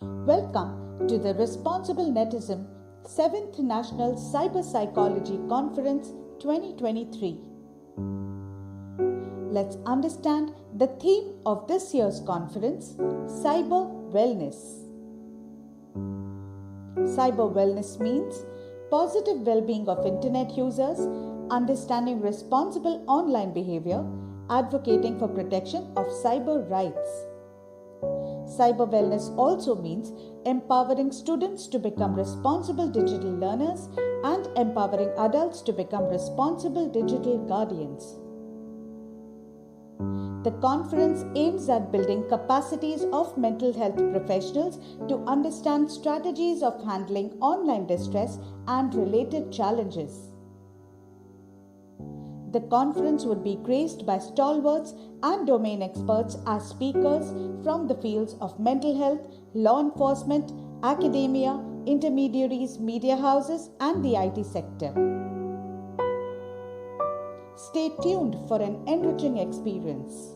Welcome to the Responsible Netism 7th National Cyber Psychology Conference 2023. Let's understand the theme of this year's conference, Cyber Wellness. Cyber wellness means positive well-being of internet users, understanding responsible online behavior, advocating for protection of cyber rights. Cyber wellness also means empowering students to become responsible digital learners and empowering adults to become responsible digital guardians. The conference aims at building capacities of mental health professionals to understand strategies of handling online distress and related challenges. The conference would be graced by stalwarts and domain experts as speakers from the fields of mental health, law enforcement, academia, intermediaries, media houses, and the IT sector. Stay tuned for an enriching experience.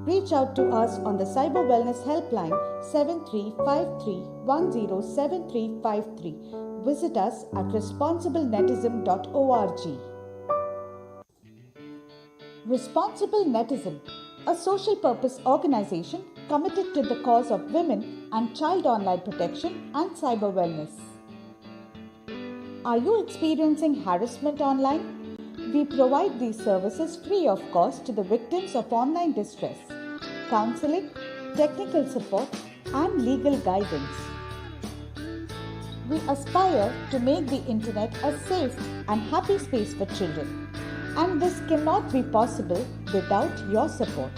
Reach out to us on the Cyber Wellness Helpline 7353107353. Visit us at responsiblenetism.org. Responsible Netism, a social purpose organization committed to the cause of women and child online protection and cyber wellness. Are you experiencing harassment online? We provide these services free of cost to the victims of online distress, counseling, technical support, and legal guidance. We aspire to make the internet a safe and happy space for children, and this cannot be possible without your support.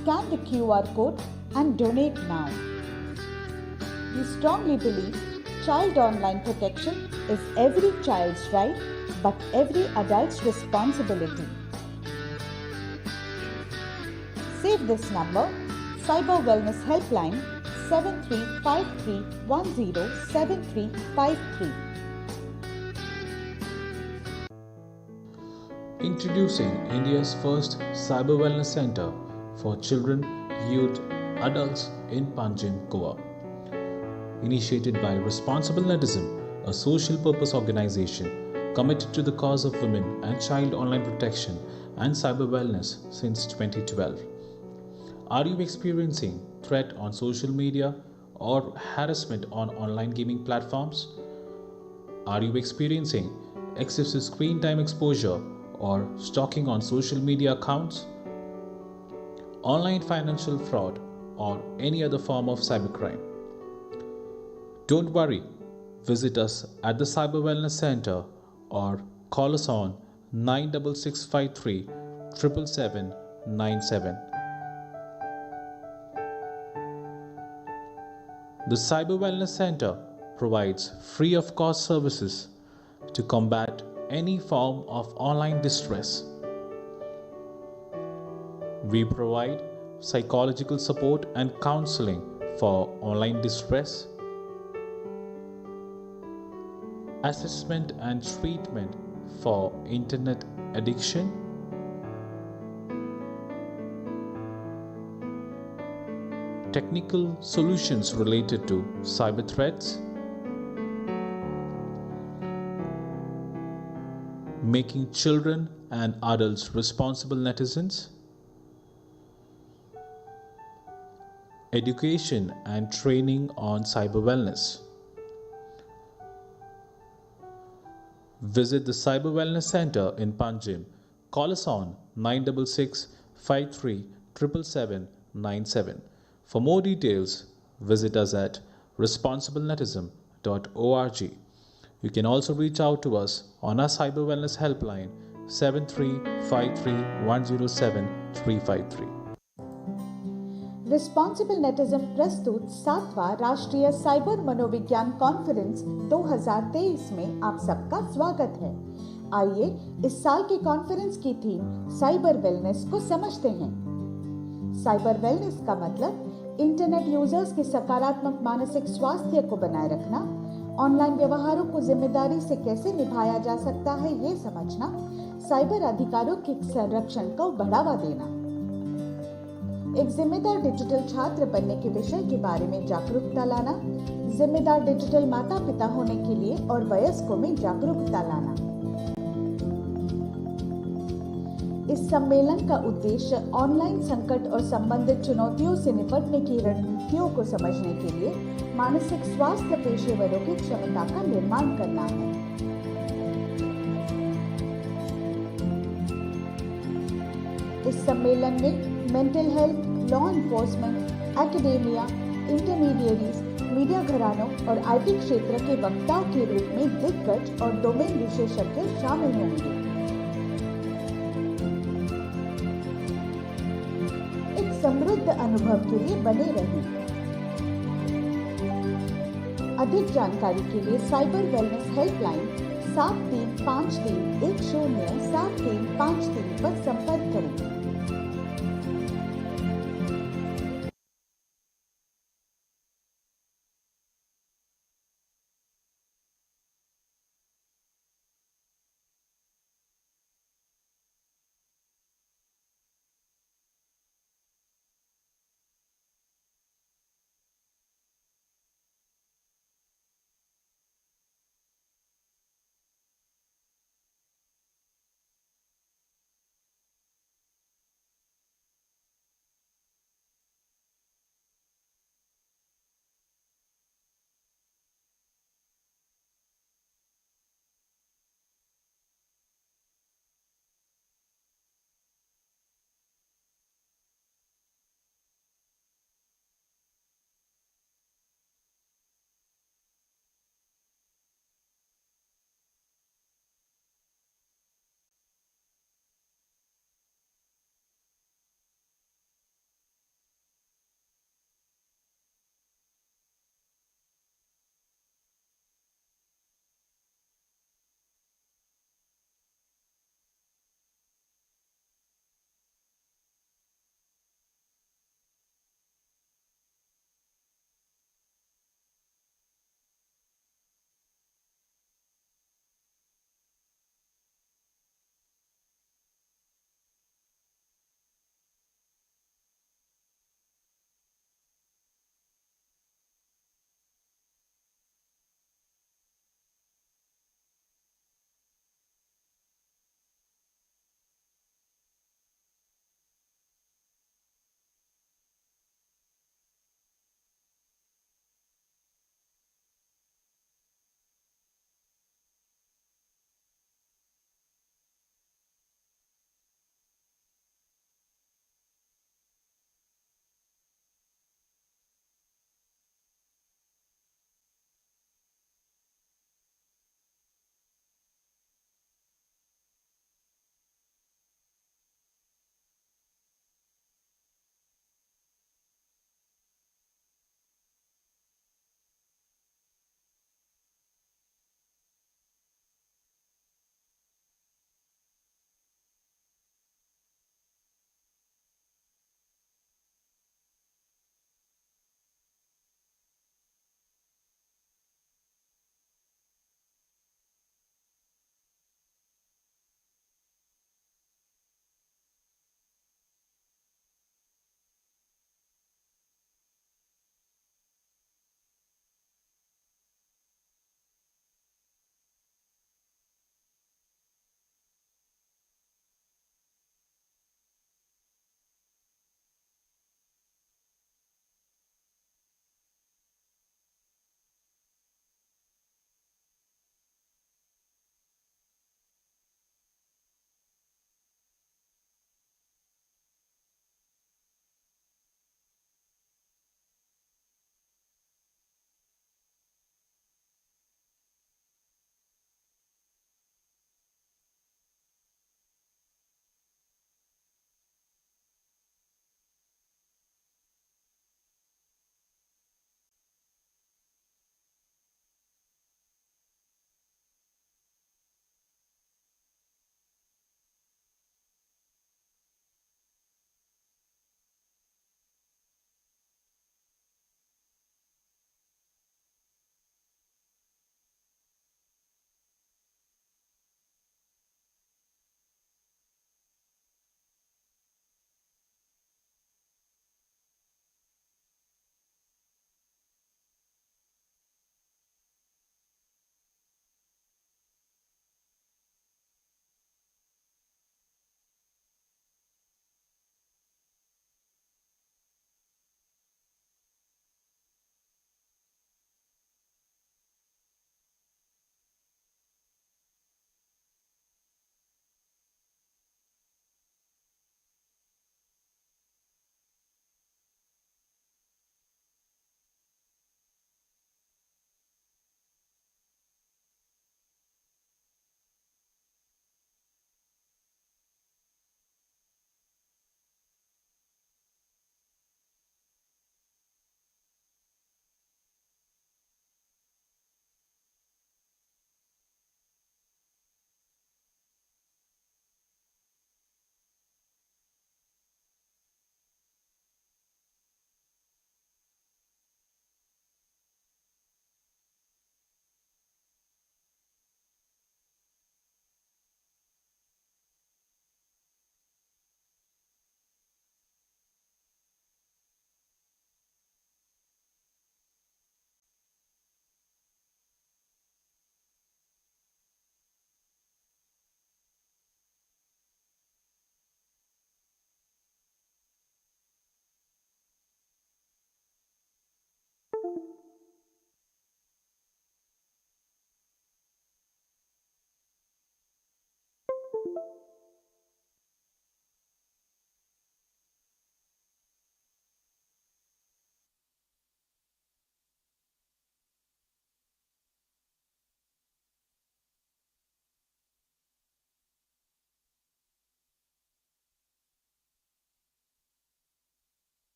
Scan the QR code and donate now. We strongly believe child online protection is every child's right, but every adult's responsibility. Save this number, Cyber Wellness Helpline 7353107353. Introducing India's first Cyber Wellness Center for children, youth, adults in Panjim, Goa. Initiated by Responsible Netism, a social purpose organization committed to the cause of women and child online protection and cyber wellness since 2012. Are you experiencing threat on social media or harassment on online gaming platforms? Are you experiencing excessive screen time exposure or stalking on social media accounts? Online financial fraud or any other form of cybercrime? Don't worry, visit us at the Cyber Wellness Center or call us on 96653 77797. The Cyber Wellness Center provides free of cost services to combat any form of online distress. We provide psychological support and counseling for online distress, assessment and treatment for internet addiction, technical solutions related to cyber threats, making children and adults responsible netizens, education and training on cyber wellness. Visit the Cyber Wellness Center in Panjim. Call us on 966 53 77797. For more details, visit us at responsiblenetism.org. You can also reach out to us on our Cyber Wellness Helpline 7353107353. Responsible नेटिज्म प्रस्तुत 7वां राष्ट्रीय cyber मनोविज्ञान conference 2023 में आप सबका स्वागत है। आइए इस साल की कॉन्फ्रेंस की थीम साइबर वेलनेस को समझते हैं। साइबर वेलनेस का मतलब इंटरनेट यूजर्स के सकारात्मक मानसिक स्वास्थ्य को बनाए रखना, ऑनलाइन व्यवहारों को जिम्मेदारी से कैसे निभाया जा सकता है ये समझना, साइबर अधिकारों के संरक्षण को बढ़ावा देना। एक जिम्मेदार डिजिटल छात्र बनने के विषय के बारे में जागरूकता लाना, जिम्मेदार डिजिटल माता पिता होने के लिए और वयस्कों में जागरूकता लाना। इस सम्मेलन का उद्देश्य ऑनलाइन संकट और संबंधित चुनौतियों से निपटने की रणनीतियों को समझने के लिए मानसिक स्वास्थ्य पेशेवरों की क्षमता का निर्माण करना है। इस सम्मेलन में mental health, law enforcement, academia, intermediaries, media घरानों और आईटी क्षेत्र के वक्ताओं के रूप में दिग्गज और डोमेन विशेषज्ञ शामिल होंगे। एक समृद्ध अनुभव के लिए बने रहें। अधिक जानकारी के लिए साइबर वेलनेस हेल्पलाइन 7353107353 पर संपर्क करें।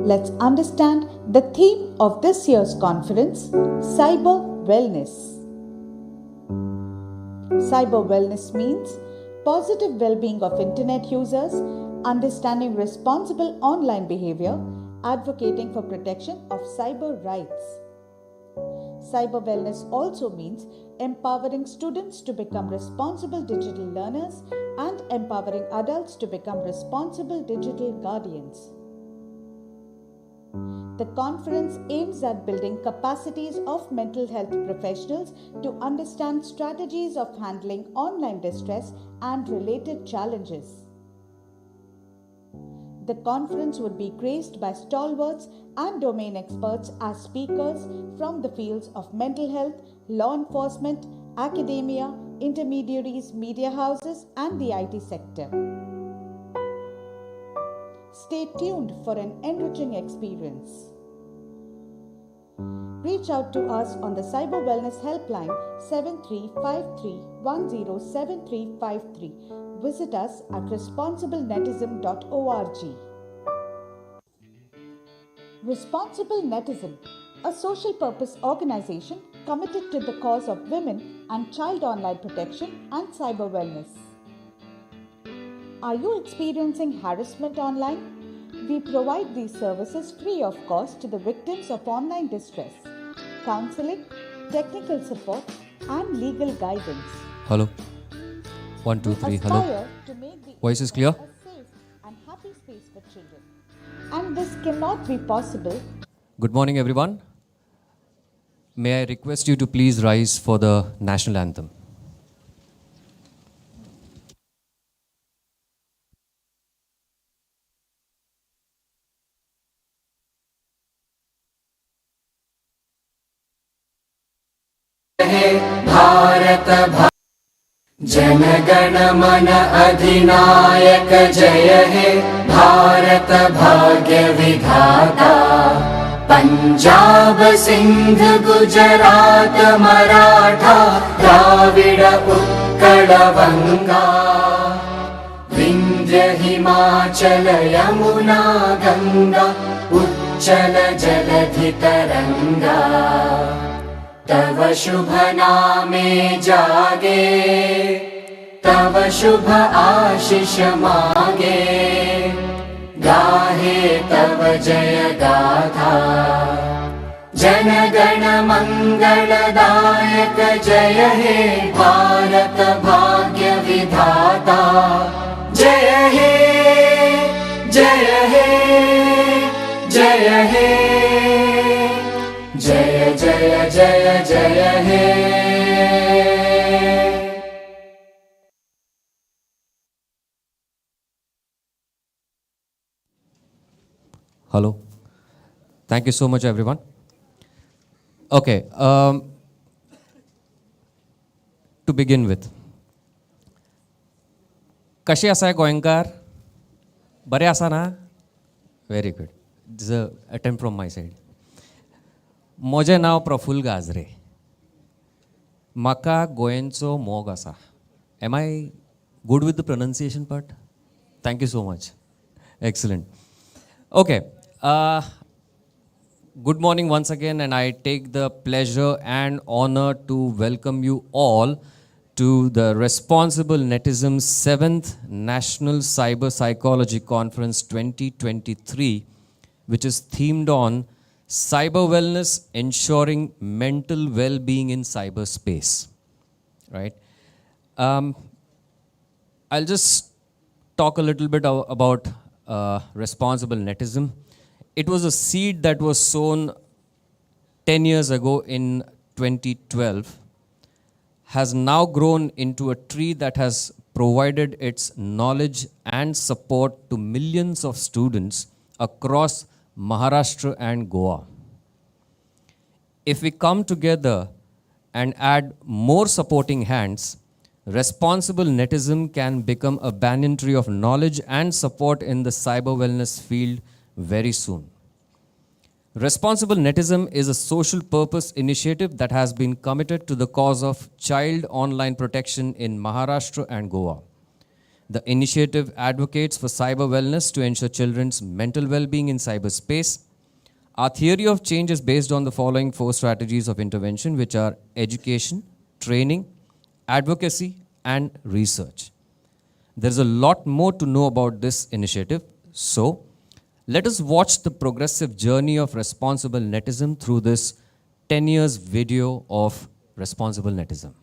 Let's understand the theme of this year's conference, Cyber Wellness. Cyber wellness means positive well-being of internet users, understanding responsible online behavior, advocating for protection of cyber rights. Cyber wellness also means empowering students to become responsible digital learners and empowering adults to become responsible digital guardians. The conference aims at building capacities of mental health professionals to understand strategies of handling online distress and related challenges. The conference would be graced by stalwarts and domain experts as speakers from the fields of mental health, law enforcement, academia, intermediaries, media houses, and the IT sector. Stay tuned for an enriching experience. Reach out to us on the Cyber Wellness Helpline 7353107353. Visit us at responsiblenetism.org. Responsible Netism, a social purpose organization committed to the cause of women and child online protection and cyber wellness. Are you experiencing harassment online? We provide these services free of cost to the victims of online distress, counseling, technical support, and legal guidance. Hello. 1, 2, 3. Hello. Voice is clear? A safe and happy space for children. And this cannot be possible. Good morning, everyone. May I request you to please rise for the national anthem. जनगण मन अधिनायक जय हे भारत भाग्य विधाता पंजाब सिंध गुजरात मराठा द्राविड उत्कल बंगा विंध्य हिमाचल यमुना गंगा उच्चल जलधि तरंगा तव शुभ नामे जागे तव शुभ आशीष मागे गाहे तव जय गाथा जनगण मंगलदायक जय हे भारत भाग्य विधाता जय हे जय हे जय हे जय जय जय जय हे Hello. Thank you so much, everyone. Okay. To begin with. कशे आसा गोंयकार? बरे आसा ना? Very good. This is an attempt from my side. म्हजें नांव प्रफुल्ल गाजरे. म्हाका गोंयचो मोग आसा. Am I good with the pronunciation part? Thank you so much. Excellent. Okay. Good morning once again, and I take the pleasure and honor to welcome you all to the Responsible Netism 7th National Cyber Psychology Conference 2023, which is themed on cyber wellness, ensuring mental well-being in cyberspace. Right? I'll just talk a little bit about responsible netism. It was a seed that was sown 10 years ago in 2012, has now grown into a tree that has provided its knowledge and support to millions of students across Maharashtra and Goa. If we come together and add more supporting hands, responsible netism can become a banyan tree of knowledge and support in the cyber wellness field very soon. Responsible Netism is a social purpose initiative that has been committed to the cause of child online protection in Maharashtra and Goa. The initiative advocates for cyber wellness to ensure children's mental well-being in cyberspace. Our theory of change is based on the following 4 strategies of intervention, which are education, training, advocacy, and research. There's a lot more to know about this initiative, so let us watch the progressive journey of responsible netism through this 10 years video of responsible netism.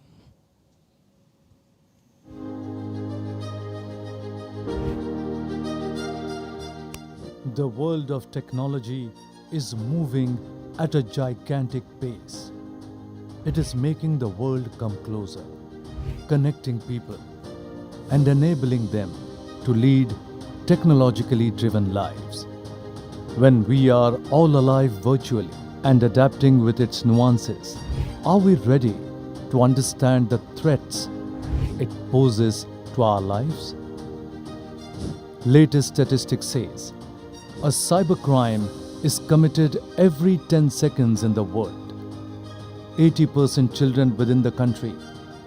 The world of technology is moving at a gigantic pace. It is making the world come closer, connecting people, and enabling them to lead technologically driven lives. When we are all alive virtually and adapting with its nuances, are we ready to understand the threats it poses to our lives? Latest statistics says a cybercrime is committed every 10 seconds in the world. 80% children within the country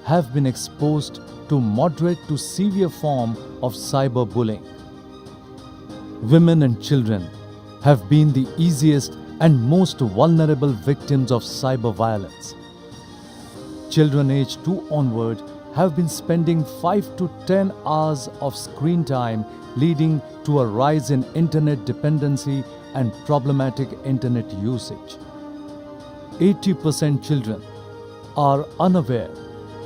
have been exposed to moderate to severe form of cyberbullying. Women and children have been the easiest and most vulnerable victims of cyber violence. Children aged 2 onward have been spending 5 to 10 hours of screen time, leading to a rise in internet dependency and problematic internet usage. 80% children are unaware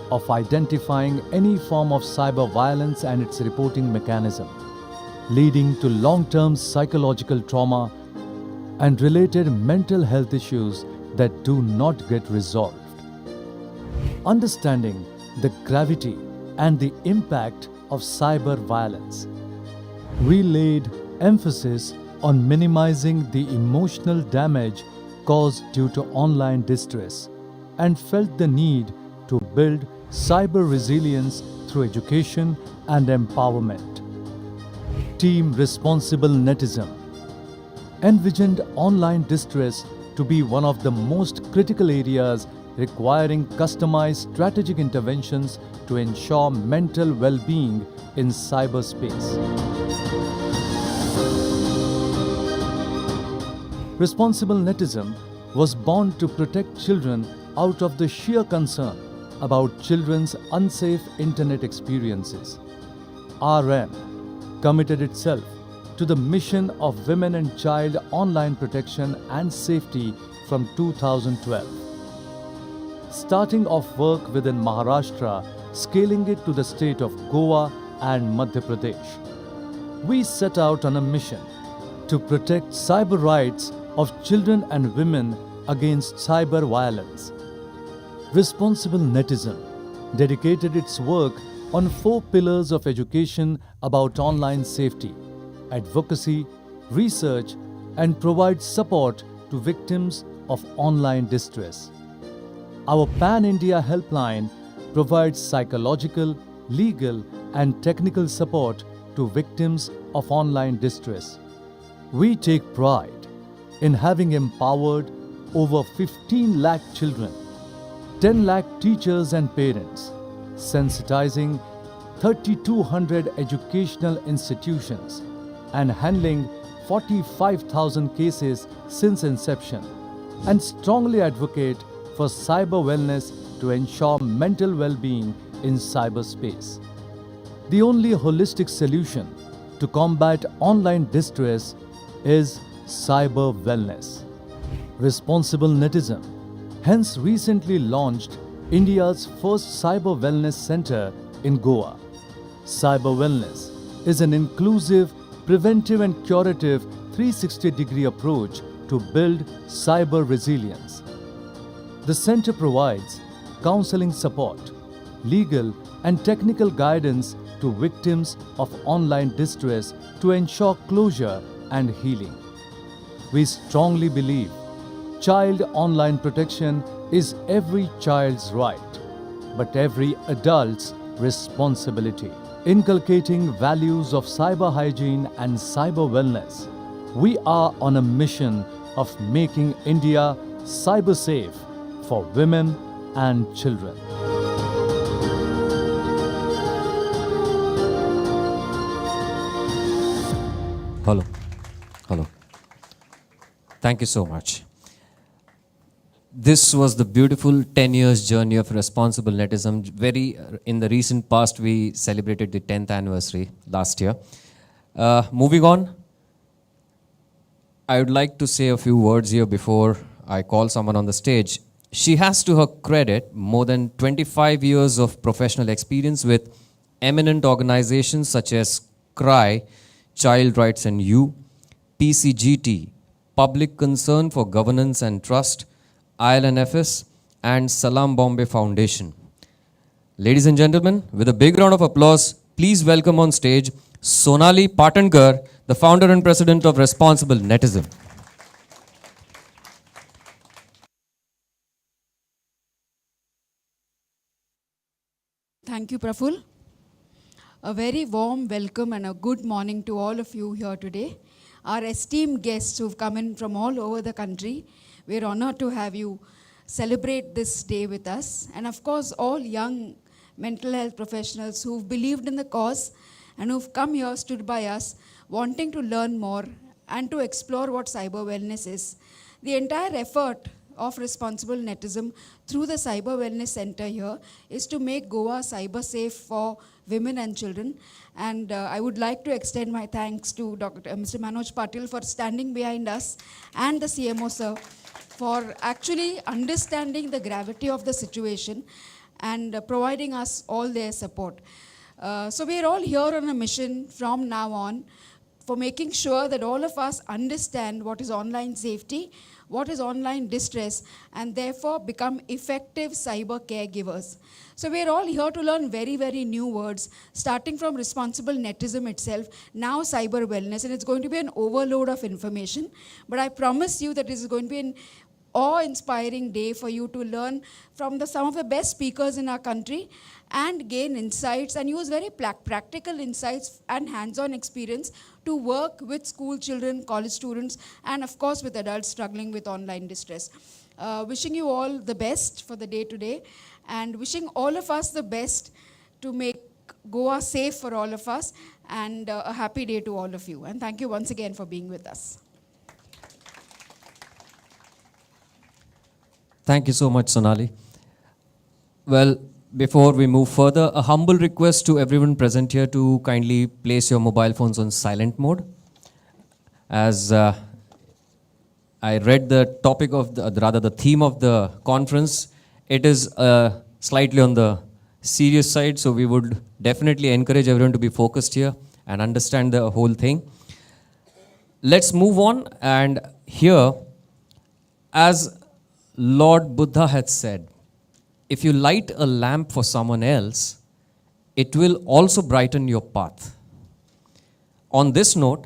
of identifying any form of cyber violence and its reporting mechanism, leading to long-term psychological trauma and related mental health issues that do not get resolved. Understanding the gravity and the impact of cyber violence, we laid emphasis on minimizing the emotional damage caused due to online distress and felt the need to build cyber resilience through education and empowerment. Team Responsible Netism envisioned online distress to be one of the most critical areas requiring customized strategic interventions to ensure mental well-being in cyberspace. Responsible Netism was born to protect children out of the sheer concern about children's unsafe internet experiences. RM committed itself to the mission of women and child online protection and safety from 2012. Starting off work within Maharashtra, scaling it to the state of Goa and Madhya Pradesh, we set out on a mission to protect cyber rights of children and women against cyber violence. Responsible Netism dedicated its work on 4 pillars of education about online safety, advocacy, research, and provides support to victims of online distress. Our Pan-India helpline provides psychological, legal, and technical support to victims of online distress. We take pride in having empowered over 15 lakh children, 10 lakh teachers and parents, sensitizing 3,200 educational institutions, and handling 45,000 cases since inception, and strongly advocate for cyber wellness to ensure mental well-being in cyberspace. The only holistic solution to combat online distress is cyber wellness. Responsible Netism hence recently launched India's first Cyber Wellness Center in Goa. Cyber Wellness is an inclusive, preventive and curative 360-degree approach to build cyber resilience. The center provides counseling support, legal and technical guidance to victims of online distress to ensure closure and healing. We strongly believe child online protection is every child's right, but every adult's responsibility. Inculcating values of cyber hygiene and cyber wellness, we are on a mission of making India cyber-safe for women and children. Hello. Hello. Thank you so much. This was the beautiful 10 years journey of responsible netism. In the recent past, we celebrated the 10th anniversary last year. Moving on, I would like to say a few words here before I call someone on the stage. She has to her credit more than 25 years of professional experience with eminent organizations such as CRY, Child Rights and You, PCGT, Public Concern for Governance and Trust, ILNFS, and Salam Bombay Foundation. Ladies and gentlemen, with a big round of applause, please welcome on stage Sonali Patankar, the founder and president of Responsible Netism. Thank you, Praful. A very warm welcome and a good morning to all of you here today. Our esteemed guests who've come in from all over the country, we're honored to have you celebrate this day with us. And of course, all young mental health professionals who've believed in the cause and who've come here, stood by us, wanting to learn more and to explore what cyber wellness is. The entire effort of responsible netism through the Cyber Wellness Center here is to make Goa cyber-safe for women and children. And I would like to extend my thanks to Mr. Manoj Patil for standing behind us and the CMO sir for actually understanding the gravity of the situation and providing us all their support. So we are all here on a mission from now on for making sure that all of us understand what is online safety, what is online distress, and therefore become effective cyber caregivers. So we're all here to learn very, very new words, starting from responsible netism itself, now cyber wellness, and it's going to be an overload of information. But I promise you that this is going to be an awe-inspiring day for you to learn from some of the best speakers in our country and gain insights and use very practical insights and hands-on experience to work with school children, college students, and of course with adults struggling with online distress. Wishing you all the best for the day today and wishing all of us the best to make Goa safe for all of us and a happy day to all of you. And thank you once again for being with us. Thank you so much, Sonali. Well, before we move further, a humble request to everyone present here to kindly place your mobile phones on silent mode. As I read the topic of the theme of the conference, it is slightly on the serious side, so we would definitely encourage everyone to be focused here and understand the whole thing. Let's move on, and here, as Lord Buddha had said, if you light a lamp for someone else, it will also brighten your path. On this note,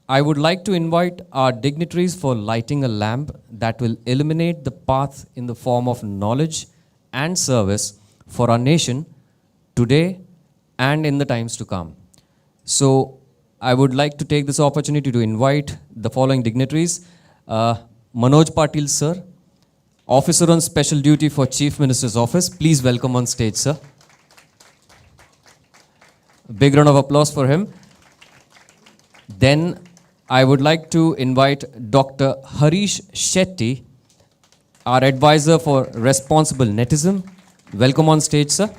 I would like to invite our dignitaries for lighting a lamp that will illuminate the path in the form of knowledge and service for our nation today and in the times to come. So I would like to take this opportunity to invite the following dignitaries. Manoj Patil sir, Officer on Special Duty for Chief Minister's Office. Please welcome on stage, sir. A big round of applause for him. Then I would like to invite Dr. Harish Shetty, our advisor for Responsible Netism. Welcome on stage, sir.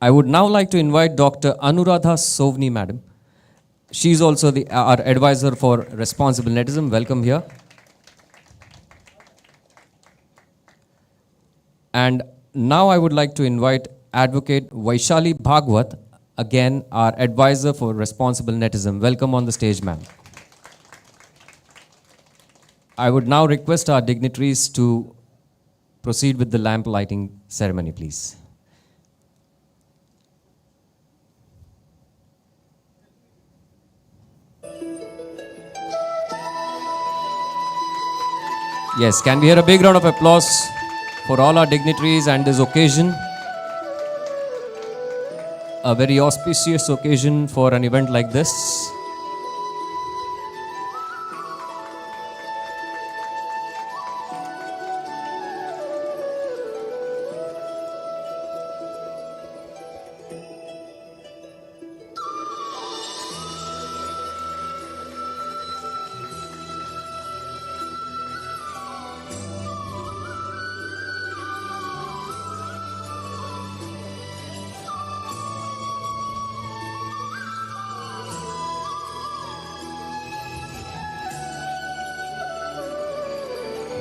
I would now like to invite Dr. Anuradha Sovni, madam. She's also our advisor for Responsible Netism. Welcome here. And now I would like to invite Advocate Vaishali Bhagwat, again our advisor for Responsible Netism. Welcome on the stage, ma'am. I would now request our dignitaries to proceed with the lamp lighting ceremony, please. Yes, can we hear a big round of applause for all our dignitaries and this occasion? A very auspicious occasion for an event like this.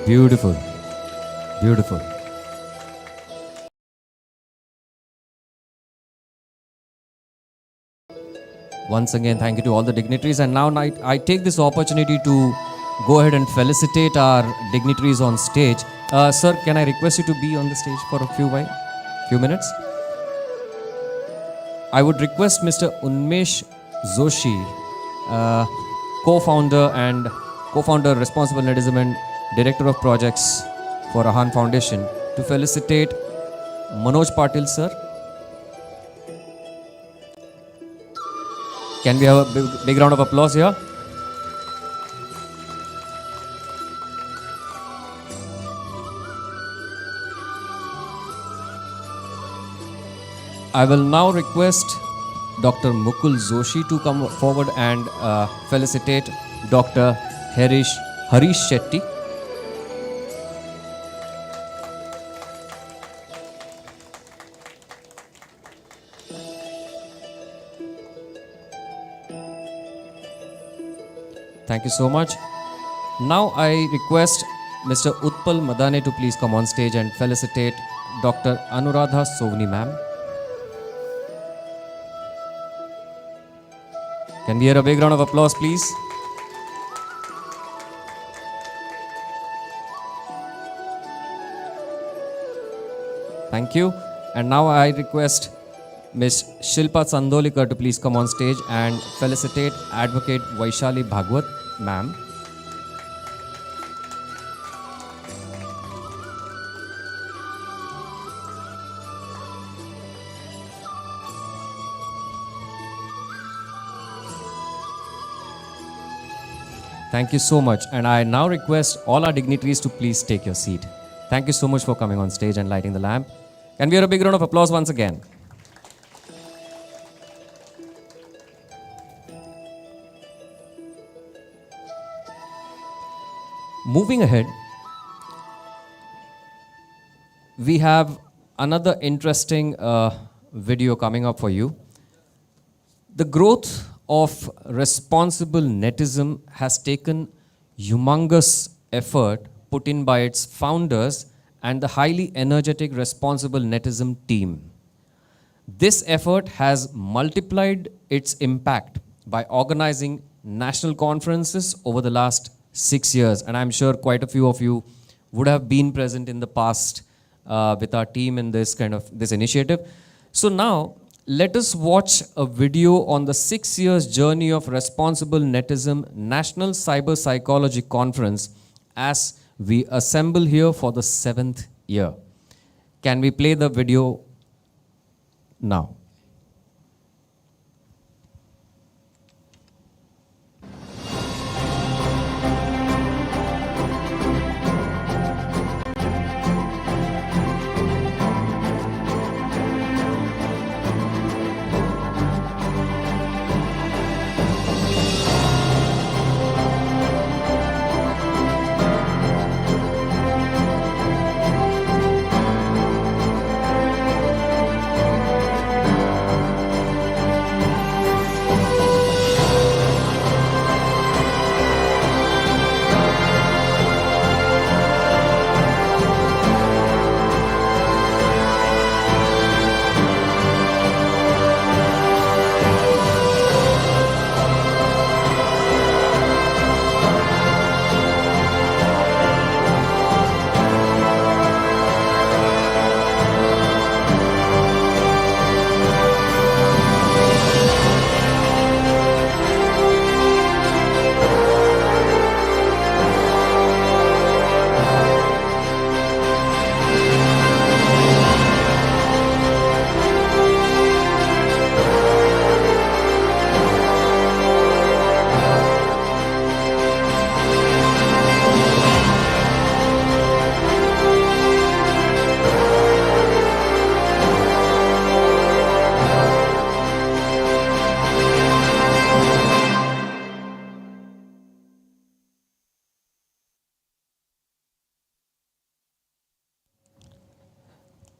Beautiful. Beautiful. Once again, thank you to all the dignitaries. And now I take this opportunity to go ahead and felicitate our dignitaries on stage. Sir, can I request you to be on the stage for a few minutes? I would request Mr. Unmesh Joshi, co-founder Responsible Netism and Director of Projects for Ahan Foundation, to felicitate Manoj Patil, sir. Can we have a big round of applause here? I will now request Dr. Mukul Joshi to come forward and felicitate Dr. Harish Shetty. Thank you so much. Now I request Mr. Utpal Madane to please come on stage and felicitate Dr. Anuradha Sovni ma'am. Can we hear a big round of applause, please? Thank you. And now I request Ms. Shilpa Sandolikar to please come on stage and felicitate Advocate Vaishali Bhagwat, ma'am. Thank you so much. And I now request all our dignitaries to please take your seat. Thank you so much for coming on stage and lighting the lamp. Can we hear a big round of applause once again? Moving ahead, we have another interesting video coming up for you. The growth of responsible netism has taken humongous effort put in by its founders and the highly energetic responsible netism team. This effort has multiplied its impact by organizing national conferences over the last 6 years, and I'm sure quite a few of you would have been present in the past with our team in this initiative. So now, let us watch a video on the 6 years journey of Responsible Netism National Cyber Psychology Conference as we assemble here for the 7th year. Can we play the video now?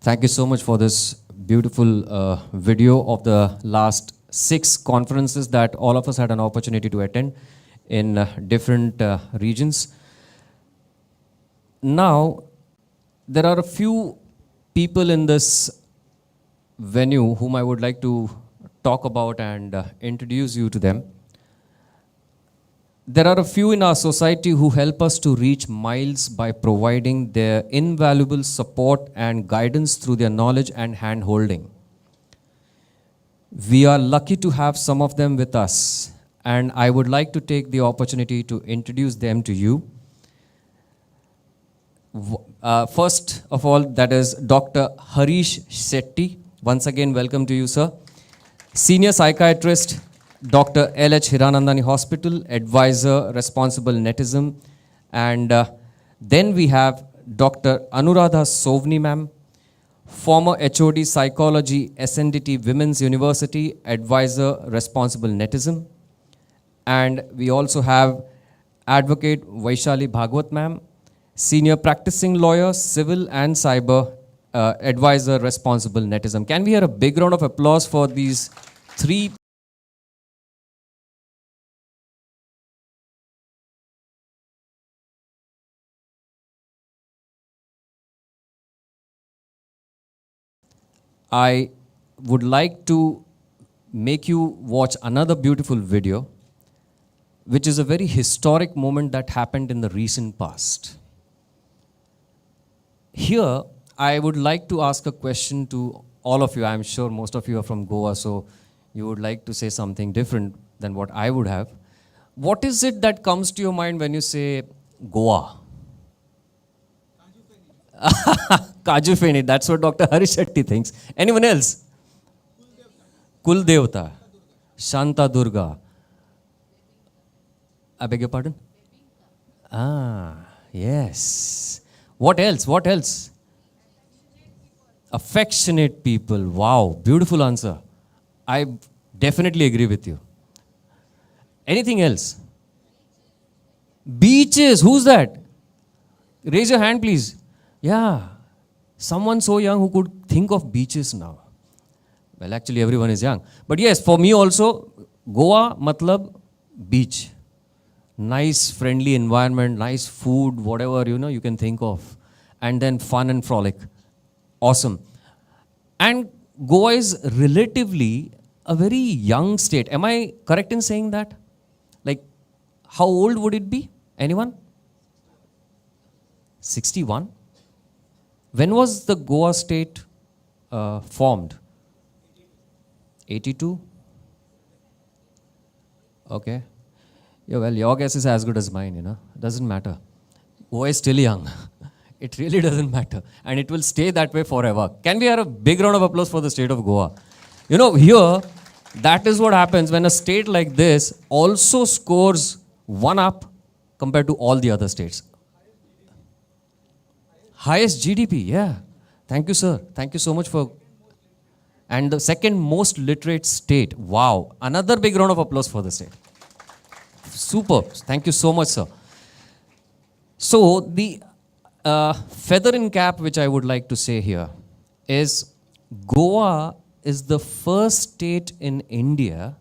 Thank you so much for this beautiful video of the last 6 conferences that all of us had an opportunity to attend in different regions. Now, there are a few people in this venue whom I would like to talk about and introduce you to them. There are a few in our society who help us to reach miles by providing their invaluable support and guidance through their knowledge and hand-holding. We are lucky to have some of them with us, and I would like to take the opportunity to introduce them to you. First of all, that is Dr. Harish Shetty. Once again, welcome to you, sir. Senior Psychiatrist, Dr. L.H. Hiranandani Hospital, Advisor, Responsible Netism. And then we have Dr. Anuradha Sovni, ma'am, former HOD Psychology, SNDT Women's University, Advisor, Responsible Netism. And we also have Advocate Vaishali Bhagwat, ma'am, Senior Practicing Lawyer, Civil and Cyber, Advisor, Responsible Netism. Can we hear a big round of applause for these three? I would like to make you watch another beautiful video, which is a very historic moment that happened in the recent past. Here, I would like to ask a question to all of you. I'm sure most of you are from Goa, so you would like to say something different than what I would have. What is it that comes to your mind when you say Goa? Kaju Feni, that's what Dr. Harish Shetty thinks. Anyone else? Kul Devta, Shanta Durga. I beg your pardon? Yes. What else? What else? Affectionate people. Wow, beautiful answer. I definitely agree with you. Anything else? Beaches. Who's that? Raise your hand, please. Yeah. Someone so young who could think of beaches now. Well, actually, everyone is young. But yes, for me also, Goa, matlab, beach. Nice, friendly environment, nice food, whatever, you can think of. And then fun and frolic. Awesome. And Goa is relatively a very young state. Am I correct in saying that? Like, how old would it be? Anyone? 61? When was the Goa state formed? 82? Okay. Yeah, well, your guess is as good as mine, It doesn't matter. Goa is still young. It really doesn't matter. And it will stay that way forever. Can we have a big round of applause for the state of Goa? Here, that is what happens when a state like this also scores one up compared to all the other states. Highest GDP, yeah. Thank you, sir. Thank you so much for... And the second most literate state. Wow. Another big round of applause for the state. Superb. Thank you so much, sir. So, the feather in cap which I would like to say here is Goa is the first state in India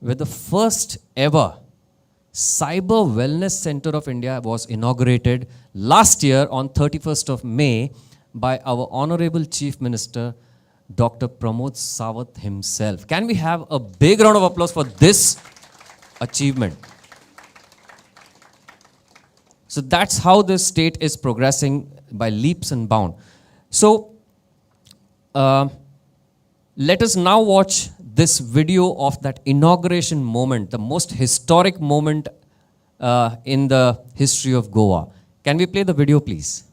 where the first ever Cyber Wellness Center of India was inaugurated last year on 31st of May by our Honorable Chief Minister, Dr. Pramod Sawant himself. Can we have a big round of applause for this achievement? So that's how this state is progressing by leaps and bounds. So let us now watch this video of that inauguration moment, the most historic moment in the history of Goa. Can we play the video, please?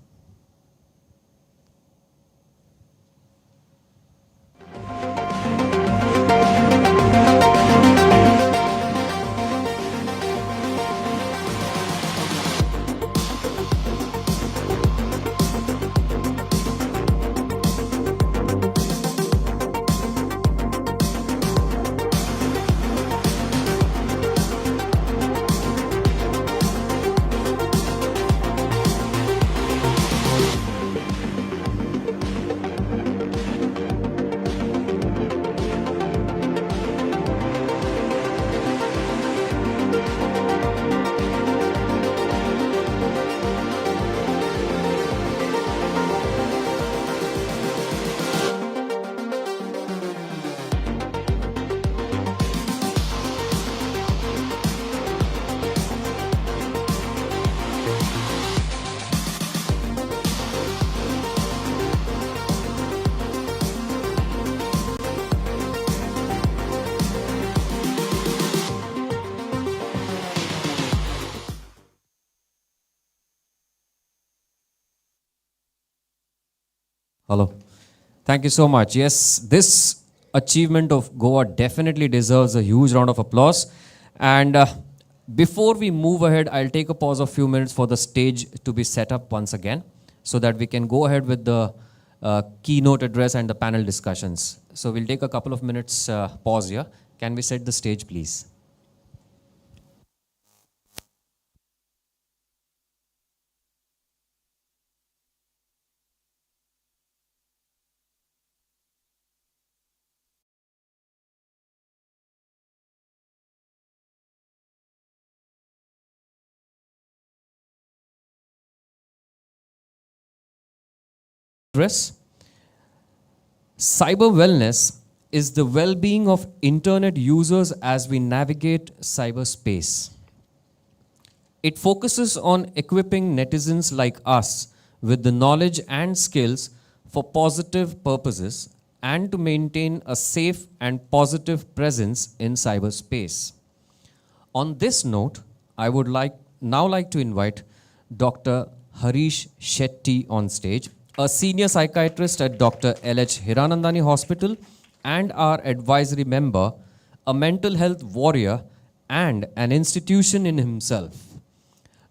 Hello. Thank you so much. Yes, this achievement of Goa definitely deserves a huge round of applause. And before we move ahead, I'll take a pause of a few minutes for the stage to be set up once again so that we can go ahead with the keynote address and the panel discussions. So we'll take a couple of minutes pause here. Can we set the stage, please? Address. Cyber wellness is the well-being of internet users as we navigate cyberspace. It focuses on equipping netizens like us with the knowledge and skills for positive purposes and to maintain a safe and positive presence in cyberspace. On this note, I would now like to invite Dr. Harish Shetty on stage, a senior psychiatrist at Dr. L.H. Hiranandani Hospital and our advisory member, a mental health warrior and an institution in himself.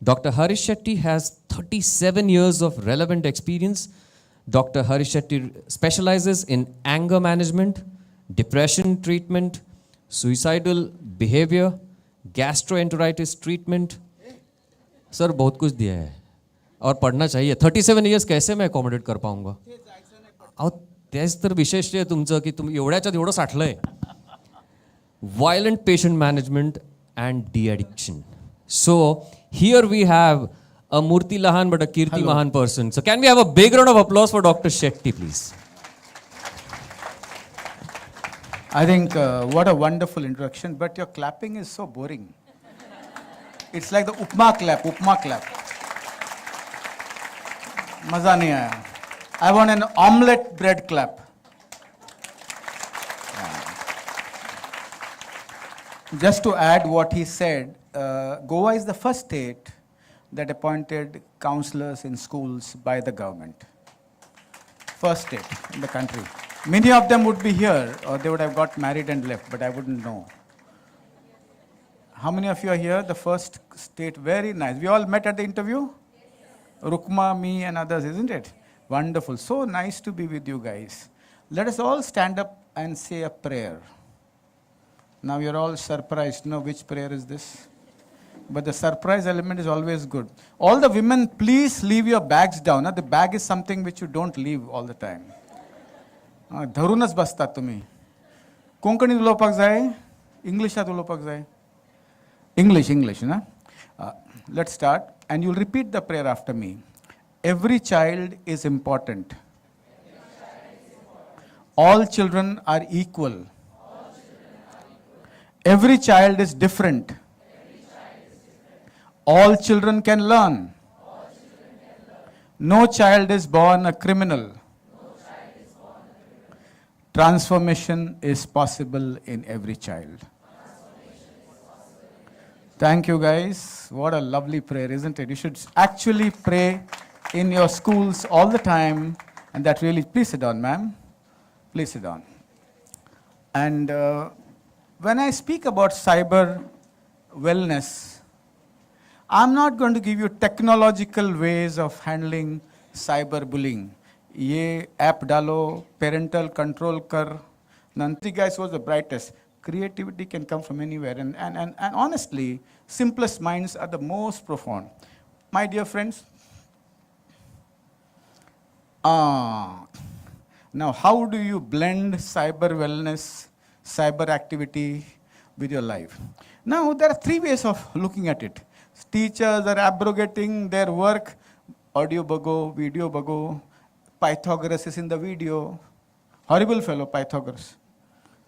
Dr. Harish Shetty has 37 years of relevant experience. Dr. Harish Shetty specializes in anger management, depression treatment, suicidal behavior, gastroenteritis treatment. Sir बहुत कुछ दिया है और पढ़ना चाहिए. 37 years कैसे मैं accommodate कर पाऊंगा? अहो तेच तर विशेष आहे तुमचं की तुम्ही एवढ्याच्यात एवढं साठलंय. Violent patient management and de-addiction. So here we have a Murti Lahan but a Kirti Mahan person. So can we have a big round of applause for Dr. Shetty, please? I think what a wonderful introduction, but your clapping is so boring. It's like the upma clap. Maza nahi aaya. I want an omelette bread clap. Just to add what he said, Goa is the first state that appointed counselors in schools by the government. First state in the country. Many of them would be here or they would have got married and left, but I wouldn't know. How many of you are here? The first state, very nice. We all met at the interview? Rukma, me and others, isn't it? Wonderful. So nice to be with you guys. Let us all stand up and say a prayer. Now you're all surprised. No, which prayer is this? But the surprise element is always good. All the women, please leave your bags down. The bag is something which you don't leave all the time. धरूनच बसतात तुम्ही. कोंकणीत उलोवपाक जाय, इंग्लिशात उलोवपाक जाय. English, na? Let's start. And you'll repeat the prayer after me. Every child is important. All children are equal. Every child is different. All children can learn. No child is born a criminal. Transformation is possible in every child. Thank you guys. What a lovely prayer, isn't it? You should actually pray in your schools all the time. And that really, please sit down, ma'am. Please sit down. And when I speak about cyber wellness, I'm not going to give you technological ways of handling cyberbullying. Ye app dalo, parental control kar. Nanti guys was the brightest. Creativity can come from anywhere. And honestly, simplest minds are the most profound. My dear friends, now how do you blend cyber wellness, cyber activity with your life? Now there are three ways of looking at it. Teachers are abrogating their work. Audio bago, video bago. Pythagoras is in the video. Horrible fellow, Pythagoras.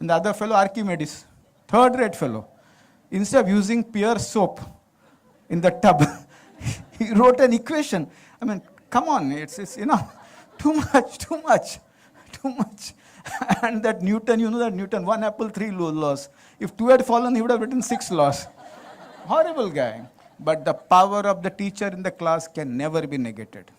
And the other fellow, Archimedes, third-rate fellow. Instead of using pure soap in the tub, he wrote an equation. I mean, come on, it's too much. And that Newton, Newton, 1 apple, 3 laws. If 2 had fallen, he would have written 6 laws. Horrible guy. But the power of the teacher in the class can never be negated.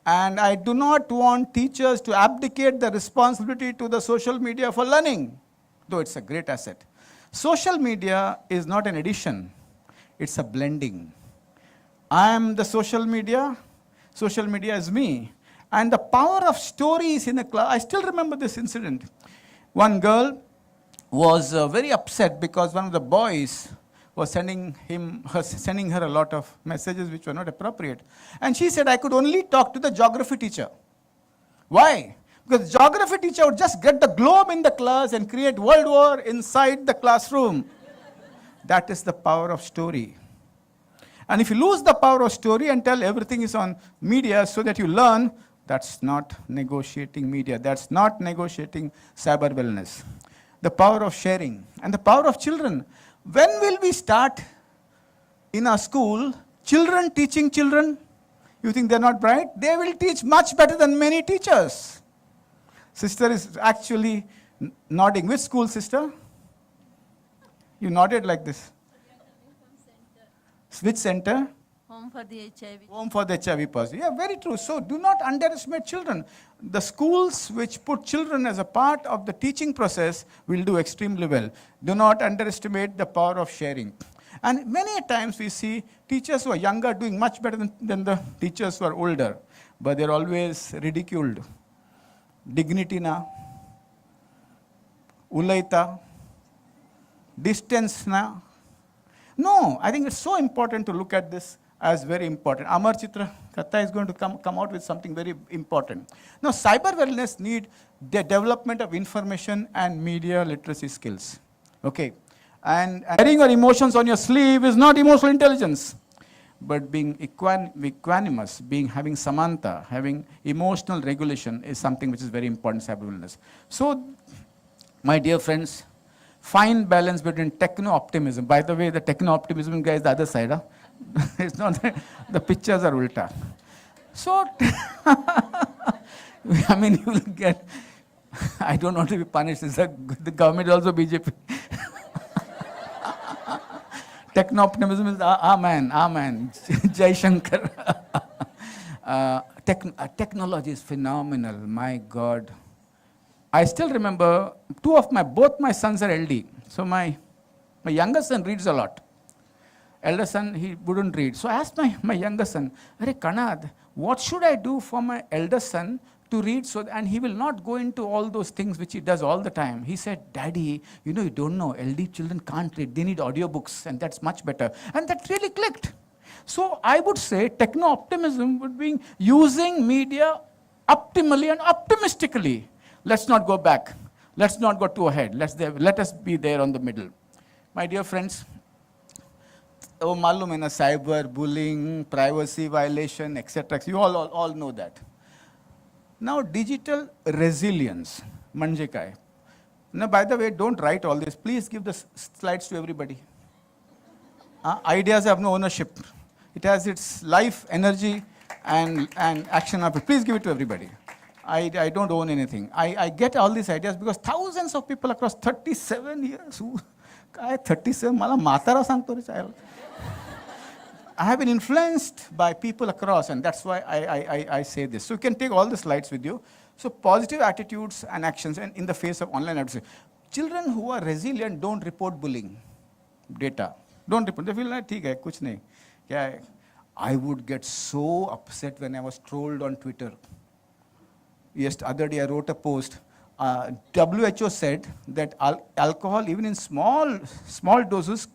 And I do not want teachers to abdicate the responsibility to the social media for learning, though it's a great asset. Social media is not an addition, it's a blending. I am the social media is me. And the power of stories in a class, I still remember this incident. One girl was very upset because one of the boys was sending her a lot of messages which were not appropriate. And she said, I could only talk to the geography teacher. Why? Because the geography teacher would just get the globe in the class and create World War inside the classroom. That is the power of story. And if you lose the power of story and tell everything is on media so that you learn, that's not negotiating media. That's not negotiating cyber wellness. The power of sharing and the power of children. When will we start in our school, children teaching children? You think they're not bright? They will teach much better than many teachers. Sister is actually nodding. Which school, sister? You nodded like this. Which center? Home for the HIV. Home for the HIV positive. Yeah, very true. So do not underestimate children. The schools which put children as a part of the teaching process will do extremely well. Do not underestimate the power of sharing. And many times we see teachers who are younger doing much better than the teachers who are older. But they're always ridiculed. Dignity na, ulaita, distance na. No, I think it's so important to look at this as very important. Amar Chitra Katha is going to come out with something very important. Now, cyber wellness need the development of information and media literacy skills. Okay, and wearing your emotions on your sleeve is not emotional intelligence, but being equanimous, having samanta, having emotional regulation is something which is very important in cyber wellness. So, my dear friends, fine balance between techno-optimism. By the way, the techno-optimism guy is the other side. Huh? It's not the pictures are ulta. So, I mean, you will get, I don't want to be punished. The government is also BJP. Techno-optimism is, amen. Jai Shankar. Technology is phenomenal, my God. I still remember both my sons are LD. So my younger son reads a lot. Elder son, he wouldn't read. So I asked my younger son, Arey Kanad, what should I do for my elder son to read and he will not go into all those things which he does all the time. He said, Daddy, you don't know, LD children can't read. They need audiobooks and that's much better. And that really clicked. So I would say techno-optimism would be using media optimally and optimistically. Let's not go back. Let's not go too ahead. Let us be there on the middle. My dear friends, malum hai na, cyber bullying, privacy violation, etc. You all know that. Now, digital resilience. Manje kai. Now, by the way, don't write all this. Please give the slides to everybody. Ideas have no ownership. It has its life, energy, and action of it. Please give it to everybody. I don't own anything. I get all these ideas because thousands of people across 37 years. 37? Mala matara sangto re child. I have been influenced by people across, and that's why I say this. So you can take all the slides with you. So positive attitudes and actions and in the face of online adversity. Children who are resilient don't report bullying data. Don't report. They feel like, theek hai, kuch nahi. Kya hai? I would get so upset when I was trolled on Twitter. Yes, the other day I wrote a post. WHO said that alcohol, even in small doses,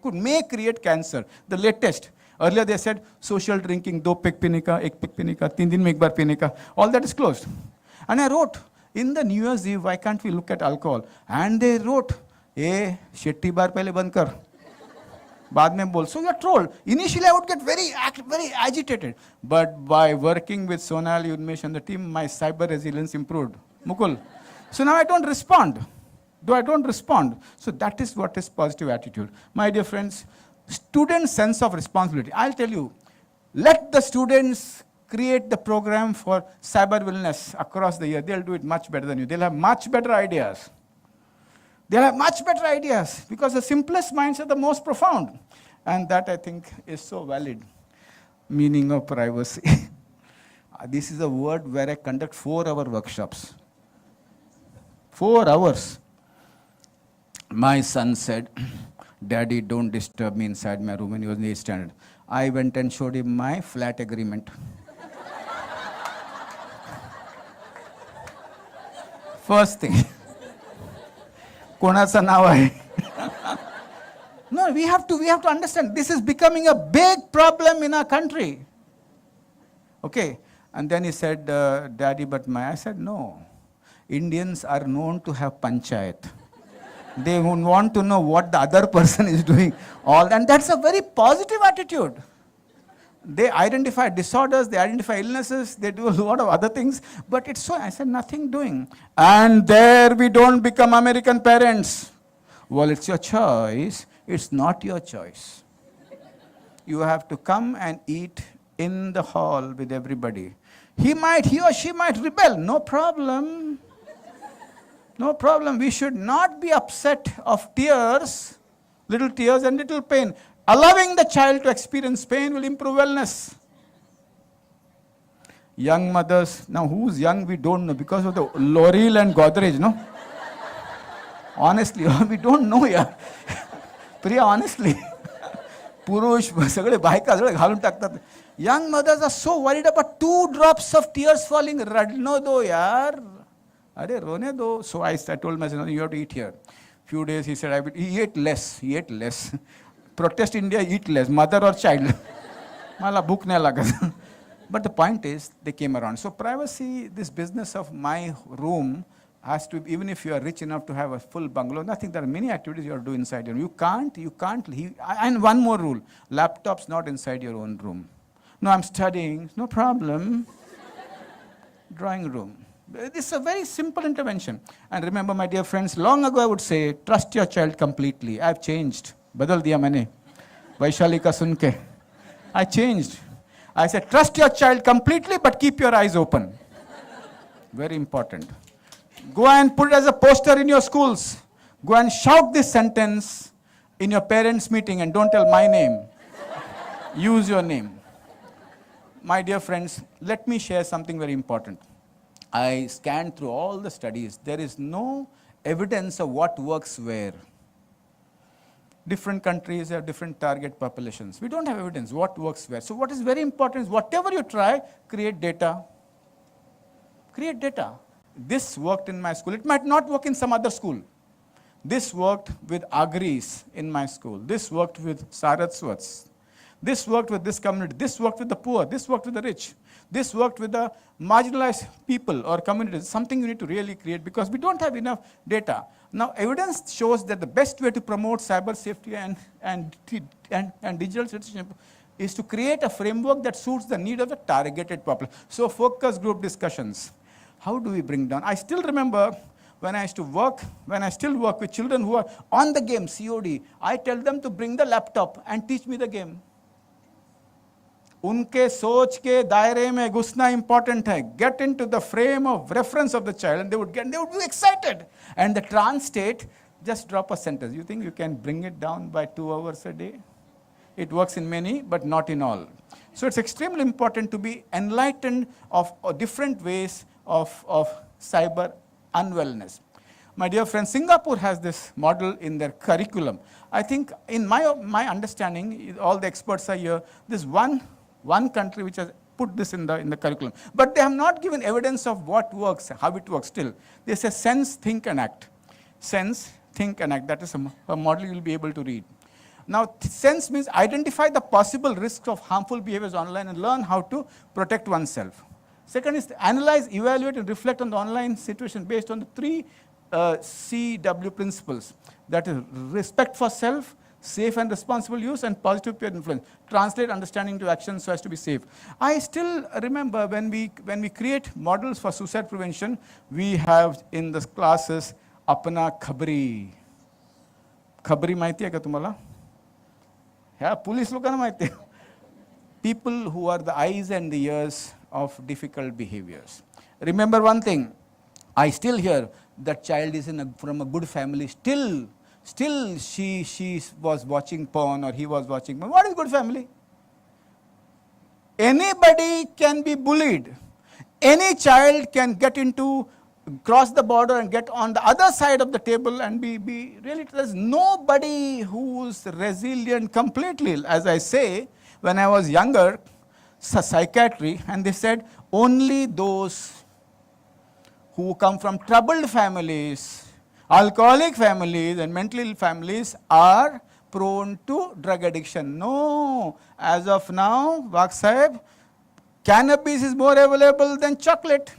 may create cancer. The latest. Earlier they said social drinking, 2 peg pine ka, 1 peg pine ka, 3 din mein 1 bar pine ka. All that is closed. And I wrote, in the New Year's Eve, why can't we look at alcohol? And they wrote, Shetty bar pehle band kar. Baad mein bol. So you are trolled. Initially I would get very agitated. But by working with Sonal, Udmesh and the team, my cyber resilience improved. Mukul. So now I don't respond. I don't respond. So that is what is positive attitude. My dear friends, student sense of responsibility. I'll tell you, let the students create the program for cyber wellness across the year. They'll do it much better than you. They'll have much better ideas. Because the simplest minds are the most profound. And that I think is so valid. Meaning of privacy. This is a word where I conduct 4-hour workshops. 4 hours. My son said, Daddy, don't disturb me inside my room, when he was in 8th standard. I went and showed him my flat agreement. First thing. Konacha nav hai. No, we have to understand, this is becoming a big problem in our country. Okay. And then he said, Daddy, but I said, no. Indians are known to have panchayat. They want to know what the other person is doing. And that's a very positive attitude. They identify disorders, they identify illnesses, they do a lot of other things. But it's so, I said, nothing doing. And there we don't become American parents. Well, it's your choice. It's not your choice. You have to come and eat in the hall with everybody. He or she might rebel. No problem. No problem. We should not be upset of tears, little tears and little pain. Allowing the child to experience pain will improve wellness. Young mothers, now who's young we don't know because of the L'Oreal and Godrej, no? Honestly, we don't know, yeah. Priya, honestly. Purush, sagale baika, sagale ghalun taktat. Young mothers are so worried about 2 drops of tears falling. Radno do, yaar. Are rone do. So I told myself, you have to eat here. Few days he said, he ate less. Protest India, eat less, mother or child. Mala bhook nahi laga. But the point is, they came around. So privacy, this business of my room has to, even if you are rich enough to have a full bungalow, nothing, there are many activities you have to do inside your room. You can't leave. And one more rule, laptops not inside your own room. No, I'm studying, no problem. Drawing room. This is a very simple intervention. And remember, my dear friends, long ago I would say, trust your child completely. I've changed. Badal diya maine. Vaishali ka sun ke. I changed. I said, trust your child completely, but keep your eyes open. Very important. Go and put it as a poster in your schools. Go and shout this sentence in your parents' meeting and don't tell my name. Use your name. My dear friends, let me share something very important. I scanned through all the studies. There is no evidence of what works where. Different countries have different target populations. We don't have evidence what works where. So what is very important is whatever you try, create data. Create data. This worked in my school. It might not work in some other school. This worked with Agris in my school. This worked with Saraswats. This worked with this community. This worked with the poor. This worked with the rich. This worked with the marginalized people or communities. Something you need to really create because we don't have enough data. Now, evidence shows that the best way to promote cyber safety and digital citizenship is to create a framework that suits the need of the targeted population. So, focus group discussions. How do we bring down? I still remember when I still work with children who are on the game, COD, I tell them to bring the laptop and teach me the game. उनके सोच के दायरे में घुसना important है. Get into the frame of reference of the child, and they would be excited. And the trance state, just drop a sentence. You think you can bring it down by 2 hours a day? It works in many, but not in all. So it's extremely important to be enlightened of different ways of cyber unwellness. My dear friends, Singapore has this model in their curriculum. I think, in my understanding, all the experts are here. This one country which has put this in the curriculum. But they have not given evidence of what works, how it works still. They say sense, think and act. Sense, think and act. That is a model you will be able to read. Now, sense means identify the possible risks of harmful behaviors online and learn how to protect oneself. Second is analyze, evaluate and reflect on the online situation based on the 3 CW principles. That is respect for self, safe and responsible use, and positive peer influence. Translate understanding to action so as to be safe. I still remember when we create models for suicide prevention, we have in the classes apna khabri. Khabri माहिती है क्या तुम्हाला? Yeah, police लोकांना माहिती है. People who are the eyes and the ears of difficult behaviors. Remember one thing, I still hear that child is from a good family, still she was watching porn or he was watching porn. What is good family? Anybody can be bullied. Any child can get into, cross the border and get on the other side of the table and be really, there's nobody who's resilient completely. As I say, when I was younger, psychiatry, and they said only those who come from troubled families, alcoholic families and mental ill families are prone to drug addiction. No, as of now, Vak Sahib, cannabis is more available than chocolate.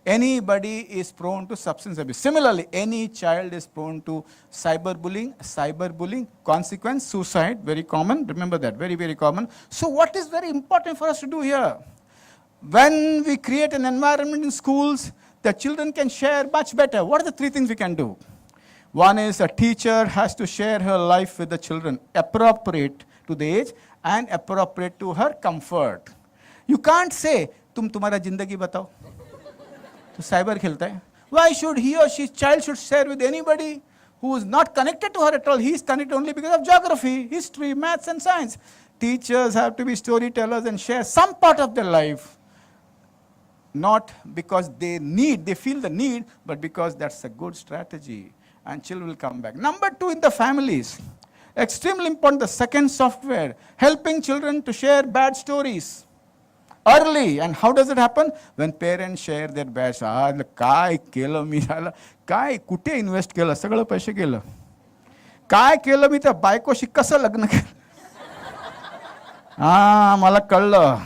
Anybody is prone to substance abuse. Similarly, any child is prone to cyberbullying, consequence, suicide, very common. Remember that, very, very common. So what is very important for us to do here? When we create an environment in schools, the children can share much better. What are the three things we can do? One is a teacher has to share her life with the children, appropriate to the age and appropriate to her comfort. You can't say, "Tum tumhara zindagi batao." So cyber khelta hai. Why should he or she, child should share with anybody who is not connected to her at all? He is connected only because of geography, history, maths and science. Teachers have to be storytellers and share some part of their life. Not because they feel the need, but because that's a good strategy. And children will come back. Number two, in the families. Extremely important, the second software, helping children to share bad stories early. And how does it happen? When parents share their bad stories. Kai kela mi zala, kai kute invest kela, sagala paise kela. Kai kela mi ta baikoshi kasa lagna kela. Mala kalla.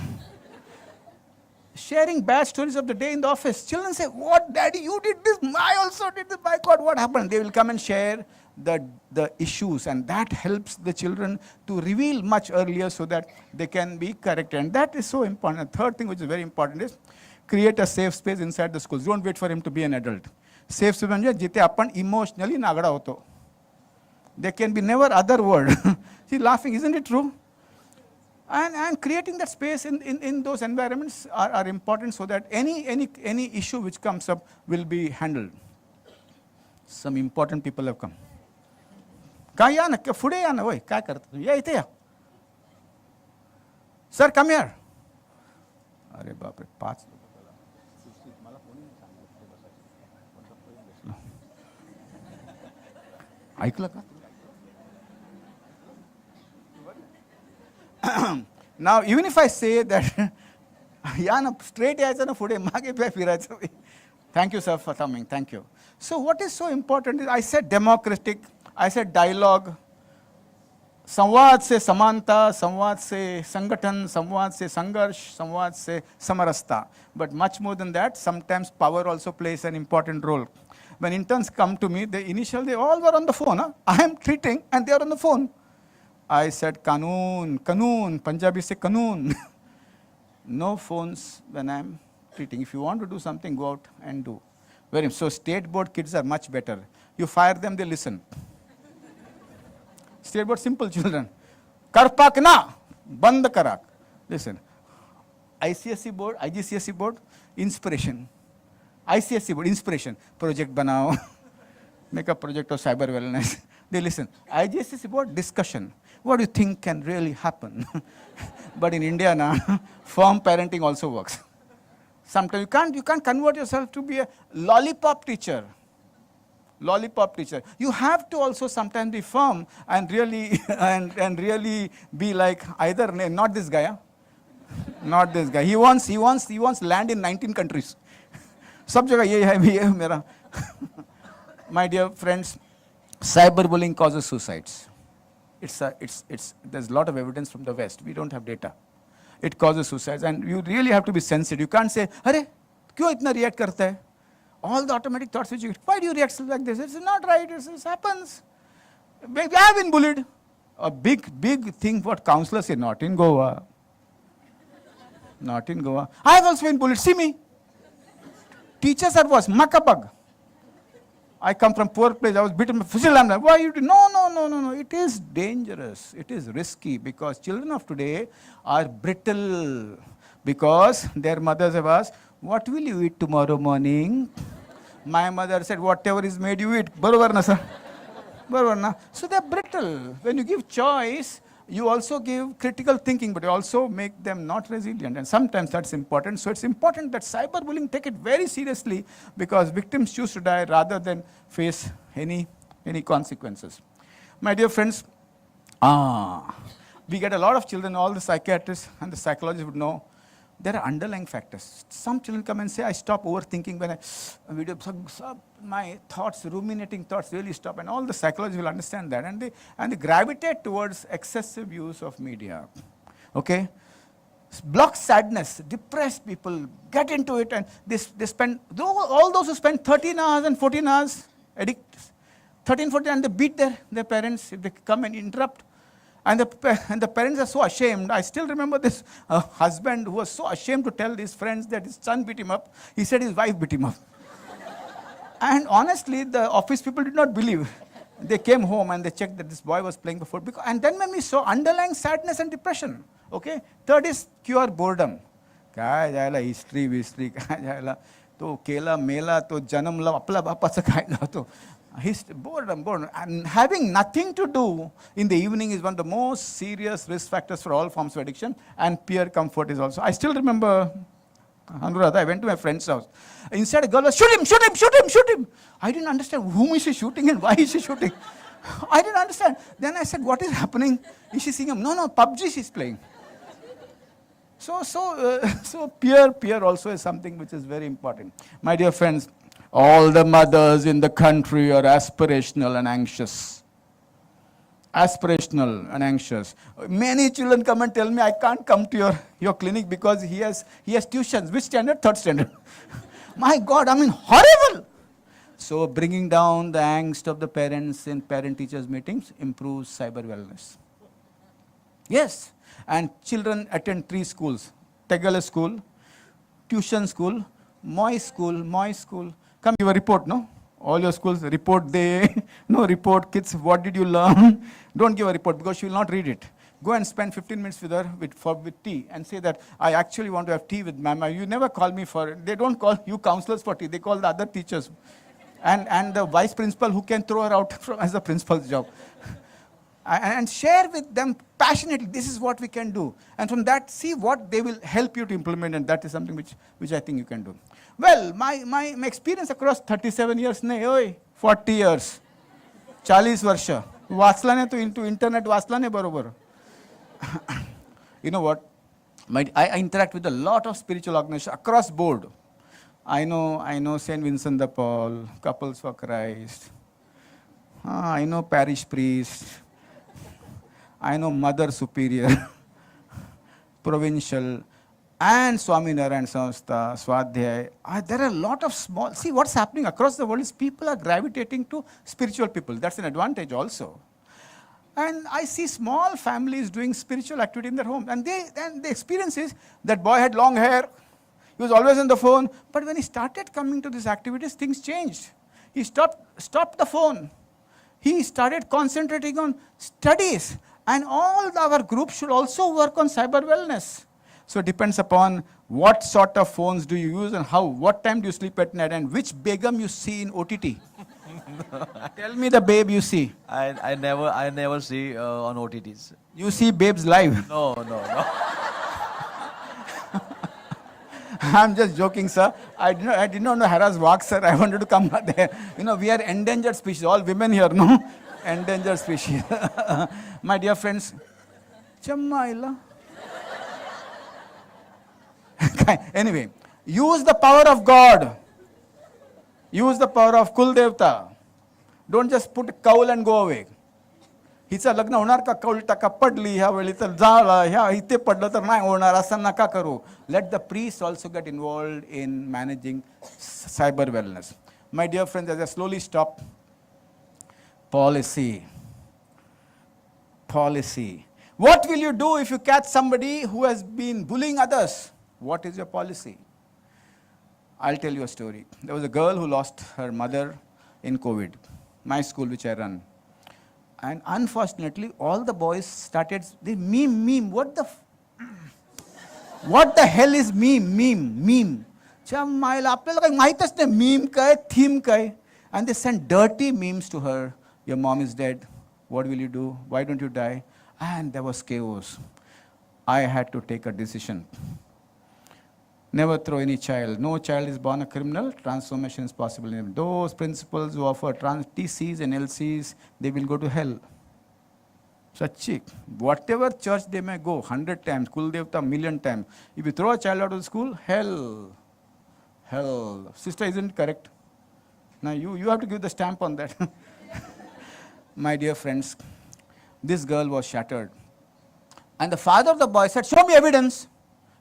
Sharing bad stories of the day in the office. Children say, "What, daddy, you did this, I also did this, my God, what happened?" They will come and share the issues, and that helps the children to reveal much earlier so that they can be corrected. And that is so important. The third thing which is very important is create a safe space inside the schools. Don't wait for him to be an adult. Safe space means jite apan emotionally nagada hoto. There can be never other word. See, laughing, isn't it true? And creating that space in those environments are important so that any issue which comes up will be handled. Some important people have come. Kaya na, fude ya na, oi, kya karta? Ya ite ya. Sir, come here. Are baap re, 5 ऐकलं का? Now, even if I say that, या ना straight यायचं ना पुढे, मागे फिरायचं. Thank you, sir, for coming. Thank you. So what is so important is, I said democratic, I said dialogue. संवाद से समानता, संवाद से संगठन, संवाद से संघर्ष, संवाद से समरसता. But much more than that, sometimes power also plays an important role. When interns come to me, they all were on the phone. Huh? I am treating and they are on the phone. I said, Kanoon, Punjabi say Kanoon. No phones when I am treating. If you want to do something, go out and do. So state board kids are much better. You fire them, they listen. State board, simple children. Karpak na, band karak. Listen. ICSE board, IGCSE board, inspiration. ICSE board, inspiration. Project banao. Make a project of cyber wellness. They listen. IGCSE board, discussion. What do you think can really happen? But in India now, firm parenting also works. Sometimes you can't convert yourself to be a lollipop teacher. Lollipop teacher. You have to also sometimes be firm and really and really be like either not this guy, huh? Not this guy. He wants land in 19 countries. Sab jagah ye hai mera. My dear friends, cyberbullying causes suicides. There's a lot of evidence from the West. We don't have data. It causes suicides, and you really have to be sensitive. You can't say, "Arey, kyun itna react karta hai?" All the automatic thoughts which you get, why do you react like this? It's not right. This happens. I have been bullied. A big thing what counselors say, not in Goa. Not in Goa. I have also been bullied. See me. Teachers are worse. Makabag. I come from poor place. I was beaten. Why you do? No. It is dangerous. It is risky because children of today are brittle because their mothers have asked, "What will you eat tomorrow morning?" My mother said, "Whatever is made, you eat." Barabar na, sir. Barabar na. So they're brittle. When you give choice, you also give critical thinking, but you also make them not resilient. And sometimes that's important. So it's important that cyberbullying take it very seriously, because victims choose to die rather than face any consequences. My dear friends, we get a lot of children, all the psychiatrists and the psychologists would know, there are underlying factors. Some children come and say, I stop overthinking when my thoughts, ruminating thoughts really stop. And all the psychologists will understand that. And they gravitate towards excessive use of media. Okay? Block sadness, depressed people get into it, and they spend, all those who spend 13 hours and 14 hours, 13, 14, and they beat their parents if they come and interrupt. And the parents are so ashamed. I still remember this husband who was so ashamed to tell his friends that his son beat him up. He said his wife beat him up. And honestly, the office people did not believe. They came home and they checked that this boy was playing before. And then when we saw underlying sadness and depression, okay? Third is cure boredom. काय जायला history काय जायला तो केला मेला तो जन्मला आपला बापाचं काय गातो. Boredom. And having nothing to do in the evening is one of the most serious risk factors for all forms of addiction, and peer comfort is also. I still remember, Anuradha, I went to my friend's house. Inside a girl was, shoot him. I didn't understand whom is she shooting and why is she shooting. I didn't understand. Then I said, what is happening? Is she seeing him? No, PUBG she's playing. So peer also is something which is very important. My dear friends, all the mothers in the country are aspirational and anxious. Many children come and tell me, I can't come to your clinic because he has tuitions. Which standard? 3rd standard. My God, horrible. So bringing down the angst of the parents in parent-teachers meetings improves cyber wellness. Yes, and children attend 3 schools. Tegala school, tuition school, Moy school. Come give a report, no? All your schools, report day, no report, kids, what did you learn? Don't give a report because she will not read it. Go and spend 15 minutes with her with tea and say that, I actually want to have tea with mama. You never call me for, they don't call you counselors for tea, they call the other teachers. And the vice principal who can throw her out as a principal's job. And share with them passionately, this is what we can do. And from that, see what they will help you to implement, and that is something which I think you can do. Well, my experience across 37 years, 40 years, 40 varsha. वाचला नाही तो into internet वाचला नाही बरोबर. You know what? I interact with a lot of spiritual organizations across board. I know St. Vincent de Paul, Couples for Christ. I know parish priest. I know Mother Superior, Provincial, and Swaminarayan Samstha, Swadhyay. There are a lot of small, see what's happening across the world is people are gravitating to spiritual people. That's an advantage also. And I see small families doing spiritual activity in their home. And the experience is that boy had long hair. He was always on the phone. But when he started coming to these activities, things changed. He stopped the phone. He started concentrating on studies. And all our groups should also work on cyber wellness. So it depends upon what sort of phones do you use and what time do you sleep at night and which begum you see in OTT. Tell me the babe you see. I never see on OTTs. You see babes live. No. I'm just joking, sir. I did not know Hara's walk, sir. I wanted to come there. We are endangered species. All women here, no? Endangered species. My dear friends, Chammaila. Anyway, use the power of God. Use the power of Kul Devta. Don't just put a cowl and go away. हिचं लग्न होणार का कौल टाका पडली ह्या वेळी तर झाला ह्या इथे पडलं तर नाही होणार असं नका करू. Let the priests also get involved in managing cyber wellness. My dear friends, as I slowly stop, policy. What will you do if you catch somebody who has been bullying others? What is your policy? I'll tell you a story. There was a girl who lost her mother in COVID. My school, which I run. And unfortunately, all the boys started, they meme. What the hell is meme? आपल्याला काही माहीतच नाही meme काय, theme काय. And they sent dirty memes to her. Your mom is dead. What will you do? Why don't you die? And there was chaos. I had to take a decision. Never throw any child. No child is born a criminal. Transformation is possible in him. Those principals who offer TCs and LCs, they will go to hell. Sachi. Whatever church they may go, 100 times, Kuldevta, 1,000,000 times. If you throw a child out of the school, hell. Hell. Sister, isn't it correct? Now you have to give the stamp on that. My dear friends, this girl was shattered. And the father of the boy said, show me evidence.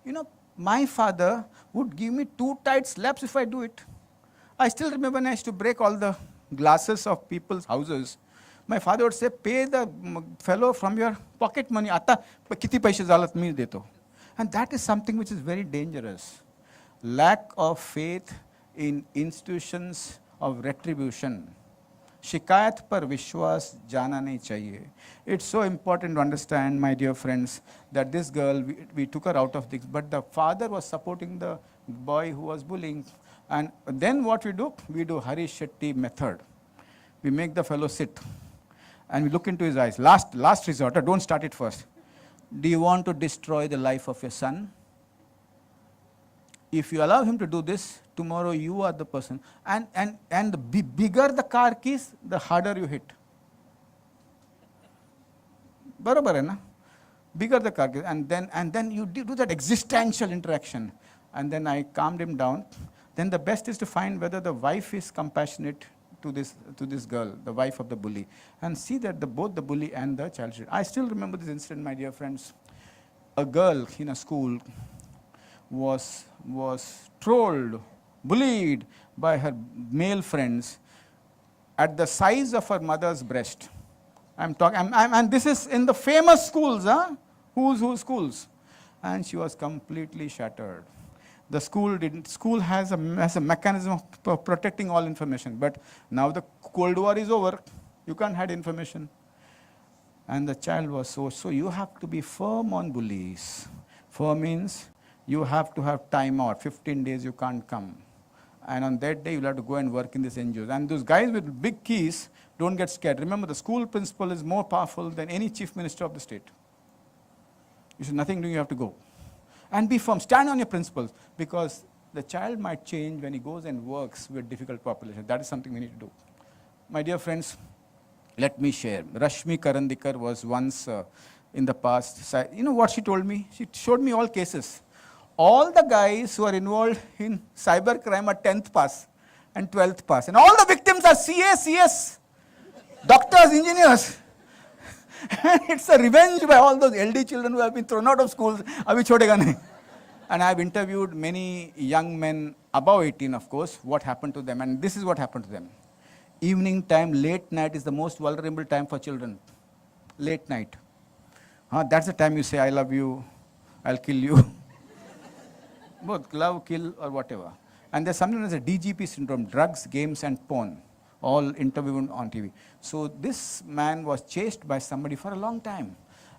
You know, my father would give me 2 tight slaps if I do it. I still remember when I used to break all the glasses of people's houses. My father would say, pay the fellow from your pocket money. Ata, kiti paise zalat mi deto. And that is something which is very dangerous. Lack of faith in institutions of retribution. शिकायत पर विश्वास जाना नहीं चाहिए. It's so important to understand, my dear friends, that this girl, we took her out of this, but the father was supporting the boy who was bullying. And then what we do? We do Hari Shetty method. We make the fellow sit. And we look into his eyes. Last resort, don't start it first. Do you want to destroy the life of your son? If you allow him to do this, tomorrow you are the person. And the bigger the car keys, the harder you hit. Barabar hai na? Bigger the car keys. And then you do that existential interaction. And then I calmed him down. Then the best is to find whether the wife is compassionate to this girl, the wife of the bully. And see that both the bully and the child. I still remember this incident, my dear friends. A girl in a school was trolled, bullied by her male friends at the size of her mother's breast. And this is in the famous schools, huh? Who's schools? And she was completely shattered. The school has a mechanism of protecting all information, but now the Cold War is over. You can't hide information. And the child was so you have to be firm on bullies. Firm means you have to have time out. 15 days you can't come. And on that day, you'll have to go and work in this NGOs. And those guys with big keys, don't get scared. Remember, the school principal is more powerful than any chief minister of the state. You should nothing doing, you have to go. And be firm. Stand on your principles. Because the child might change when he goes and works with difficult population. That is something we need to do. My dear friends, let me share. Rashmi Karandikar was once in the past. You know what she told me? She showed me all cases. All the guys who are involved in cybercrime are 10th pass and 12th pass. And all the victims are CA, CS, doctors, engineers. And it's a revenge by all those LD children who have been thrown out of schools. Abhi chhodega nahi. And I've interviewed many young men above 18, of course, what happened to them. And this is what happened to them. Evening time, late night is the most vulnerable time for children. Late night. That's the time you say, I love you, I'll kill you. Both love, kill, or whatever. And there's something as a DGP syndrome, drugs, games, and porn, all interviewed on TV. So this man was chased by somebody for a long time.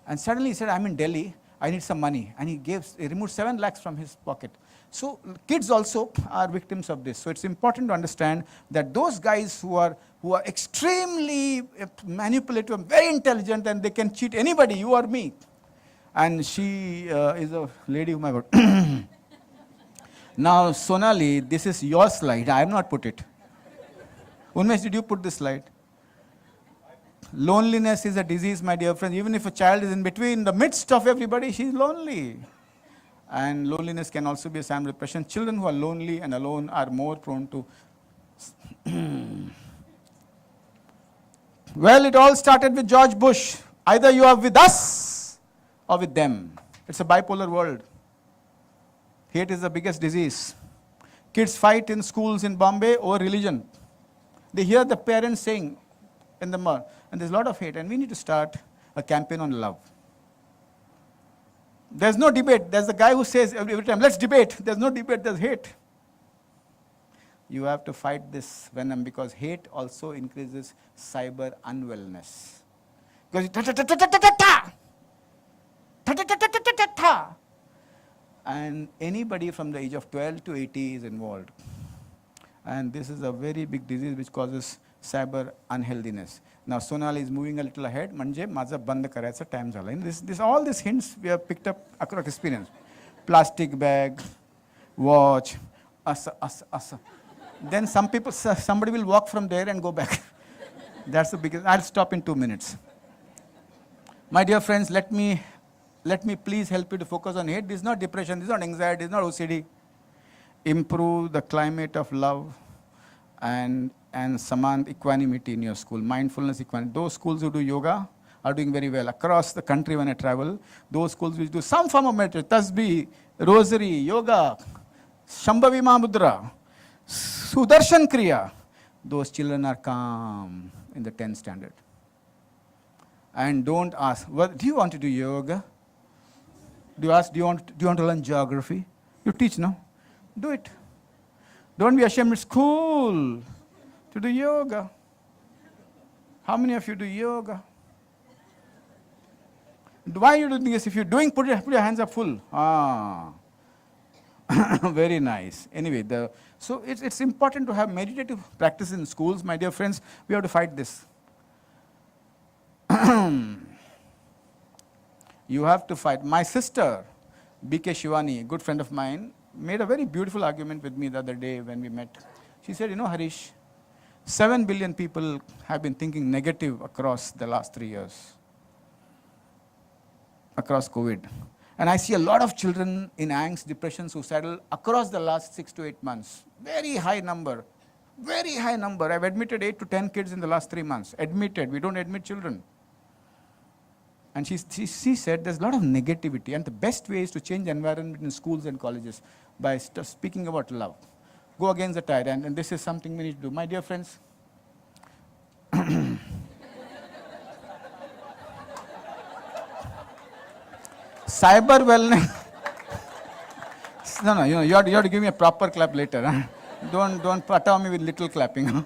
And suddenly he said, I'm in Delhi, I need some money. And he removed 7 lakhs from his pocket. So kids also are victims of this. So it's important to understand that those guys who are extremely manipulative, very intelligent, and they can cheat anybody, you or me. And she is a lady whom I got. Now, Sonali, this is your slide. I have not put it. Unmesh, did you put this slide? Loneliness is a disease, my dear friends. Even if a child is in between, the midst of everybody, she's lonely. And loneliness can also be a sign of depression. Children who are lonely and alone are more prone to... Well, it all started with George Bush. Either you are with us or with them. It's a bipolar world. Hate is the biggest disease. Kids fight in schools in Bombay over religion. They hear the parents saying in the mud, and there's a lot of hate, and we need to start a campaign on love. There's no debate. There's a guy who says every time, let's debate. There's no debate, there's hate. You have to fight this venom because hate also increases cyber unwellness. Because and anybody from the age of 12 to 80 is involved. And this is a very big disease which causes cyber unhealthiness. Now Sonali is moving a little ahead. म्हणजे माझा बंद करायचा time झाला. And all these hints we have picked up across experience. Plastic bag, watch, asa. Then somebody will walk from there and go back. That's the biggest. I'll stop in 2 minutes. My dear friends, let me please help you to focus on it. This is not depression, this is not anxiety, this is not OCD. Improve the climate of love and samant equanimity in your school, mindfulness, equanimity. Those schools who do yoga are doing very well. Across the country when I travel, those schools which do some form of meditation, tasbih, rosary, yoga, Shambhavi Mahamudra, Sudarshan Kriya, those children are calm in the 10th standard. And don't ask, do you want to do yoga? Do you ask, do you want to learn geography? You teach, no? Do it. Don't be ashamed, it's cool to do yoga. How many of you do yoga? Why are you doing this? If you're doing, put your hands up full. Very nice. Anyway, so it's important to have meditative practice in schools. My dear friends, we have to fight this. You have to fight. My sister, B.K. Shivani, a good friend of mine, made a very beautiful argument with me the other day when we met. She said, Harish, 7 billion people have been thinking negative across the last 3 years, across COVID. And I see a lot of children in angst, depression, suicidal across the last 6 to 8 months. Very high number. Very high number. I've admitted 8 to 10 kids in the last 3 months. Admitted. We don't admit children. And she said there's a lot of negativity, and the best way is to change the environment in schools and colleges by speaking about love. Go against the tide, and this is something we need to do. My dear friends, cyber wellness. No, you have to give me a proper clap later. Huh? Don't pataw me with little clapping. Huh?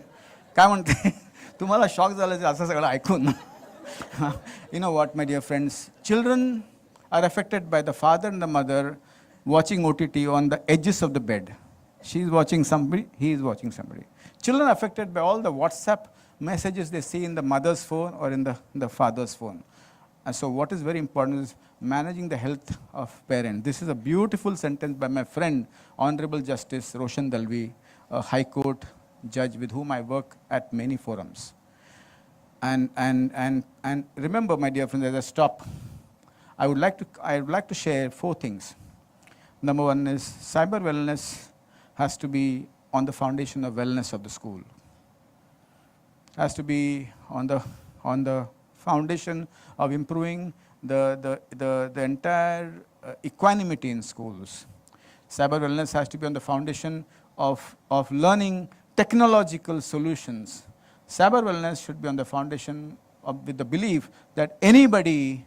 काय म्हणते तुम्हाला shock झालं असं सगळं ऐकून. You know what, my dear friends? Children are affected by the father and the mother watching OTT on the edges of the bed. She is watching somebody, he is watching somebody. Children are affected by all the WhatsApp messages they see in the mother's phone or in the father's phone. And so what is very important is managing the health of parents. This is a beautiful sentence by my friend, Honorable Justice Roshan Dalvi, a High Court judge with whom I work at many forums. And remember, my dear friends, as I stop, I would like to share 4 things. Number 1 is cyber wellness has to be on the foundation of wellness of the school. Has to be on the foundation of improving the entire equanimity in schools. Cyber wellness has to be on the foundation of learning technological solutions. Cyber wellness should be on the foundation with the belief that anybody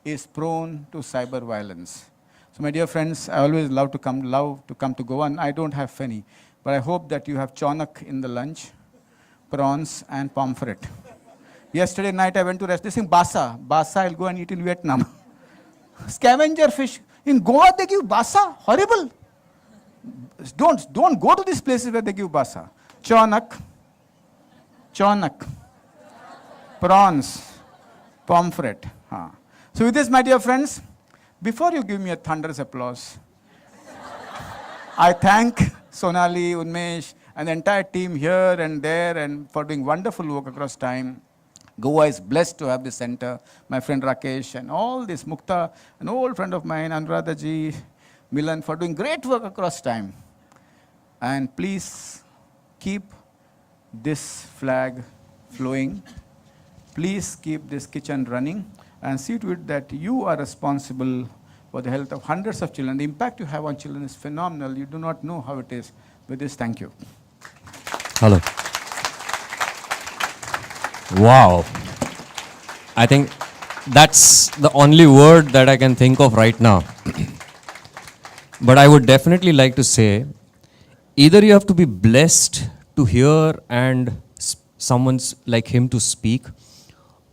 is prone to cyber violence. So my dear friends, I always love to come to Goa, and I don't have feni, but I hope that you have chonak in the lunch, prawns and pomfret. Yesterday night I went to rest. This thing basa. Basa I'll go and eat in Vietnam. Scavenger fish. In Goa they give basa. Horrible. Don't go to these places where they give basa. Chonak, prawns, pomfret. So with this, my dear friends, before you give me a thunderous applause, I thank Sonali, Unmesh, and the entire team here and there and for doing wonderful work across time. Goa is blessed to have this center. My friend Rakesh and all this, Mukta, an old friend of mine, Anuradha ji, Milan, for doing great work across time. And please keep this flag flowing. Please keep this kitchen running and see to it that you are responsible for the health of hundreds of children. The impact you have on children is phenomenal. You do not know how it is. With this, thank you. Hello. Wow. I think that's the only word that I can think of right now. But I would definitely like to say, either you have to be blessed to hear and someone's like him to speak,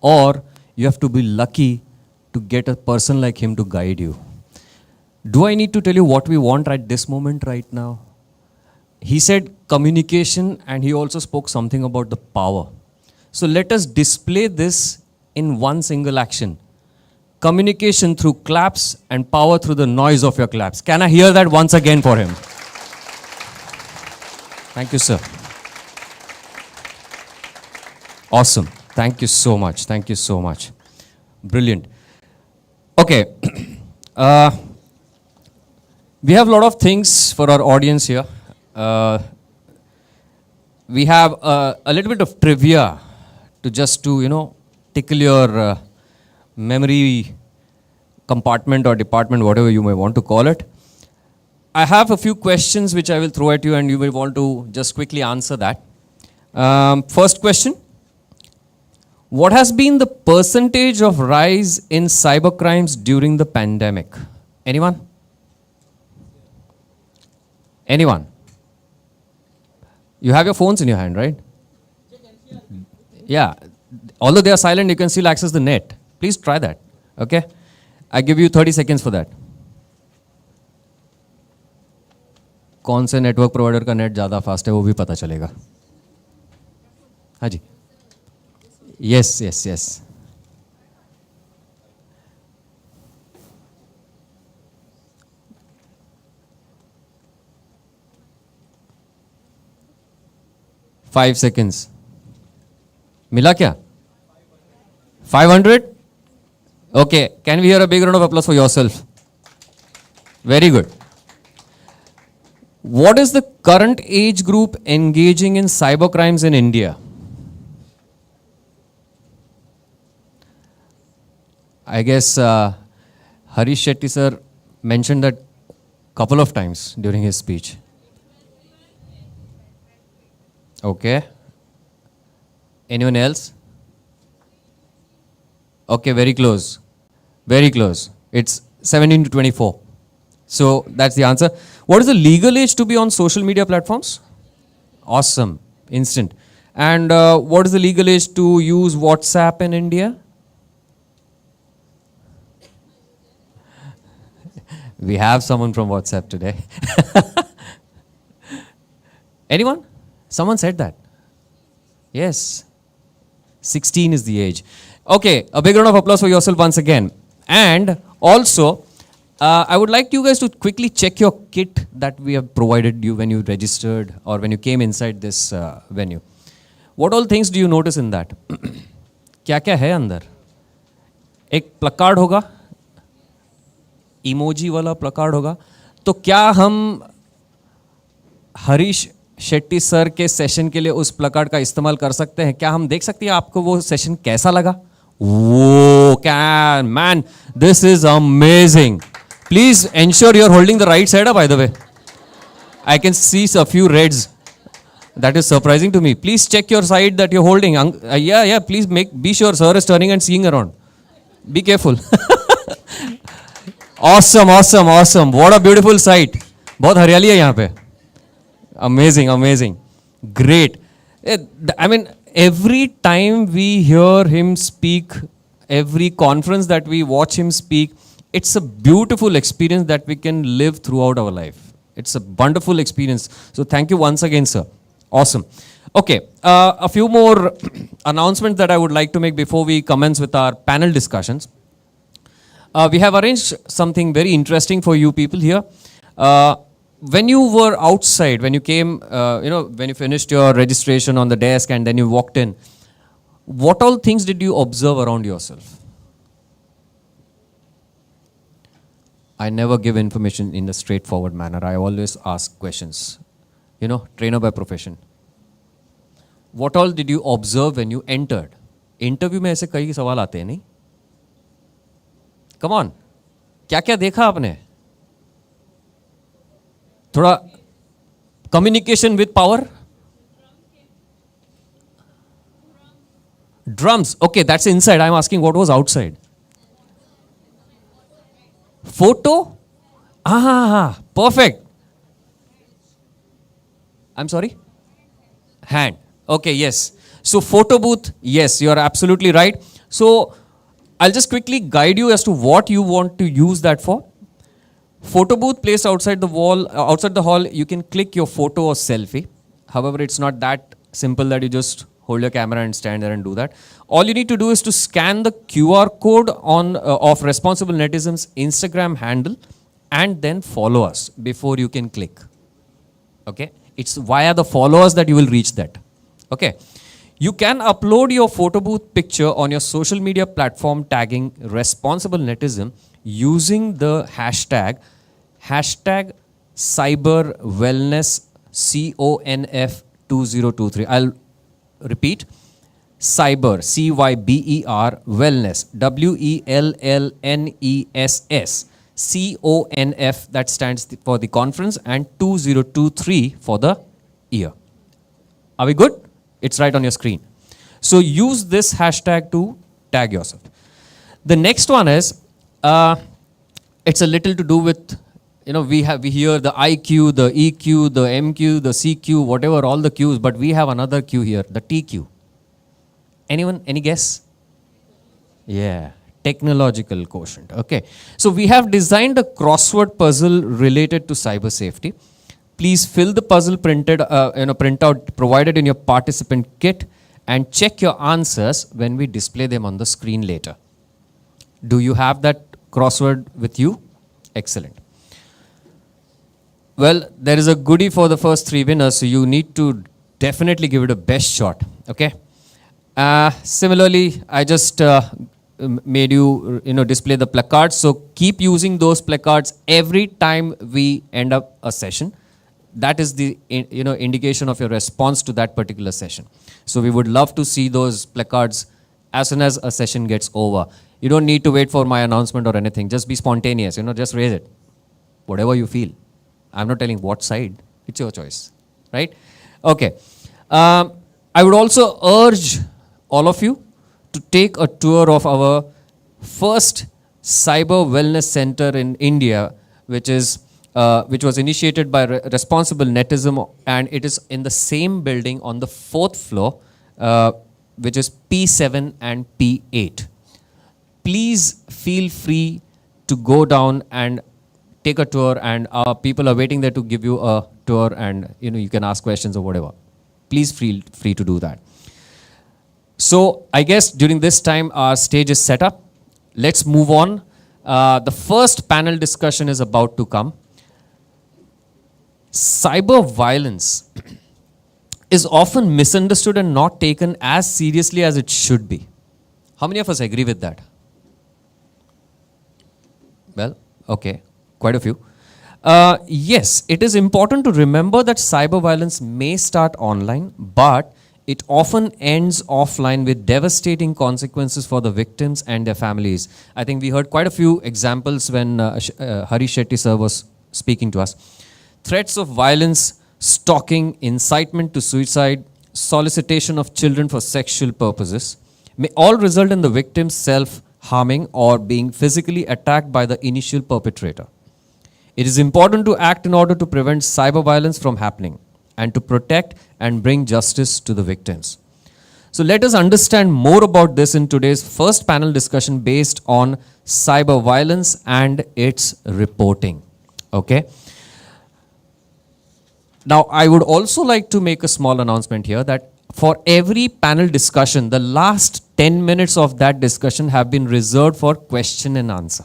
or you have to be lucky to get a person like him to guide you. Do I need to tell you what we want at this moment right now? He said communication, and he also spoke something about the power. So let us display this in one single action. Communication through claps and power through the noise of your claps. Can I hear that once again for him? Thank you, sir. Awesome. Thank you so much. Thank you so much. Brilliant. Okay. We have a lot of things for our audience here. We have a little bit of trivia to just to, tickle your memory compartment or department, whatever you may want to call it. I have a few questions which I will throw at you and you will want to just quickly answer that. First question. What has been the percentage of rise in cybercrimes during the pandemic? Anyone? Anyone? You have your phones in your hand, right? Yeah. Although they are silent, you can still access the net. Please try that. Okay? I give you 30 seconds for that. कौन से network provider का net ज़्यादा fast है वो भी पता चलेगा. हाँ जी. Yes, yes, yes. Five seconds. मिला क्या? 500? Okay. Can we hear a big round of applause for yourself? Very good. What is the current age group engaging in cybercrimes in India? I guess Harish Shetty sir mentioned that couple of times during his speech. Okay. Anyone else? Okay, very close. Very close. It's 17 to 24. So that's the answer. What is the legal age to be on social media platforms? Awesome. Instant. And what is the legal age to use WhatsApp in India? We have someone from WhatsApp today. Anyone? Someone said that. Yes. 16 is the age. Okay, a big round of applause for yourself once again. And also, I would like you guys to quickly check your kit that we have provided you when you registered or when you came inside this venue. What all things do you notice in that? क्या-क्या है अंदर? एक placard होगा, emoji वाला placard होगा. तो क्या हम हरीश शेट्टी सर के सेशन के लिए उस प्लकार्ड का इस्तेमाल कर सकते हैं? क्या हम देख सकते हैं आपको वो सेशन कैसा लगा? वो can man, this is amazing. Please ensure you're holding the right side up, by the way. I can see a few reds. That is surprising to me. Please check your side that you're holding. Yeah, please be sure sir is turning and seeing around. Be careful. Awesome. What a beautiful sight. बहुत हरियाली है यहाँ पे. Amazing. Great. I mean, every time we hear him speak, every conference that we watch him speak, it's a beautiful experience that we can live throughout our life. It's a wonderful experience. So thank you once again, sir. Awesome. Okay, a few more announcements that I would like to make before we commence with our panel discussions. We have arranged something very interesting for you people here. When you were outside, when you came, when you finished your registration on the desk and then you walked in, what all things did you observe around yourself? I never give information in a straightforward manner. I always ask questions. Trainer by profession. What all did you observe when you entered? Interview में ऐसे कई सवाल आते हैं नहीं? Come on. क्या-क्या देखा आपने? थोड़ा communication with power? Drums. Okay, that's inside. I'm asking what was outside. Photo? Perfect. I'm sorry? Hand. Okay, yes. So photo booth, yes, you are absolutely right. So I'll just quickly guide you as to what you want to use that for. Photo booth placed outside the wall, outside the hall, you can click your photo or selfie. However, it's not that simple that you just hold your camera and stand there and do that. All you need to do is to scan the QR code on of Responsible Netism's Instagram handle and then follow us before you can click. Okay? It's via the followers that you will reach that. Okay? You can upload your photo booth picture on your social media platform tagging Responsible Netism using the hashtag Cyber Wellness CONF 2023. I'll repeat. Cyber CYBER Wellness WELLNESS CONF, that stands for the conference, and 2023 for the year. Are we good? It's right on your screen. So use this hashtag to tag yourself. The next one is, it's a little to do with, we hear the IQ, the EQ, the MQ, the CQ, whatever, all the Qs, but we have another Q here, the TQ. Anyone, any guess? Yeah, technological quotient. Okay. So we have designed a crossword puzzle related to cyber safety. Please fill the puzzle printout provided in your participant kit and check your answers when we display them on the screen later. Do you have that crossword with you? Excellent. Well, there is a goodie for the first 3 winners, so you need to definitely give it a best shot. Okay. Similarly, I just made you, display the placards. So keep using those placards every time we end up a session. That is the, indication of your response to that particular session. So we would love to see those placards as soon as a session gets over. You don't need to wait for my announcement or anything. Just be spontaneous, just raise it. Whatever you feel. I'm not telling what side. It's your choice, right? Okay. I would also urge all of you to take a tour of our first Cyber Wellness Center in India, which was initiated by Responsible Netism, and it is in the same building on the 4th floor, which is P7 and P8. Please feel free to go down and take a tour, and our people are waiting there to give you a tour, and you can ask questions or whatever. Please feel free to do that. So I guess during this time our stage is set up. Let's move on. The first panel discussion is about to come. Cyber violence is often misunderstood and not taken as seriously as it should be. How many of us agree with that? Well, okay, quite a few. Yes, it is important to remember that cyber violence may start online, but it often ends offline with devastating consequences for the victims and their families. I think we heard quite a few examples when Hari Shetty sir was speaking to us. Threats of violence, stalking, incitement to suicide, solicitation of children for sexual purposes may all result in the victim self-harming or being physically attacked by the initial perpetrator. It is important to act in order to prevent cyber violence from happening and to protect and bring justice to the victims. So let us understand more about this in today's first panel discussion based on cyber violence and its reporting. Okay. Now, I would also like to make a small announcement here that for every panel discussion, the last 10 minutes of that discussion have been reserved for question and answer.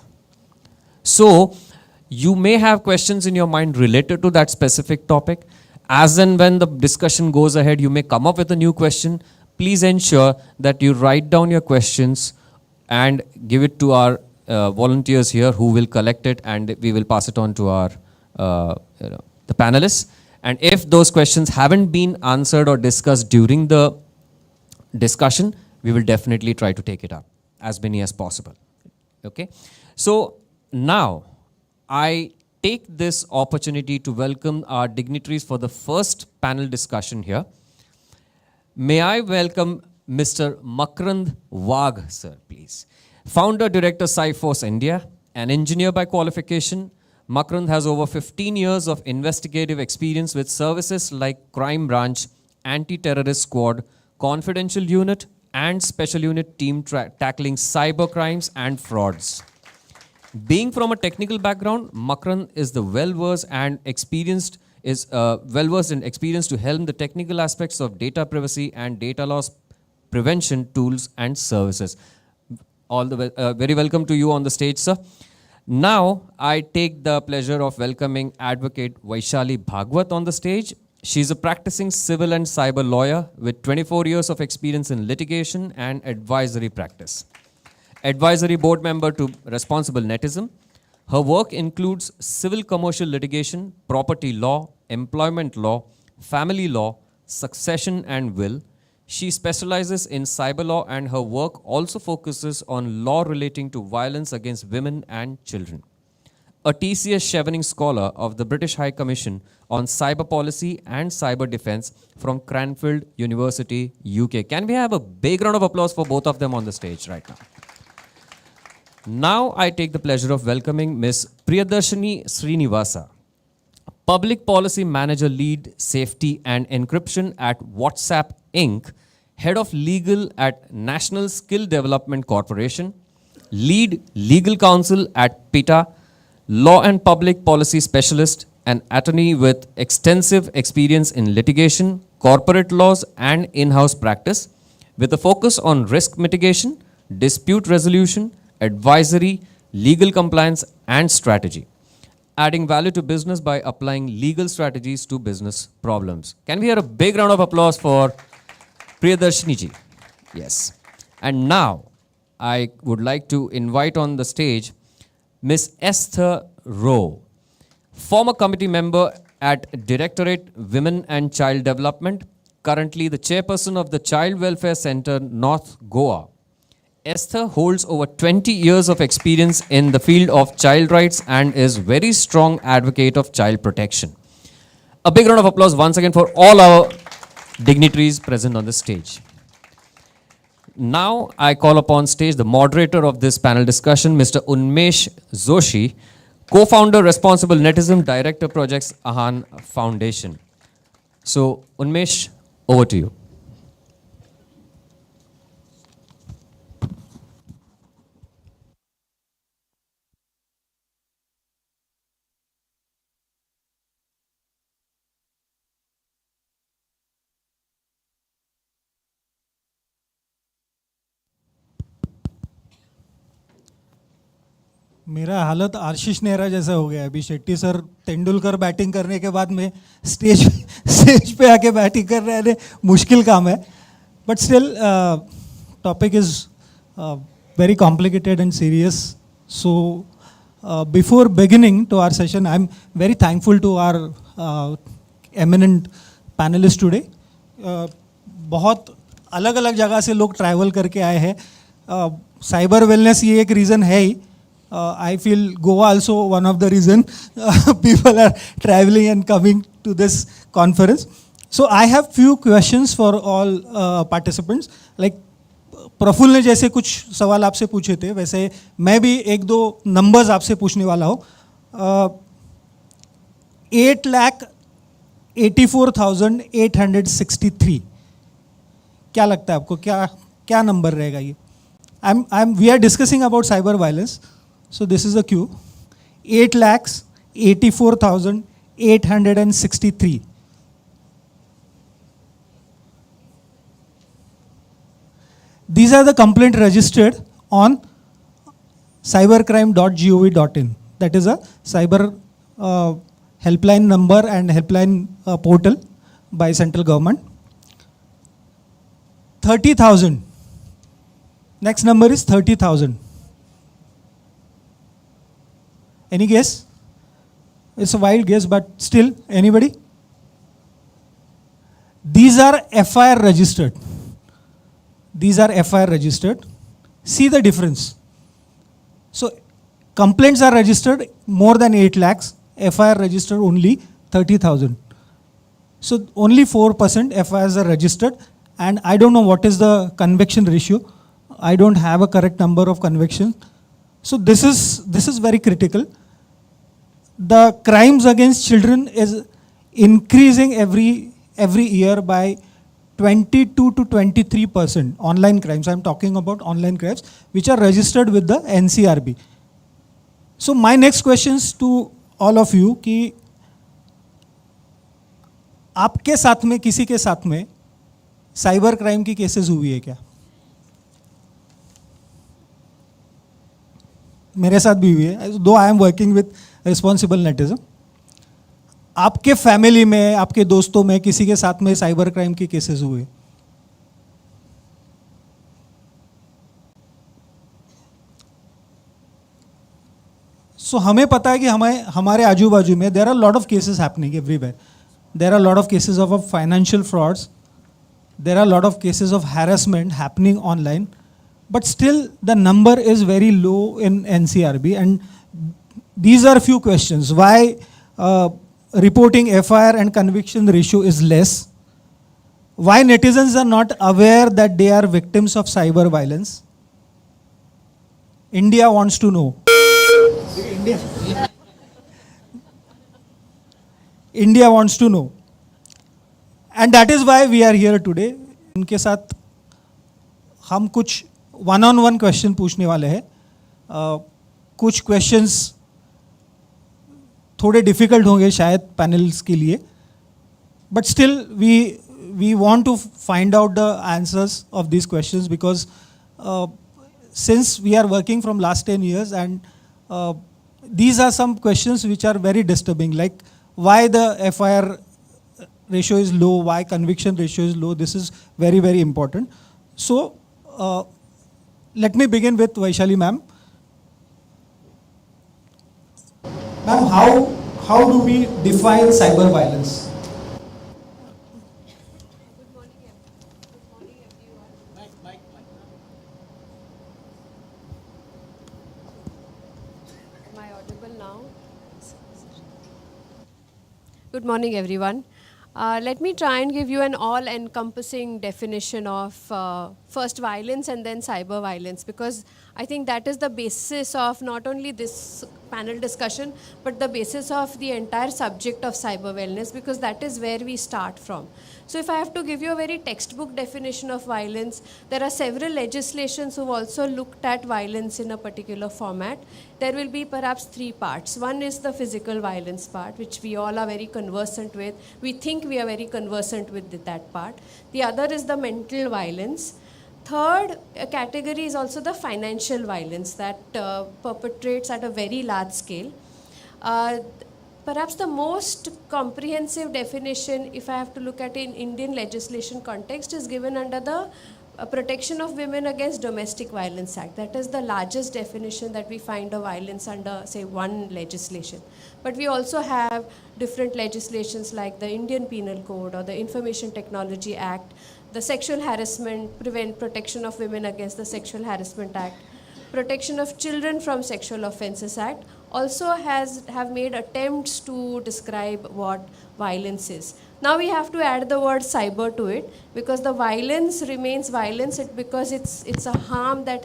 So, you may have questions in your mind related to that specific topic. As and when the discussion goes ahead, you may come up with a new question. Please ensure that you write down your questions and give it to our volunteers here who will collect it, and we will pass it on to our the panelists. And if those questions haven't been answered or discussed during the discussion, we will definitely try to take it up, as many as possible. Okay? So now, I take this opportunity to welcome our dignitaries for the first panel discussion here. May I welcome Mr. Makrand Wagh, sir, please. Founder, Director, Cyforce India, an engineer by qualification. Makrand has over 15 years of investigative experience with services like Crime Branch, Anti-Terrorist Squad, Confidential Unit, and Special Unit Team tackling cyber crimes and frauds. Being from a technical background, Makrand is the well-versed and experienced is well versed in experience to helm the technical aspects of data privacy and data loss prevention tools and services. Very welcome to you on the stage, sir. Now, I take the pleasure of welcoming Advocate Vaishali Bhagwat on the stage. She's a practicing civil and cyber lawyer with 24 years of experience in litigation and advisory practice. Advisory board member to Responsible Netism. Her work includes civil commercial litigation, property law, employment law, family law, succession and will. She specializes in cyber law and her work also focuses on law relating to violence against women and children. A TCS Chevening Scholar of the British High Commission on Cyber Policy and Cyber Defense from Cranfield University, UK. Can we have a big round of applause for both of them on the stage right now? Now I take the pleasure of welcoming Ms. Priyadarshini Srinivasa, Public Policy Manager Lead Safety and Encryption at WhatsApp Inc., Head of Legal at National Skill Development Corporation, Lead Legal Counsel at PITA, Law and Public Policy Specialist, an attorney with extensive experience in litigation, corporate laws and in-house practice, with a focus on risk mitigation, dispute resolution, advisory, legal compliance and strategy, adding value to business by applying legal strategies to business problems. Can we hear a big round of applause for Priyadarshini ji? Yes. And now, I would like to invite on the stage Ms. Esther Rowe, former committee member at Directorate Women and Child Development, currently the chairperson of the Child Welfare Center, North Goa. Esther holds over 20 years of experience in the field of child rights and is very strong advocate of child protection. A big round of applause once again for all our dignitaries present on the stage. Now I call upon stage the moderator of this panel discussion, Mr. Unmesh Joshi, co-founder, Responsible Netism, Director Projects, Ahan Foundation. So Unmesh, over to you. मेरा हालत आशीष नेहरा जैसा हो गया है अभी। Shetty sir Tendulkar batting करने के बाद में स्टेज पे आके बैटिंग कर रहे हैं, मुश्किल काम है। But still topic is very complicated and serious. So before beginning to our session, I am very thankful to our eminent panellist today. बहुत अलग अलग जगह से लोग ट्रैवल करके आए हैं। साइबर वेलनेस ये एक रीज़न है ही। I feel Goa also one of the reason people are traveling and coming to this conference. So I have few questions for all participants. Like Praful ने जैसे कुछ सवाल आपसे पूछे थे, वैसे मैं भी एक दो नंबर्स आपसे पूछने वाला हूँ। 8,84,863 क्या लगता है आपको, क्या नंबर रहेगा ये? We are discussing about cyber violence. So this is the queue. 8,84,863. These are the complaints registered on cybercrime.gov.in. That is a cyber helpline number and helpline portal by central government. 30,000. Next number is 30,000. Any guess? It's a wild guess, but still, anybody? These are FIR registered. These are FIR registered. See the difference. So, complaints are registered more than 8 lakhs. FIR registered only 30,000. So, only 4% FIRs are registered. And I don't know what is the conviction ratio. I don't have a correct number of conviction. So this is very critical. The crimes against children is increasing every year by 22 to 23%. Online crimes, I'm talking about online crimes, which are registered with the NCRB. So my next questions to all of you, ki आपके साथ में, किसी के साथ में cyber crime की cases हुई है क्या? मेरे साथ भी हुई है, दो I am working with responsible नेटिज्म. आपके फैमिली में, आपके दोस्तों में किसी के साथ में साइबर क्राइम की केसेस हुए? सो हमें पता है कि हमारे आजू बाजू में there are lot of cases happening everywhere. There are lot of cases of financial frauds, there are lot of cases of harassment happening online, but still the number is very low in NCRB, and these are few questions. Why reporting FIR and conviction ratio is less? Why netizens are not aware that they are victims of cyber violence? India wants to know. India wants to know. And that is why we are here today. उनके साथ हम कुछ one-on-one question पूछने वाले हैं. कुछ questions थोड़े difficult होंगे शायद पैनल्स के लिए, but still we want to find out the answers of these questions because since we are working from last 10 years and these are some questions which are very disturbing, like why the FIR ratio is low, why conviction ratio is low. This is very, very important. So let me begin with Vaishali ma'am. Ma'am, how do we define cyber violence? Am I audible now? Good morning, everyone. Let me try and give you an all-encompassing definition of first violence and then cyber violence, because I think that is the basis of not only this panel discussion, but the basis of the entire subject of cyber wellness, because that is where we start from. So if I have to give you a very textbook definition of violence, there are several legislations who've also looked at violence in a particular format. There will be perhaps 3 parts. One is the physical violence part, which we all are very conversant with. We think we are very conversant with that part. The other is the mental violence. Third category is also the financial violence that perpetrates at a very large scale. Perhaps the most comprehensive definition, if I have to look at it in Indian legislation context, is given under the Protection of Women Against Domestic Violence Act. That is the largest definition that we find of violence under, say, one legislation. But we also have different legislations like the Indian Penal Code or the Information Technology Act, the Sexual Harassment, Protection of Women Against the Sexual Harassment Act, Protection of Children from Sexual Offences Act, also have made attempts to describe what violence is. Now we have to add the word cyber to it, because the violence remains violence because it's a harm that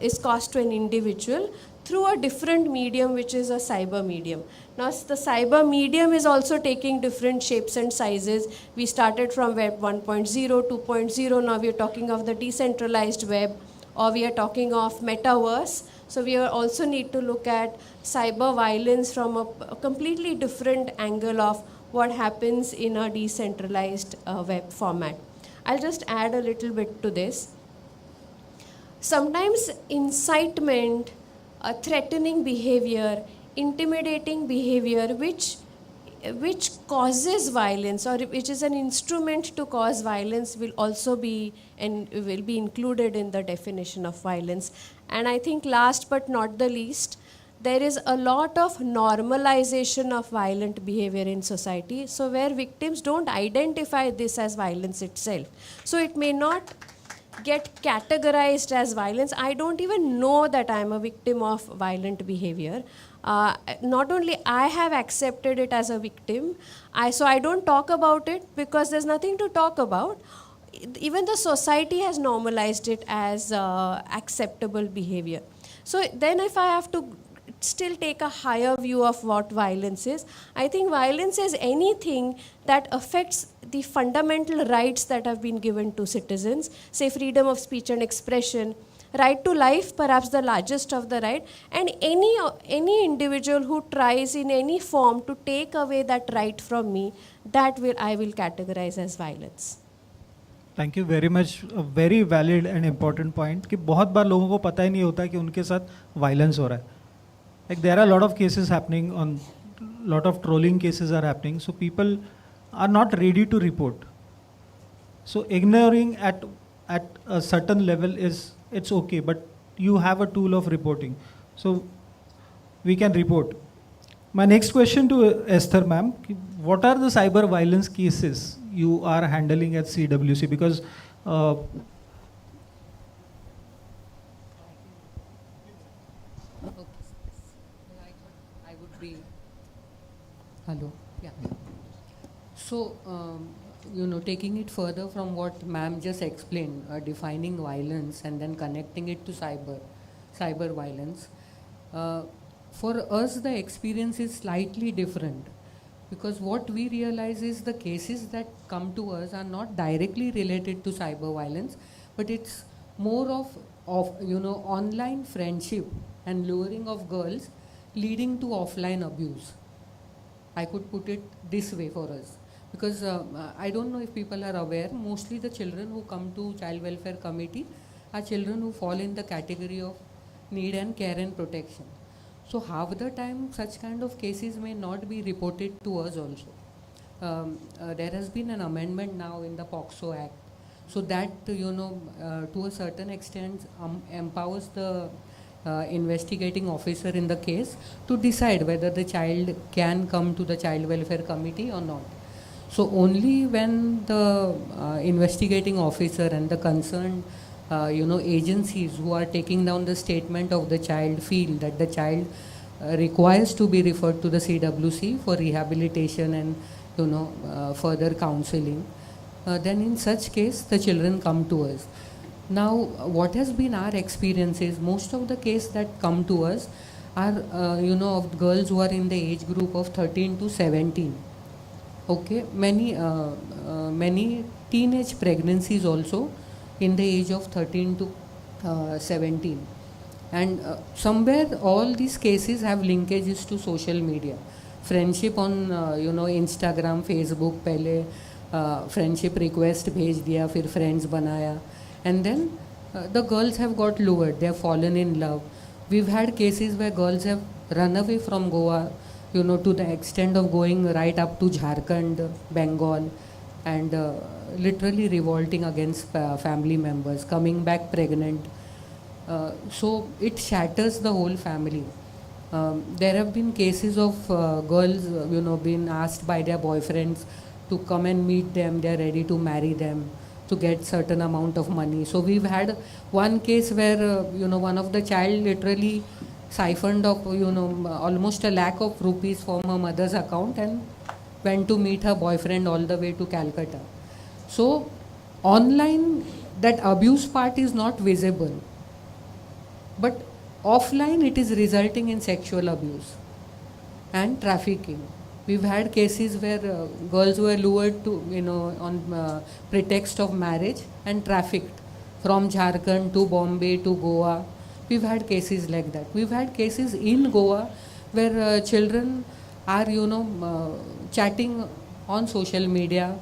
is caused to an individual through a different medium, which is a cyber medium. Now the cyber medium is also taking different shapes and sizes. We started from Web 1.0, 2.0, now we are talking of the decentralized web, or we are talking of metaverse. So we also need to look at cyber violence from a completely different angle of what happens in a decentralized web format. I'll just add a little bit to this. Sometimes incitement, threatening behavior, intimidating behavior, which causes violence or which is an instrument to cause violence, will also be and will be included in the definition of violence. And I think last but not the least, there is a lot of normalization of violent behavior in society, so where victims don't identify this as violence itself. So it may not get categorized as violence. I don't even know that I'm a victim of violent behavior. Not only I have accepted it as a victim, so I don't talk about it because there's nothing to talk about. Even the society has normalized it as acceptable behavior. So then if I have to still take a higher view of what violence is, I think violence is anything that affects the fundamental rights that have been given to citizens, say freedom of speech and expression, Right to life, perhaps the largest of the right, and any individual who tries in any form to take away that right from me, I will categorize as violence. Thank you very much. Very valid and important point कि बहुत बार लोगों को पता ही नहीं होता कि उनके साथ वायलेंस हो रहा है. Like there are lot of cases happening on, lot of trolling cases are happening, so people are not ready to report. So ignoring at a certain level is, it's okay, but you have a tool of reporting, so we can report. My next question to Esther ma'am, what are the cyber violence cases you are handling at CWC? Because I would be, hello, yeah. So taking it further from what ma'am just explained, defining violence and then connecting it to cyber violence, for us the experience is slightly different, because what we realize is the cases that come to us are not directly related to cyber violence, but it's more of online friendship and luring of girls leading to offline abuse. I could put it this way for us. Because I don't know if people are aware, mostly the children who come to Child Welfare Committee are children who fall in the category of need and care and protection. So half the time such kind of cases may not be reported to us also. There has been an amendment now in the POCSO Act, so that to a certain extent empowers the investigating officer in the case to decide whether the child can come to the Child Welfare Committee or not. So only when the investigating officer and the concerned agencies who are taking down the statement of the child feel that the child requires to be referred to the CWC for rehabilitation and further counseling, then in such case the children come to us. Now what has been our experience is most of the cases that come to us are of girls who are in the age group of 13 to 17. Okay, many teenage pregnancies also in the age of 13 to 17, and somewhere all these cases have linkages to social media, friendship on Instagram, Facebook. पहले friendship request भेज दिया, फिर friends बनाया, and then the girls have got lured, they have fallen in love. We've had cases where girls have run away from Goa, to the extent of going right up to Jharkhand, Bengal, and literally revolting against family members, coming back pregnant. So it shatters the whole family. There have been cases of girls, being asked by their boyfriends to come and meet them, they are ready to marry them, to get certain amount of money. So we've had one case where, one of the child literally siphoned up, almost ₹1 lakh from her mother's account and went to meet her boyfriend all the way to Calcutta. So online, that abuse part is not visible, but offline it is resulting in sexual abuse and trafficking. We've had cases where girls were lured to, on pretext of marriage and trafficked from Jharkhand to Bombay to Goa. We've had cases like that. We've had cases in Goa where children are, chatting on social media,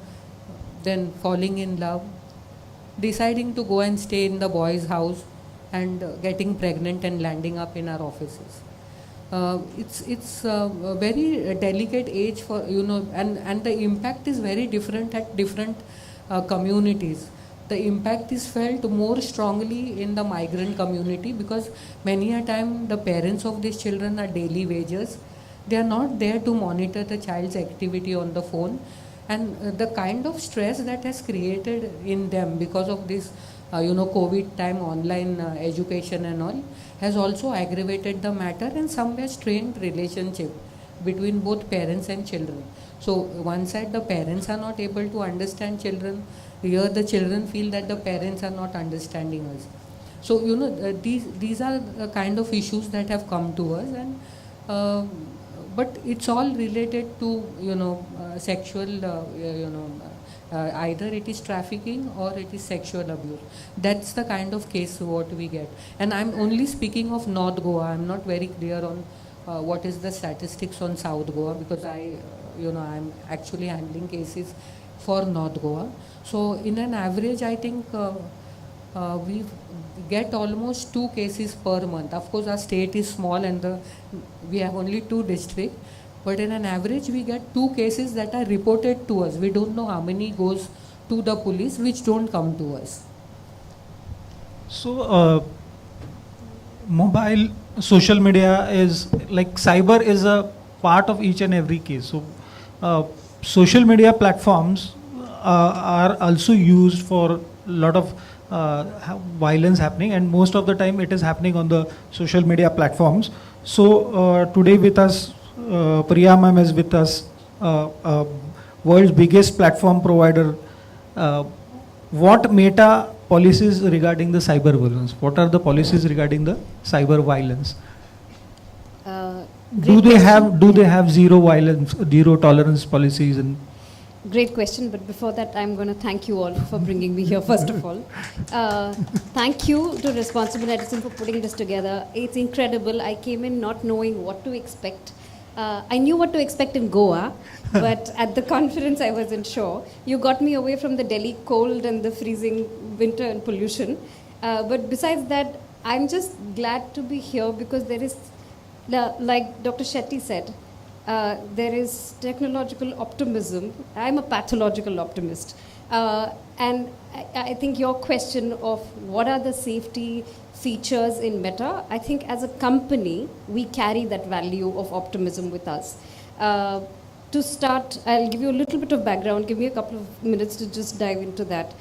then falling in love, deciding to go and stay in the boy's house and getting pregnant and landing up in our offices. It's a very delicate age for, and the impact is very different at different communities. The impact is felt more strongly in the migrant community because many a time the parents of these children are daily wagers. They are not there to monitor the child's activity on the phone, and the kind of stress that has created in them because of this COVID time, online education and all, has also aggravated the matter and somewhere strained relationship between both parents and children. So one side the parents are not able to understand children, here the children feel that the parents are not understanding us. So these are the kind of issues that have come to us, and but it's all related to sexual Either it is trafficking or it is sexual abuse. That's the kind of case what we get. And I'm only speaking of North Goa. I'm not very clear on what is the statistics on South Goa, because I'm actually handling cases for North Goa. So in an average, I think we get almost 2 cases per month. Of course, our state is small and we have only 2 districts. But in an average, we get 2 cases that are reported to us. We don't know how many goes to the police, which don't come to us. So, mobile social media is like cyber is a part of each and every case. So, social media platforms are also used for a lot of violence happening, and most of the time it is happening on the social media platforms. So, today with us, Priya ma'am is with us, world's biggest platform provider. What meta policies regarding the cyber violence? What are the policies regarding the cyber violence? Do they have zero violence, zero tolerance policies? And great question, but before that, I'm going to thank you all for bringing me here, first of all. Thank you to Responsible Netizen for putting this together. It's incredible. I came in not knowing what to expect. I knew what to expect in Goa, but at the conference I wasn't sure. You got me away from the Delhi cold and the freezing winter and pollution. But besides that, I'm just glad to be here because there is, like Dr. Shetty said, there is technological optimism. I'm a pathological optimist. And I think your question of what are the safety features in Meta, I think as a company, we carry that value of optimism with us. To start, I'll give you a little bit of background. Give me a couple of minutes to just dive into that.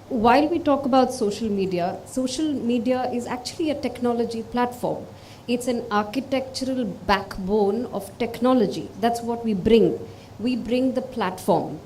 While we talk about social media is actually a technology platform. It's an architectural backbone of technology. That's what we bring. We bring the platform.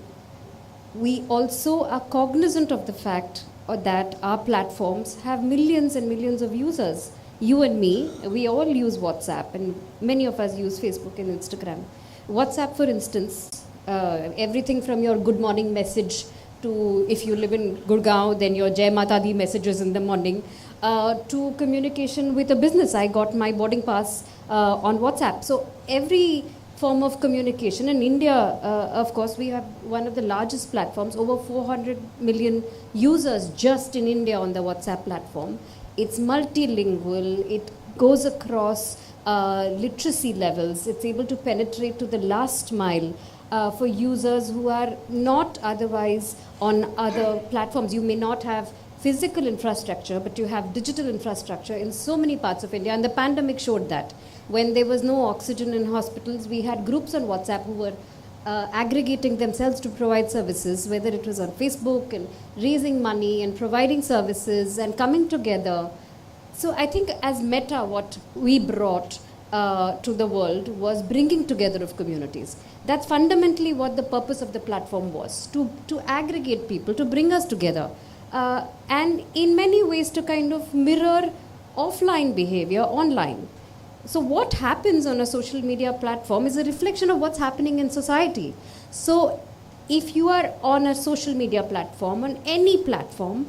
We also are cognizant of the fact that our platforms have millions and millions of users. You and me, we all use WhatsApp, and many of us use Facebook and Instagram. WhatsApp, for instance, everything from your good morning message to, if you live in Gurgaon, then your Jai Mata Di messages in the morning, to communication with a business. I got my boarding pass on WhatsApp. So every form of communication. In India, of course, we have one of the largest platforms, over 400 million users just in India on the WhatsApp platform. It's multilingual, it goes across literacy levels, it's able to penetrate to the last mile for users who are not otherwise on other platforms. You may not have physical infrastructure, but you have digital infrastructure in so many parts of India, and the pandemic showed that. When there was no oxygen in hospitals, we had groups on WhatsApp who were aggregating themselves to provide services, whether it was on Facebook and raising money and providing services and coming together. So I think as Meta, what we brought to the world was bringing together of communities. That's fundamentally what the purpose of the platform was, to aggregate people, to bring us together. And in many ways to kind of mirror offline behavior online. So what happens on a social media platform is a reflection of what's happening in society. So if you are on a social media platform, on any platform,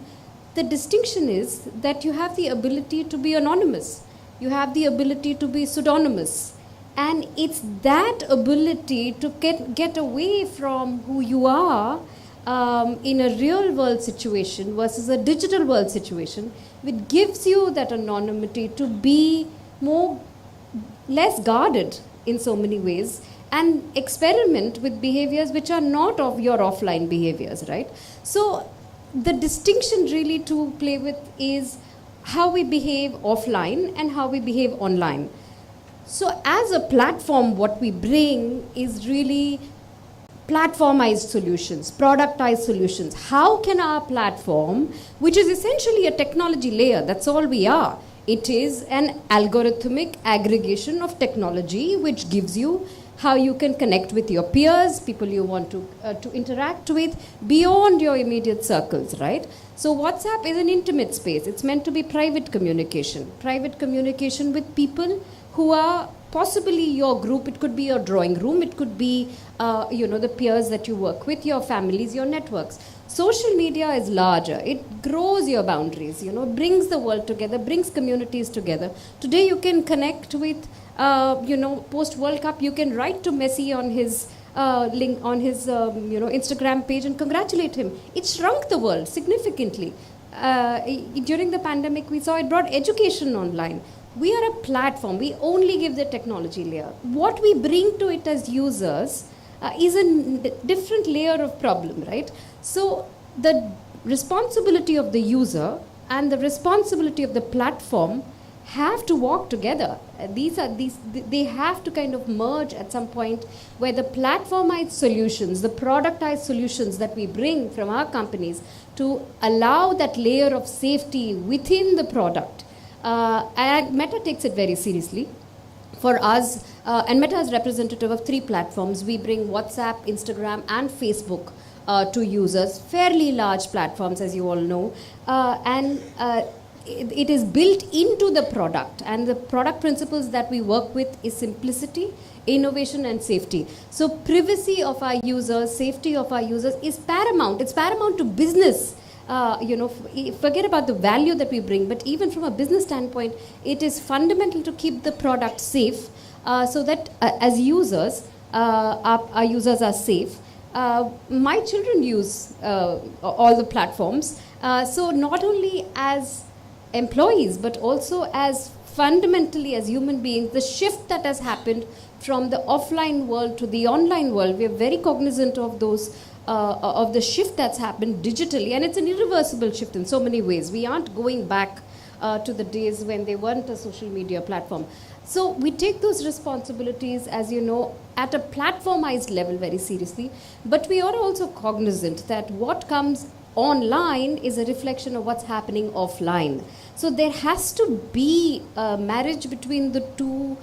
the distinction is that you have the ability to be anonymous. You have the ability to be pseudonymous. And it's that ability to get away from who you are in a real world situation versus a digital world situation, which gives you that anonymity to be less guarded in so many ways and experiment with behaviors which are not of your offline behaviors, right? So the distinction really to play with is how we behave offline and how we behave online. So as a platform, what we bring is really platformized solutions, productized solutions. How can our platform, which is essentially a technology layer, that's all we are, it is an algorithmic aggregation of technology which gives you how you can connect with your peers, people you want to interact with beyond your immediate circles, right? So WhatsApp is an intimate space. It's meant to be private communication with people who are possibly your group, it could be your drawing room, it could be the peers that you work with, your families, your networks. Social media is larger. It grows your boundaries, brings the world together, brings communities together. Today you can connect with, post World Cup, you can write to Messi on his link on his Instagram page and congratulate him. It shrunk the world significantly. During the pandemic, we saw it brought education online. We are a platform. We only give the technology layer. What we bring to it as users is a different layer of problem, right? So the responsibility of the user and the responsibility of the platform have to walk together. They have to kind of merge at some point, where the platformized solutions, the productized solutions that we bring from our companies to allow that layer of safety within the product. And Meta takes it very seriously. For us, and Meta is representative of 3 platforms. We bring WhatsApp, Instagram, and Facebook to users, fairly large platforms, as you all know. It is built into the product, and the product principles that we work with is simplicity, innovation, and safety. So privacy of our users, safety of our users is paramount. It's paramount to business. Forget about the value that we bring, but even from a business standpoint, it is fundamental to keep the product safe, so that as users, our users are safe. My children use all the platforms. So not only as employees, but also as fundamentally as human beings, the shift that has happened from the offline world to the online world, we are very cognizant of those, of the shift that's happened digitally, and it's an irreversible shift in so many ways. We aren't going back to the days when they weren't a social media platform. So we take those responsibilities, as you know, at a platformized level very seriously, but we are also cognizant that what comes online is a reflection of what's happening offline. So there has to be a marriage between the two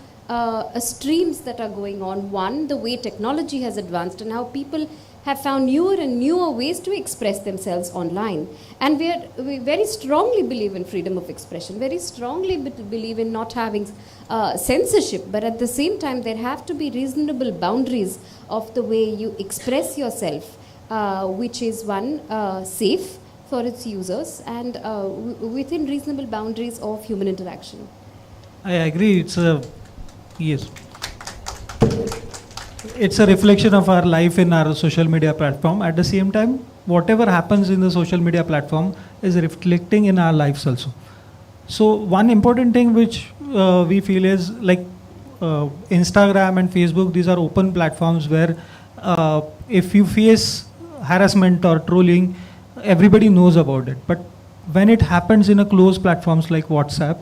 streams that are going on. One, the way technology has advanced and how people have found newer and newer ways to express themselves online. And we very strongly believe in freedom of expression, very strongly believe in not having censorship, but at the same time there have to be reasonable boundaries of the way you express yourself, which is one, safe for its users and within reasonable boundaries of human interaction. I agree. It's a reflection of our life in our social media platform. At the same time, whatever happens in the social media platform is reflecting in our lives also. So one important thing which we feel is like Instagram and Facebook, these are open platforms where if you face harassment or trolling, everybody knows about it. But when it happens in a closed platforms like WhatsApp,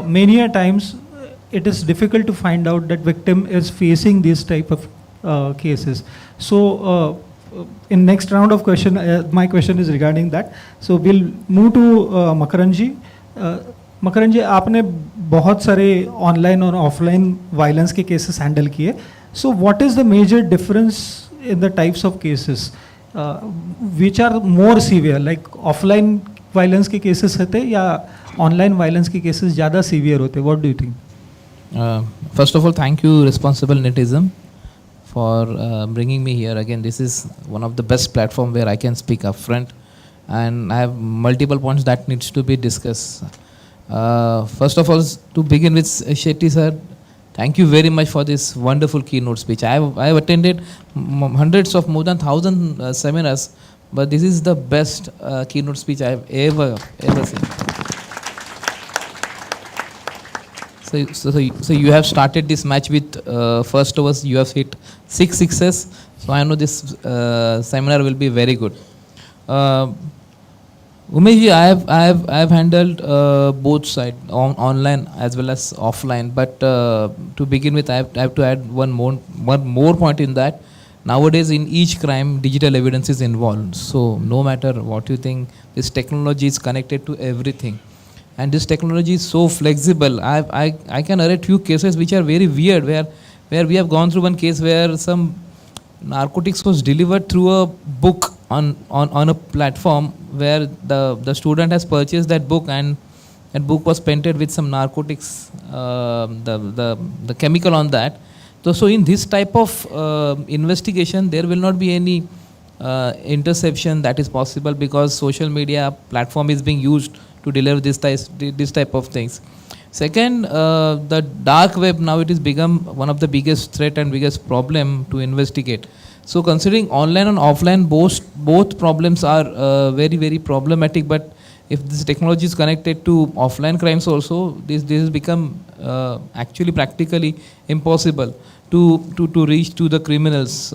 many a times it is difficult to find out that victim is facing these type of cases. So in next round of question, my question is regarding that. So we'll move to Makaran ji. Makarand जी, आपने बहुत सारे online और offline violence के cases handle किए. So what is the major difference in the types of cases which are more severe, like offline violence के cases होते या online violence के केसेस ज़्यादा सीवियर होते? What do you think? First of all, thank you, Responsible Netism, for bringing me here. Again, this is one of the best platform where I can speak upfront, and I have multiple points that needs to be discussed. First of all, to begin with, Shetty sir, thank you very much for this wonderful keynote speech. I have attended hundreds of, more than 1,000 seminars, but this is the best keynote speech I have ever seen. So you have started this match with first overs. You have hit 6 sixes. So I know this seminar will be very good. Umesh, I have handled both sides, online as well as offline. But to begin with, I have to add one more point in that. Nowadays, in each crime, digital evidence is involved. So no matter what you think, this technology is connected to everything. And this technology is so flexible. I can narrate few cases which are very weird, where we have gone through one case where some narcotics was delivered through a book on a platform where the student has purchased that book, and That book was painted with some narcotics, the chemical on that. So in this type of investigation, there will not be any interception that is possible, because social media platform is being used to deliver this type of things. Second, the dark web, now it has become one of the biggest threat and biggest problem to investigate. So considering online and offline, both problems are very, very problematic. But if this technology is connected to offline crimes also, this has become actually practically impossible to reach to the criminals.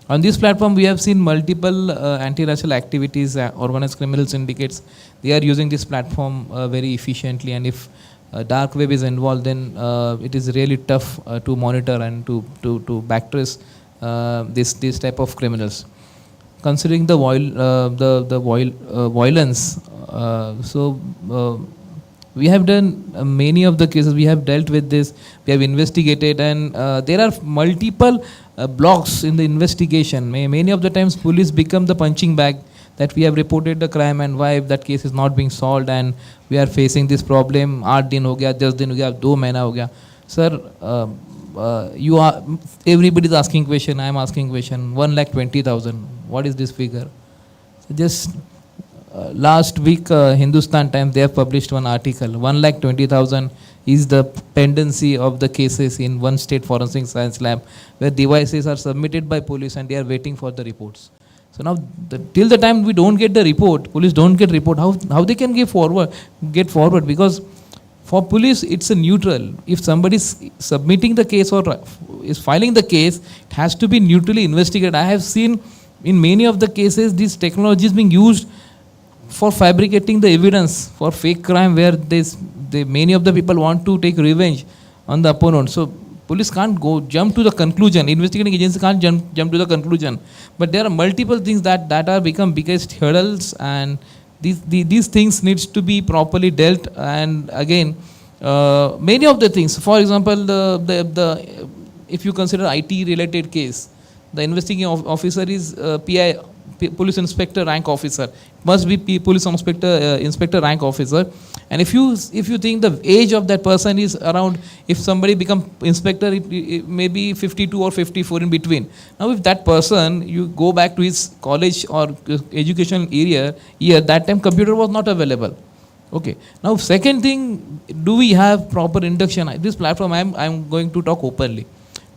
On this platform, we have seen multiple anti-racial activities, organized criminal syndicates. They are using this platform very efficiently, and if dark web is involved, then it is really tough to monitor and to backtrace this type of criminals. Considering the violence, we have done many of the cases. We have dealt with this. We have investigated, and there are multiple blocks in the investigation. Many of the times, police become the punching bag, that we have reported the crime and why that case is not being solved, and we are facing this problem. 8 दिन हो गया, 10 दिन हो गया, 2 महीना हो गया. Sir, everybody is asking question. I am asking question. 1,20,000. What is this figure? Just last week, Hindustan Times, they have published one article. 1,20,000 is the pendency of the cases in one state forensic science lab, where devices are submitted by police and they are waiting for the reports. So now, till the time we don't get the report, police don't get report, how they can get forward? Because for police, it's a neutral. If somebody is submitting the case or is filing the case, it has to be neutrally investigated. I have seen in many of the cases, this technology is being used for fabricating the evidence for fake crime, where many of the people want to take revenge on the opponent. So police can't jump to the conclusion. Investigating agency can't jump to the conclusion. But there are multiple things that are become biggest hurdles, and these things needs to be properly dealt. And again, many of the things, for example, if you consider IT related case, the investigating officer is PI, police inspector rank officer. It must be police inspector rank officer. And if you think the age of that person is around, if somebody become inspector, it may be 52 or 54 in between. Now, if that person, you go back to his college or education year, that time computer was not available. Okay. Now, second thing, do we have proper induction? This platform, I'm going to talk openly.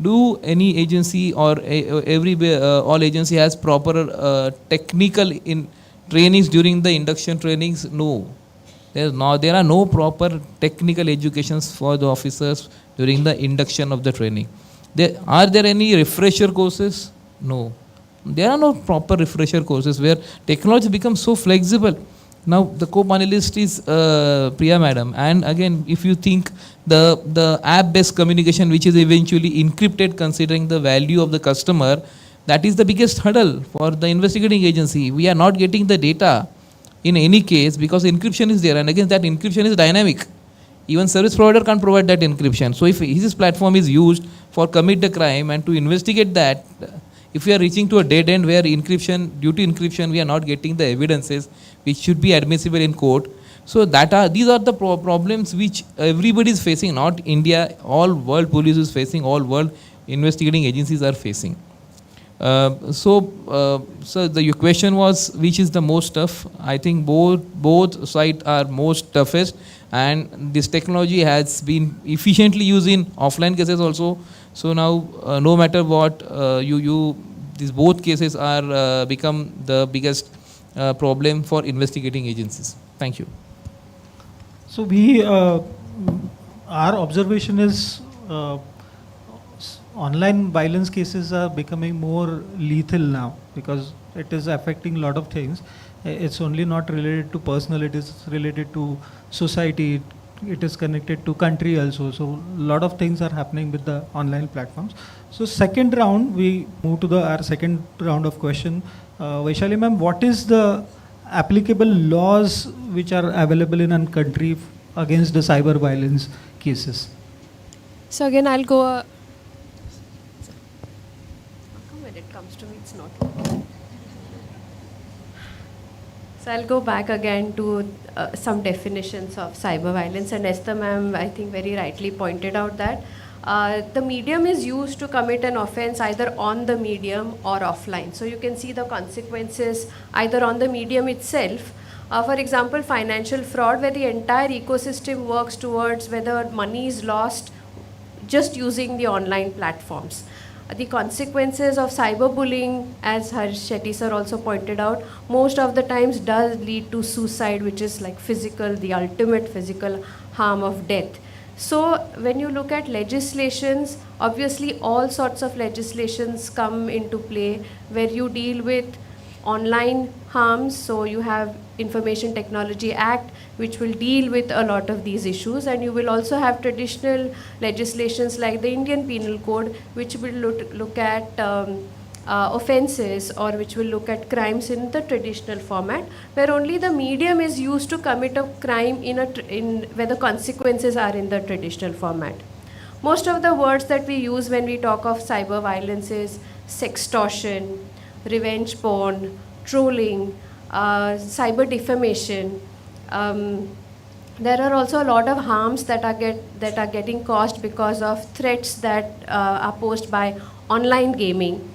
Do any agency or all agency has proper technical trainings during the induction trainings? No. There are no proper technical educations for the officers during the induction of the training. Are there any refresher courses? No. There are no proper refresher courses where technology becomes so flexible. Now, the co-panelist is Priya Madam. And again, if you think the app-based communication, which is eventually encrypted considering the value of the customer, that is the biggest hurdle for the investigating agency. We are not getting the data in any case because encryption is there. And again, that encryption is dynamic. Even service provider can't provide that encryption. So if his platform is used for commit the crime and to investigate that, if we are reaching to a dead end where due to encryption, we are not getting the evidences which should be admissible in court. So these are the problems which everybody is facing, not India, all world police is facing, all world investigating agencies are facing. So your question was, which is the most tough? I think both sides are most toughest, and this technology has been efficiently used in offline cases also. So now, no matter what, these both cases are become the biggest problem for investigating agencies. Thank you. So our observation is online violence cases are becoming more lethal now because it is affecting a lot of things. It's only not related to personal, it is related to society, it is connected to country also. So a lot of things are happening with the online platforms. So second round, we move to our second round of question. Vaishali ma'am, what is the applicable laws which are available in a country against the cyber violence cases? So again, I'll go. How come when it comes to me, it's not working? So I'll go back again to some definitions of cyber violence, and Esther ma'am, I think very rightly pointed out that the medium is used to commit an offense either on the medium or offline. So you can see the consequences either on the medium itself. For example, financial fraud, where the entire ecosystem works towards whether money is lost just using the online platforms. The consequences of cyberbullying, as Shetty sir also pointed out, most of the times does lead to suicide, which is like physical, the ultimate physical harm of death. So when you look at legislations, obviously all sorts of legislations come into play where you deal with online harms. So you have Information Technology Act, which will deal with a lot of these issues, and you will also have traditional legislations like the Indian Penal Code, which will look at offenses, or which will look at crimes in the traditional format, where only the medium is used to commit a crime where the consequences are in the traditional format. Most of the words that we use when we talk of cyber violence is sextortion, revenge porn, trolling, cyber defamation. There are also a lot of harms that are getting caused because of threats that are posed by online gaming.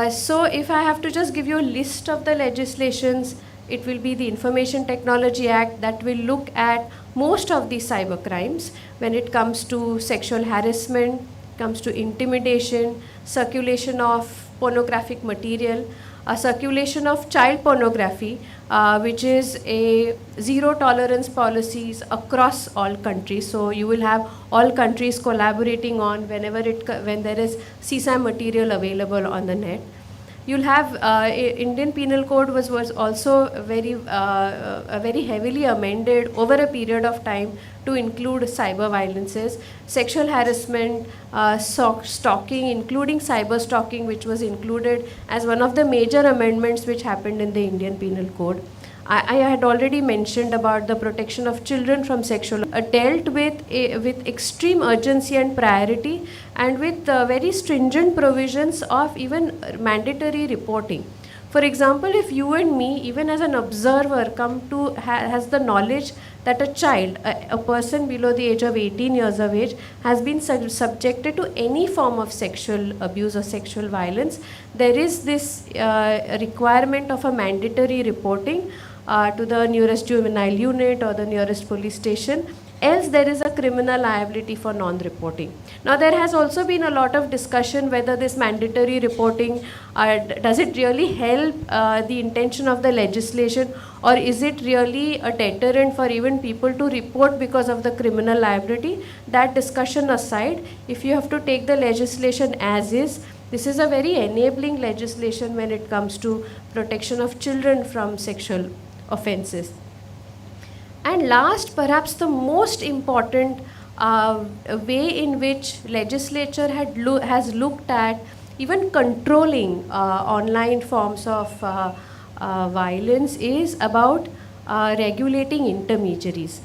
So if I have to just give you a list of the legislations, it will be the Information Technology Act that will look at most of these cyber crimes when it comes to sexual harassment, comes to intimidation, circulation of pornographic material, circulation of child pornography, which is a zero tolerance policies across all countries. So you will have all countries collaborating on when there is CSAM material available on the net. You'll have Indian Penal Code was also very heavily amended over a period of time to include cyber violences, sexual harassment, stalking, including cyber stalking, which was included as one of the major amendments which happened in the Indian Penal Code. I had already mentioned about the protection of children from sexual dealt with extreme urgency and priority, and with very stringent provisions of even mandatory reporting. For example, if you and me, even as an observer, has the knowledge that a child, a person below the age of 18 years of age, has been subjected to any form of sexual abuse or sexual violence, there is this requirement of a mandatory reporting to the nearest juvenile unit or the nearest police station, else there is a criminal liability for non-reporting. Now there has also been a lot of discussion whether this mandatory reporting, does it really help the intention of the legislation, or is it really a deterrent for even people to report because of the criminal liability? That discussion aside, if you have to take the legislation as is, this is a very enabling legislation when it comes to protection of children from sexual offenses. And last, perhaps the most important way in which legislature has looked at even controlling online forms of violence is about regulating intermediaries.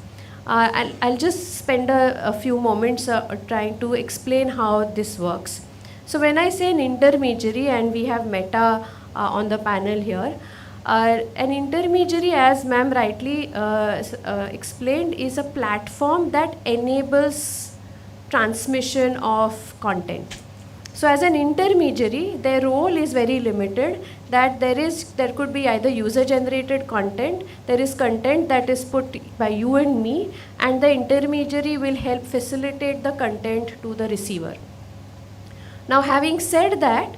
I'll just spend a few moments trying to explain how this works. So when I say an intermediary, and we have Meta on the panel here, an intermediary, as ma'am rightly explained, is a platform that enables transmission of content. So as an intermediary, their role is very limited, that there could be either user generated content, there is content that is put by you and me, and the intermediary will help facilitate the content to the receiver. Now having said that,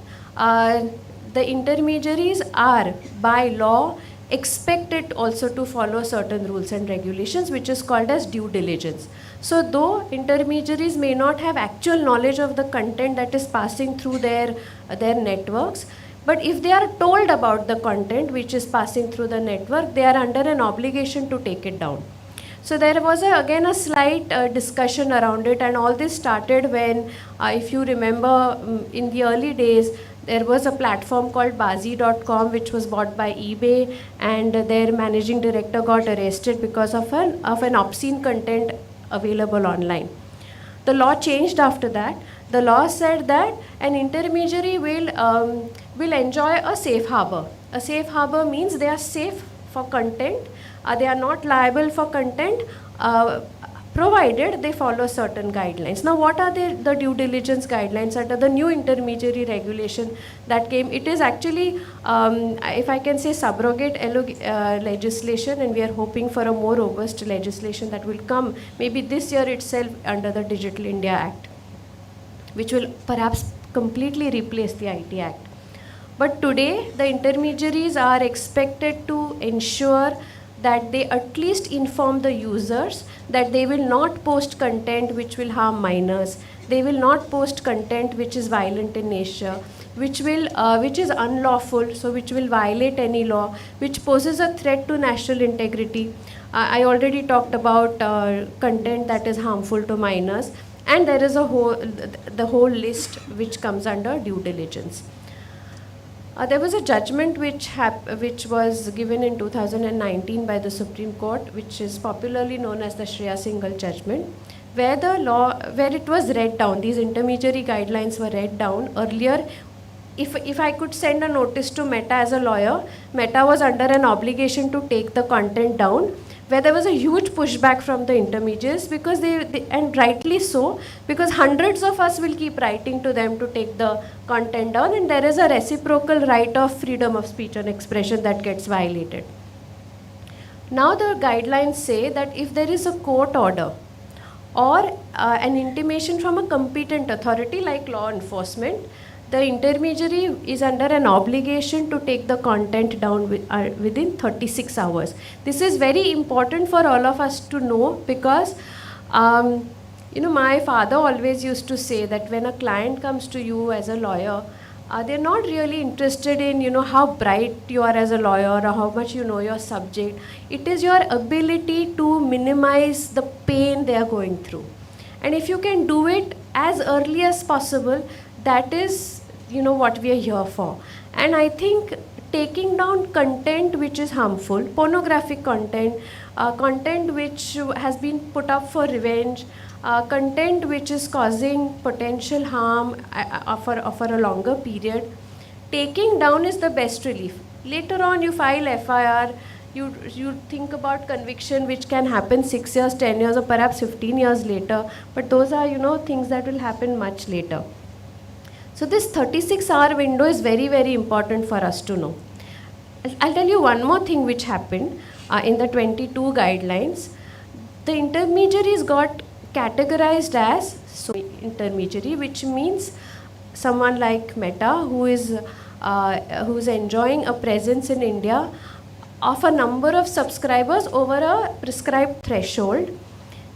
the intermediaries are by law expected also to follow certain rules and regulations, which is called as due diligence. So though intermediaries may not have actual knowledge of the content that is passing through their networks, but if they are told about the content which is passing through the network, they are under an obligation to take it down. So there was again a slight discussion around it, and all this started when, if you remember, in the early days, there was a platform called Bazi.com which was bought by eBay, and their managing director got arrested because of an obscene content available online. The law changed after that. The law said that an intermediary will enjoy a safe harbor. A safe harbor means they are safe for content. They are not liable for content provided they follow certain guidelines. Now, what are the due diligence guidelines under the new intermediary regulation that came? It is actually, if I can say, subrogate legislation, and we are hoping for a more robust legislation that will come maybe this year itself under the Digital India Act, which will perhaps completely replace the IT Act. But today, the intermediaries are expected to ensure that they at least inform the users that they will not post content which will harm minors. They will not post content which is violent in nature, which is unlawful, so which will violate any law, which poses a threat to national integrity. I already talked about content that is harmful to minors, and there is the whole list which comes under due diligence. There was a judgment which was given in 2019 by the Supreme Court, which is popularly known as the Shreya Singhal judgment, where it was read down. These intermediary guidelines were read down. Earlier, if I could send a notice to Meta as a lawyer, Meta was under an obligation to take the content down, where there was a huge pushback from the intermediaries, because and rightly so, because hundreds of us will keep writing to them to take the content down, and there is a reciprocal right of freedom of speech and expression that gets violated. Now the guidelines say that if there is a court order or an intimation from a competent authority like law enforcement, the intermediary is under an obligation to take the content down within 36 hours. This is very important for all of us to know, because my father always used to say that when a client comes to you as a lawyer, they're not really interested in how bright you are as a lawyer or how much you know your subject. It is your ability to minimize the pain they are going through. And if you can do it as early as possible, that is what we are here for. And I think taking down content which is harmful, pornographic content, content which has been put up for revenge, content which is causing potential harm for a longer period, taking down is the best relief. Later on you file FIR, you think about conviction, which can happen 6 years, 10 years, or perhaps 15 years later, but those are things that will happen much later. So this 36-hour window is very, very important for us to know. I'll tell you one more thing which happened in the 22 guidelines. The intermediaries got categorized as intermediary, which means someone like Meta who is enjoying a presence in India of a number of subscribers over a prescribed threshold.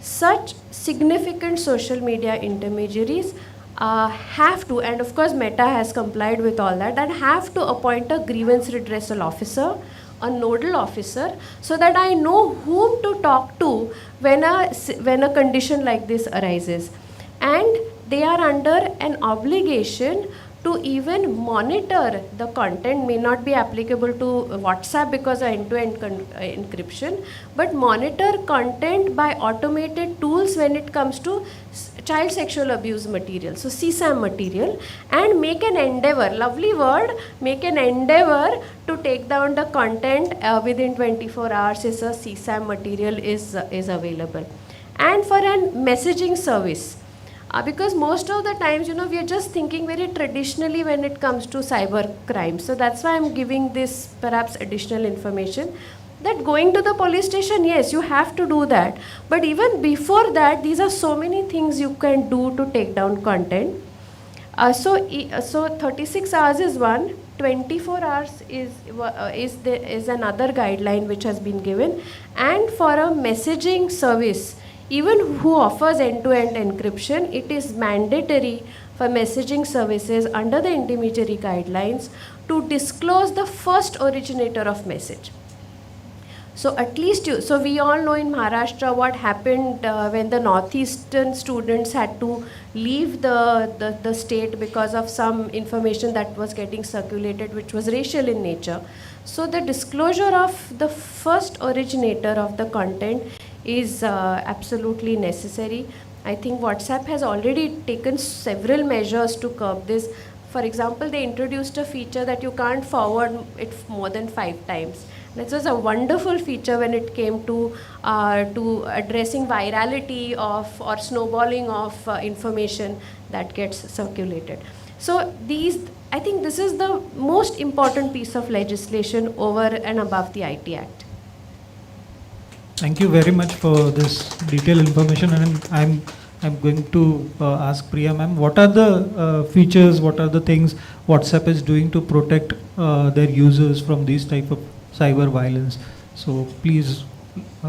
Such significant social media intermediaries have to, and of course Meta has complied with all that have to appoint a grievance redressal officer, a nodal officer, so that I know whom to talk to when a condition like this arises. And they are under an obligation to even monitor the content. May not be applicable to WhatsApp because of end-to-end encryption, but monitor content by automated tools when it comes to child sexual abuse material, so CSAM material, and make an endeavor, lovely word, make an endeavor to take down the content within 24 hours if a CSAM material is available. And for a messaging service, because most of the times, we are just thinking very traditionally when it comes to cyber crime. So that's why I'm giving this perhaps additional information, that going to the police station, yes, you have to do that. But even before that, these are so many things you can do to take down content. So 36 hours is one, 24 hours is another guideline which has been given. And for a messaging service, even who offers end-to-end encryption, it is mandatory for messaging services under the intermediary guidelines to disclose the first originator of message. So at least so we all know in Maharashtra what happened when the northeastern students had to leave the state because of some information that was getting circulated which was racial in nature. So the disclosure of the first originator of the content is absolutely necessary. I think WhatsApp has already taken several measures to curb this. For example, they introduced a feature that you can't forward it more than 5 times. This was a wonderful feature when it came to addressing virality of or snowballing of information that gets circulated. So I think this is the most important piece of legislation over and above the IT Act. Thank you very much for this detailed information, and I'm going to ask Priya ma'am, what are the features, what are the things WhatsApp is doing to protect their users from these type of cyber violence? So please.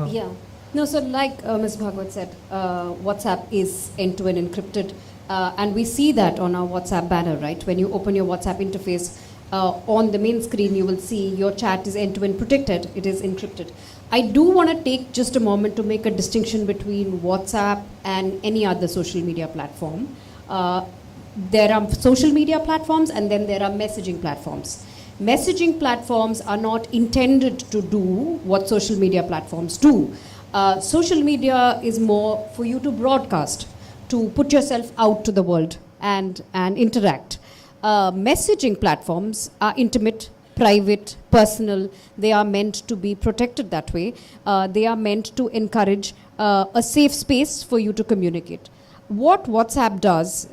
Yeah. No, so like Ms. Bhagwat said, WhatsApp is end-to-end encrypted, and we see that on our WhatsApp banner, right? When you open your WhatsApp interface, on the main screen, you will see your chat is end-to-end protected, it is encrypted. I do want to take just a moment to make a distinction between WhatsApp and any other social media platform. There are social media platforms and then there are messaging platforms. Messaging platforms are not intended to do what social media platforms do. Social media is more for you to broadcast, to put yourself out to the world and interact. Messaging platforms are intimate, private, personal. They are meant to be protected that way. They are meant to encourage a safe space for you to communicate. What WhatsApp does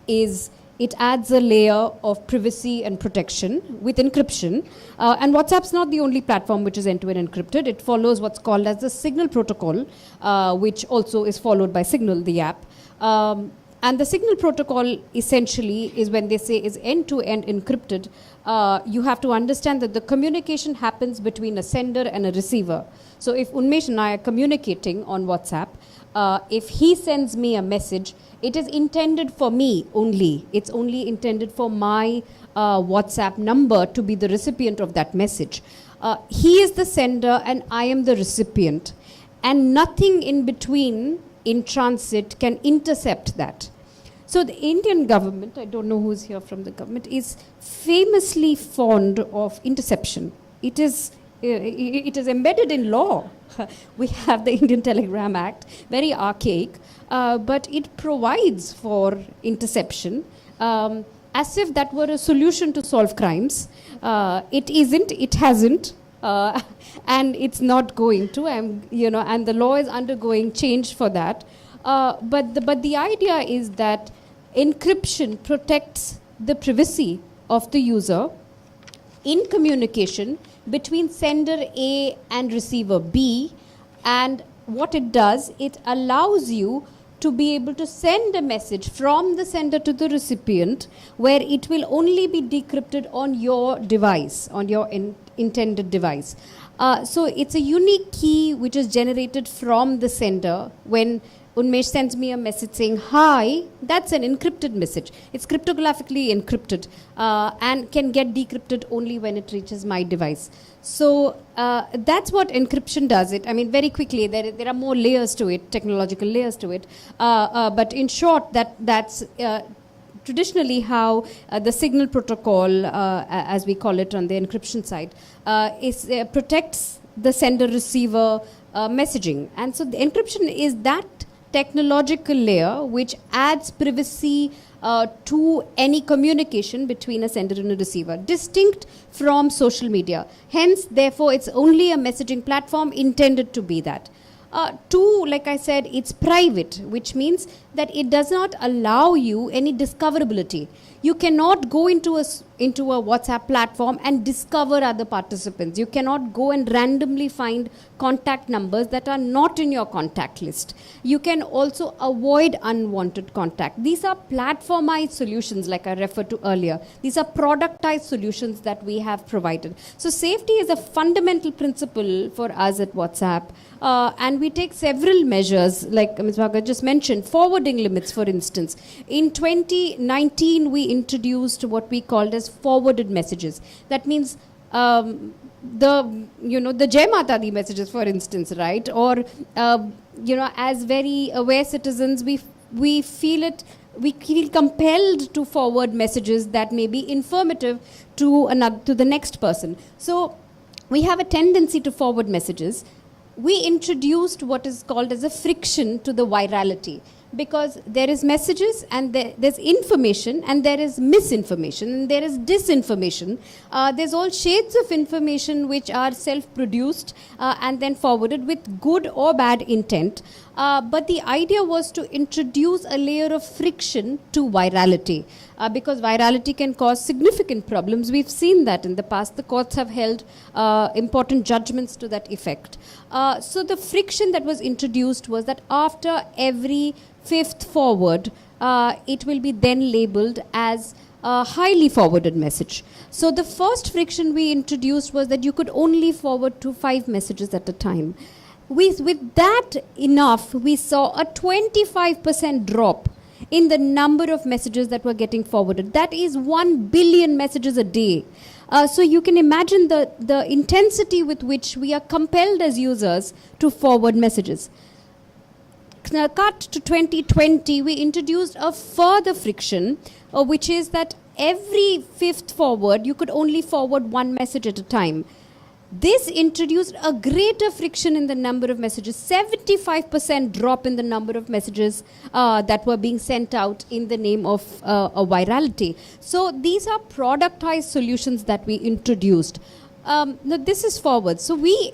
is it adds a layer of privacy and protection with encryption. And WhatsApp's not the only platform which is end-to-end encrypted. It follows what's called as the Signal protocol, which also is followed by Signal, the app. And the Signal protocol essentially is, when they say is end-to-end encrypted, you have to understand that the communication happens between a sender and a receiver. So if Unmesh and I are communicating on WhatsApp, if he sends me a message, it is intended for me only. It's only intended for my WhatsApp number to be the recipient of that message. He is the sender and I am the recipient. And nothing in between in transit can intercept that. So the Indian government, I don't know who's here from the government, is famously fond of interception. It is embedded in law. We have the Indian Telegram Act, very archaic, but it provides for interception as if that were a solution to solve crimes. It isn't, it hasn't, and it's not going to, and the law is undergoing change for that. But the idea is that encryption protects the privacy of the user in communication between sender A and receiver B, and what it does, it allows you to be able to send a message from the sender to the recipient where it will only be decrypted on your device, on your intended device. So it's a unique key which is generated from the sender. When Unmesh sends me a message saying, hi, that's an encrypted message. It's cryptographically encrypted and can get decrypted only when it reaches my device. So that's what encryption does. I mean, very quickly, there are more layers to it, technological layers to it. But in short, that's traditionally how the Signal protocol, as we call it on the encryption side, protects the sender-receiver messaging. And so the encryption is that technological layer which adds privacy to any communication between a sender and a receiver, distinct from social media. Hence, therefore, it's only a messaging platform intended to be that. Two, like I said, it's private, which means that it does not allow you any discoverability. You cannot go into a WhatsApp platform and discover other participants. You cannot go and randomly find contact numbers that are not in your contact list. You can also avoid unwanted contact. These are platformized solutions, like I referred to earlier. These are productized solutions that we have provided. So safety is a fundamental principle for us at WhatsApp. And we take several measures, like Ms. Bhagat just mentioned, forwarding limits, for instance. In 2019, we introduced what we called as forwarded messages. That means the Jai Mata Di messages, for instance, right? Or, as very aware citizens, we feel compelled to forward messages that may be informative to the next person. So we have a tendency to forward messages. We introduced what is called as a friction to the virality. because there is messages and there's information and there is misinformation and there is disinformation. There's all shades of information which are self-produced and then forwarded with good or bad intent. But the idea was to introduce a layer of friction to virality, because virality can cause significant problems. We've seen that in the past. The courts have held important judgments to that effect. So the friction that was introduced was that after every fifth forward, it will be then labeled as a highly forwarded message. So the first friction we introduced was that you could only forward to 5 messages at a time. With that enough, we saw a 25% drop in the number of messages that were getting forwarded. That is 1 billion messages a day. So you can imagine the intensity with which we are compelled as users to forward messages. Cut to 2020, we introduced a further friction, which is that every fifth forward, you could only forward 1 message at a time. This introduced a greater friction in the number of messages, 75% drop in the number of messages that were being sent out in the name of a virality. So these are productized solutions that we introduced. Now this is forward. So we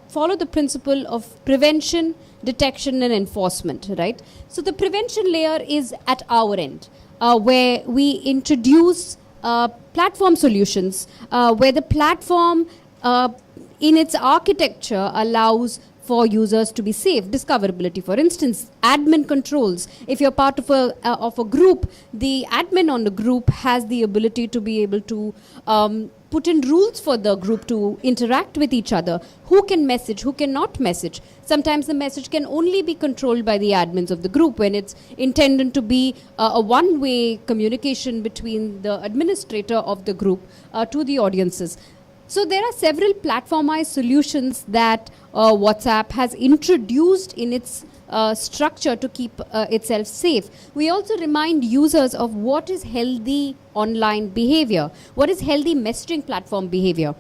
follow the principle of prevention, detection and enforcement, right? So the prevention layer is at our end, where we introduce platform solutions, where the platform in its architecture allows for users to be safe. Discoverability, for instance, admin controls. If you're part of a group, the admin on the group has the ability to be able to put in rules for the group to interact with each other. Who can message, who cannot message. Sometimes the message can only be controlled by the admins of the group when it's intended to be a one-way communication between the administrator of the group to the audiences. So there are several platformized solutions that WhatsApp has introduced in its structure to keep itself safe. We also remind users of what is healthy online behavior, what is healthy messaging platform behavior.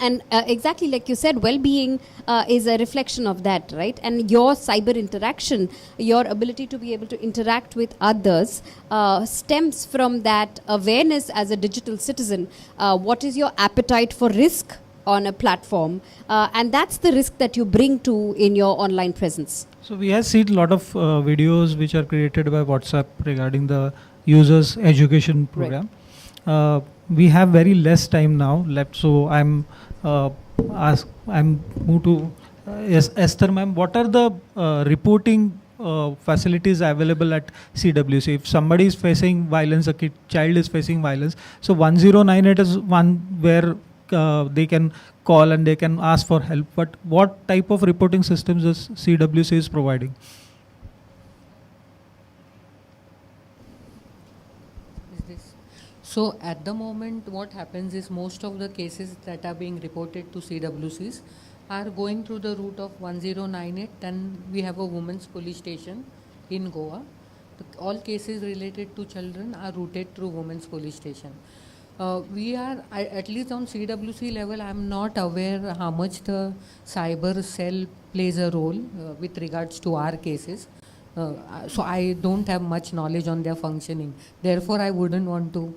And exactly like you said, well-being is a reflection of that, right? And your cyber interaction, your ability to be able to interact with others stems from that awareness as a digital citizen. What is your appetite for risk on a platform? And that's the risk that you bring to in your online presence. So we have seen a lot of videos which are created by WhatsApp regarding the users education program. Right. We have very less time now left, so I'm moved to Esther ma'am. What are the reporting facilities available at CWC? If somebody is facing violence, a child is facing violence, so 1098 is one where they can call and they can ask for help. But what type of reporting systems is CWC is providing? So at the moment, what happens is most of the cases that are being reported to CWCs are going through the route of 1098. Then we have a women's police station in Goa. All cases related to children are routed through women's police station. We are, at least on CWC level, I'm not aware how much the cyber cell plays a role with regards to our cases. So I don't have much knowledge on their functioning. Therefore, I wouldn't want to,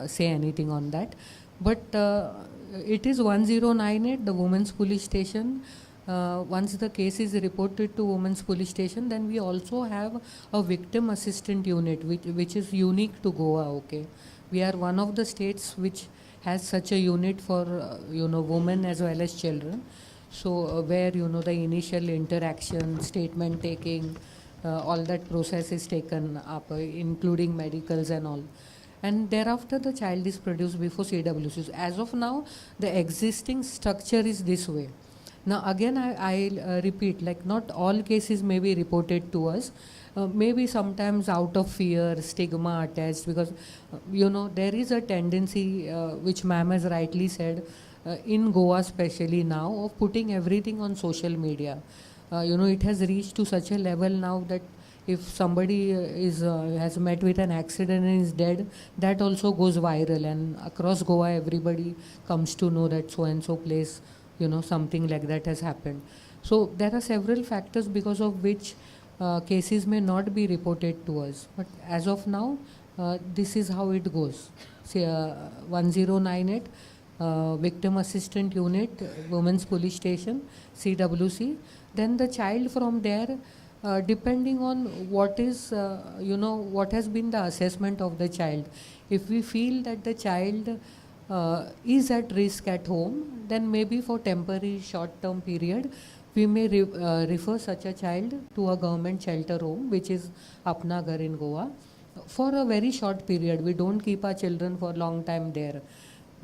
say anything on that. But it is 1098, the women's police station. Once the case is reported to women's police station, then we also have a victim assistant unit, which is unique to Goa. Okay, we are one of the states which has such a unit for women as well as children. So where the initial interaction, statement taking, all that process is taken up, including medicals and all. And thereafter the child is produced before CWCs. As of now, the existing structure is this way. Now again, I'll repeat, like not all cases may be reported to us. Maybe sometimes out of fear, stigma attached, because there is a tendency, which ma'am has rightly said, in Goa especially now, of putting everything on social media. It has reached to such a level now that if somebody has met with an accident and is dead, that also goes viral, and across Goa everybody comes to know that so and so place, something like that has happened. So there are several factors because of which cases may not be reported to us. But as of now, this is how it goes. Say 1098, Victim Assistant Unit, Women's Police Station, CWC. Then the child from there, depending on what is, what has been the assessment of the child. If we feel that the child is at risk at home, then maybe for temporary short-term period, we may refer such a child to a government shelter home, which is Apna Ghar in Goa, for a very short period. We don't keep our children for a long time there.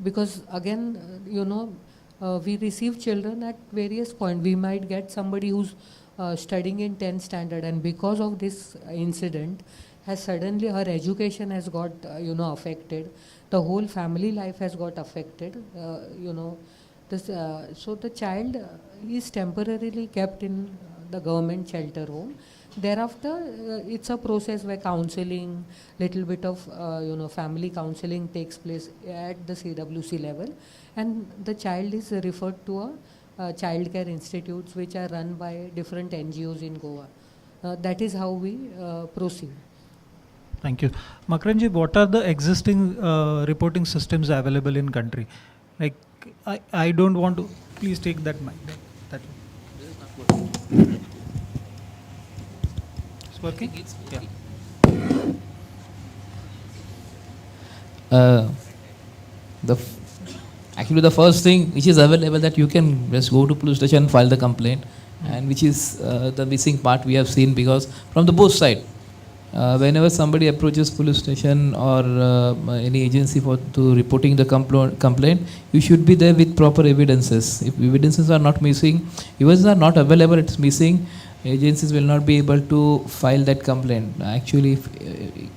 Because again, we receive children at various points. We might get somebody who's studying in 10th standard, and because of this incident, has suddenly her education has got, affected. The whole family life has got affected, so the child is temporarily kept in the government shelter home. Thereafter, it's a process where counseling, little bit of family counseling takes place at the CWC level, and the child is referred to a child care institutes which are run by different NGOs in Goa. That is how we proceed. Thank you. Makranji, what are the existing reporting systems available in country? Like, I don't want to, please take that mic. That one. It's working? Yeah. Actually, the first thing which is available, that you can just go to police station and file the complaint, and which is the missing part we have seen, because from the both side, whenever somebody approaches police station or any agency to reporting the complaint, you should be there with proper evidences. If evidences are not missing, evidences are not available, it's missing, agencies will not be able to file that complaint. Actually, if,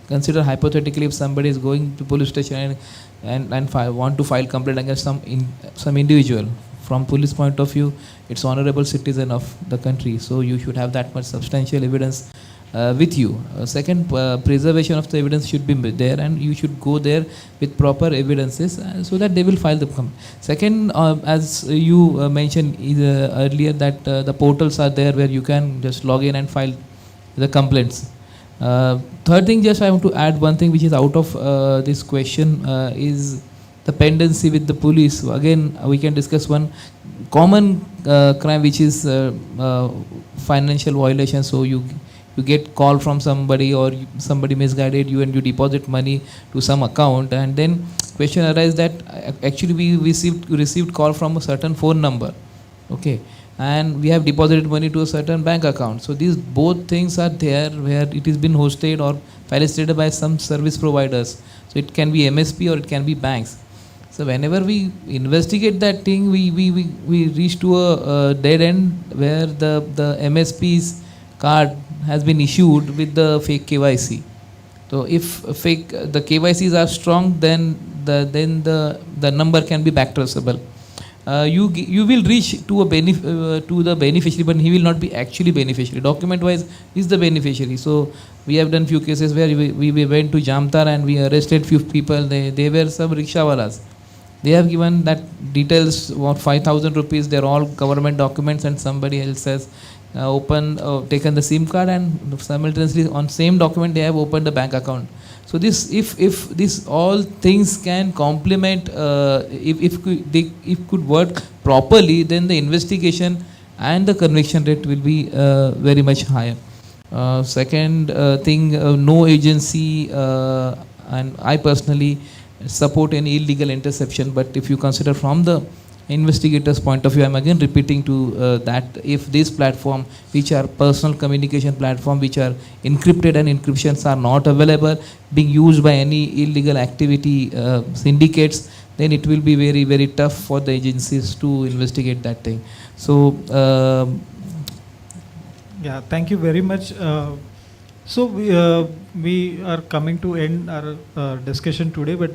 consider hypothetically, if somebody is going to police station and want to file complaint against some individual, from police point of view, it's honorable citizen of the country, so you should have that much substantial evidence with you. Second, preservation of the evidence should be there, and you should go there with proper evidences so that they will file the complaint. Second, as you mentioned earlier, that the portals are there where you can just log in and file the complaints. Third thing, just I want to add one thing which is out of this question, is the pendency with the police. Again, we can discuss one common crime, which is financial violation. So you get call from somebody, or somebody misguided you and you deposit money to some account, and then question arises that actually we received call from a certain phone number, okay, and we have deposited money to a certain bank account. So these both things are there where it has been hosted or facilitated by some service providers. So it can be MSP or it can be banks. So whenever we investigate that thing, we reach to a dead end where the MSP's card has been issued with the fake KYC. So if the KYCs are strong, then the number can be back traceable. You will reach to the beneficiary, but he will not be actually beneficiary. Document wise is the beneficiary. So we have done few cases where we went to Jamtar and we arrested few people. They were some rickshawalas. They have given that details, about 5,000 rupees. They're all government documents, and somebody else has taken the SIM card, and simultaneously on same document they have opened the bank account. So this, if this all things can complement, if could work properly, then the investigation and the conviction rate will be very much higher. Second thing, no agency, and I personally support any illegal interception, but if you consider from the investigators' point of view, I'm again repeating to that if this platform, which are personal communication platform, which are encrypted and encryptions are not available, being used by any illegal activity syndicates, then it will be very, very tough for the agencies to investigate that thing. So, yeah, thank you very much. So we are coming to end our discussion today, but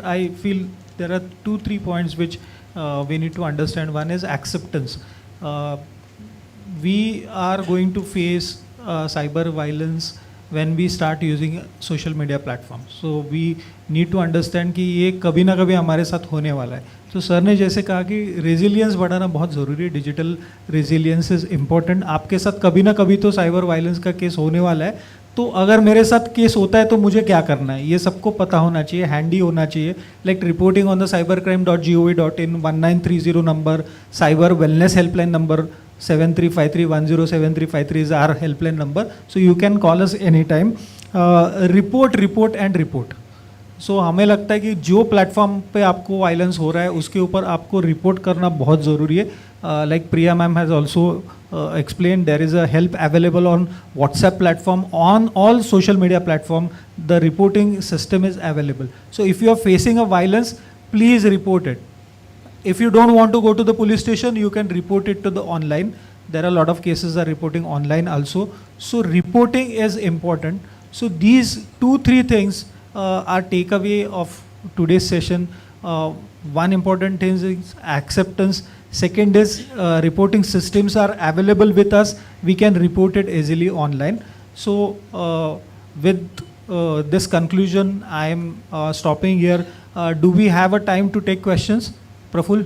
I feel there are 2-3 points which we need to understand. One is acceptance. We are going to face cyber violence when we start using social media platforms. So we need to understand कि ये कभी ना कभी हमारे साथ होने वाला है. तो सर ने जैसे कहा कि रेजिलियंस बढ़ाना बहुत ज़रूरी है, डिजिटल रेजिलियंस इज़ इम्पॉर्टेंट. आपके साथ कभी ना कभी तो साइबर वायलेंस का केस होने वाला है, तो अगर मेरे साथ केस होता है तो मुझे क्या करना है, ये सबको पता होना चाहिए, हैंडी होना चाहिए. Like reporting on the cybercrime.gov.in, 1930 number, cyber wellness helpline number 7353107353 is our helpline number. So you can call us anytime. Report and report. So हमें लगता है कि जो प्लेटफॉर्म पे आपको वायलेंस हो रहा है उसके ऊपर आपको रिपोर्ट करना बहुत ज़रूरी है. Like Priya ma'am has also explained, there is a help available on WhatsApp platform, on all social media platform. The reporting system is available. So if you are facing a violence, please report it. If you don't want to go to the police station, you can report it to the online. There are a lot of cases are reporting online also. So reporting is important. So these 2-3 things are takeaway of today's session. One important thing is acceptance. Second is reporting systems are available with us. We can report it easily online. So with this conclusion, I am stopping here. Do we have a time to take questions? Praful?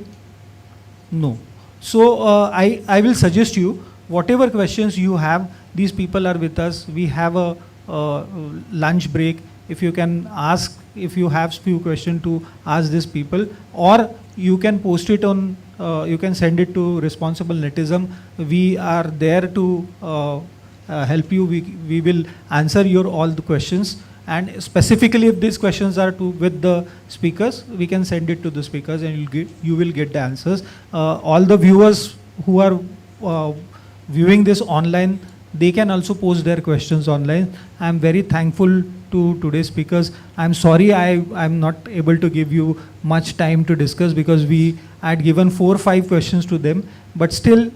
No. So I will suggest you, whatever questions you have, these people are with us. We have a lunch break. If you can ask, if you have few questions to ask these people, or you can post it on, you can send it to Responsible Netism. We are there to help you. We will answer your all the questions. And specifically, if these questions are with the speakers, we can send it to the speakers, and you will get the answers. All the viewers who are viewing this online, they can also post their questions online. I am very thankful to today's speakers. I'm sorry I'm not able to give you much time to discuss because we had given 4 or 5 questions to them. But still,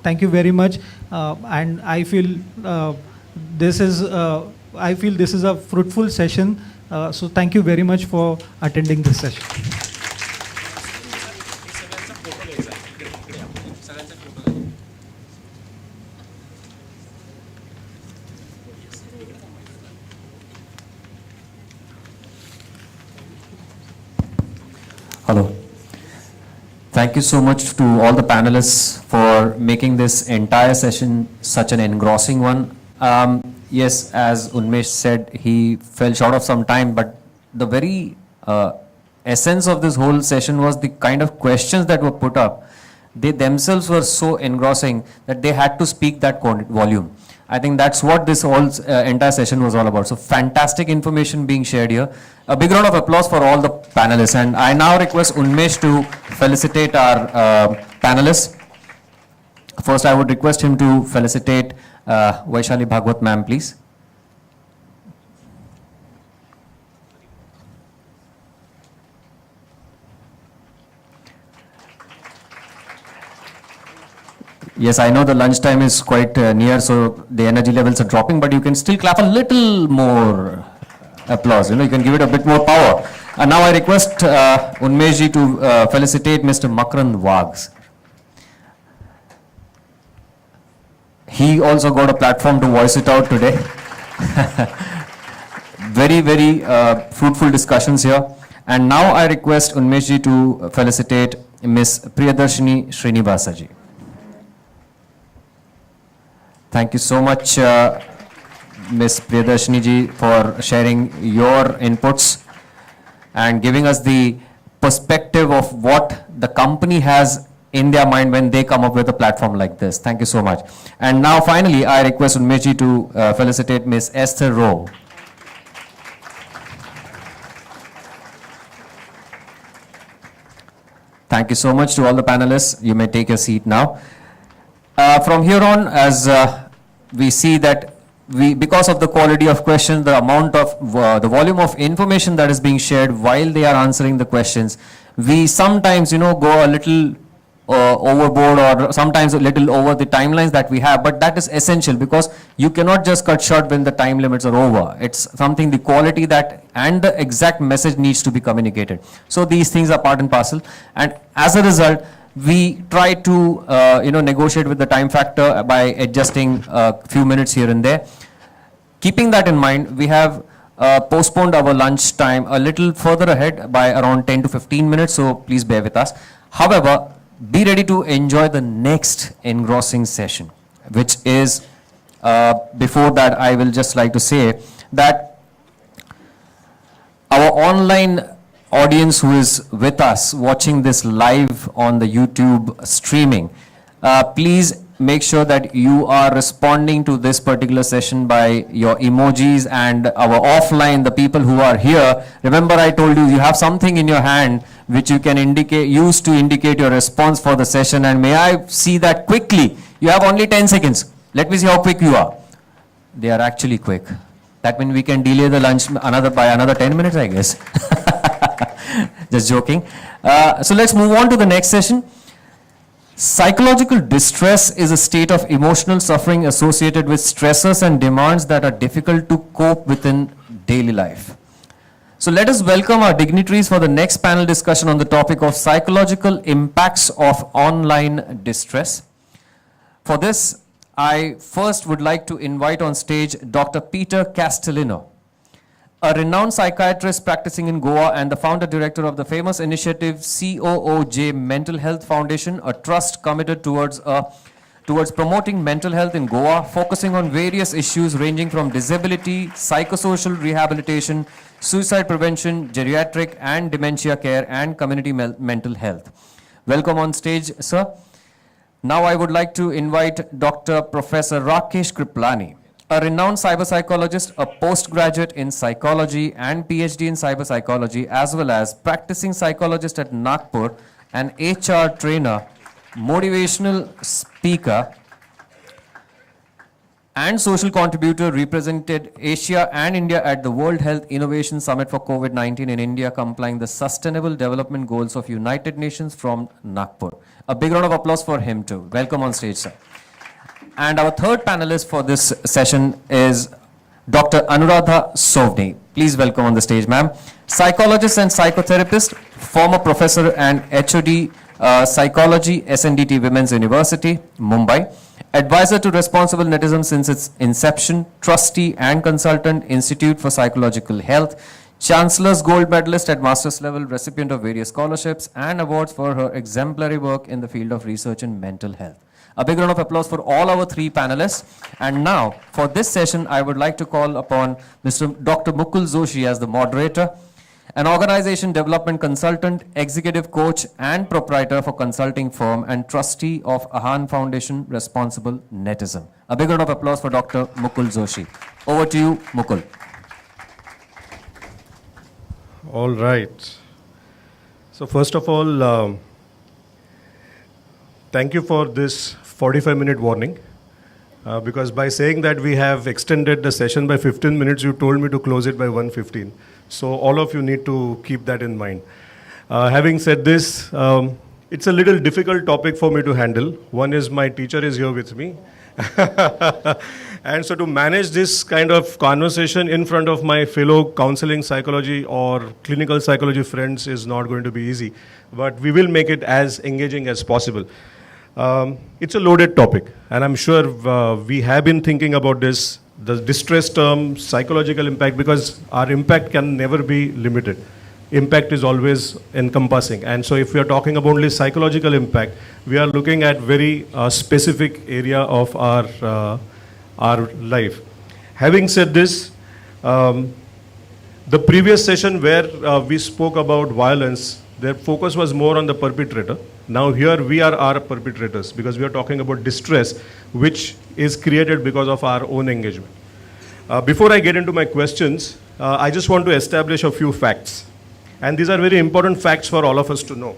thank you very much. And I feel this is a fruitful session. So thank you very much for attending this session. Hello. Thank you so much to all the panelists for making this entire session such an engrossing one. Yes, as Unmesh said, he fell short of some time, but the very essence of this whole session was the kind of questions that were put up. They themselves were so engrossing that they had to speak that volume. I think that's what this whole entire session was all about. So fantastic information being shared here. A big round of applause for all the panelists. And I now request Unmesh to felicitate our panelists. First, I would request him to felicitate Vaishali Bhagwat ma'am, please. Yes, I know the lunch time is quite near, so the energy levels are dropping, but you can still clap a little more applause. You can give it a bit more power. And now I request Unmesh ji to felicitate Mr. Makrand Waghs. He also got a platform to voice it out today. Very, very fruitful discussions here. And now I request Unmesh ji to felicitate Ms. Priyadarshini Srinivasa ji. Thank you so much, Ms. Priyadarshini ji, for sharing your inputs and giving us the perspective of what the company has in their mind when they come up with a platform like this. Thank you so much. And now finally, I request Unmesh ji to felicitate Ms. Esther Rowe. Thank you so much to all the panelists. You may take your seat now. From here on, as we see that because of the quality of questions, the amount of, the volume of information that is being shared while they are answering the questions, we sometimes, go a little overboard or sometimes a little over the timelines that we have, but that is essential because you cannot just cut short when the time limits are over. It's something, the quality that and the exact message needs to be communicated. So these things are part and parcel, and as a result, we try to negotiate with the time factor by adjusting a few minutes here and there. Keeping that in mind, we have postponed our lunch time a little further ahead by around 10 to 15 minutes, so please bear with us. However, be ready to enjoy the next engrossing session, which is, before that, I will just like to say that our online audience who is with us watching this live on the YouTube streaming, please make sure that you are responding to this particular session by your emojis, and our offline, the people who are here, remember I told you, you have something in your hand which you can use to indicate your response for the session, and may I see that quickly? You have only 10 seconds. Let me see how quick you are. They are actually quick. That means we can delay the lunch by another 10 minutes, I guess. Just joking. So let's move on to the next session. Psychological distress is a state of emotional suffering associated with stressors and demands that are difficult to cope with in daily life. So let us welcome our dignitaries for the next panel discussion on the topic of psychological impacts of online distress. For this, I first would like to invite on stage Dr. Peter Castellino, a renowned psychiatrist practicing in Goa and the founder director of the famous initiative COOJ Mental Health Foundation, a trust committed towards promoting mental health in Goa, focusing on various issues ranging from disability, psychosocial rehabilitation, suicide prevention, geriatric and dementia care, and community mental health. Welcome on stage, sir. Now I would like to invite Dr. Professor Rakesh Kriplani, a renowned cyber psychologist, a postgraduate in psychology and PhD in cyber psychology, as well as practicing psychologist at Nagpur, an HR trainer, motivational speaker, and social contributor, represented Asia and India at the World Health Innovation Summit for COVID-19 in India, complying the Sustainable Development Goals of United Nations from Nagpur. A big round of applause for him too. Welcome on stage, sir. And our third panelist for this session is Dr. Anuradha Sovni. Please welcome on the stage, ma'am. Psychologist and psychotherapist, former professor and HOD Psychology, SNDT Women's University, Mumbai. Advisor to Responsible Netism since its inception, trustee and consultant, Institute for Psychological Health, Chancellor's Gold Medalist at Master's level, recipient of various scholarships and awards for her exemplary work in the field of research in mental health. A big round of applause for all our three panelists. And now, for this session, I would like to call upon Dr. Mukul Joshi as the moderator, an organization development consultant, executive coach, and proprietor for consulting firm and trustee of Ahan Foundation Responsible Netism. A big round of applause for Dr. Mukul Joshi. Over to you, Mukul. All right. So first of all, thank you for this 45-minute warning, because by saying that we have extended the session by 15 minutes, you told me to close it by 1:15. So all of you need to keep that in mind. Having said this, it's a little difficult topic for me to handle. One is my teacher is here with me. And so to manage this kind of conversation in front of my fellow counseling psychology or clinical psychology friends is not going to be easy. But we will make it as engaging as possible. It's a loaded topic, and I'm sure we have been thinking about this, the distress term, psychological impact, because our impact can never be limited. Impact is always encompassing. And so if we are talking about only psychological impact, we are looking at very specific area of our life. Having said this, the previous session where we spoke about violence, their focus was more on the perpetrator. Now here we are our perpetrators, because we are talking about distress which is created because of our own engagement. Before I get into my questions, I just want to establish a few facts. And these are very important facts for all of us to know.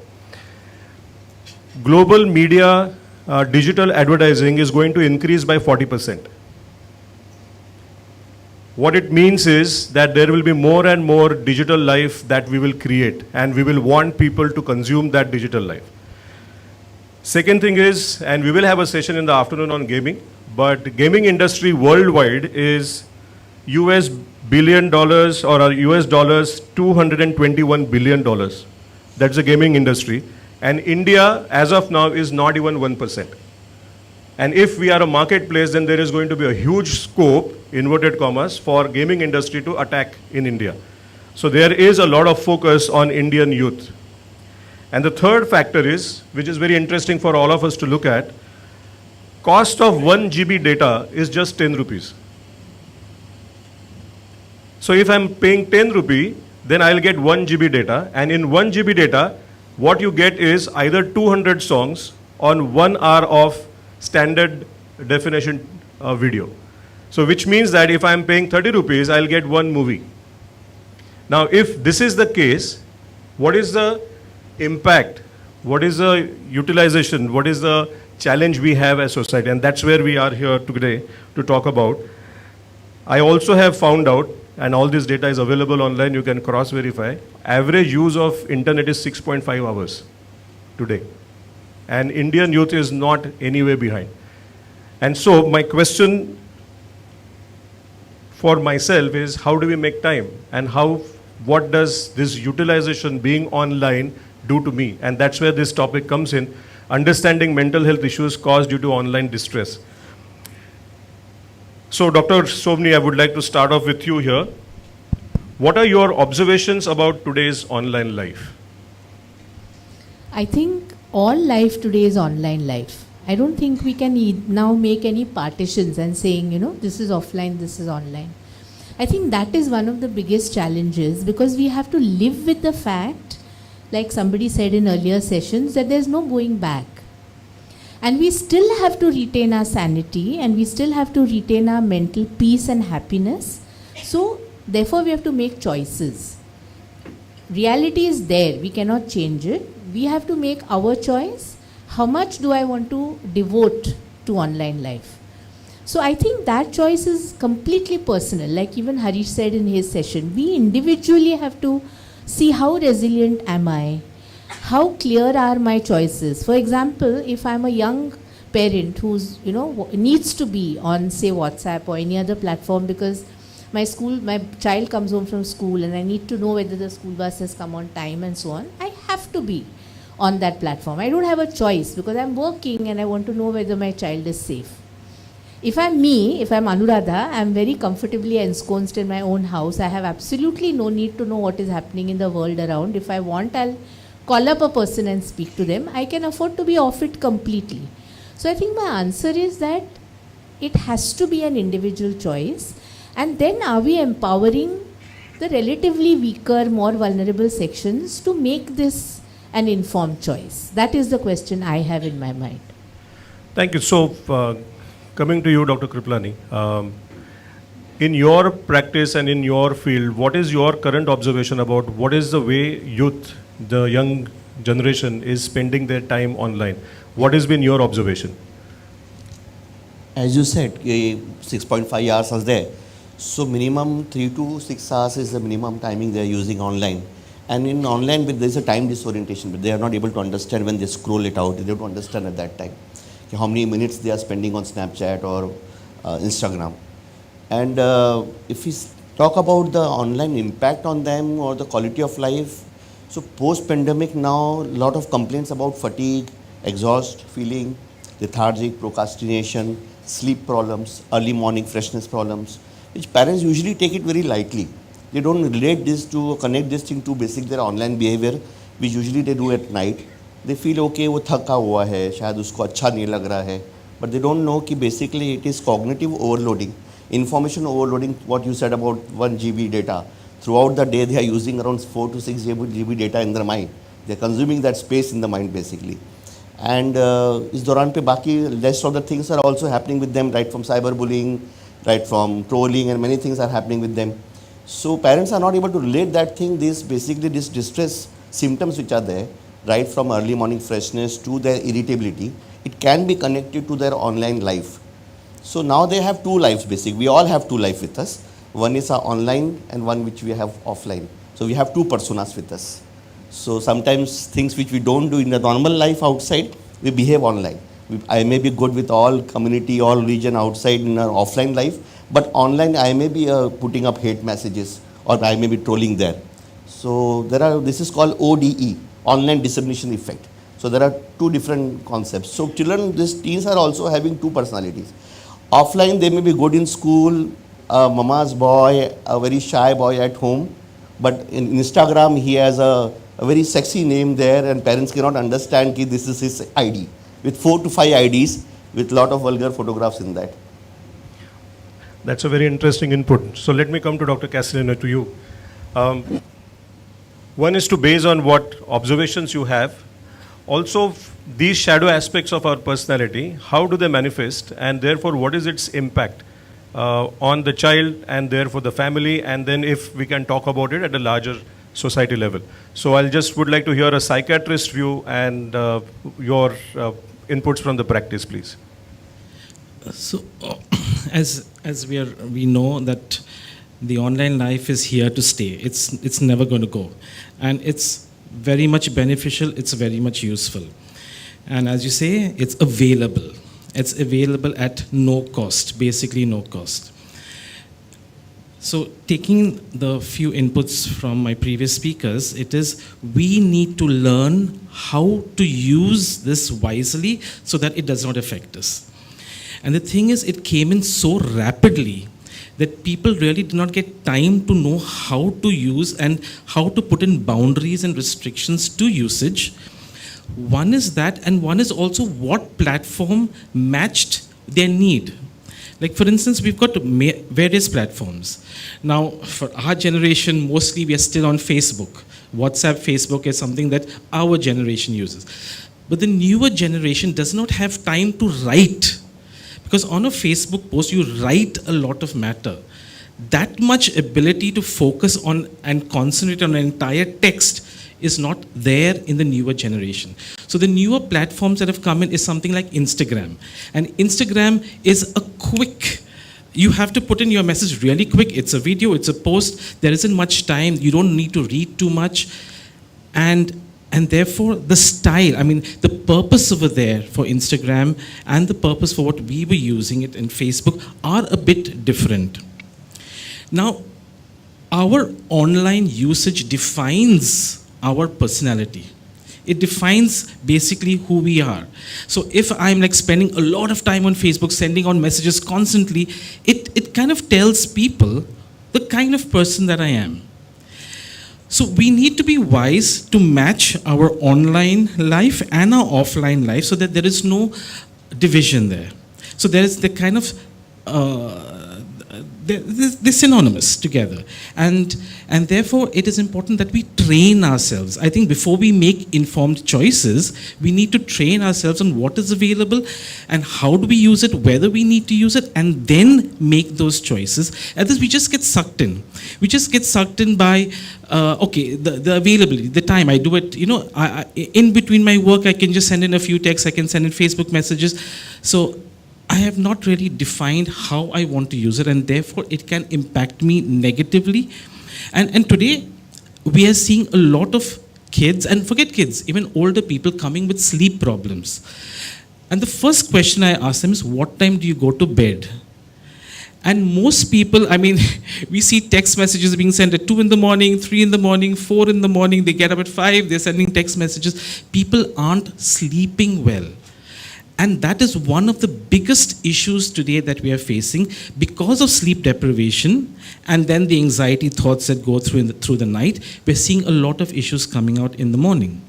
Global media, digital advertising is going to increase by 40%. What it means is that there will be more and more digital life that we will create, and we will want people to consume that digital life. Second thing is, and we will have a session in the afternoon on gaming, but gaming industry worldwide is US billion dollars, or US dollars $221 billion. That's the gaming industry. And India, as of now, is not even 1%. And if we are a marketplace, then there is going to be a huge scope, inverted commas, for gaming industry to attack in India. So there is a lot of focus on Indian youth. And the third factor is, which is very interesting for all of us to look at, cost of 1 GB data is just 10 rupees. So if I'm paying 10 rupee, then I'll get 1 GB data. And in 1 GB data, what you get is either 200 songs on 1 hour of standard definition video. So which means that if I'm paying 30 rupees, I'll get 1 movie. Now, if this is the case, what is the impact? What is the utilization? What is the challenge we have as society? And that's where we are here today to talk about. I also have found out, and all this data is available online, you can cross-verify, average use of internet is 6.5 hours today. And Indian youth is not anywhere behind. And so my question for myself is, how do we make time? And what does this utilization being online do to me? And that's where this topic comes in, understanding mental health issues caused due to online distress. So Dr. Somni, I would like to start off with you here. What are your observations about today's online life? I think all life today is online life. I don't think we can now make any partitions and saying, this is offline, this is online. I think that is one of the biggest challenges, because we have to live with the fact, like somebody said in earlier sessions, that there's no going back. And we still have to retain our sanity, and we still have to retain our mental peace and happiness. So therefore we have to make choices. Reality is there, we cannot change it. We have to make our choice. How much do I want to devote to online life? So I think that choice is completely personal. Like even Harish said in his session, we individually have to see how resilient am I? How clear are my choices? For example, if I'm a young parent who's, needs to be on, say, WhatsApp or any other platform because my child comes home from school and I need to know whether the school bus has come on time and so on, I have to be on that platform. I don't have a choice because I'm working and I want to know whether my child is safe. If I'm Anuradha, I'm very comfortably ensconced in my own house. I have absolutely no need to know what is happening in the world around. If I want, I'll call up a person and speak to them. I can afford to be off it completely. So I think my answer is that it has to be an individual choice. And then are we empowering the relatively weaker, more vulnerable sections to make this an informed choice? That is the question I have in my mind. Thank you. So, coming to you, Dr. Kriplani, in your practice and in your field, what is your current observation about what is the way youth, the young generation is spending their time online? What has been your observation? As you said, 6.5 hours are there. So minimum 3 to 6 hours is the minimum timing they are using online. And in online, there is a time disorientation, but they are not able to understand when they scroll it out. They don't understand at that time how many minutes they are spending on Snapchat or Instagram. And if we talk about the online impact on them or the quality of life, so post-pandemic now, a lot of complaints about fatigue, exhaust feeling, lethargic, procrastination, sleep problems, early morning freshness problems, which parents usually take it very lightly. They don't relate this to, connect this thing to basic their online behavior, which usually they do at night. They feel okay, वो थका हुआ है, शायद उसको अच्छा नहीं लग रहा है, but they don't know कि basically it is cognitive overloading, information overloading. What you said about 1 GB data, throughout the day they are using around 4 to 6 GB data in their mind. They are consuming that space in the mind basically. And इस दौरान पे बाकी rest of the things are also happening with them, right from cyberbullying, right from trolling, and many things are happening with them. So parents are not able to relate that thing, this distress symptoms which are there, right from early morning freshness to their irritability, it can be connected to their online life. So now they have two lives basically. We all have two lives with us. One is our online and one which we have offline. So we have two personas with us. So sometimes things which we don't do in the normal life outside, we behave online. I may be good with all community, all religion outside in our offline life, but online I may be putting up hate messages or I may be trolling there. So this is called ODE, online dissemination effect. So there are two different concepts. So children, these teens are also having two personalities. Offline, they may be good in school, a mama's boy, a very shy boy at home, but in Instagram, he has a very sexy name there, and parents cannot understand that this is his ID, with 4 to 5 IDs, with lot of vulgar photographs in that. That's a very interesting input. So let me come to Dr. Castellano, to you. One is to base on what observations you have. Also, these shadow aspects of our personality, how do they manifest, and therefore what is its impact on the child and therefore the family, and then if we can talk about it at a larger society level. So I'll just would like to hear a psychiatrist view and your inputs from the practice, please. So, as we know that the online life is here to stay. It's never going to go, and it's very much beneficial. It's very much useful, and as you say, it's available. It's available at no cost, basically no cost. So, taking the few inputs from my previous speakers, it is we need to learn how to use this wisely so that it does not affect us. And the thing is, it came in so rapidly that people really did not get time to know how to use and how to put in boundaries and restrictions to usage. One is that, and one is also what platform matched their need. Like, for instance, we've got various platforms. Now, for our generation, mostly we are still on Facebook. WhatsApp, Facebook is something that our generation uses. But the newer generation does not have time to write. Because on a Facebook post, you write a lot of matter. That much ability to focus on and concentrate on an entire text is not there in the newer generation. So the newer platforms that have come in is something like Instagram. And Instagram is a quick, you have to put in your message really quick. It's a video, it's a post. There isn't much time. You don't need to read too much. And therefore, the style, I mean, the purpose over there for Instagram and the purpose for what we were using it in Facebook are a bit different. Now, our online usage defines our personality. It defines basically who we are. So if I'm like spending a lot of time on Facebook, sending on messages constantly, it kind of tells people the kind of person that I am. So we need to be wise to match our online life and our offline life so that there is no division there. So there is the kind of, they're synonymous together. And therefore it is important that we train ourselves. I think before we make informed choices, we need to train ourselves on what is available and how do we use it, whether we need to use it, and then make those choices. Otherwise we just get sucked in. We just get sucked in by, okay, the availability, the time. I do it, you know, in between my work, I can just send in a few texts, I can send in Facebook messages. So I have not really defined how I want to use it, and therefore it can impact me negatively. And today, we are seeing a lot of kids, and forget kids, even older people coming with sleep problems. And the first question I ask them is, what time do you go to bed? And most people, I mean, we see text messages being sent at 2 in the morning, 3 in the morning, 4 in the morning, they get up at 5, they're sending text messages. People aren't sleeping well. And that is one of the biggest issues today that we are facing because of sleep deprivation and then the anxiety thoughts that go through the night. We're seeing a lot of issues coming out in the morning.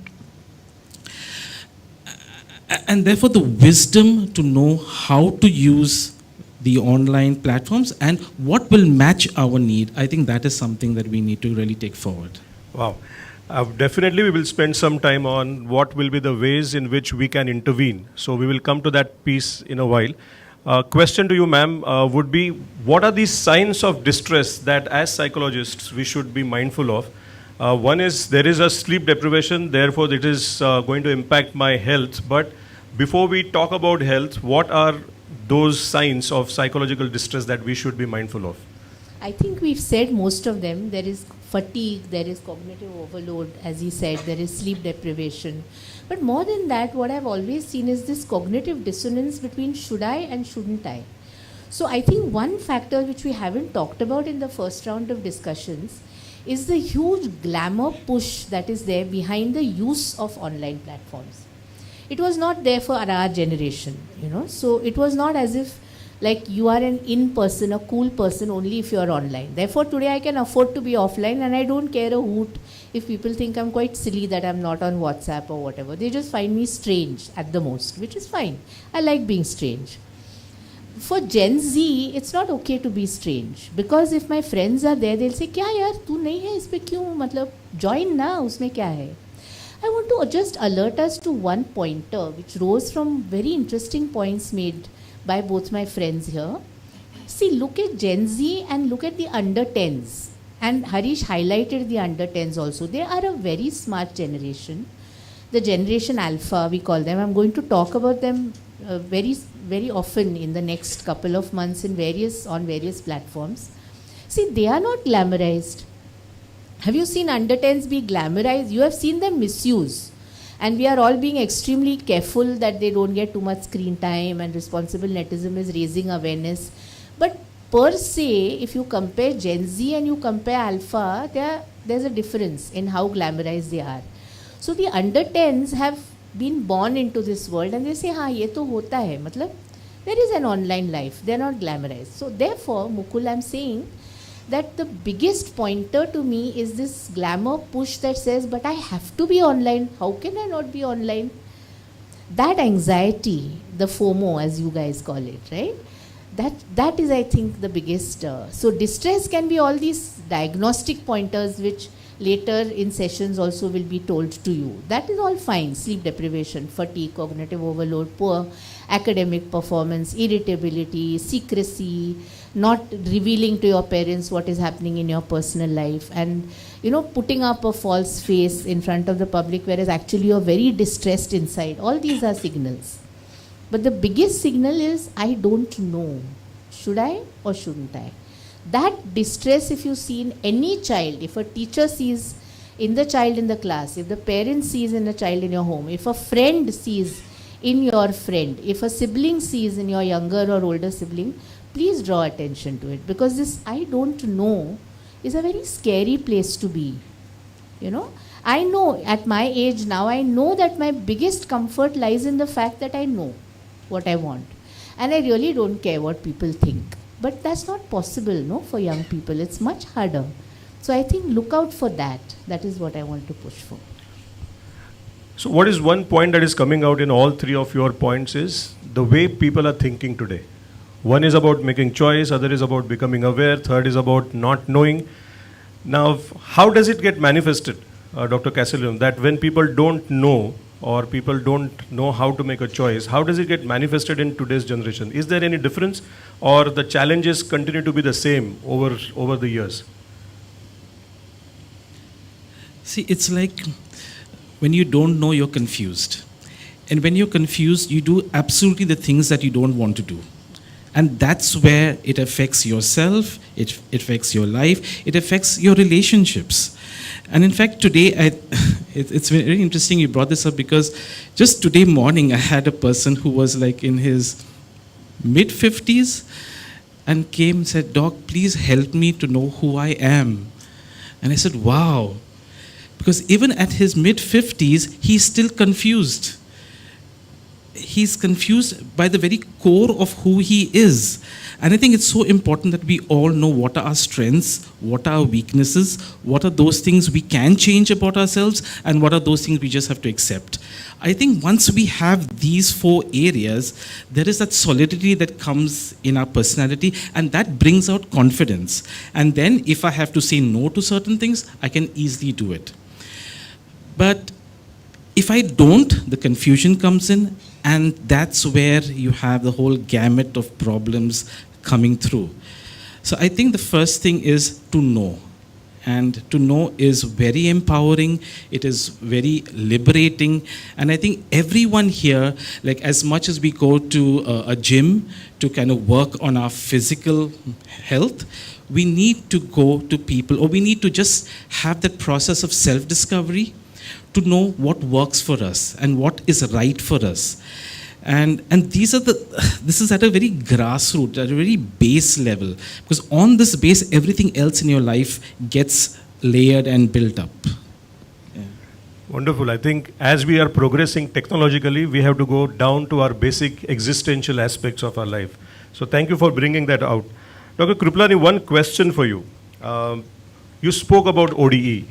And therefore the wisdom to know how to use the online platforms and what will match our need, I think that is something that we need to really take forward. Wow. Definitely we will spend some time on what will be the ways in which we can intervene. So we will come to that piece in a while. Question to you, ma'am, would be, what are these signs of distress that as psychologists we should be mindful of? One is there is a sleep deprivation, therefore it is going to impact my health. But before we talk about health, what are those signs of psychological distress that we should be mindful of? I think we've said most of them. There is fatigue, there is cognitive overload, as he said, there is sleep deprivation. But more than that, what I've always seen is this cognitive dissonance between should I and shouldn't I. So I think one factor which we haven't talked about in the first round of discussions is the huge glamour push that is there behind the use of online platforms. It was not there for our generation, So it was not as if like you are an in-person, a cool person only if you are online. Therefore, today I can afford to be offline and I don't care a hoot if people think I'm quite silly that I'm not on WhatsApp or whatever. They just find me strange at the most, which is fine. I like being strange. For Gen Z, it's not okay to be strange because if my friends are there, they'll say, "Kya yaar, tu nahi hai, ispe kyun? Matlab, join na, usme kya hai?" I want to just alert us to one pointer which rose from very interesting points made by both my friends here. See, look at Gen Z and look at the under 10s. And Harish highlighted the under 10s also. They are a very smart generation. The generation Alpha, we call them. I'm going to talk about them very often in the next couple of months on various platforms. See, they are not glamorized. Have you seen under 10s be glamorized? You have seen them misuse. And we are all being extremely careful that they don't get too much screen time, and responsible netism is raising awareness. But per se, if you compare Gen Z and you compare Alpha, there's a difference in how glamorized they are. So the under 10s have been born into this world and they say, हाँ ये तो होता है, मतलब there is an online life, they're not glamorized. So therefore, Mukul, I'm saying that the biggest pointer to me is this glamour push that says, but I have to be online, how can I not be online? That anxiety, the FOMO as you guys call it, right? That is, I think, the biggest. So distress can be all these diagnostic pointers which later in sessions also will be told to you. That is all fine. Sleep deprivation, fatigue, cognitive overload, poor academic performance, irritability, secrecy, not revealing to your parents what is happening in your personal life, and putting up a false face in front of the public whereas actually you're very distressed inside. All these are signals. But the biggest signal is, I don't know. Should I or shouldn't I? That distress, if you see in any child, if a teacher sees in the child in the class, if the parent sees in a child in your home, if a friend sees in your friend, if a sibling sees in your younger or older sibling, please draw attention to it, because this I don't know is a very scary place to be. I know at my age now, I know that my biggest comfort lies in the fact that I know what I want. And I really don't care what people think. But that's not possible, no, for young people. It's much harder. So I think look out for that. That is what I want to push for. So what is one point that is coming out in all three of your points is the way people are thinking today. One is about making choice, other is about becoming aware, third is about not knowing. Now, how does it get manifested, Dr. Castellum, that when people don't know or people don't know how to make a choice, how does it get manifested in today's generation? Is there any difference, or the challenges continue to be the same over the years? See, it's like when you don't know, you're confused. And when you're confused, you do absolutely the things that you don't want to do. And that's where it affects yourself, it affects your life, it affects your relationships. And in fact, today, it's very interesting you brought this up, because just today morning, I had a person who was like in his mid-50s and came and said, "Doc, please help me to know who I am." And I said, wow. Because even at his mid-50s, he's still confused. He's confused by the very core of who he is. And I think it's so important that we all know what are our strengths, what are our weaknesses, what are those things we can change about ourselves, and what are those things we just have to accept. I think once we have these four areas, there is that solidity that comes in our personality, and that brings out confidence. And then if I have to say no to certain things, I can easily do it. But if I don't, the confusion comes in, and that's where you have the whole gamut of problems coming through. So I think the first thing is to know. And to know is very empowering, it is very liberating. And I think everyone here, like as much as we go to a gym to kind of work on our physical health, we need to go to people, or we need to just have that process of self-discovery to know what works for us and what is right for us. And this is at a very grassroots, at a very base level, because on this base, everything else in your life gets layered and built up. Yeah. Wonderful. I think as we are progressing technologically, we have to go down to our basic existential aspects of our life. So thank you for bringing that out. Dr. Kriplani, one question for you. You spoke about ODE.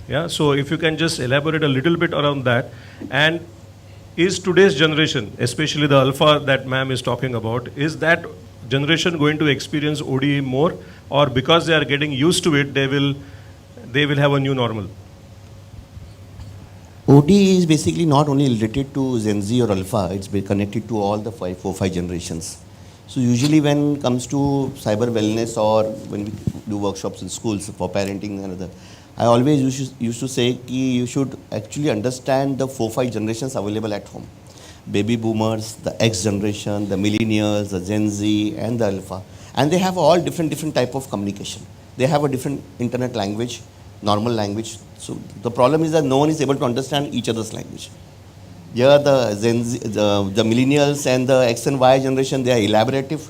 Yeah, so if you can just elaborate a little bit around that. And is today's generation, especially the alpha that ma'am is talking about, is that generation going to experience ODE more, or because they are getting used to it, they will have a new normal? OD is basically not only related to Gen Z or Alpha, it's been connected to all the 4-5 generations. So usually when it comes to cyber wellness or when we do workshops in schools for parenting and other, I always used to say that you should actually understand the 4-5 generations available at home. Baby boomers, the X generation, the millennials, the Gen Z and the Alpha. And they have all different type of communication. They have a different internet language, normal language. So the problem is that no one is able to understand each other's language. Here the Gen Z, the millennials and the X and Y generation, they are elaborative.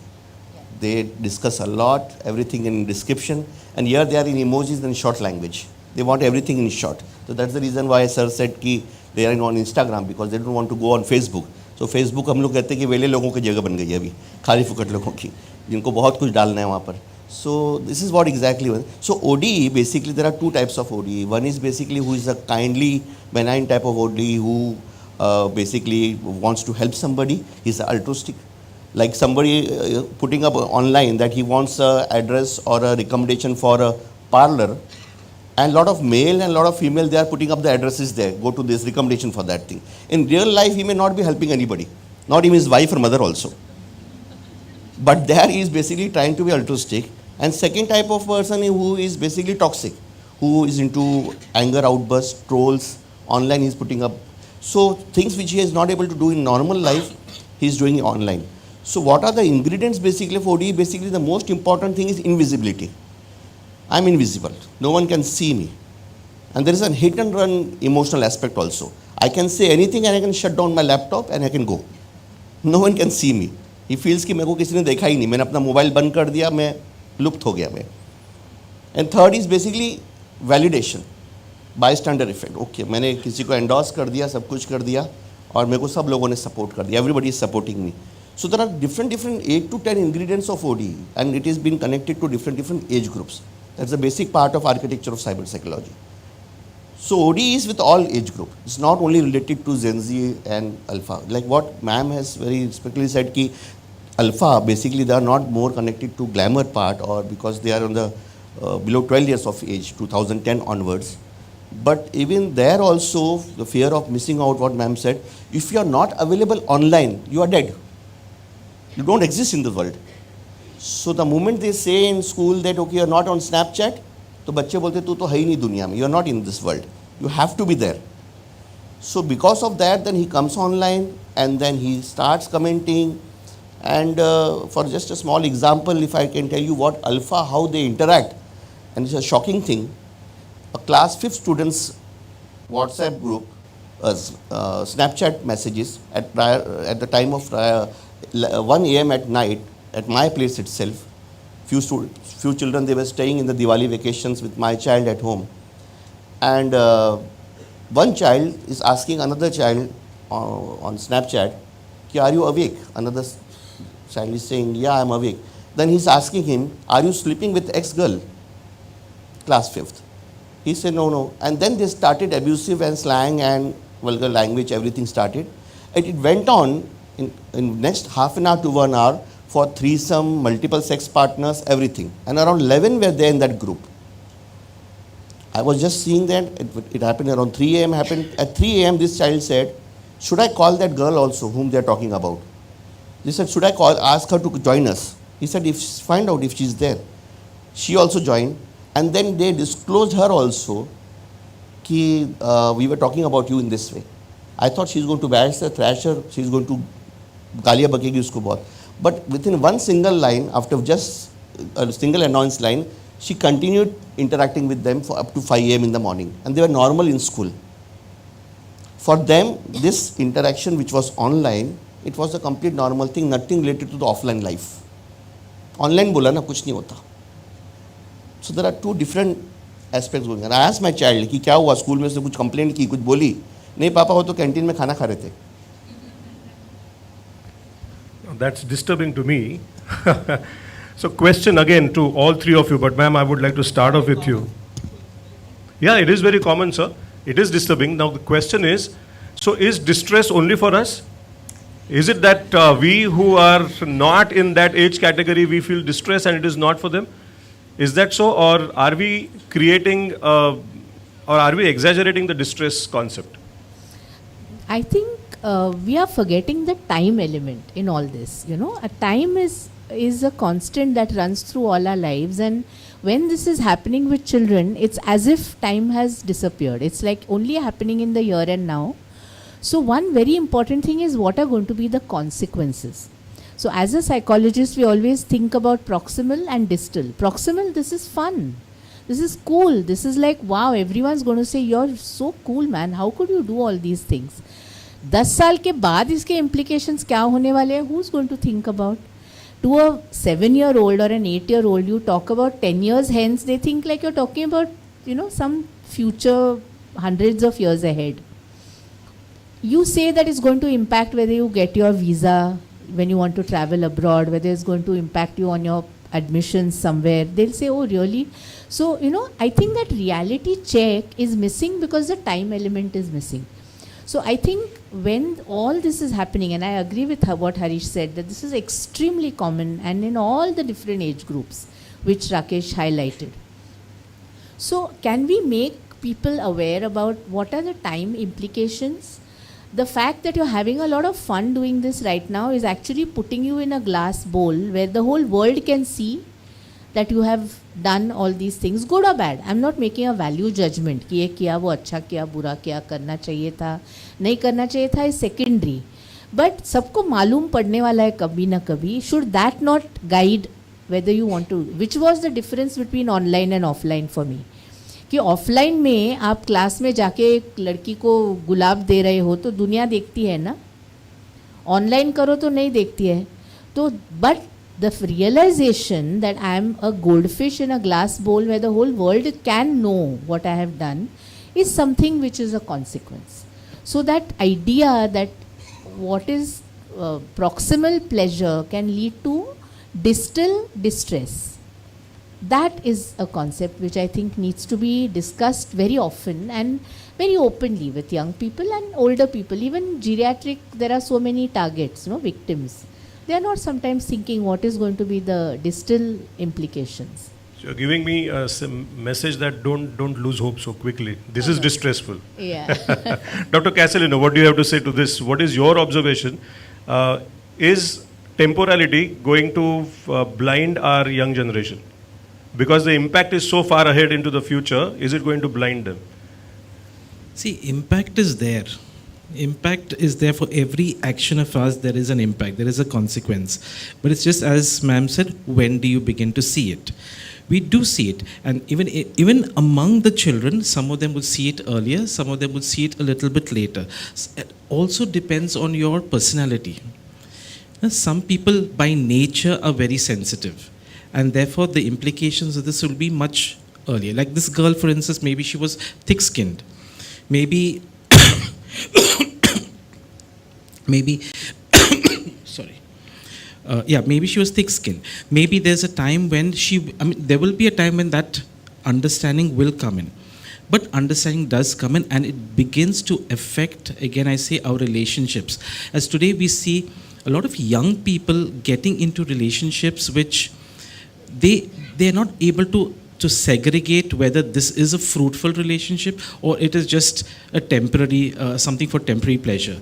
They discuss a lot, everything in description. And here they are in emojis and short language. They want everything in short. So that's the reason why sir said कि they are on Instagram because they don't want to go on Facebook. So Facebook हम लोग कहते हैं कि वेले लोगों की जगह बन गई है अभी, खाली फुकट लोगों की, जिनको बहुत कुछ डालना है वहाँ पर. So this is what exactly was. So ODE, basically there are two types of ODE. One is basically who is a kindly, benign type of ODE who basically wants to help somebody. He's altruistic. Like somebody putting up online that he wants an address or a recommendation for a parlor, and a lot of male and a lot of female, they are putting up the addresses there. Go to this recommendation for that thing. In real life, he may not be helping anybody, not even his wife or mother also. But there he is basically trying to be altruistic. And second type of person who is basically toxic, who is into anger outbursts, trolls, online he's putting up. So things which he is not able to do in normal life, he's doing it online. So what are the ingredients basically for ODE? Basically the most important thing is invisibility. I'm invisible. No one can see me. And there is a hit and run emotional aspect also. I can say anything and I can shut down my laptop and I can go. No one can see me. He feels कि मेरे को किसी ने देखा ही नहीं, मैंने अपना mobile बंद कर दिया, मैं लुप्त हो गया मैं. And third is basically validation, bystander effect. Okay, मैंने किसी को endorse कर दिया, सब कुछ कर दिया, और मेरे को सब लोगों ने support कर दिया. Everybody is supporting me. So there are different 8 to 10 ingredients of ODE, and it has been connected to different age groups. That's the basic part of architecture of cyber psychology. So ODE is with all age group. It's not only related to Gen Z and Alpha. Like what ma'am has very respectfully said, ki Alpha basically they are not more connected to glamour part, or because they are on the below 12 years of age, 2010 onwards. But even there also the fear of missing out, what ma'am said, if you are not available online, you are dead. You don't exist in the world. So the moment they say in school that okay, you are not on Snapchat, तो बच्चे बोलते तू तो है ही नहीं दुनिया में, you are not in this world, you have to be there. So because of that, then he comes online and then he starts commenting. And for just a small example, if I can tell you what Alpha, how they interact, and it's a shocking thing. A class 5th students WhatsApp group, Snapchat messages at the time of 1 a.m. at night at my place itself. Few children, they were staying in the Diwali vacations with my child at home. And one child is asking another child on Snapchat, are you awake? Another child is saying, yeah, I'm awake. Then he's asking him, are you sleeping with ex-girl? Class 5th. He said, no. And then they started abusive and slang and vulgar language, everything started. And it went on in next half an hour to 1 hour for threesome, multiple sex partners, everything. And around 11 were there in that group. I was just seeing that, it happened around 3 a.m. At 3 a.m. this child said, should I call that girl also whom they are talking about? He said, should I ask her to join us? He said, find out if she's there. She also joined. And then they disclosed her also, we were talking about you in this way. I thought she's going to bash her, thrash her, she's going to gaaliya bakegi usko bahut. But within one single line, after just a single announced line, she continued interacting with them for up to 5 a.m. in the morning. And they were normal in school. For them, this interaction which was online, it was a complete normal thing, nothing related to the offline life. Online bola na kuch nahi hota. So there are two different aspects going on. I asked my child कि क्या हुआ school में से कुछ complaint की कुछ बोली नहीं पापा वो तो कैंटीन में खाना खा रहे थे. That's disturbing to me. So question again to all three of you, but ma'am, I would like to start off with you. Yeah, it is very common, sir. It is disturbing. Now the question is, so is distress only for us? Is it that we who are not in that age category, we feel distress and it is not for them? Is that so, or are we creating, or are we exaggerating the distress concept? I think we are forgetting the time element in all this. You know, a time is a constant that runs through all our lives, and when this is happening with children, it's as if time has disappeared. It's like only happening in the here and now. So one very important thing is what are going to be the consequences. So as a psychologist, we always think about proximal and distal. Proximal, this is fun. This is cool. This is like, wow, everyone's going to say, you're so cool, man. How could you do all these things? 10 साल के बाद इसके implications क्या होने वाले हैं? Who's going to think about? To a 7-year-old or an 8-year-old, you talk about 10 years hence, they think like you're talking about, you know, some future hundreds of years ahead. You say that it's going to impact whether you get your visa when you want to travel abroad, whether it's going to impact you on your admissions somewhere. They'll say, oh, really? So, you know, I think that reality check is missing because the time element is missing. So I think when all this is happening, and I agree with what Harish said, that this is extremely common and in all the different age groups, which Rakesh highlighted. So can we make people aware about what are the time implications? The fact that you're having a lot of fun doing this right now is actually putting you in a glass bowl where the whole world can see that you have done all these things, good or bad. I'm not making a value judgment कि ये किया वो अच्छा किया बुरा किया करना चाहिए था नहीं करना चाहिए था is secondary. But सबको मालूम पड़ने वाला है कभी ना कभी. Should that not guide whether you want to? Which was the difference between online and offline for me? कि ऑफलाइन में आप क्लास में जाके एक लड़की को गुलाब दे रहे हो तो दुनिया देखती है ना, ऑनलाइन करो तो नहीं देखती है. तो but the realization that I am a goldfish in a glass bowl where the whole world can know what I have done is something which is a consequence. So that idea that what is proximal pleasure can lead to distal distress, that is a concept which I think needs to be discussed very often and very openly with young people and older people. Even geriatric, there are so many targets, you know, victims. They are not sometimes thinking what is going to be the distal implications. So you're giving me a message that don't lose hope so quickly. This is distressful. Yeah. Dr. Castellino, what do you have to say to this? What is your observation? Is temporality going to blind our young generation? Because the impact is so far ahead into the future, is it going to blind them? See, impact is there. Impact is there for every action of us. There is an impact, there is a consequence. But it's just as ma'am said, when do you begin to see it? We do see it, and even among the children, some of them would see it earlier, some of them would see it a little bit later. It also depends on your personality. Some people by nature are very sensitive, and therefore the implications of this will be much earlier. Like this girl, for instance, maybe she was thick-skinned. Maybe maybe she was thick-skinned. Maybe there's a time when there will be a time when that understanding will come in. But understanding does come in, and it begins to affect, again I say, our relationships. As today we see a lot of young people getting into relationships which they're not able to segregate whether this is a fruitful relationship or it is just a temporary, something for temporary pleasure.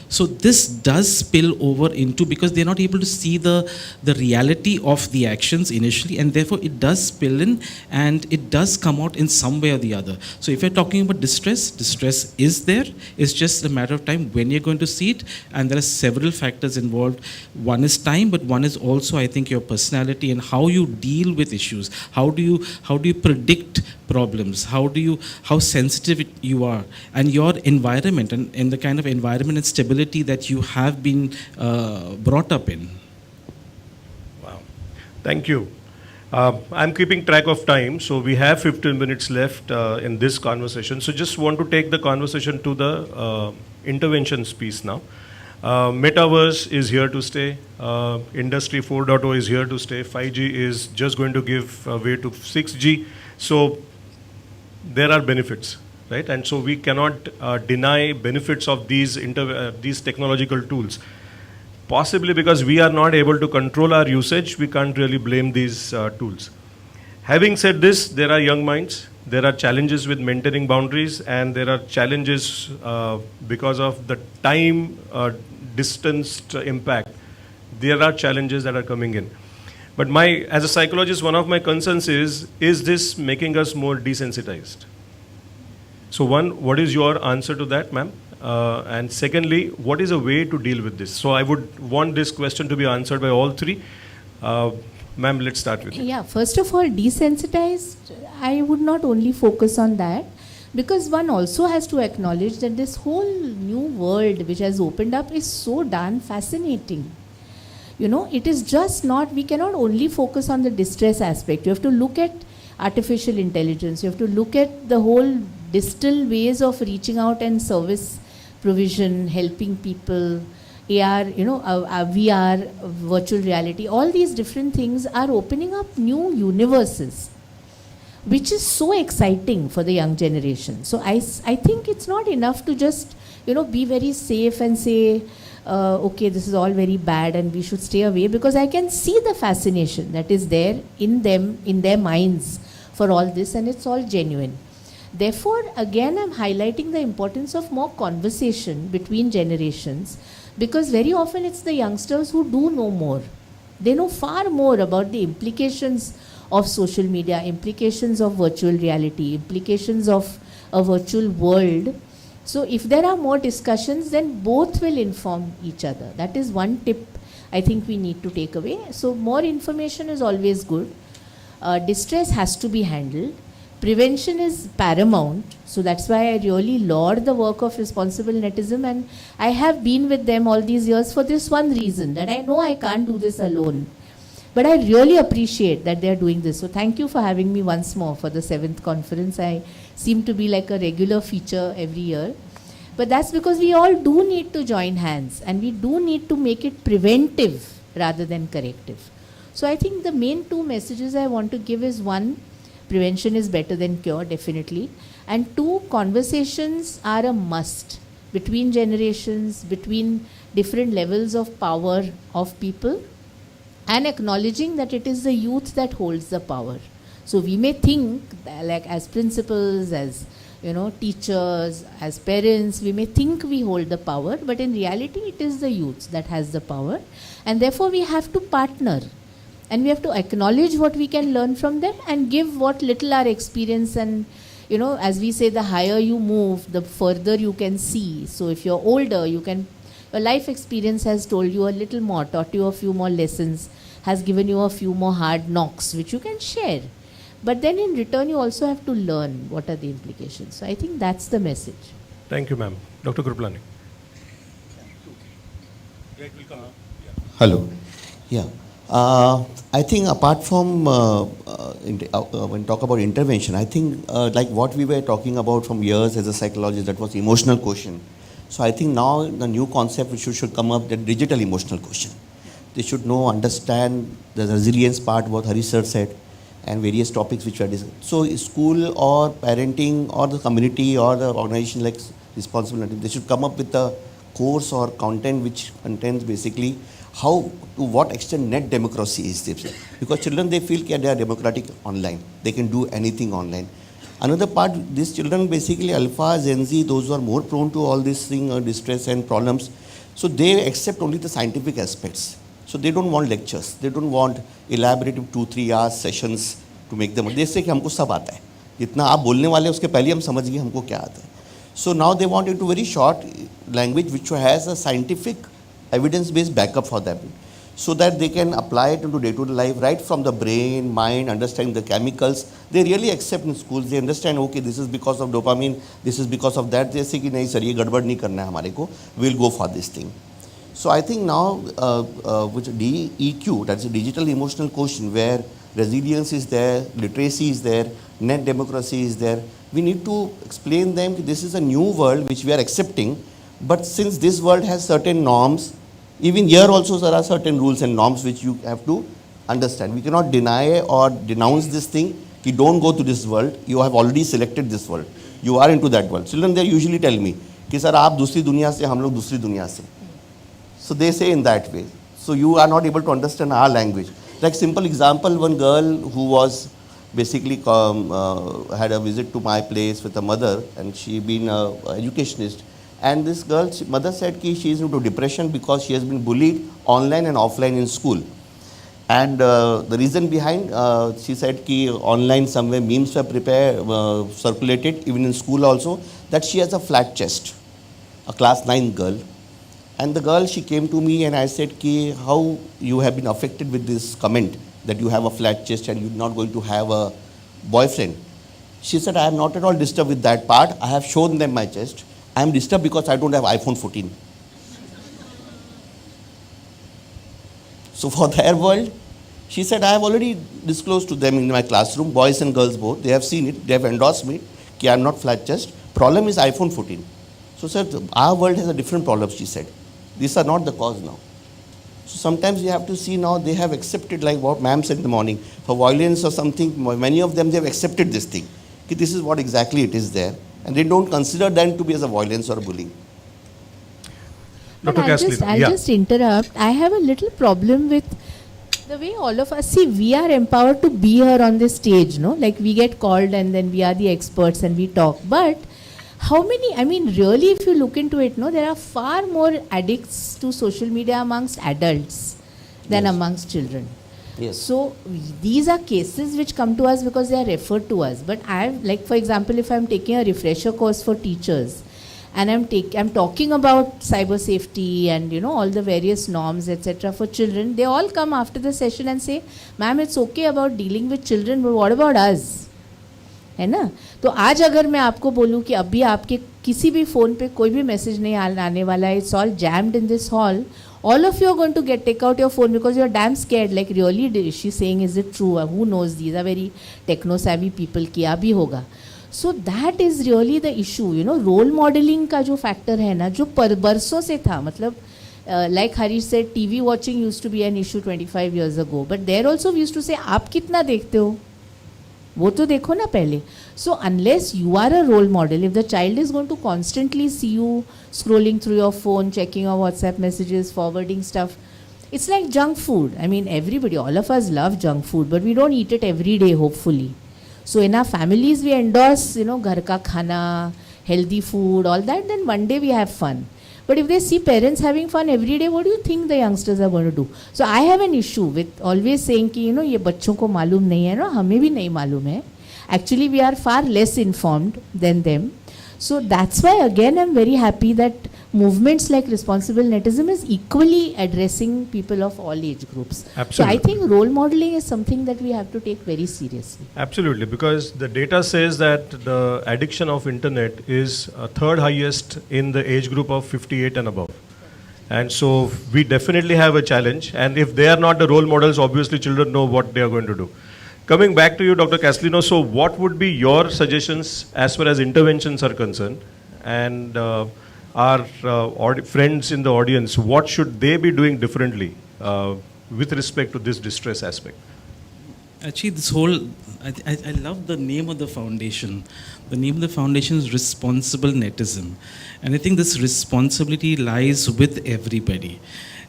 So this does spill over into, because they're not able to see the reality of the actions initially, and therefore it does spill in and it does come out in some way or the other. So if you're talking about distress is there. It's just a matter of time when you're going to see it, and there are several factors involved. One is time, but one is also, I think, your personality and how you deal with issues. How do you predict problems? How sensitive you are, and your environment and the kind of environment and stability that you have been brought up in. Wow, thank you. I'm keeping track of time, so we have 15 minutes left in this conversation. So just want to take the conversation to the interventions piece now. Metaverse is here to stay. Industry 4.0 is here to stay. 5G is just going to give way to 6G. So there are benefits, right? And so we cannot deny benefits of these technological tools. Possibly because we are not able to control our usage, we can't really blame these tools. Having said this, there are young minds, there are challenges with maintaining boundaries, and there are challenges because of the time distanced impact. There are challenges that are coming in. But as a psychologist, one of my concerns is this making us more desensitized? So one, what is your answer to that, ma'am? And secondly, what is a way to deal with this? So I would want this question to be answered by all three. Ma'am, let's start with you. Yeah, first of all, desensitized, I would not only focus on that, because one also has to acknowledge that this whole new world which has opened up is so darn fascinating. You know, it is just not, we cannot only focus on the distress aspect. You have to look at artificial intelligence. You have to look at the whole distal ways of reaching out and service provision, helping people, AR, VR, virtual reality. All these different things are opening up new universes, which is so exciting for the young generation. So I think it's not enough to just, be very safe and say, okay, this is all very bad and we should stay away, because I can see the fascination that is there in them, in their minds for all this, and it's all genuine. Therefore, again, I'm highlighting the importance of more conversation between generations, because very often it's the youngsters who do know more. They know far more about the implications of social media, implications of virtual reality, implications of a virtual world. So if there are more discussions, then both will inform each other. That is one tip I think we need to take away. So more information is always good. Distress has to be handled. Prevention is paramount. So that's why I really laud the work of Responsible Netism, and I have been with them all these years for this one reason, that I know I can't do this alone. But I really appreciate that they are doing this. So thank you for having me once more for the 7th conference. I seem to be like a regular feature every year. But that's because we all do need to join hands, and we do need to make it preventive rather than corrective. So I think the main two messages I want to give is, one, prevention is better than cure, definitely. And two, conversations are a must between generations, between different levels of power of people, and acknowledging that it is the youth that holds the power. So we may think, like as principals, as teachers, as parents, we may think we hold the power, but in reality it is the youth that has the power, and therefore we have to partner. And we have to acknowledge what we can learn from them and give what little our experience, and as we say, the higher you move, the further you can see. So if you're older, your life experience has told you a little more, taught you a few more lessons, has given you a few more hard knocks, which you can share. But then in return, you also have to learn what are the implications. So I think that's the message. Thank you, ma'am. Dr. Krupalani. Hello. Yeah. I think apart from when talk about intervention, I think like what we were talking about from years as a psychologist, that was emotional quotient. So I think now the new concept which should come up, that digital emotional quotient. They should understand the resilience part, what Hari sir said, and various topics which are discussed. So school or parenting or the community or the organization like responsibility, they should come up with a course or content which contains basically how, to what extent net democracy is there. Because children, they feel that they are democratic online. They can do anything online. Another part, these children basically Alpha, Gen Z, those who are more prone to all this thing, distress and problems. So they accept only the scientific aspects. So they don't want lectures. They don't want elaborative 2-3 hour sessions to make them. They say कि हमको सब आता है. जितना आप बोलने वाले उसके पहले हम समझ गए हमको क्या आता है. So now they want it to very short language which has a scientific evidence-based backup for them, so that they can apply it into day-to-day life, right from the brain, mind, understanding the chemicals. They really accept in schools. They understand, okay, this is because of dopamine, this is because of that. They say कि नहीं sir, ये गड़बड़ नहीं करना है हमारे को. We'll go for this thing. So I think now with DEQ, that's a digital emotional quotient, where resilience is there, literacy is there, net democracy is there. We need to explain them that this is a new world which we are accepting, but since this world has certain norms, even here also there are certain rules and norms which you have to understand. We cannot deny or denounce this thing. You don't go to this world. You have already selected this world. You are into that world. Children, they usually tell me, कि sir, आप दूसरी दुनिया से, हम लोग दूसरी दुनिया से. So they say in that way. So you are not able to understand our language. Like simple example, one girl who was basically had a visit to my place with a mother, and she been an educationist. And this girl, mother said that she is into depression because she has been bullied online and offline in school. And the reason behind, she said that online somewhere memes were circulated, even in school also, that she has a flat chest, a class 9 girl. And the girl, she came to me and I said, how you have been affected with this comment that you have a flat chest and you're not going to have a boyfriend. She said, I am not at all disturbed with that part. I have shown them my chest. I am disturbed because I don't have iPhone 14. So for their world, she said, I have already disclosed to them in my classroom, boys and girls both. They have seen it. They have endorsed me. I am not flat chest. Problem is iPhone 14. So sir, our world has a different problem, she said. These are not the cause now. So sometimes you have to see now they have accepted, like what ma'am said in the morning, for violence or something, many of them, they have accepted this thing. This is what exactly it is there. And they don't consider them to be as a violence or bullying. But I'll just interrupt. I have a little problem with the way all of us, see, we are empowered to be here on this stage, no? Like we get called and then we are the experts and we talk. But how many, I mean, really, if you look into it, no, there are far more addicts to social media amongst adults than amongst children. Yes. So these are cases which come to us because they are referred to us. But I've, like for example, if I'm taking a refresher course for teachers and I'm talking about cyber safety and all the various norms, etc. for children, they all come after the session and say, ma'am, it's okay about dealing with children, but what about us? है ना? तो आज अगर मैं आपको बोलूँ कि अभी आपके किसी भी फ़ोन पे कोई भी मैसेज नहीं आने वाला है, it's all jammed in this hall, all of you are going to take out your phone because you are damn scared. Like really, is she saying, is it true? Who knows? These are very techno-savvy people. क्या भी होगा? So that is really the issue. Role modeling का जो factor है ना, जो बरसों से था, मतलब like Harish said, TV watching used to be an issue 25 years ago. But there also we used to say, आप कितना देखते हो? वो तो देखो ना पहले. So unless you are a role model, if the child is going to constantly see you scrolling through your phone, checking your WhatsApp messages, forwarding stuff, it's like junk food. I mean, everybody, all of us love junk food, but we don't eat it every day, hopefully. So in our families, we endorse, ghar ka khana, healthy food, all that, then one day we have fun. But if they see parents having fun every day, what do you think the youngsters are going to do? So I have an issue with always saying कि ये बच्चों को मालूम नहीं है ना, हमें भी नहीं मालूम है. Actually, we are far less informed than them. So that's why again I'm very happy that movements like Responsible Netism is equally addressing people of all age groups. Absolutely. So I think role modeling is something that we have to take very seriously. Absolutely, because the data says that the addiction of internet is third highest in the age group of 58 and above. And so we definitely have a challenge, and if they are not the role models, obviously children know what they are going to do. Coming back to you, Dr. Castellino, so what would be your suggestions as far as interventions are concerned? And our friends in the audience, what should they be doing differently with respect to this distress aspect? Actually, this whole, I love the name of the foundation. The name of the foundation is Responsible Netism. And I think this responsibility lies with everybody.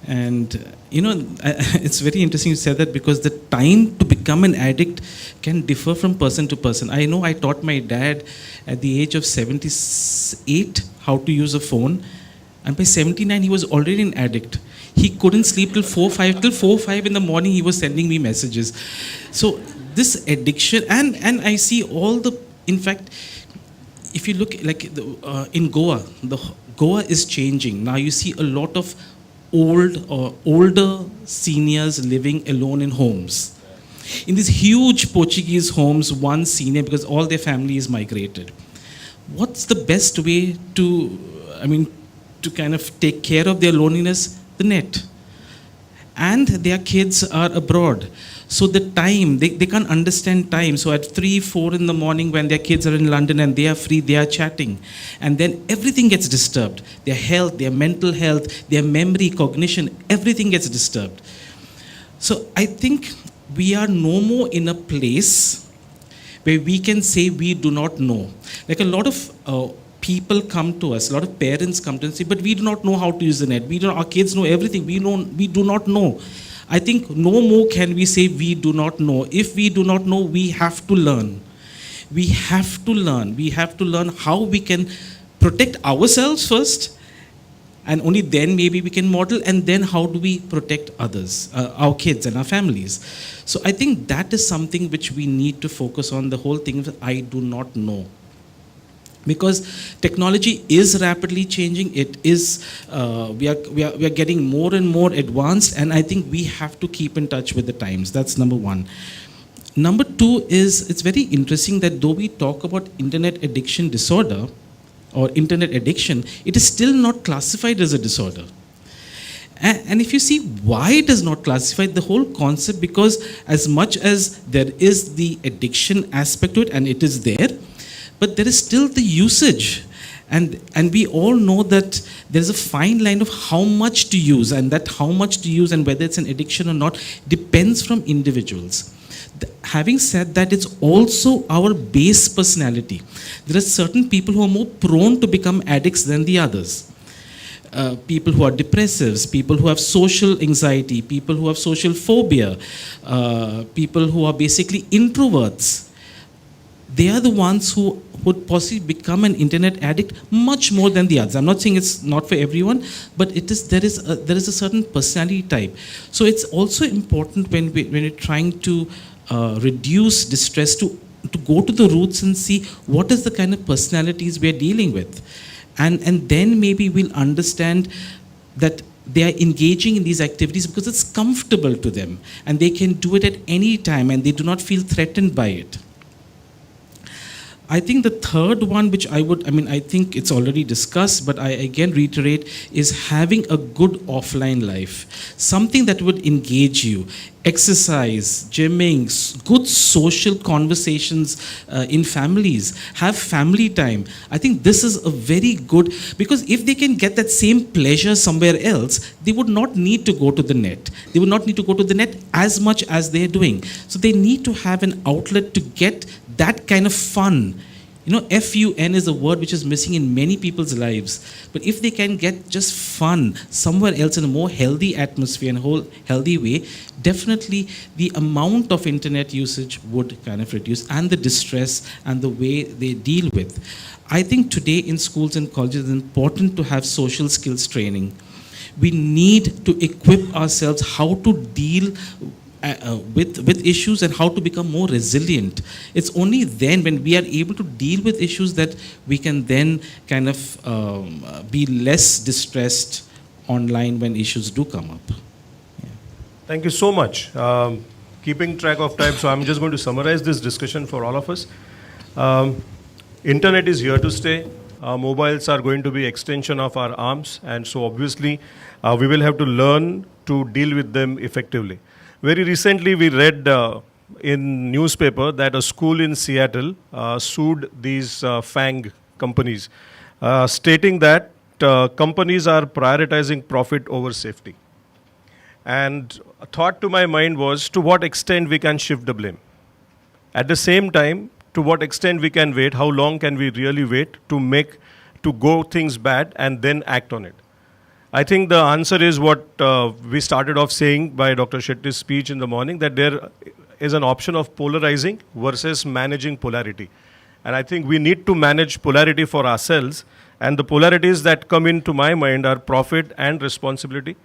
And, it's very interesting you said that, because the time to become an addict can differ from person to person. I know I taught my dad at the age of 78 how to use a phone. And by 79, he was already an addict. He couldn't sleep till 4 or 5 in the morning, he was sending me messages. So this addiction, and I see all the, in fact, if you look like in Goa, Goa is changing. Now you see a lot of older seniors living alone in homes. In these huge Portuguese homes, one senior, because all their family is migrated. What's the best way to kind of take care of their loneliness? The net. And their kids are abroad. So the time, they can't understand time. So at 3, 4 in the morning when their kids are in London and they are free, they are chatting. And then everything gets disturbed. Their health, their mental health, their memory, cognition, everything gets disturbed. So I think we are no more in a place where we can say we do not know. Like a lot of people come to us, a lot of parents come to us and say, but we do not know how to use the net. Our kids know everything. We do not know. I think no more can we say we do not know. If we do not know, we have to learn. We have to learn. We have to learn how we can protect ourselves first, and only then maybe we can model, and then how do we protect others, our kids and our families. So I think that is something which we need to focus on, the whole thing of I do not know. Because technology is rapidly changing. It is, we are getting more and more advanced, and I think we have to keep in touch with the times. That's number one. Number two is, it's very interesting that though we talk about internet addiction disorder or internet addiction, it is still not classified as a disorder. And if you see why it is not classified, the whole concept, because as much as there is the addiction aspect to it, and it is there, but there is still the usage. And we all know that there's a fine line of how much to use, and that how much to use and whether it's an addiction or not depends from individuals. Having said that, it's also our base personality. There are certain people who are more prone to become addicts than the others. People who are depressives, people who have social anxiety, people who have social phobia, people who are basically introverts. They are the ones who would possibly become an internet addict much more than the others. I'm not saying it's not for everyone, but there is a certain personality type. So it's also important when we're trying to reduce distress to go to the roots and see what is the kind of personalities we're dealing with. And then maybe we'll understand that they are engaging in these activities because it's comfortable to them and they can do it at any time and they do not feel threatened by it. I think the third one, which I think it's already discussed, but I again reiterate, is having a good offline life. Something that would engage you. Exercise, gymming, good social conversations in families. Have family time. I think this is a very good, because if they can get that same pleasure somewhere else, they would not need to go to the net. They would not need to go to the net as much as they're doing. So they need to have an outlet to get that kind of fun. FUN is a word which is missing in many people's lives. But if they can get just fun somewhere else in a more healthy atmosphere and a whole healthy way, definitely the amount of internet usage would kind of reduce, and the distress and the way they deal with. I think today in schools and colleges it's important to have social skills training. We need to equip ourselves how to deal with issues and how to become more resilient. It's only then when we are able to deal with issues that we can then kind of be less distressed online when issues do come up. Yeah. Thank you so much. Keeping track of time, so I'm just going to summarize this discussion for all of us. Internet is here to stay. Mobiles are going to be extension of our arms, and so obviously we will have to learn to deal with them effectively. Very recently, we read in newspaper that a school in Seattle sued these FANG companies, stating that companies are prioritizing profit over safety. And a thought to my mind was, to what extent we can shift the blame? At the same time, to what extent we can wait? How long can we really wait to go things bad and then act on it? I think the answer is what we started off saying by Dr. Shetty's speech in the morning, that there is an option of polarizing versus managing polarity. And I think we need to manage polarity for ourselves. And the polarities that come into my mind are profit and responsibility,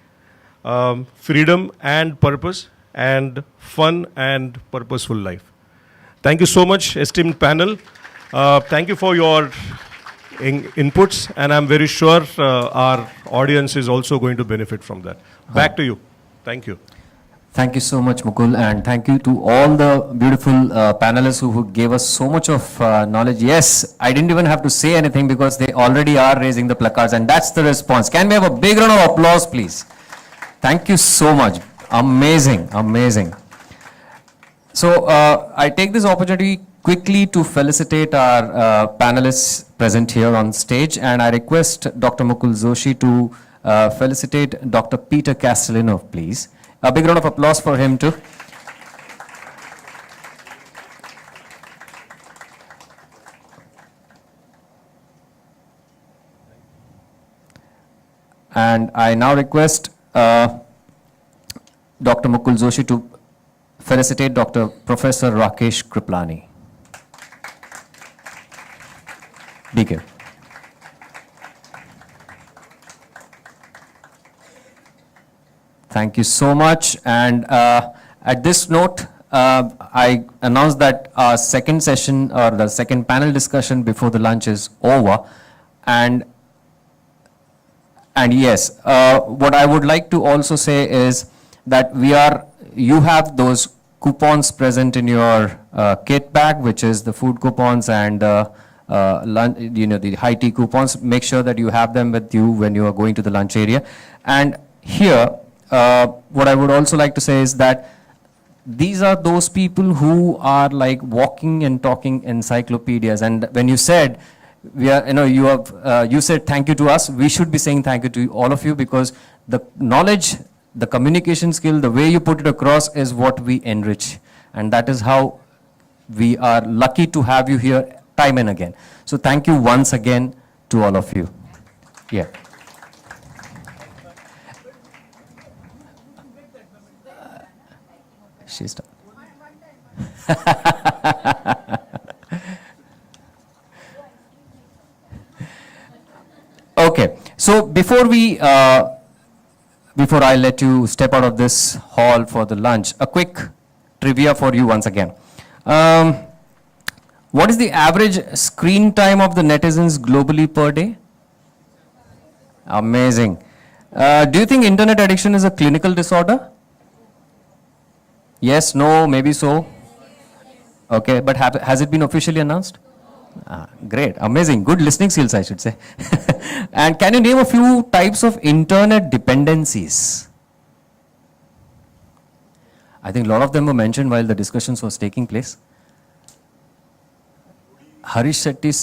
freedom and purpose, and fun and purposeful life. Thank you so much, esteemed panel. Thank you for your inputs, and I'm very sure our audience is also going to benefit from that. Back to you. Thank you. Thank you so much, Mukul, and thank you to all the beautiful panelists who gave us so much of knowledge. Yes, I didn't even have to say anything because they already are raising the placards, and that's the response. Can we have a big round of applause, please? Thank you so much. Amazing, amazing. So I take this opportunity quickly to felicitate our panelists present here on stage, and I request Dr. Mukul Joshi to felicitate Dr. Peter Castellino, please. A big round of applause for him too. And I now request Dr. Mukul Joshi to felicitate Dr. Professor Rakesh Kriplani. DK. Thank you so much. And at this note, I announce that our second session or the second panel discussion before the lunch is over. And yes, what I would like to also say is that you have those coupons present in your kit bag, which is the food coupons and lunch, the high tea coupons. Make sure that you have them with you when you are going to the lunch area. And here, what I would also like to say is that these are those people who are like walking and talking encyclopedias. And when you said, you said thank you to us, we should be saying thank you to all of you, because the knowledge, the communication skill, the way you put it across is what we enrich. And that is how we are lucky to have you here time and again. So thank you once again to all of you. Yeah. She's done. Okay, so before I let you step out of this hall for the lunch, a quick trivia for you once again. What is the average screen time of the netizens globally per day? Amazing. Do you think internet addiction is a clinical disorder? Yes, no, maybe so. Okay, but has it been officially announced? Great, amazing, good listening skills, I should say. And can you name a few types of internet dependencies? I think a lot of them were mentioned while the discussions was taking place. Harish Shetty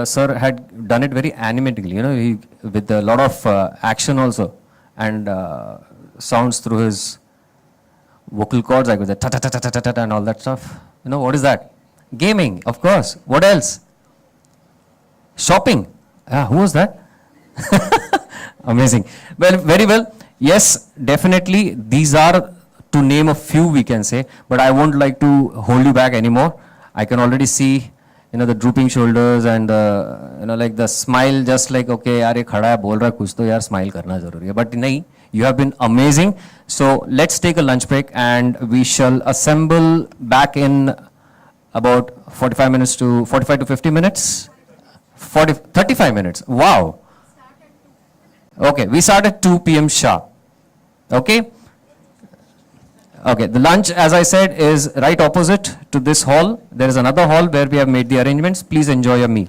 sir had done it very animatedly, with a lot of action also, and sounds through his vocal cords, like with the ta-ta-ta-ta-ta-ta and all that stuff. What is that? Gaming, of course. What else? Shopping. Who was that? Amazing. Well, very well. Yes, definitely. These are, to name a few, we can say, but I won't like to hold you back anymore. I can already see, the drooping shoulders and like the smile, just like, okay, yaar, ye khada hai, bol raha hai, kuch to yaar smile karna zaruri hai. But nahi, you have been amazing. So let's take a lunch break and we shall assemble back in about 45 to 50 minutes. 35 minutes. Wow. Okay, we start at 2 p.m. sharp. Okay. Okay, the lunch, as I said, is right opposite to this hall. There is another hall where we have made the arrangements. Please enjoy your meal.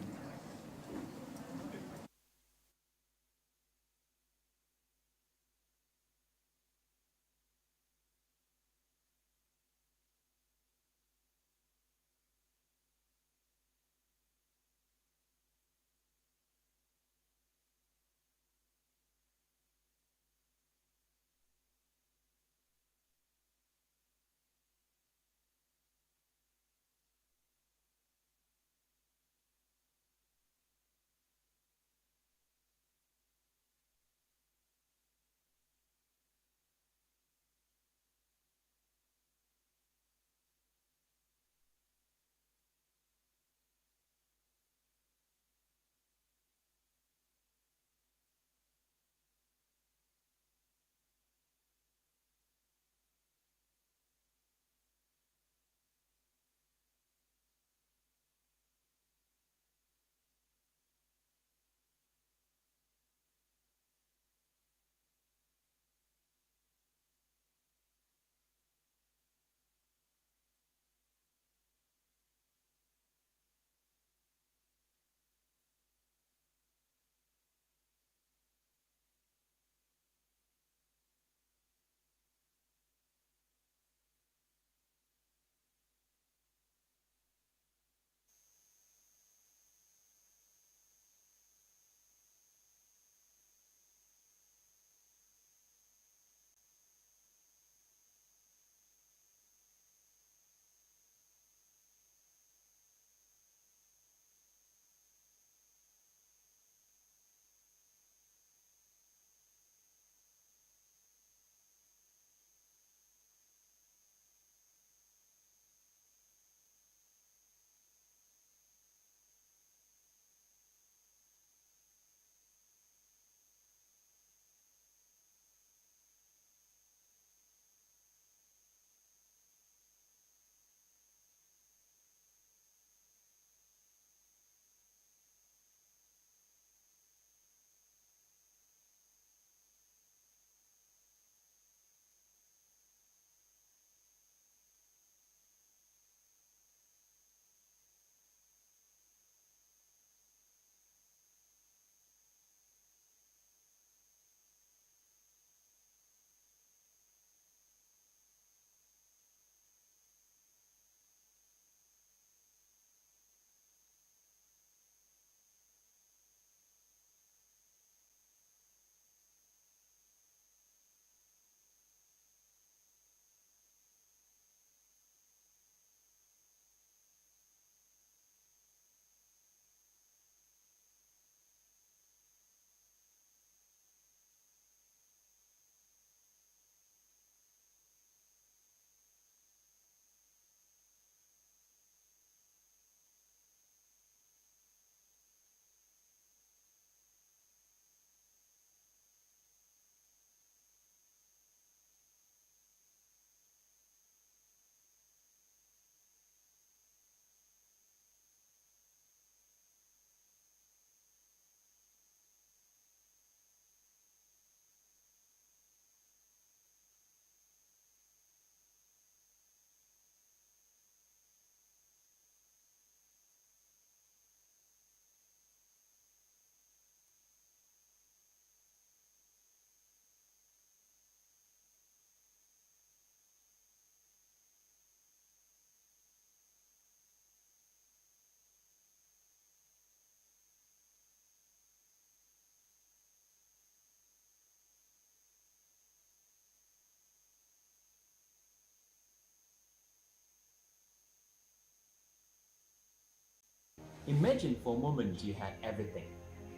Imagine for a moment you had everything.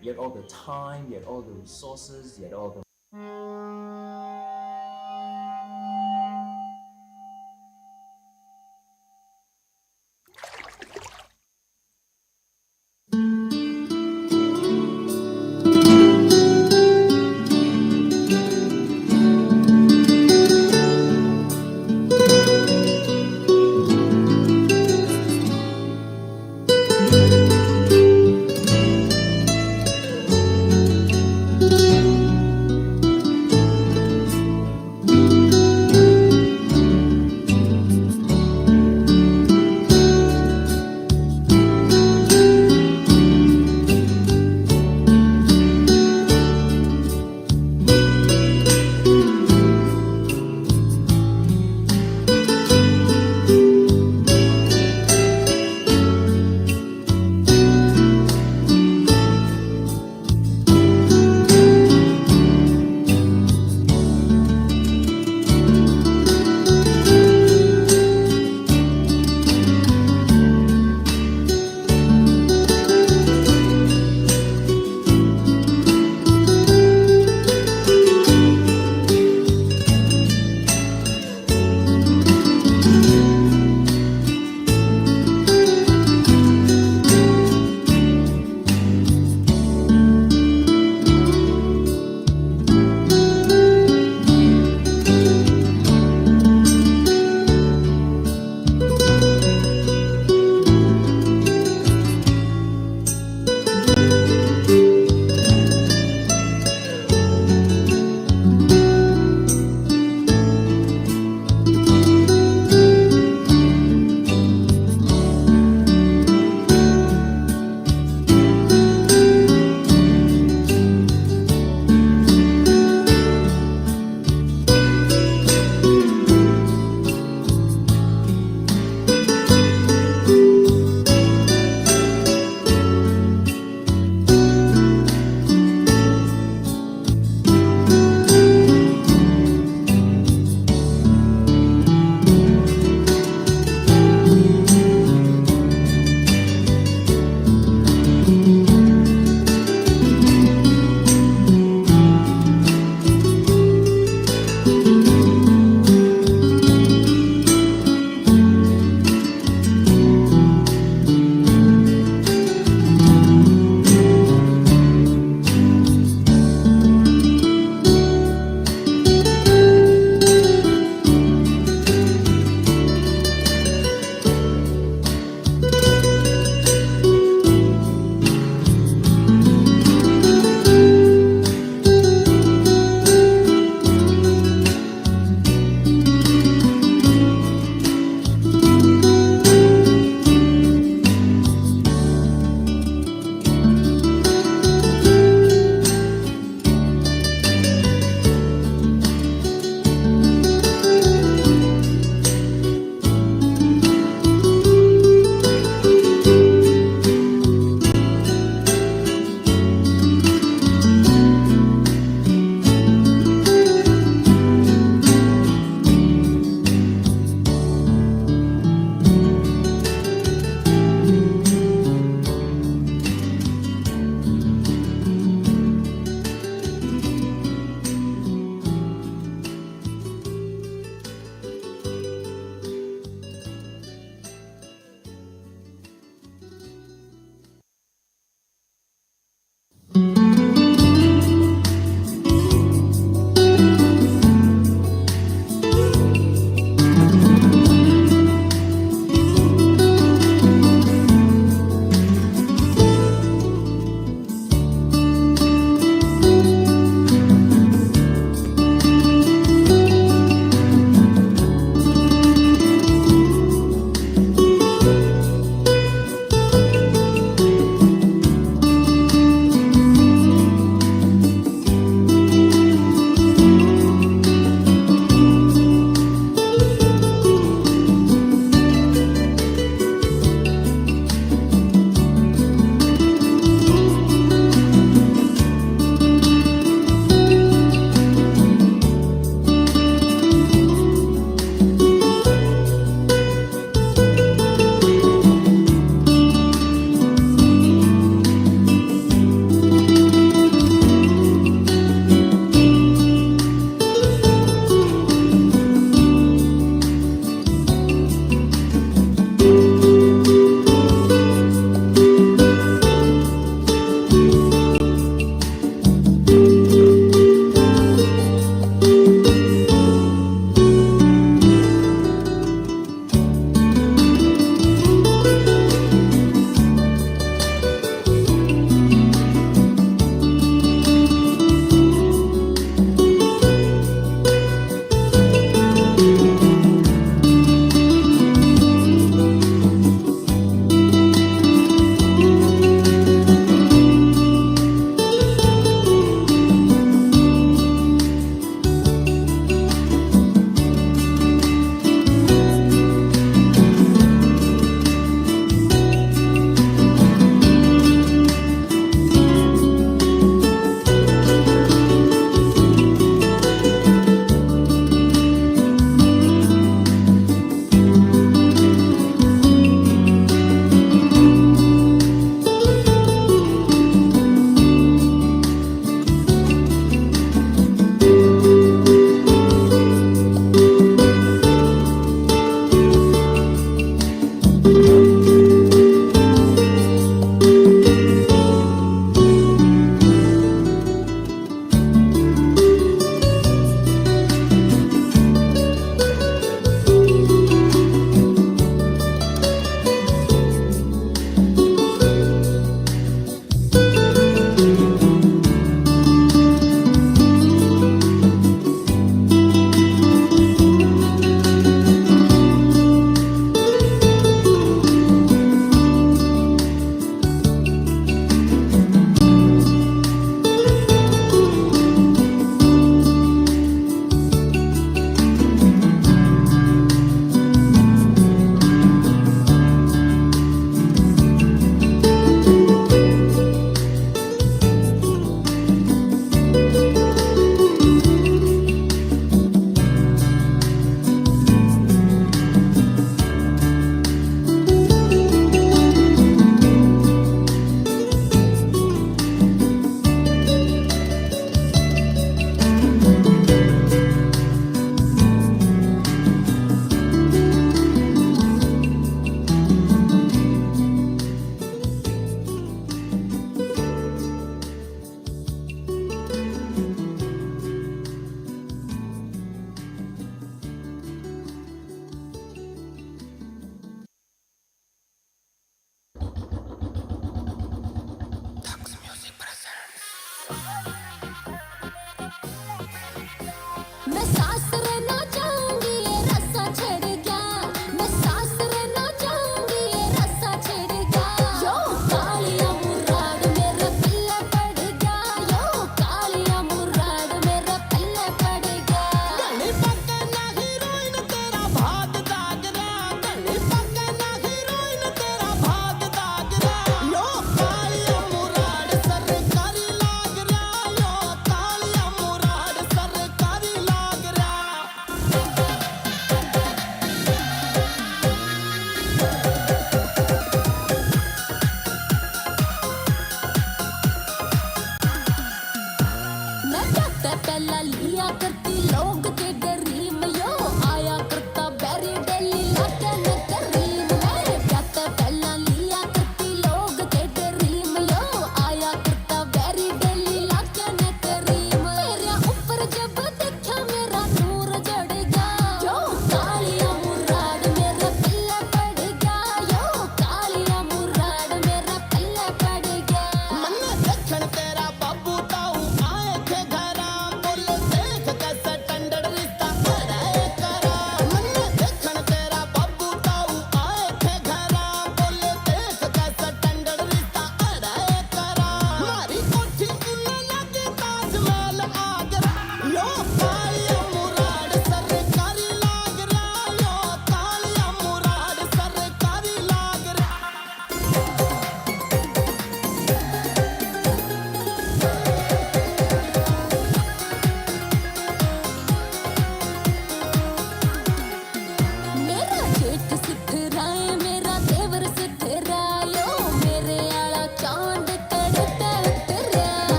You had all the time, you had all the resources, you had all the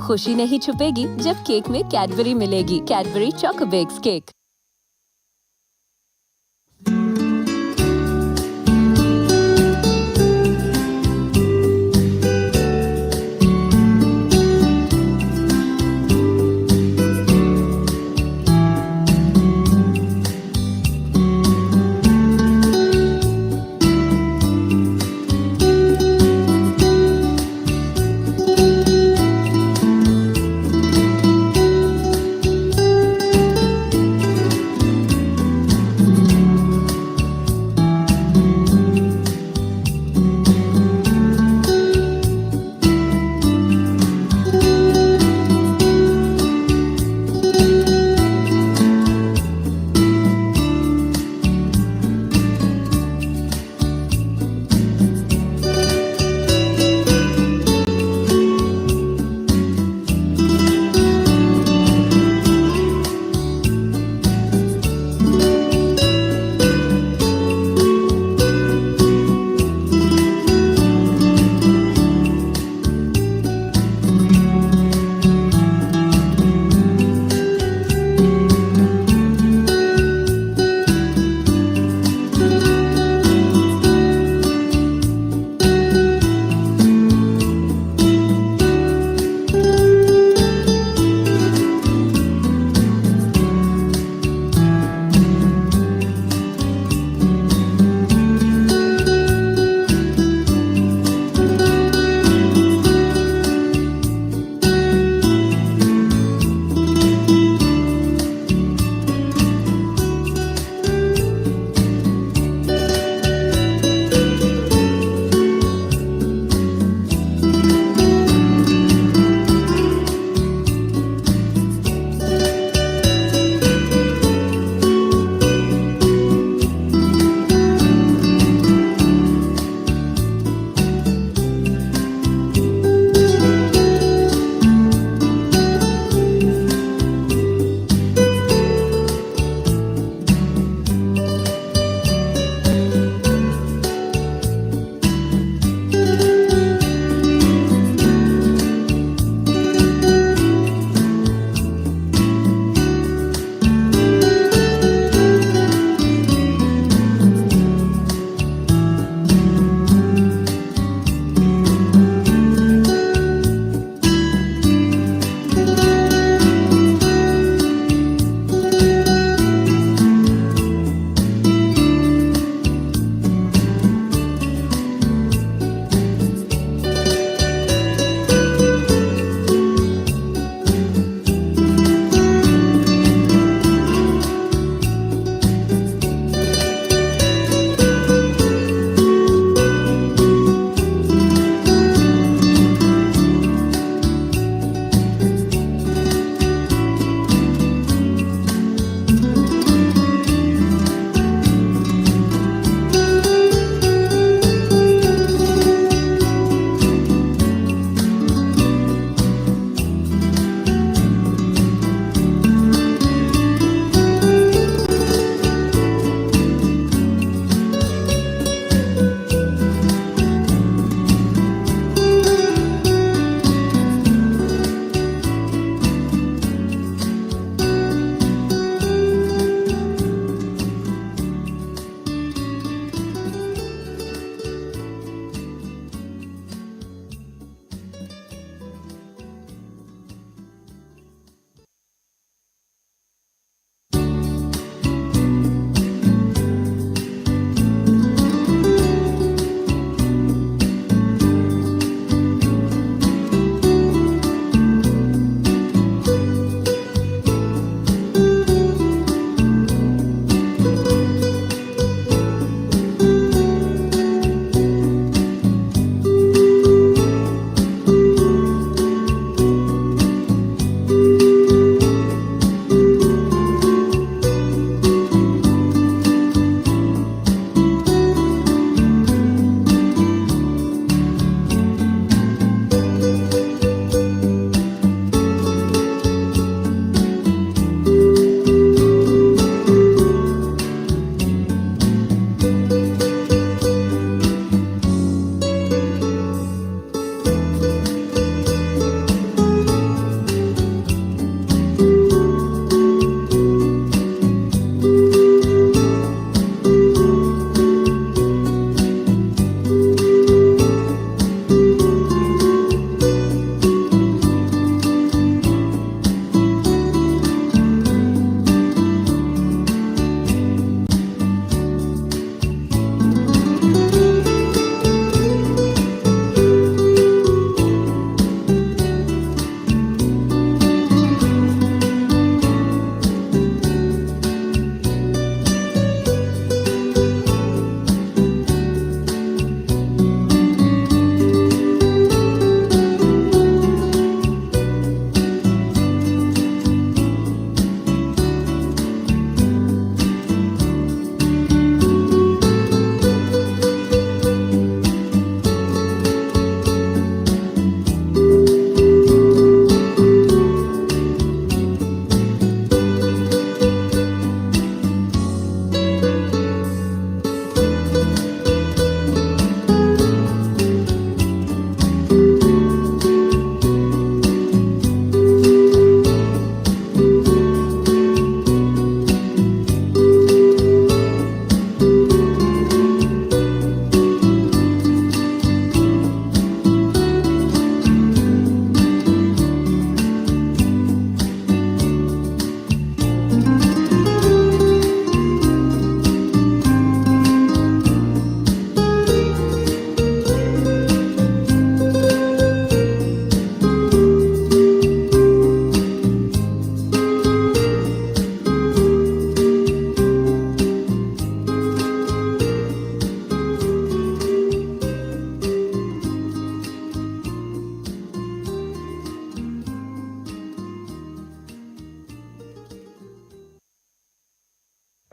खुशी नहीं छुपेगी जब cake में Cadbury मिलेगी। Cadbury Choco Bakes cake.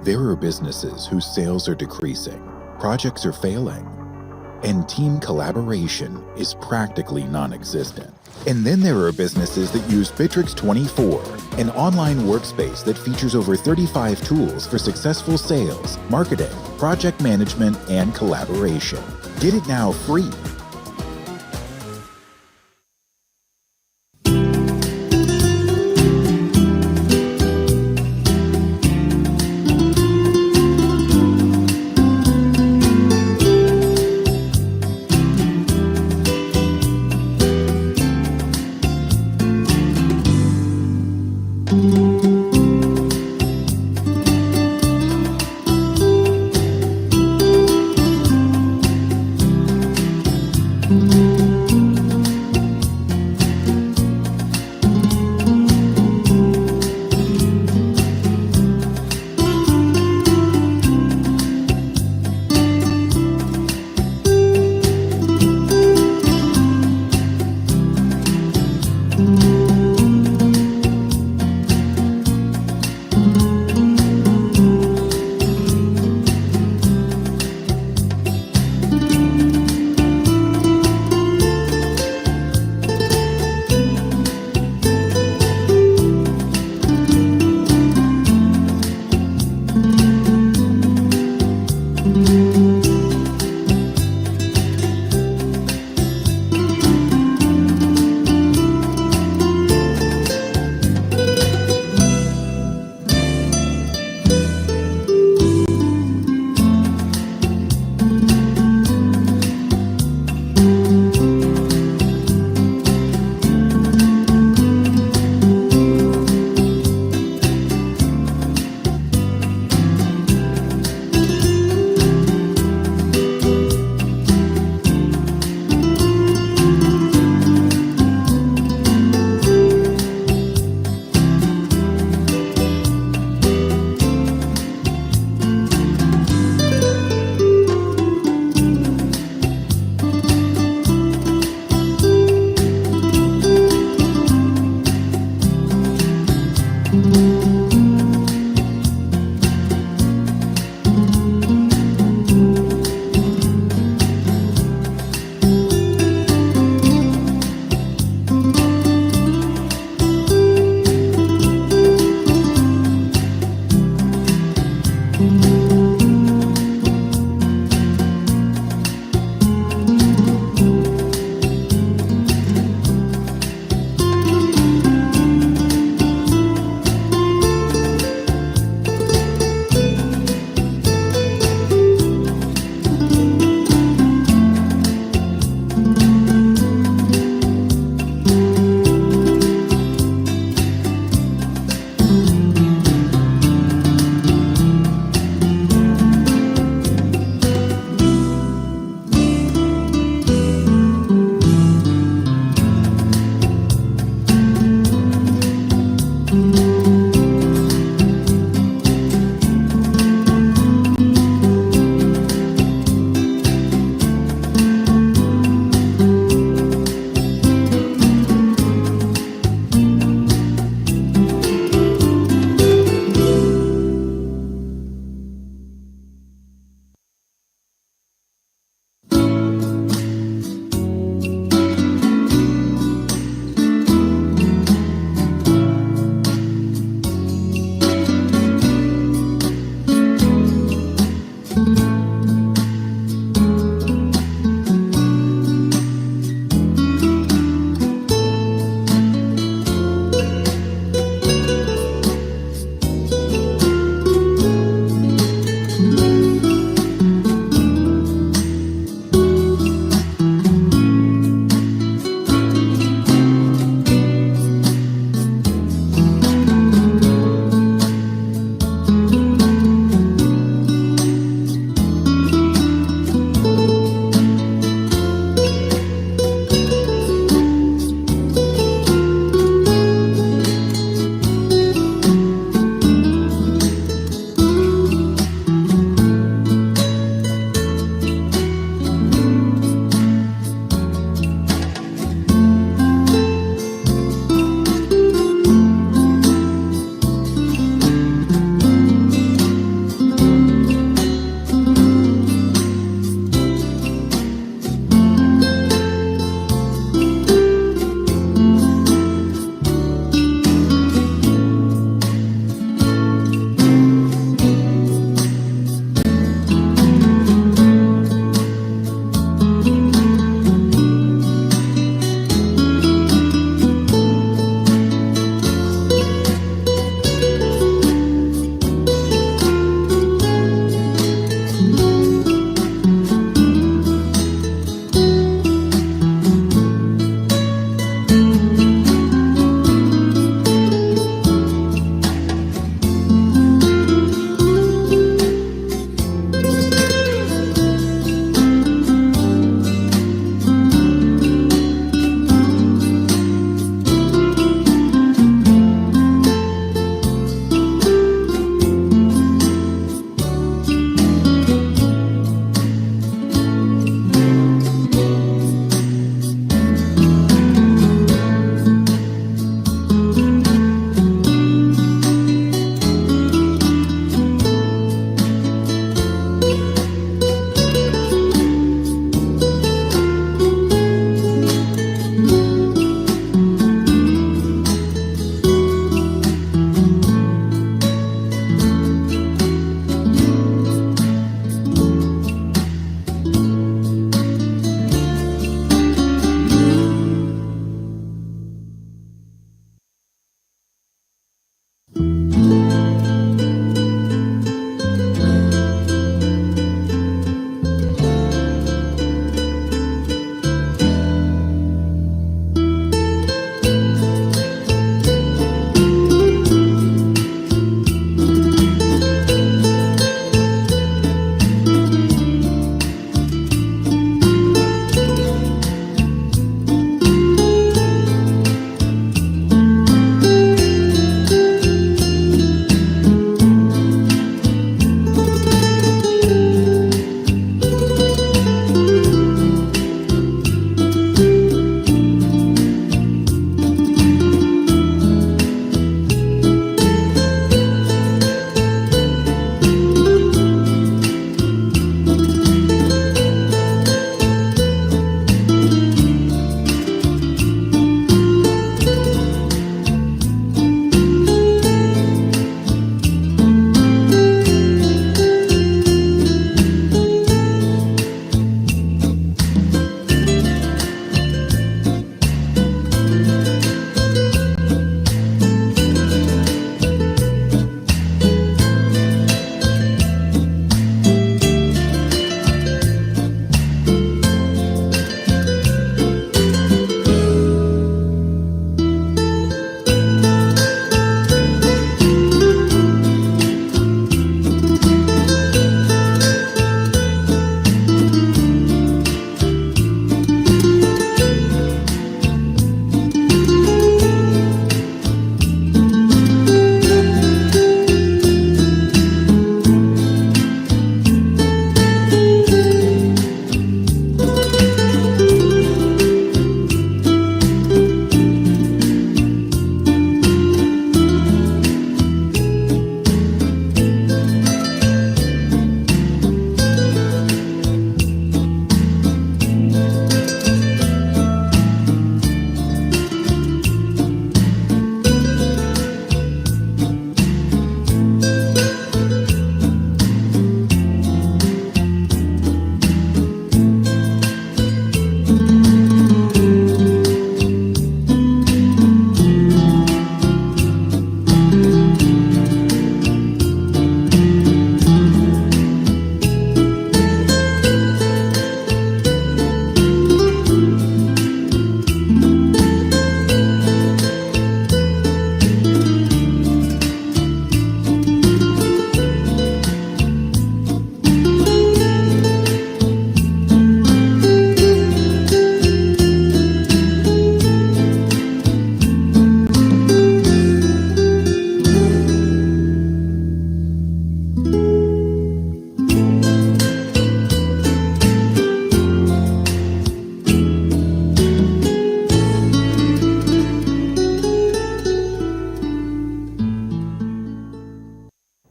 There are businesses whose sales are decreasing, projects are failing, and team collaboration is practically non-existent. And then there are businesses that use Bitrix 24, an online workspace that features over 35 tools for successful sales, marketing, project management, and collaboration. Get it now free.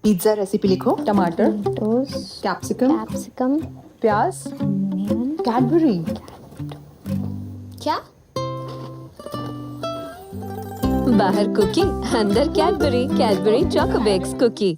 Pizza recipe लिखो। टमाटर, capsicum, प्याज, Cadbury. क्या? बाहर cookie, अंदर Cadbury Chocobakes cookie.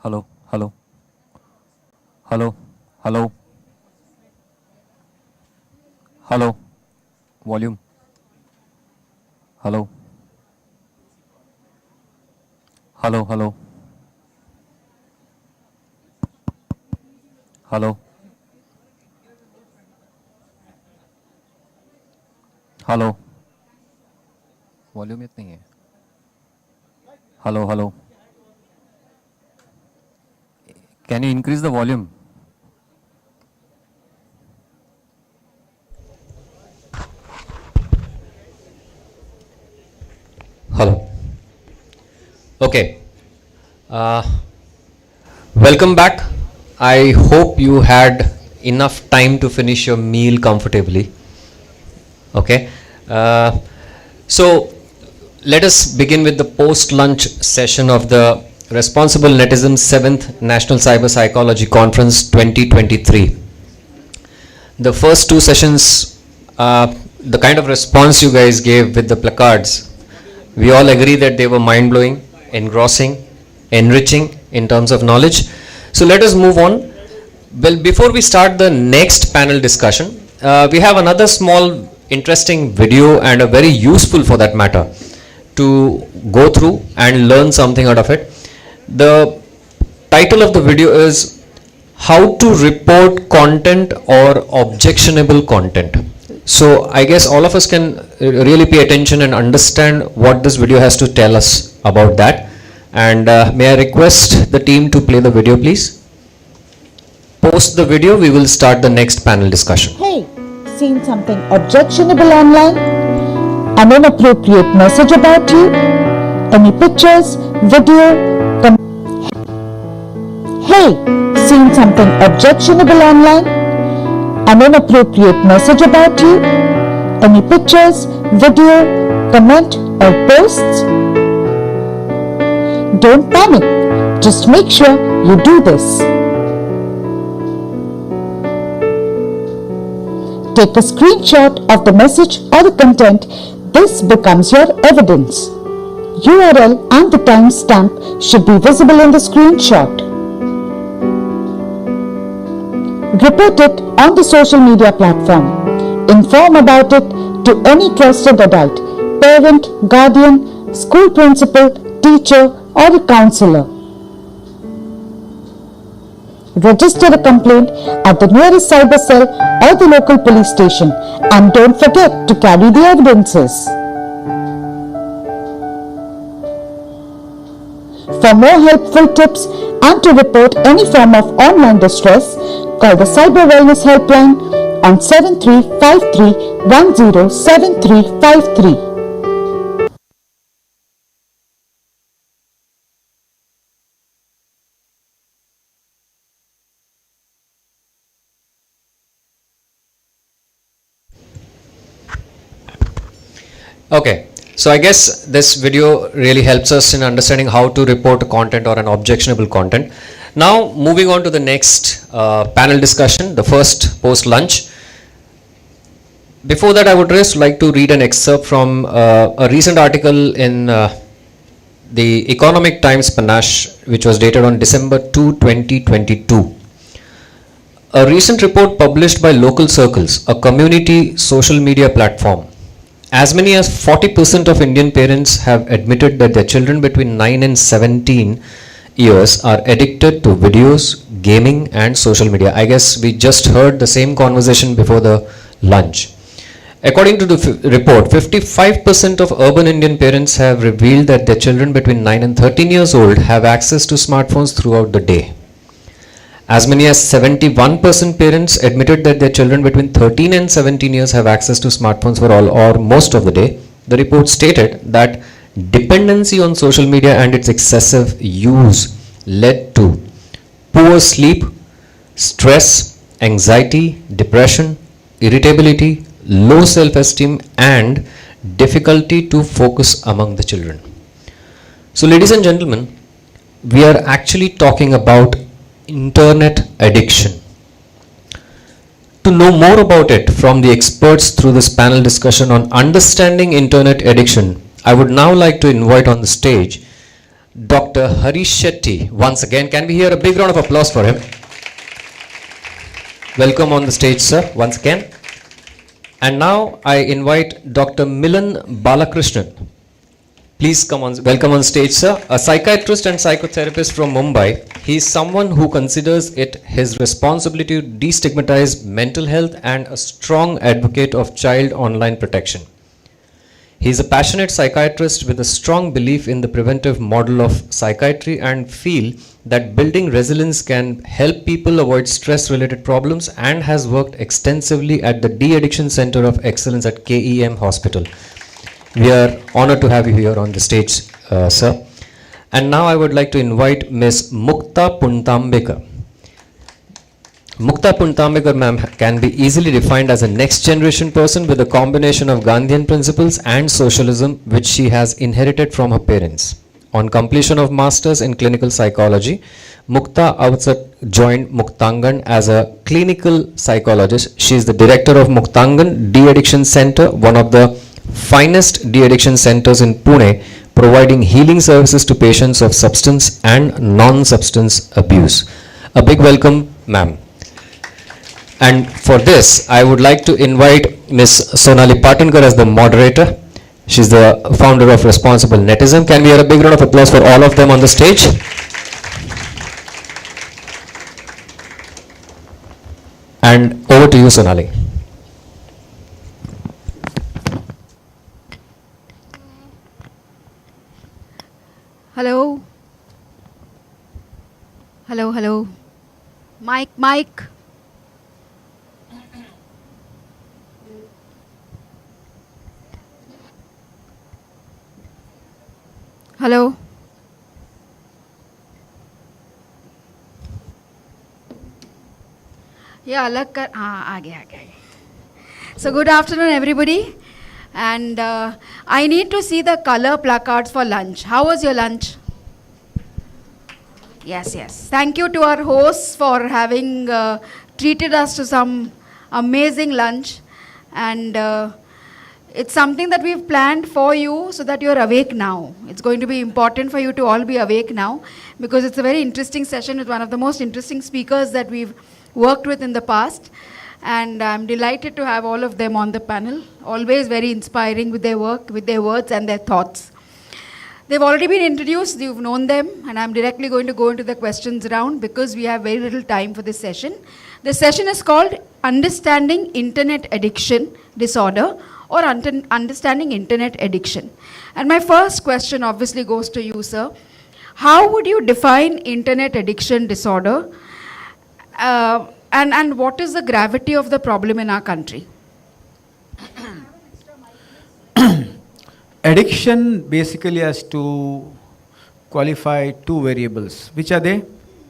Hello, hello. Hello, hello. Hello. Volume. Hello. Hello, hello. Hello. Hello. Volume इतनी है. Hello, hello. Can you increase the volume? Hello. Okay. Welcome back. I hope you had enough time to finish your meal comfortably. Okay. So let us begin with the post-lunch session of the Responsible Netism 7th National Cyber Psychology Conference 2023. The first two sessions, the kind of response you guys gave with the placards, we all agree that they were mind-blowing, engrossing, enriching in terms of knowledge. So let us move on. Well, before we start the next panel discussion, we have another small interesting video and a very useful for that matter to go through and learn something out of it. The title of the video is How to Report Content or Objectionable Content. So I guess all of us can really pay attention and understand what this video has to tell us about that. And may I request the team to play the video, please? Post the video, we will start the next panel discussion. Hey, seen something objectionable online? An inappropriate message about you? Any pictures, video? Hey, seen something objectionable online? An inappropriate message about you? Any pictures, video, comment or posts? Don't panic. Just make sure you do this. Take a screenshot of the message or the content. This becomes your evidence. URL and the timestamp should be visible in the screenshot. Report it on the social media platform. Inform about it to any trusted adult, parent, guardian, school principal, teacher or a counselor. Register a complaint at the nearest cyber cell or the local police station, and don't forget to carry the evidences. For more helpful tips and to report any form of online distress, call the Cyber Wellness Helpline on 7353 107353. Okay, so I guess this video really helps us in understanding how to report content or an objectionable content. Now moving on to the next panel discussion, the first post-lunch. Before that, I would just like to read an excerpt from a recent article in the Economic Times Panache, which was dated on December 2, 2022. A recent report published by Local Circles, a community social media platform. As many as 40% of Indian parents have admitted that their children between 9 and 17 years are addicted to videos, gaming and social media. I guess we just heard the same conversation before the lunch. According to the report, 55% of urban Indian parents have revealed that their children between 9 and 13 years old have access to smartphones throughout the day. As many as 71% parents admitted that their children between 13 and 17 years have access to smartphones for all or most of the day. The report stated that dependency on social media and its excessive use led to poor sleep, stress, anxiety, depression, irritability, low self-esteem and difficulty to focus among the children. So ladies and gentlemen, we are actually talking about internet addiction. To know more about it from the experts through this panel discussion on understanding internet addiction, I would now like to invite on the stage Dr. Harish Shetty. Once again, can we hear a big round of applause for him? Welcome on the stage, sir, once again. And now I invite Dr. Milan Balakrishnan. Please come on, welcome on stage, sir. A psychiatrist and psychotherapist from Mumbai. He is someone who considers it his responsibility to destigmatize mental health and a strong advocate of child online protection. He is a passionate psychiatrist with a strong belief in the preventive model of psychiatry and feel that building resilience can help people avoid stress-related problems, and has worked extensively at the De-Addiction Center of Excellence at KEM Hospital. We are honored to have you here on the stage, sir. And now I would like to invite Ms. Mukta Puntambekar. Mukta Puntambekar ma'am can be easily defined as a next generation person with a combination of Gandhian principles and socialism which she has inherited from her parents. On completion of Masters in Clinical Psychology, Mukta joined Muktangan as a clinical psychologist. She is the director of Muktangan De-Addiction Center, one of the finest de-addiction centers in Pune, providing healing services to patients of substance and non-substance abuse. A big welcome, ma'am. And for this, I would like to invite Ms. Sonali Patankar as the moderator. She's the founder of Responsible Netism. Can we hear a big round of applause for all of them on the stage? And over to you, Sonali. Hello. Hello, hello. Mic. Hello. Yeah, अलग कर हाँ आगे. So good afternoon everybody, and I need to see the color placards for lunch. How was your lunch? Yes. Thank you to our hosts for having treated us to some amazing lunch, and it's something that we've planned for you so that you're awake now. It's going to be important for you to all be awake now, because it's a very interesting session with one of the most interesting speakers that we've worked with in the past. And I'm delighted to have all of them on the panel. Always very inspiring with their work, with their words and their thoughts. They've already been introduced, you've known them, and I'm directly going to go into the questions round because we have very little time for this session. The session is called Understanding Internet Addiction Disorder, or Understanding Internet Addiction. And my first question obviously goes to you, sir. How would you define Internet Addiction Disorder? And what is the gravity of the problem in our country? Addiction basically has to qualify two variables. Which are they?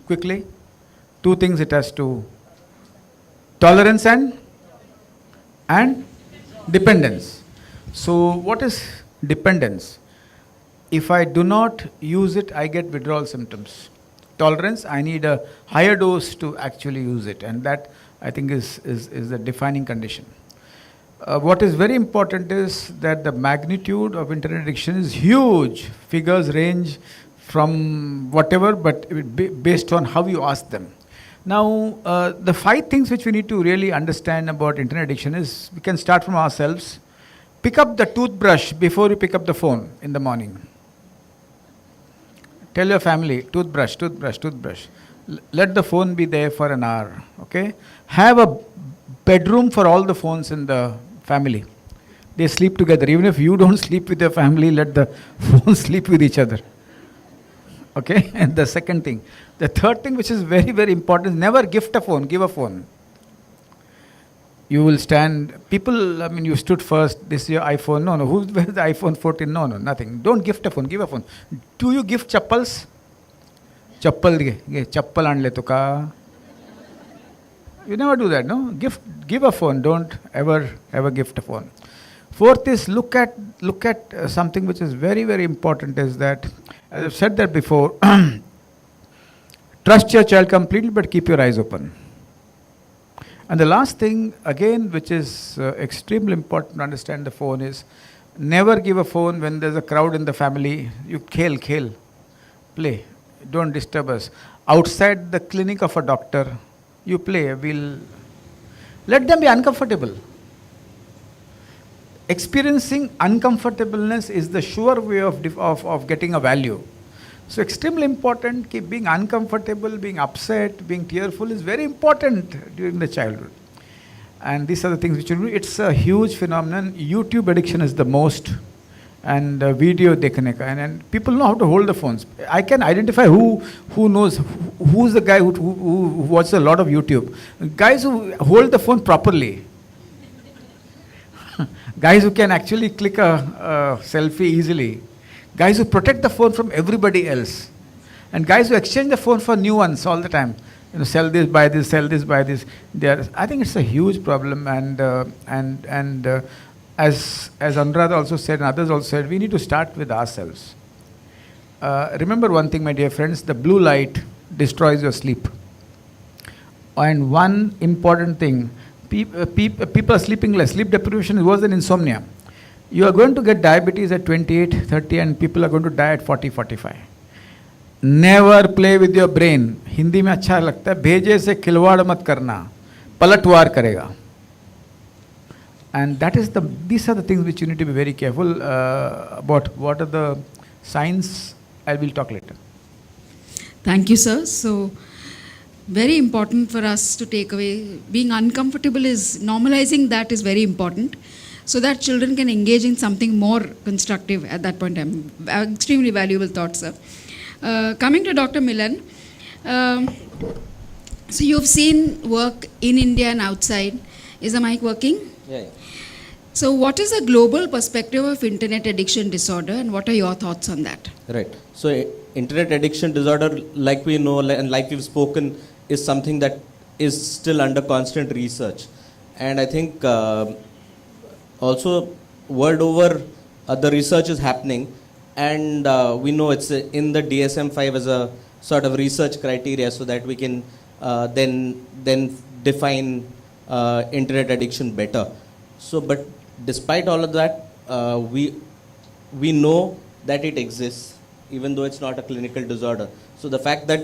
Quickly. Two things it has to. Tolerance and dependence. So what is dependence? If I do not use it, I get withdrawal symptoms. Tolerance, I need a higher dose to actually use it, and that I think is the defining condition. What is very important is that the magnitude of internet addiction is huge. Figures range from whatever, but based on how you ask them. Now, the 5 things which we need to really understand about internet addiction is, we can start from ourselves. Pick up the toothbrush before you pick up the phone in the morning. Tell your family, toothbrush. Let the phone be there for an hour, okay? Have a bedroom for all the phones in the family. They sleep together. Even if you don't sleep with your family, let the phones sleep with each other. Okay? And the second thing. The third thing, which is very, very important, is never gift a phone, give a phone. You will stand, people, I mean, you stood first, this is your iPhone, no, where's the iPhone 14? No, nothing. Don't gift a phone, give a phone. Do you gift chappals? Chappal aan le to ka. You never do that, no? Give a phone, don't ever gift a phone. Fourth is look at something which is very, very important, is that, as I've said that before, trust your child completely, but keep your eyes open. And the last thing, again, which is extremely important to understand the phone, is never give a phone when there's a crowd in the family. You khel. play. Don't disturb us. Outside the clinic of a doctor, you play. Let them be uncomfortable. Experiencing uncomfortableness is the sure way of getting a value. So extremely important. Keep being uncomfortable, being upset, being tearful is very important during the childhood. And these are the things which you do. It's a huge phenomenon. YouTube addiction is the most. And video dekhne ka. And people know how to hold the phones. I can identify who knows, who's the guy who watches a lot of YouTube. Guys who hold the phone properly. Guys who can actually click a selfie easily. Guys who protect the phone from everybody else. And guys who exchange the phone for new ones all the time. Sell this, buy this, sell this, buy this. I think it's a huge problem. And as Anuradha also said, and others also said, we need to start with ourselves. Remember one thing, my dear friends, the blue light destroys your sleep. And one important thing, people are sleeping less. Sleep deprivation is worse than insomnia. You are going to get diabetes at 28, 30, and people are going to die at 40, 45. Never play with your brain. Hindi में अच्छा लगता है, भेजे से खिलवाड़ मत करना, पलटवार करेगा. And these are the things which you need to be very careful about. What are the signs? I will talk later. Thank you, sir. So, very important for us to take away. Being uncomfortable normalizing that is very important, so that children can engage in something more constructive at that point in time. Extremely valuable thoughts, sir. Coming to Dr. Milan, so you've seen work in India and outside. Is the mic working? Yeah. So what is the global perspective of internet addiction disorder, and what are your thoughts on that? Right. So internet addiction disorder, like we know and like we've spoken, is something that is still under constant research. And I think also world over the research is happening, and we know it's in the DSM-5 as a sort of research criteria, so that we can then define internet addiction better. So, but despite all of that, we know that it exists, even though it's not a clinical disorder. So the fact that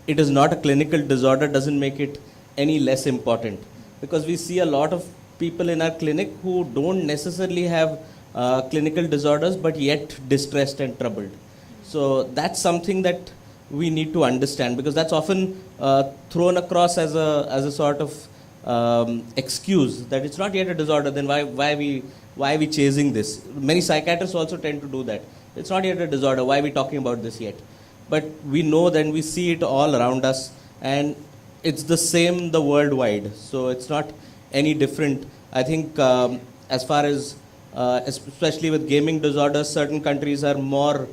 it is not a clinical disorder doesn't make it any less important, because we see a lot of people in our clinic who don't necessarily have clinical disorders, but yet distressed and troubled. So that's something that we need to understand, because that's often thrown across as a sort of excuse that it's not yet a disorder. Then why are we chasing this? Many psychiatrists also tend to do that. It's not yet a disorder. Why are we talking about this yet? But we know then we see it all around us, and it's the same the worldwide. So it's not any different. I think as far as especially with gaming disorders, certain countries are more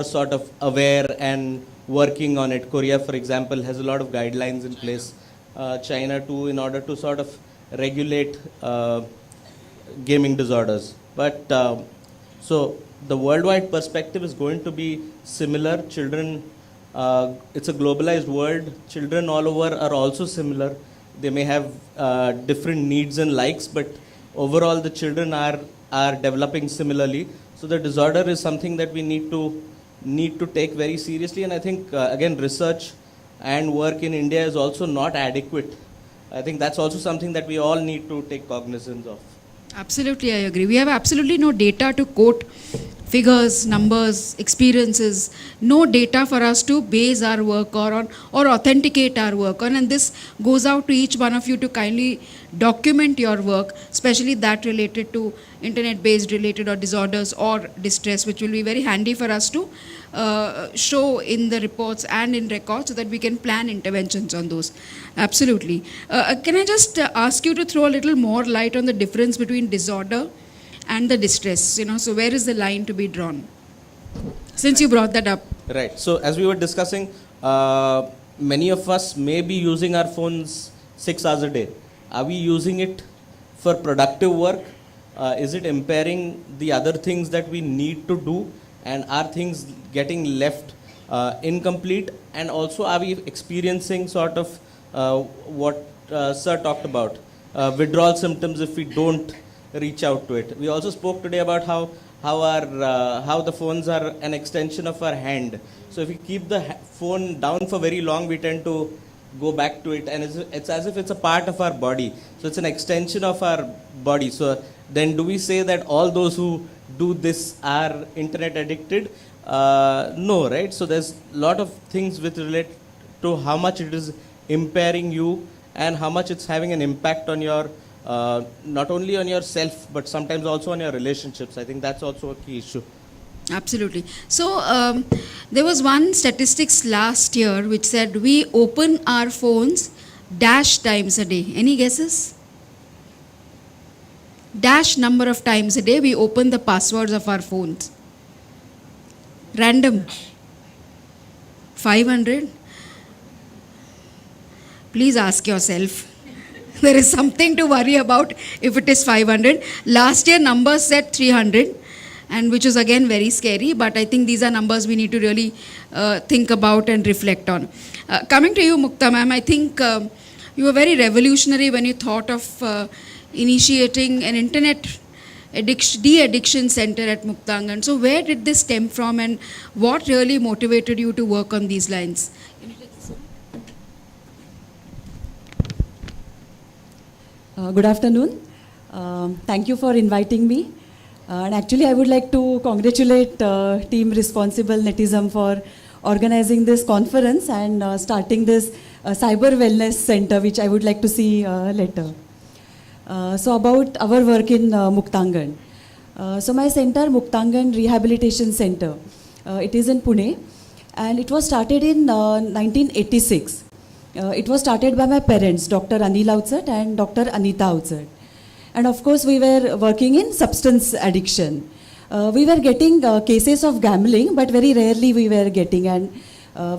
sort of aware and working on it. Korea, for example, has a lot of guidelines in place. China too, in order to sort of regulate gaming disorders. But so the worldwide perspective is going to be similar. Children, it's a globalized world. Children all over are also similar. They may have different needs and likes, but overall the children are developing similarly. So the disorder is something that we need to take very seriously. And I think again, research and work in India is also not adequate. I think that's also something that we all need to take cognizance of. Absolutely, I agree. We have absolutely no data to quote figures, numbers, experiences, no data for us to base our work or authenticate our work on. And this goes out to each one of you to kindly document your work, especially that related to internet-based related or disorders or distress, which will be very handy for us to show in the reports and in records, so that we can plan interventions on those. Absolutely. Can I just ask you to throw a little more light on the difference between disorder and the distress? So where is the line to be drawn? Since you brought that up. Right. So as we were discussing, many of us may be using our phones 6 hours a day. Are we using it for productive work? Is it impairing the other things that we need to do? And are things getting left incomplete? And also, are we experiencing sort of what Sir talked about, withdrawal symptoms if we don't reach out to it? We also spoke today about how how the phones are an extension of our hand. So if we keep the phone down for very long, we tend to go back to it, and it's as if it's a part of our body. So it's an extension of our body. So then do we say that all those who do this are internet addicted? No, right? So there's a lot of things which relate to how much it is impairing you and how much it's having an impact on your, not only on yourself, but sometimes also on your relationships. I think that's also a key issue. Absolutely. So there was one statistics last year which said we open our phones dash times a day. Any guesses? Dash number of times a day we open the passwords of our phones. Random. 500? Please ask yourself. There is something to worry about if it is 500. Last year numbers said 300. And which is again very scary, but I think these are numbers we need to really think about and reflect on. Coming to you, Mukta ma'am, I think you were very revolutionary when you thought of initiating an internet de-addiction center at Muktangan. So where did this stem from, and what really motivated you to work on these lines? Good afternoon. Thank you for inviting me. And actually, I would like to congratulate team responsible Netism for organizing this conference and starting this cyber wellness center, which I would like to see later. So about our work in Muktangan. So my center, Muktangan Rehabilitation Center, it is in Pune, and it was started in 1986. It was started by my parents, Dr. Anil Outsat and Dr. Anita Outsat. And of course, we were working in substance addiction. We were getting cases of gambling, but very rarely we were getting, and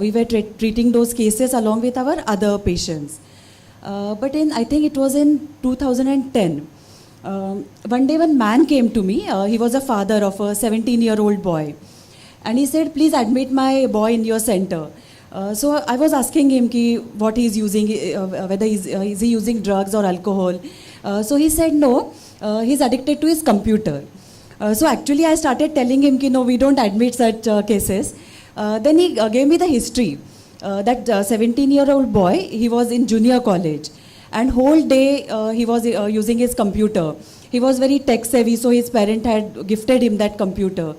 we were treating those cases along with our other patients. But I think it was in 2010, one day one man came to me. He was a father of a 17-year-old boy. And he said, please admit my boy in your center. So I was asking him what he's using, whether is he using drugs or alcohol. So he said no, he's addicted to his computer. So actually I started telling him, no, we don't admit such cases. Then he gave me the history. That 17-year-old boy, he was in junior college, and whole day he was using his computer. He was very tech savvy, so his parent had gifted him that computer.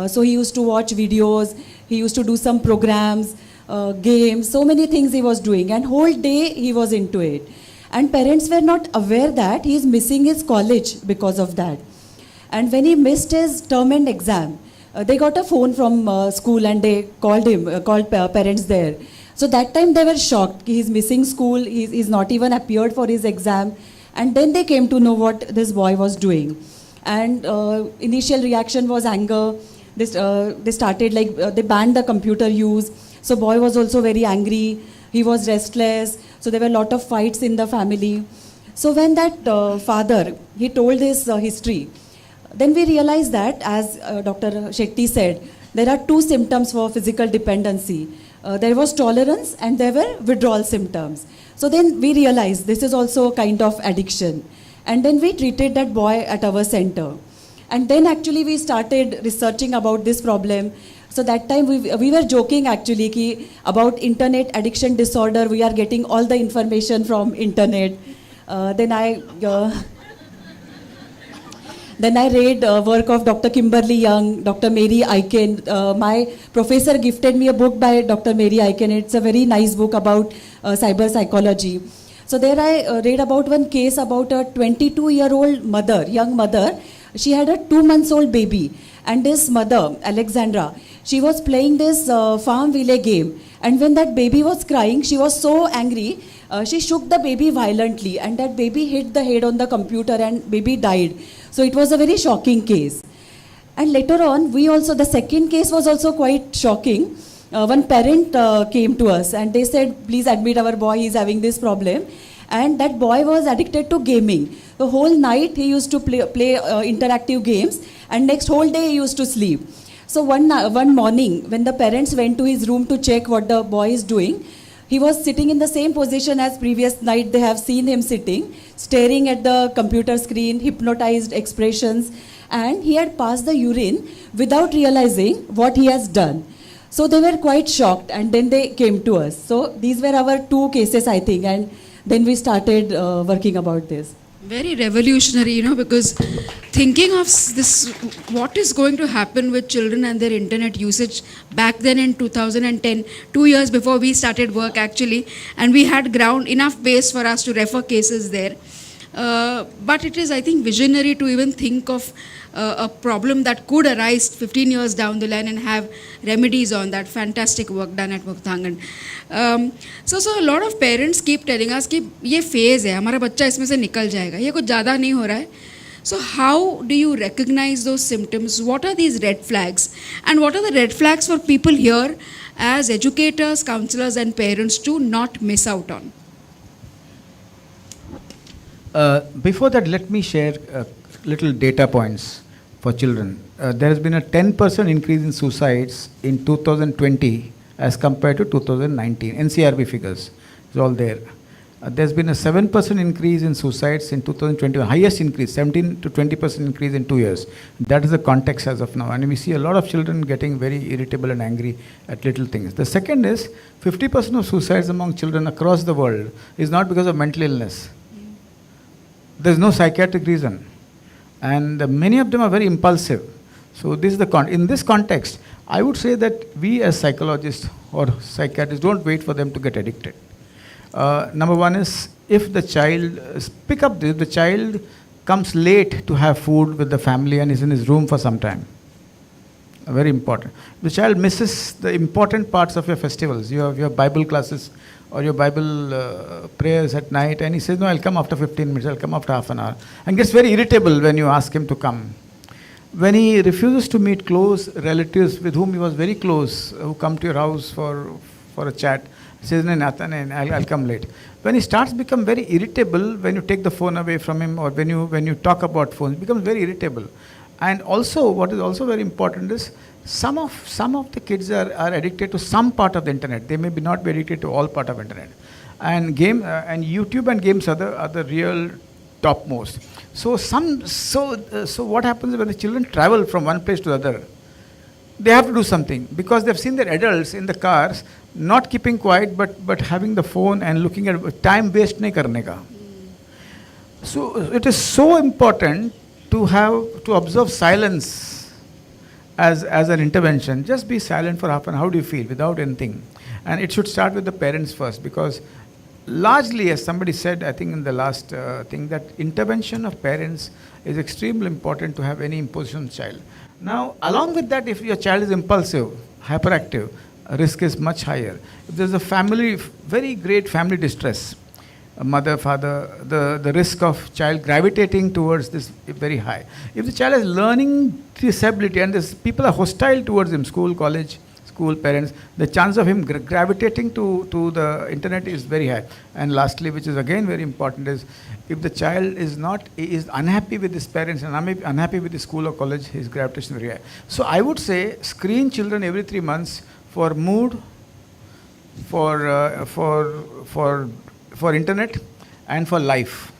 So he used to watch videos, he used to do some programs, games, so many things he was doing, and whole day he was into it. And parents were not aware that he is missing his college because of that. And when he missed his term end exam, they got a phone from school and they called parents there. So that time they were shocked. He's missing school, he's not even appeared for his exam. And then they came to know what this boy was doing. And initial reaction was anger. They started they banned the computer use. So boy was also very angry. He was restless. So there were a lot of fights in the family. So when that father, he told his history, then we realized that, as Dr. Shetty said, there are two symptoms for physical dependency. There was tolerance and there were withdrawal symptoms. So then we realized this is also a kind of addiction. And then we treated that boy at our center. And then actually we started researching about this problem. So that time we were joking actually about internet addiction disorder. We are getting all the information from internet. Then I read work of Dr. Kimberly Young, Dr. Mary Aiken. My professor gifted me a book by Dr. Mary Aiken. It's a very nice book about cyber psychology. So there I read about one case about a 22-year-old mother, young mother. She had a 2-month-old baby. And this mother, Alexandra, she was playing this Farmville game. And when that baby was crying, she was so angry. She shook the baby violently, and that baby hit the head on the computer and baby died. So it was a very shocking case. And later on, the second case was also quite shocking. One parent came to us and they said, please admit our boy is having this problem. And that boy was addicted to gaming. The whole night he used to play interactive games, and next whole day he used to sleep. So one morning, when the parents went to his room to check what the boy is doing, he was sitting in the same position as previous night they have seen him sitting, staring at the computer screen, hypnotized expressions. and he had passed the urine without realizing what he has done. So they were quite shocked, and then they came to us. So these were our 2 cases, I think, and then we started working about this. Very revolutionary, because thinking of this, what is going to happen with children and their internet usage back then in 2010, 2 years before we started work actually, and we had enough base for us to refer cases there. But it is, I think, visionary to even think of a problem that could arise 15 years down the line and have remedies on that. Fantastic work done at Mukthangan. So a lot of parents keep telling us कि ये phase है, हमारा बच्चा इसमें से निकल जाएगा, ये कुछ ज़्यादा नहीं हो रहा है. So how do you recognize those symptoms? What are these red flags? And what are the red flags for people here as educators, counselors and parents to not miss out on? Before that, let me share little data points for children. There has been a 10% increase in suicides in 2020 as compared to 2019. NCRB figures is all there. There's been a 7% increase in suicides in 2021, highest increase, 17 to 20% increase in 2 years. That is the context as of now. And we see a lot of children getting very irritable and angry at little things. The second is 50% of suicides among children across the world is not because of mental illness. There's no psychiatric reason. And many of them are very impulsive. So this is in this context, I would say that we as psychologists or psychiatrists don't wait for them to get addicted. Number one is, if the child, pick up this, the child comes late to have food with the family and is in his room for some time. Very important. The child misses the important parts of your festivals. You have your Bible classes or your Bible prayers at night, and he says, no, I'll come after 15 minutes, I'll come after half an hour. And gets very irritable when you ask him to come. When he refuses to meet close relatives with whom he was very close, who come to your house for a chat, he says, no, I'll come late. When he starts to become very irritable, when you take the phone away from him or when you talk about phones, he becomes very irritable. And also, what is also very important is, some of the kids are addicted to some part of the internet. They may not be addicted to all part of internet. And and YouTube and games are the real topmost. So what happens when the children travel from one place to the other? They have to do something, because they've seen their adults in the cars not keeping quiet but having the phone and looking at time waste nahi karne ka. So it is so important to observe silence as an intervention. Just be silent for half an hour. How do you feel? Without anything. And it should start with the parents first, because largely, as somebody said, I think in the last thing, that intervention of parents is extremely important to have any imposition on the child. Now, along with that, if your child is impulsive, hyperactive, risk is much higher. If there's a very great family distress, a mother, father, the risk of child gravitating towards this is very high. If the child has learning disability and people are hostile towards him, school, college, parents, the chance of him gravitating to the internet is very high. And lastly, which is again very important, is if the child is unhappy with his parents and unhappy with the school or college, his gravitation is very high. So I would say, screen children every 3 months for mood, for internet, and for life.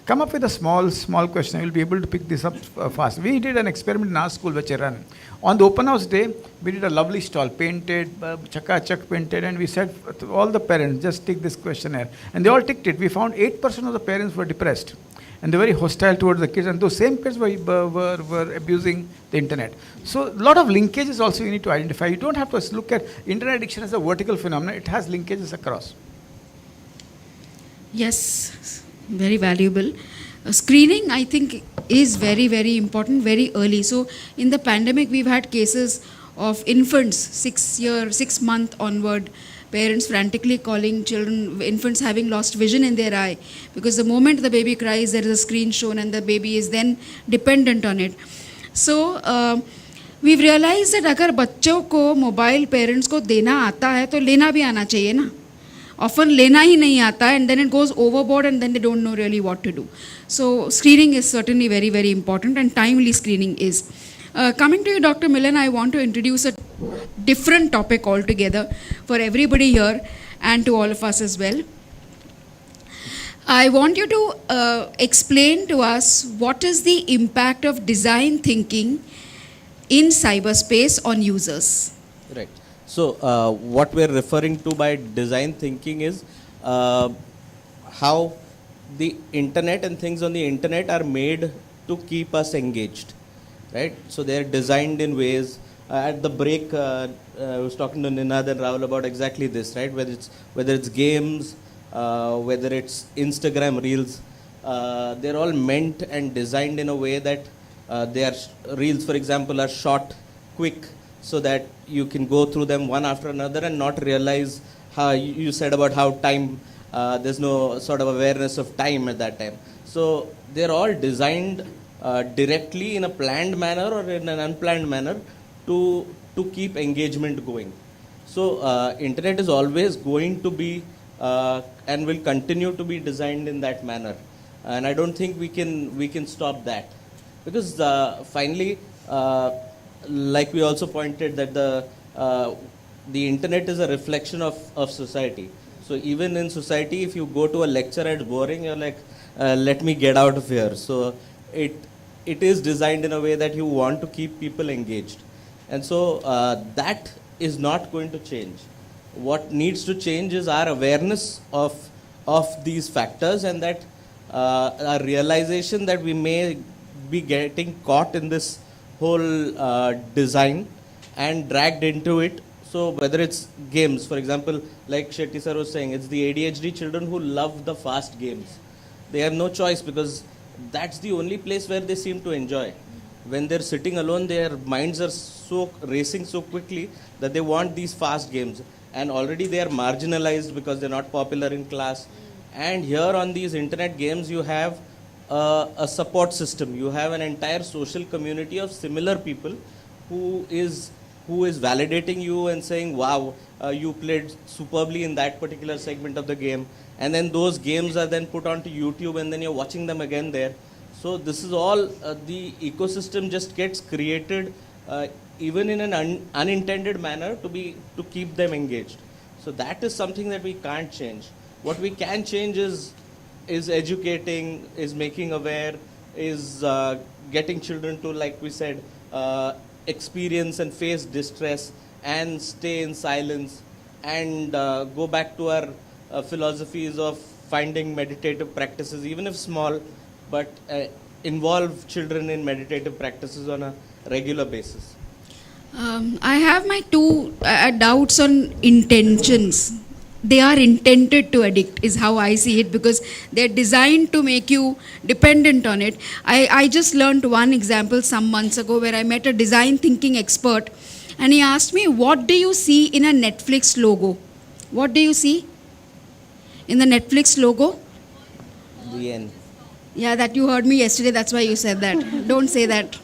Come up with a small question. You'll be able to pick this up fast. We did an experiment in our school, which I ran. On the open house day, we did a lovely stall, painted, chaka-chak painted, and we said to all the parents, just take this questionnaire. And they all ticked it. We found 8% of the parents were depressed. And they're very hostile towards the kids. And those same kids were abusing the internet. So a lot of linkages also you need to identify. You don't have to look at internet addiction as a vertical phenomenon. It has linkages across. Yes, very valuable. Screening, I think, is very, very important, very early. So in the pandemic, we've had cases of infants, 6 month onward, parents frantically calling infants having lost vision in their eye, because the moment the baby cries, there is a screen shown and the baby is then dependent on it. So we've realized that अगर बच्चों को mobile parents को देना आता है तो लेना भी आना चाहिए ना. Often lena hi nahi aata, and then it goes overboard and then they don't know really what to do. So screening is certainly very, very important, and timely screening is. Coming to you, Dr. Millen, I want to introduce a different topic altogether for everybody here and to all of us as well. I want you to explain to us what is the impact of design thinking in cyberspace on users. Right. So what we're referring to by design thinking is how the internet and things on the internet are made to keep us engaged, right? So they're designed in ways. At the break, I was talking to Ninad and Rahul about exactly this, right? Whether it's games, whether it's Instagram Reels, they're all meant and designed in a way that Reels, for example, are short, quick, so that you can go through them one after another and not realize how you said about how time, there's no sort of awareness of time at that time. So they're all designed directly in a planned manner or in an unplanned manner to keep engagement going. So internet is always going to be and will continue to be designed in that manner. And I don't think we can stop that. Because finally, like we also pointed that the internet is a reflection of society. So even in society, if you go to a lecture and it's boring, you're like, let me get out of here. So it is designed in a way that you want to keep people engaged. And so that is not going to change. What needs to change is our awareness of these factors, and that our realization that we may be getting caught in this whole design and dragged into it. So whether it's games, for example, like Shetty sir was saying, it's the ADHD children who love the fast games. They have no choice because that's the only place where they seem to enjoy. When they're sitting alone, their minds are so racing so quickly that they want these fast games. And already they are marginalized because they're not popular in class. And here on these internet games, you have a support system. You have an entire social community of similar people who is validating you and saying, wow, you played superbly in that particular segment of the game. And then those games are then put onto YouTube and then you're watching them again there. So this is all, the ecosystem just gets created even in an unintended manner to keep them engaged. So that is something that we can't change. What we can change is educating, is making aware, is getting children to, like we said, experience and face distress and stay in silence and go back to our philosophies of finding meditative practices, even if small, but involve children in meditative practices on a regular basis. I have my two doubts on intentions. They are intended to addict is how I see it, because they're designed to make you dependent on it. I just learned one example some months ago where I met a design thinking expert and he asked me, what do you see in a Netflix logo? What do you see in the Netflix logo? The end. Yeah, that you heard me yesterday, that's why you said that. Don't say that.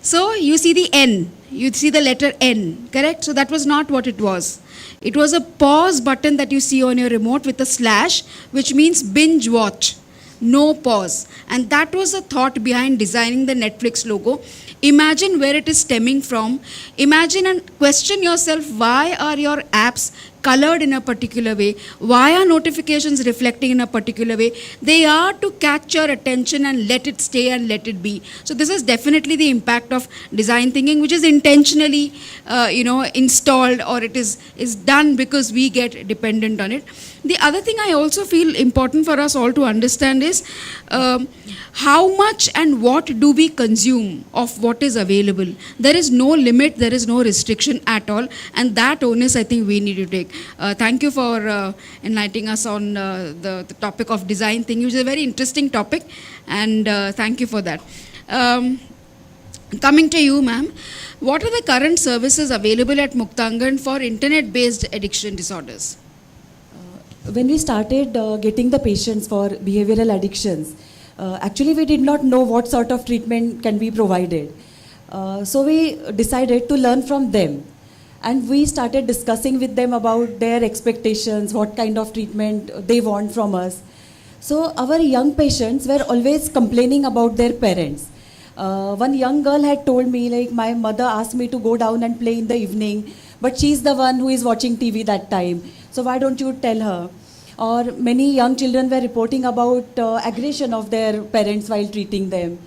So you see the N, you see the letter N, correct? So that was not what it was. It was a pause button that you see on your remote with a slash, which means binge watch, no pause. And that was the thought behind designing the Netflix logo. Imagine where it is stemming from. Imagine and question yourself, why are your apps colored in a particular way? Why are notifications reflecting in a particular way? They are to catch your attention and let it stay and let it be. So this is definitely the impact of design thinking, which is intentionally installed, or it is done because we get dependent on it. The other thing I also feel important for us all to understand is how much and what do we consume of what is available. There is no limit, there is no restriction at all, and that onus I think we need to take. Thank you for enlightening us on the topic of design thinking, which is a very interesting topic, and thank you for that. Coming to you, ma'am, what are the current services available at Muktangan for internet-based addiction disorders? When we started getting the patients for behavioral addictions, actually we did not know what sort of treatment can be provided. So we decided to learn from them. And we started discussing with them about their expectations, what kind of treatment they want from us. So our young patients were always complaining about their parents. One young girl had told me, like, my mother asked me to go down and play in the evening, but she's the one who is watching TV that time. So why don't you tell her? or many young children were reporting about aggression of their parents while treating them.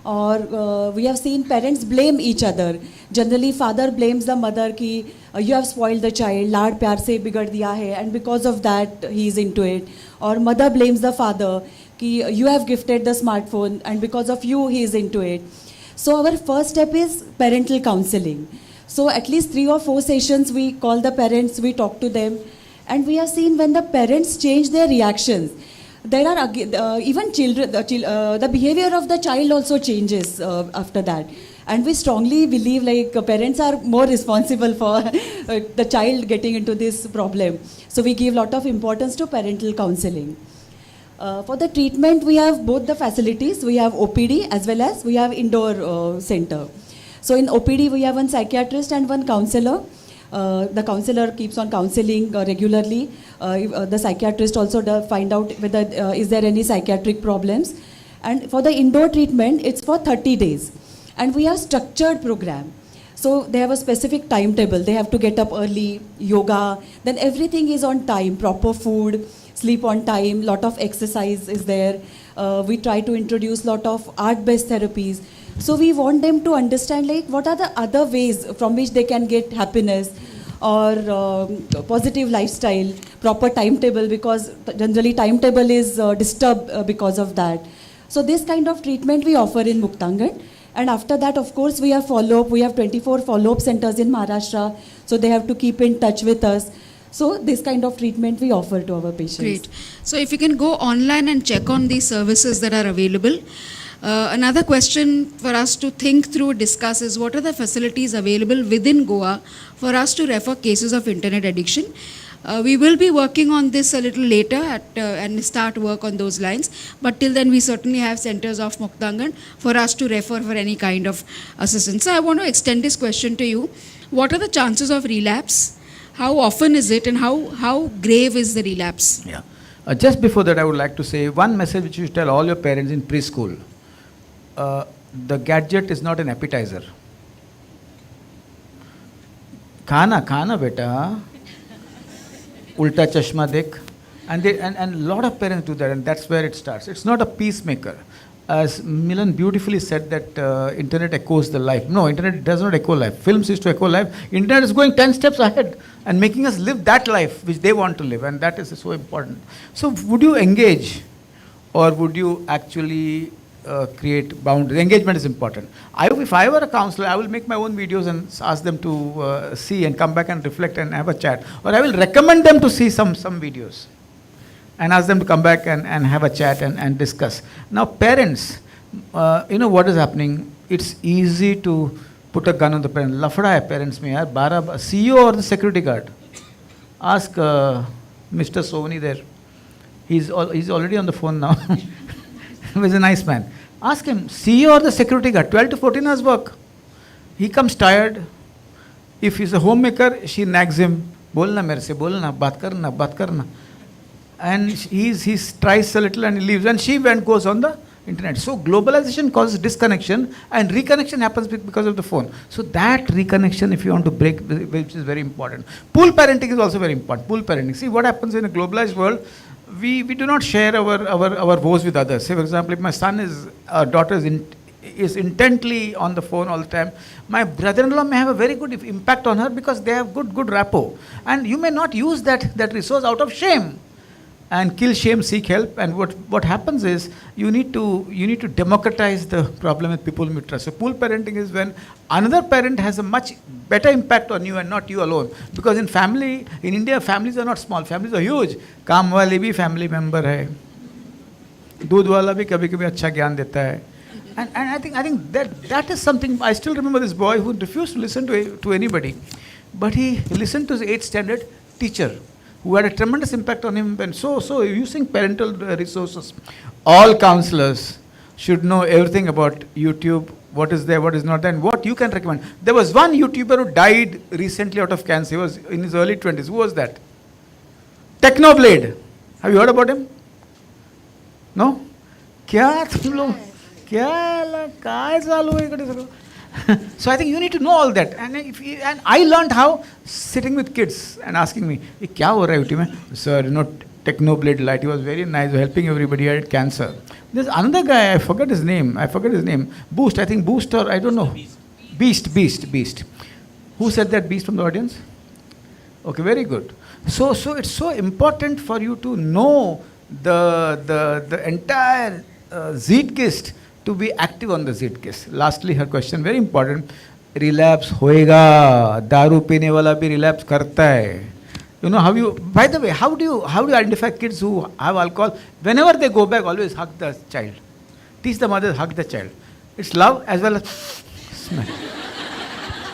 Or we have seen parents blame each other. Generally, father blames the mother ki you have spoiled the child, laad pyar se bigad diya hai, and because of that he is into it. Or mother blames the father ki you have gifted the smartphone and because of you he is into it. So our first step is parental counseling. So at least 3 or 4 sessions we call the parents, we talk to them, and we have seen when the parents change their reactions, there are even children, the behavior of the child also changes after that. And we strongly believe like parents are more responsible for the child getting into this problem. So we give a lot of importance to parental counseling. For the treatment, we have both the facilities. We have OPD as well as we have indoor center. So in OPD, we have one psychiatrist and one counselor. The counselor keeps on counseling regularly. The psychiatrist also does find out whether is there any psychiatric problems. And for the indoor treatment, it's for 30 days. And we have structured program. So they have a specific timetable. They have to get up early, yoga, then everything is on time, proper food, sleep on time, lot of exercise is there. We try to introduce lot of art-based therapies. So we want them to understand like what are the other ways from which they can get happiness or positive lifestyle, proper timetable, because generally timetable is disturbed because of that. So this kind of treatment we offer in Muktangan. And after that, of course, we have follow-up. We have 24 follow-up centers in Maharashtra. So they have to keep in touch with us. So this kind of treatment we offer to our patients. Great. So if you can go online and check on these services that are available. Another question for us to think through, discuss is what are the facilities available within Goa for us to refer cases of internet addiction. We will be working on this a little later and start work on those lines. But till then, we certainly have centers of Muktangan for us to refer for any kind of assistance. So I want to extend this question to you. What are the chances of relapse? How often is it and how grave is the relapse? Yeah. Just before that, I would like to say one message which you should tell all your parents in preschool. The gadget is not an appetizer. Khana beta. Ulta chashma dekh. And a lot of parents do that, and that's where it starts. It's not a peacemaker. As Milan beautifully said that internet echoes the life. No, internet does not echo life. Films used to echo life. Internet is going 10 steps ahead and making us live that life which they want to live, and that is so important. So would you engage or would you actually create boundaries? Engagement is important. If I were a counselor, I will make my own videos and ask them to see and come back and reflect and have a chat. Or I will recommend them to see some videos and ask them to come back and have a chat and discuss. Now parents, you know what is happening? It's easy to put a gun on the parent. Lafda hai parents mein yaar, CEO or the security guard. Ask Mr. Soni there. He's already on the phone now. He's a nice man. Ask him, CEO or the security guard, 12 to 14 hours work. He comes tired. If he's a homemaker, she nags him, bolna mere se, bolna, baat karna. And he tries a little and he leaves. And she goes on the internet. So globalization causes disconnection and reconnection happens because of the phone. So that reconnection, if you want to break, which is very important. Pool parenting is also very important. Pool parenting. See what happens in a globalized world. We do not share our woes with others. Say, for example, if my daughter is intently on the phone all the time, my brother-in-law may have a very good impact on her because they have good rapport. And you may not use that resource out of shame. And kill shame, seek help. And what happens is you need to democratize the problem with people whom you trust. So pool parenting is when another parent has a much better impact on you and not you alone. Because in India, families are not small. Families are huge. Kaam wale bhi family member hai. Doodh wala bhi kabhi acha gyan deta hai. And I think that is something. I still remember this boy who refused to listen to anybody, but he listened to his 8th standard teacher, who had a tremendous impact on him. And so using parental resources, all counselors should know everything about YouTube, what is there, what is not there, and what you can recommend. There was one YouTuber who died recently out of cancer. He was in his early 20s. Who was that? Technoblade. Have you heard about him? No? So I think you need to know all that. And I learned how sitting with kids and asking me, kya ho raha hai YouTube mein? Sir, Technoblade Light. He was very nice, helping everybody at cancer. There's another guy, I forget his name. Boost, I think Boost or I don't know. Beast. Who said that, Beast, from the audience? Okay, very good. So it's so important for you to know the entire Zeitgeist, to be active on the Zeitgeist. Lastly, her question, very important. Relapse होएगा, दारू पीने वाला भी relapse करता है. You know how you, by the way, how do you identify kids who have alcohol? Whenever they go back, always hug the child. Teach the mother, hug the child. It's love as well as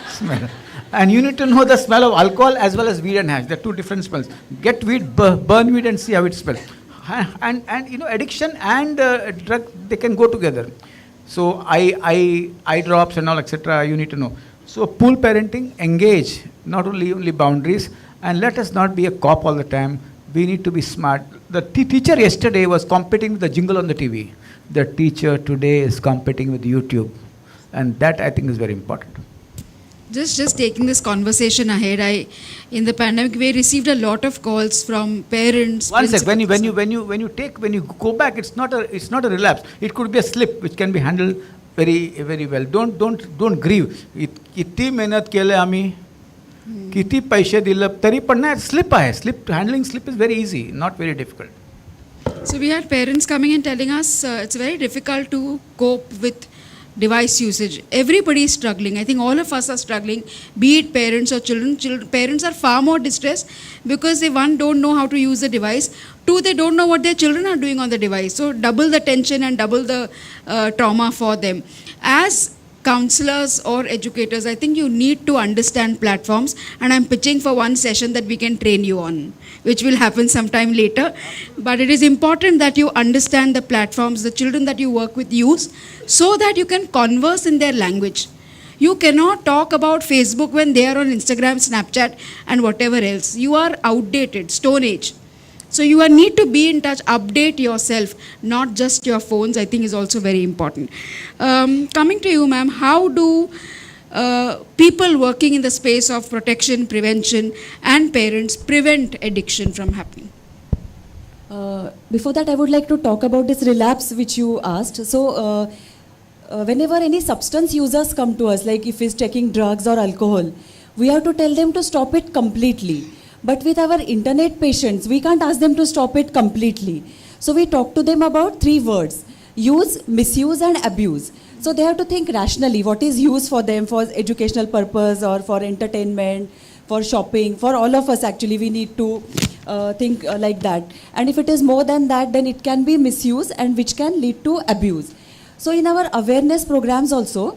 smell. And you need to know the smell of alcohol as well as weed and hash. They're two different smells. Get weed, burn weed and see how it smells. And addiction and drug, they can go together. So eye drops and all, etc. You need to know. So pool parenting, engage, not only boundaries, and let us not be a cop all the time. We need to be smart. The teacher yesterday was competing with the jingle on the TV. The teacher today is competing with YouTube. And that, I think, is very important. Just taking this conversation ahead, in the pandemic we received a lot of calls from parents. One sec, when you go back, it's not a relapse. It could be a slip which can be handled very, very well. Don't grieve. किती मेहनत केले आम्ही, किती पैसे दिले, तरी पण नाही, slip आहे. Handling slip is very easy, not very difficult. So we had parents coming and telling us it's very difficult to cope with device usage. Everybody is struggling. I think all of us are struggling, be it parents or children. Parents are far more distressed because they, one, don't know how to use the device. Two, they don't know what their children are doing on the device. So double the tension and double the trauma for them. As counselors or educators, I think you need to understand platforms, and I'm pitching for one session that we can train you on, which will happen sometime later. But it is important that you understand the platforms the children that you work with use, so that you can converse in their language. You cannot talk about Facebook when they are on Instagram, Snapchat and whatever else. You are outdated, Stone Age. So you need to be in touch, update yourself, not just your phones, I think is also very important. Coming to you, ma'am, how do people working in the space of protection, prevention and parents prevent addiction from happening? Before that, I would like to talk about this relapse which you asked. So whenever any substance users come to us, like if he's taking drugs or alcohol, we have to tell them to stop it completely. But with our internet patients, we can't ask them to stop it completely. So we talk to them about 3 words: use, misuse and abuse. So they have to think rationally what is use for them, for educational purpose or for entertainment, for shopping. For all of us, actually, we need to think like that. And if it is more than that, then it can be misuse, and which can lead to abuse. So in our awareness programs also,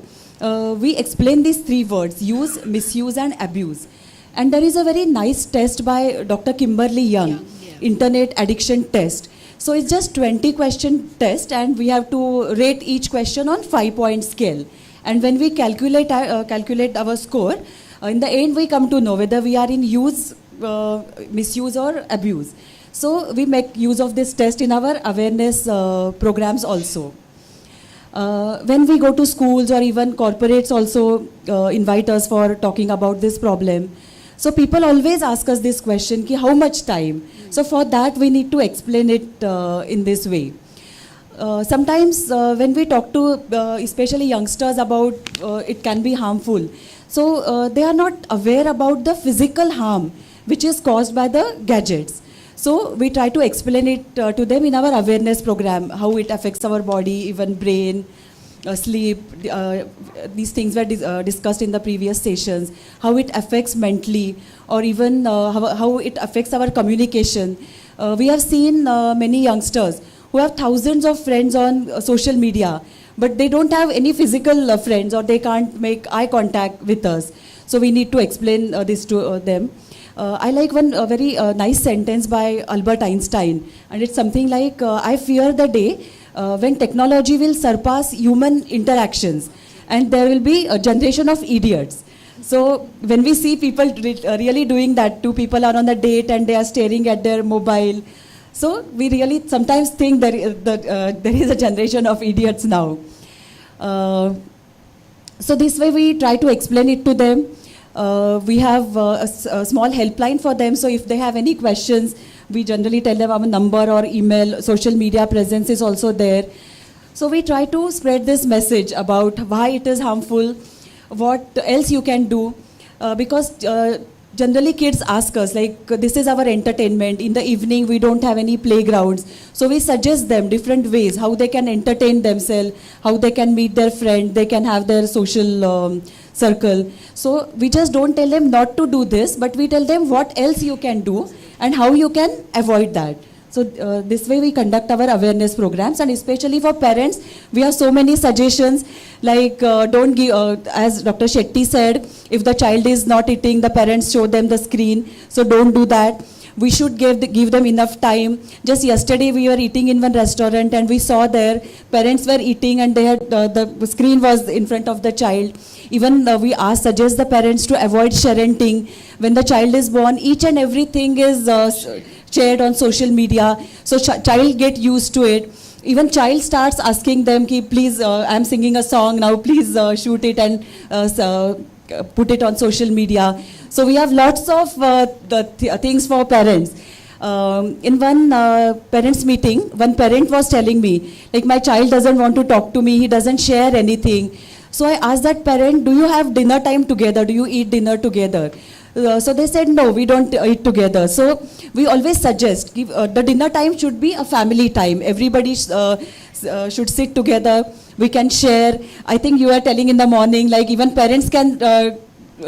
we explain these 3 words: use, misuse and abuse. And there is a very nice test by Dr. Kimberly Young, Internet Addiction Test. So it's just 20 question test, and we have to rate each question on 5-point scale. And when we calculate our score, in the end we come to know whether we are in use, misuse or abuse. So we make use of this test in our awareness programs also. When we go to schools or even corporates also invite us for talking about this problem. So people always ask us this question, ki how much time? So for that we need to explain it in this way. Sometimes when we talk to especially youngsters about it can be harmful. So they are not aware about the physical harm which is caused by the gadgets. So we try to explain it to them in our awareness program, how it affects our body, even brain, sleep. These things were discussed in the previous sessions, how it affects mentally, or even how it affects our communication. We have seen many youngsters who have thousands of friends on social media, but they don't have any physical friends, or they can't make eye contact with us. So we need to explain this to them. I like one very nice sentence by Albert Einstein, and it's something like, I fear the day when technology will surpass human interactions and there will be a generation of idiots. So when we see people really doing that, 2 people are on a date and they are staring at their mobile, so we really sometimes think there is a generation of idiots now. So this way we try to explain it to them. We have a small helpline for them, so if they have any questions, we generally tell them our number or email. Social media presence is also there. So we try to spread this message about why it is harmful, what else you can do, because generally kids ask us, like, this is our entertainment. In the evening, we don't have any playgrounds. So we suggest them different ways, how they can entertain themselves, how they can meet their friend, they can have their social circle. So we just don't tell them not to do this, but we tell them what else you can do and how you can avoid that. So this way we conduct our awareness programs, and especially for parents, we have so many suggestions, like don't give, as Dr. Shetty said, if the child is not eating, the parents show them the screen, so don't do that. We should give them enough time. Just yesterday we were eating in one restaurant and we saw their parents were eating and they had the screen was in front of the child. Even we suggest the parents to avoid sharing. When the child is born, each and everything is shared on social media, so child get used to it. Even child starts asking them, ki, please, I'm singing a song now, please shoot it and put it on social media. So we have lots of things for parents. In one parents meeting, one parent was telling me, like, my child doesn't want to talk to me, he doesn't share anything. So I asked that parent, do you have dinner time together? Do you eat dinner together? So they said, no, we don't eat together. So we always suggest, the dinner time should be a family time. Everybody should sit together. We can share. I think you are telling in the morning, like even parents can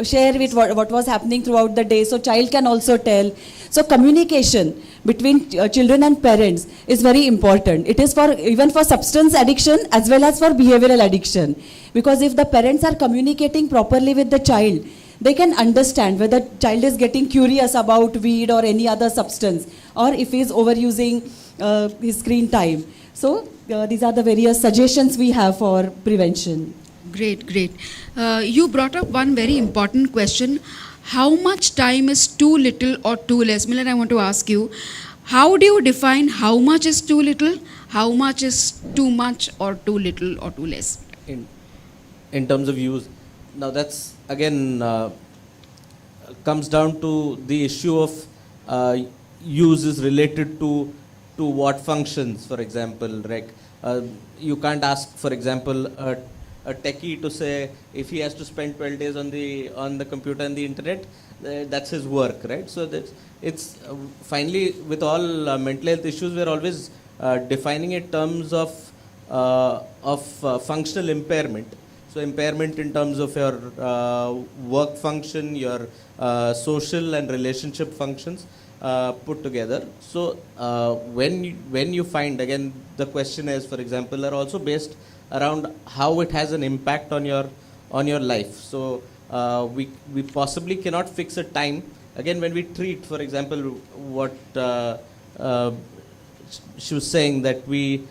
share with what was happening throughout the day. So child can also tell. So communication between children and parents is very important. It is for even for substance addiction as well as for behavioral addiction. Because if the parents are communicating properly with the child, they can understand whether child is getting curious about weed or any other substance, or if he is overusing his screen time. So these are the various suggestions we have for prevention. Great, great. You brought up one very important question. How much time is too little or too less? Milan, I want to ask you, how do you define how much is too little, how much is too much, or too little or too less? In terms of use, now that's again comes down to the issue of use is related to what functions. For example, right? You can't ask, for example, a techie to say if he has to spend 12 days on the computer and the internet, that's his work, right? So that it's finally with all mental health issues, we're always defining in terms of functional impairment. So impairment in terms of your work function, your social and relationship functions put together. So when you find, again, the question is, for example, are also based around how it has an impact on your life. So we possibly cannot fix a time. Again, when we treat, for example, what she was saying, that we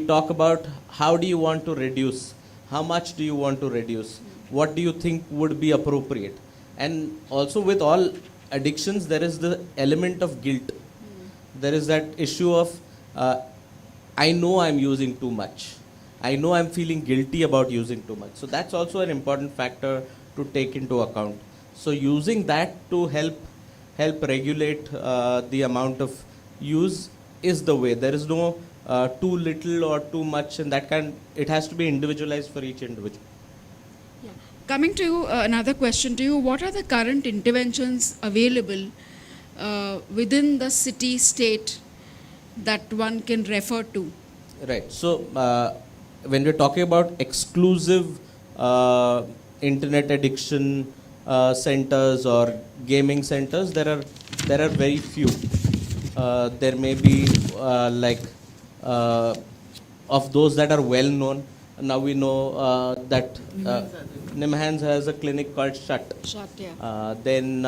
talk about how do you want to reduce. How much do you want to reduce? What do you think would be appropriate? And also with all addictions, there is the element of guilt. There is that issue of, I know I'm using too much. I know I'm feeling guilty about using too much. So that's also an important factor to take into account. So using that to help regulate the amount of use is the way. There is no too little or too much, and it has to be individualized for each individual. Yeah. Coming to you, another question to you, what are the current interventions available within the city state that one can refer to? Right. So when we're talking about exclusive internet addiction centers or gaming centers, there are very few. There may be of those that are well known. Now we know that Nimhans has a clinic called Shut. Shut, yeah. Then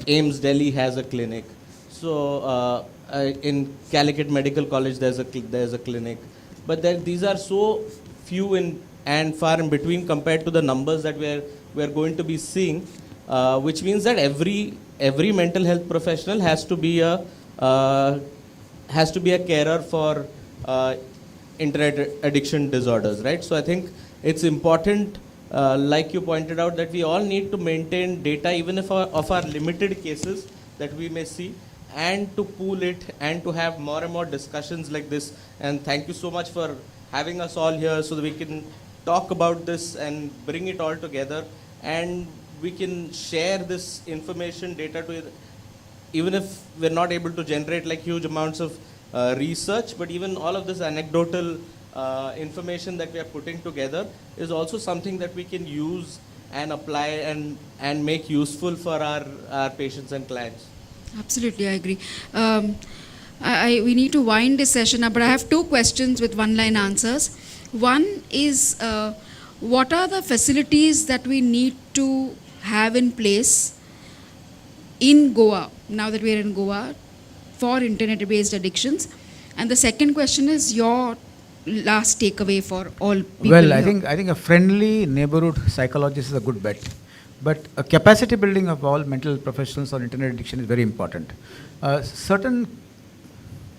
AIMS Delhi has a clinic. So in Calicut Medical College there's a clinic. But these are so few and far in between compared to the numbers that we're going to be seeing, which means that every mental health professional has to be a carer for internet addiction disorders, right? So I think it's important like you pointed out, that we all need to maintain data, even if of our limited cases that we may see, and to pool it and to have more and more discussions like this. And thank you so much for having us all here so that we can talk about this and bring it all together, and we can share this information, data to even if we're not able to generate like huge amounts of research, but even all of this anecdotal information that we are putting together is also something that we can use and apply and make useful for our patients and clients. Absolutely, I agree. We need to wind this session up, but I have 2 questions with one-line answers. One is, what are the facilities that we need to have in place in Goa, now that we are in Goa, for internet-based addictions? And the second question is your last takeaway for all people. Well, here. I think a friendly neighborhood psychologist is a good bet. But a capacity building of all mental professionals on internet addiction is very important. Certain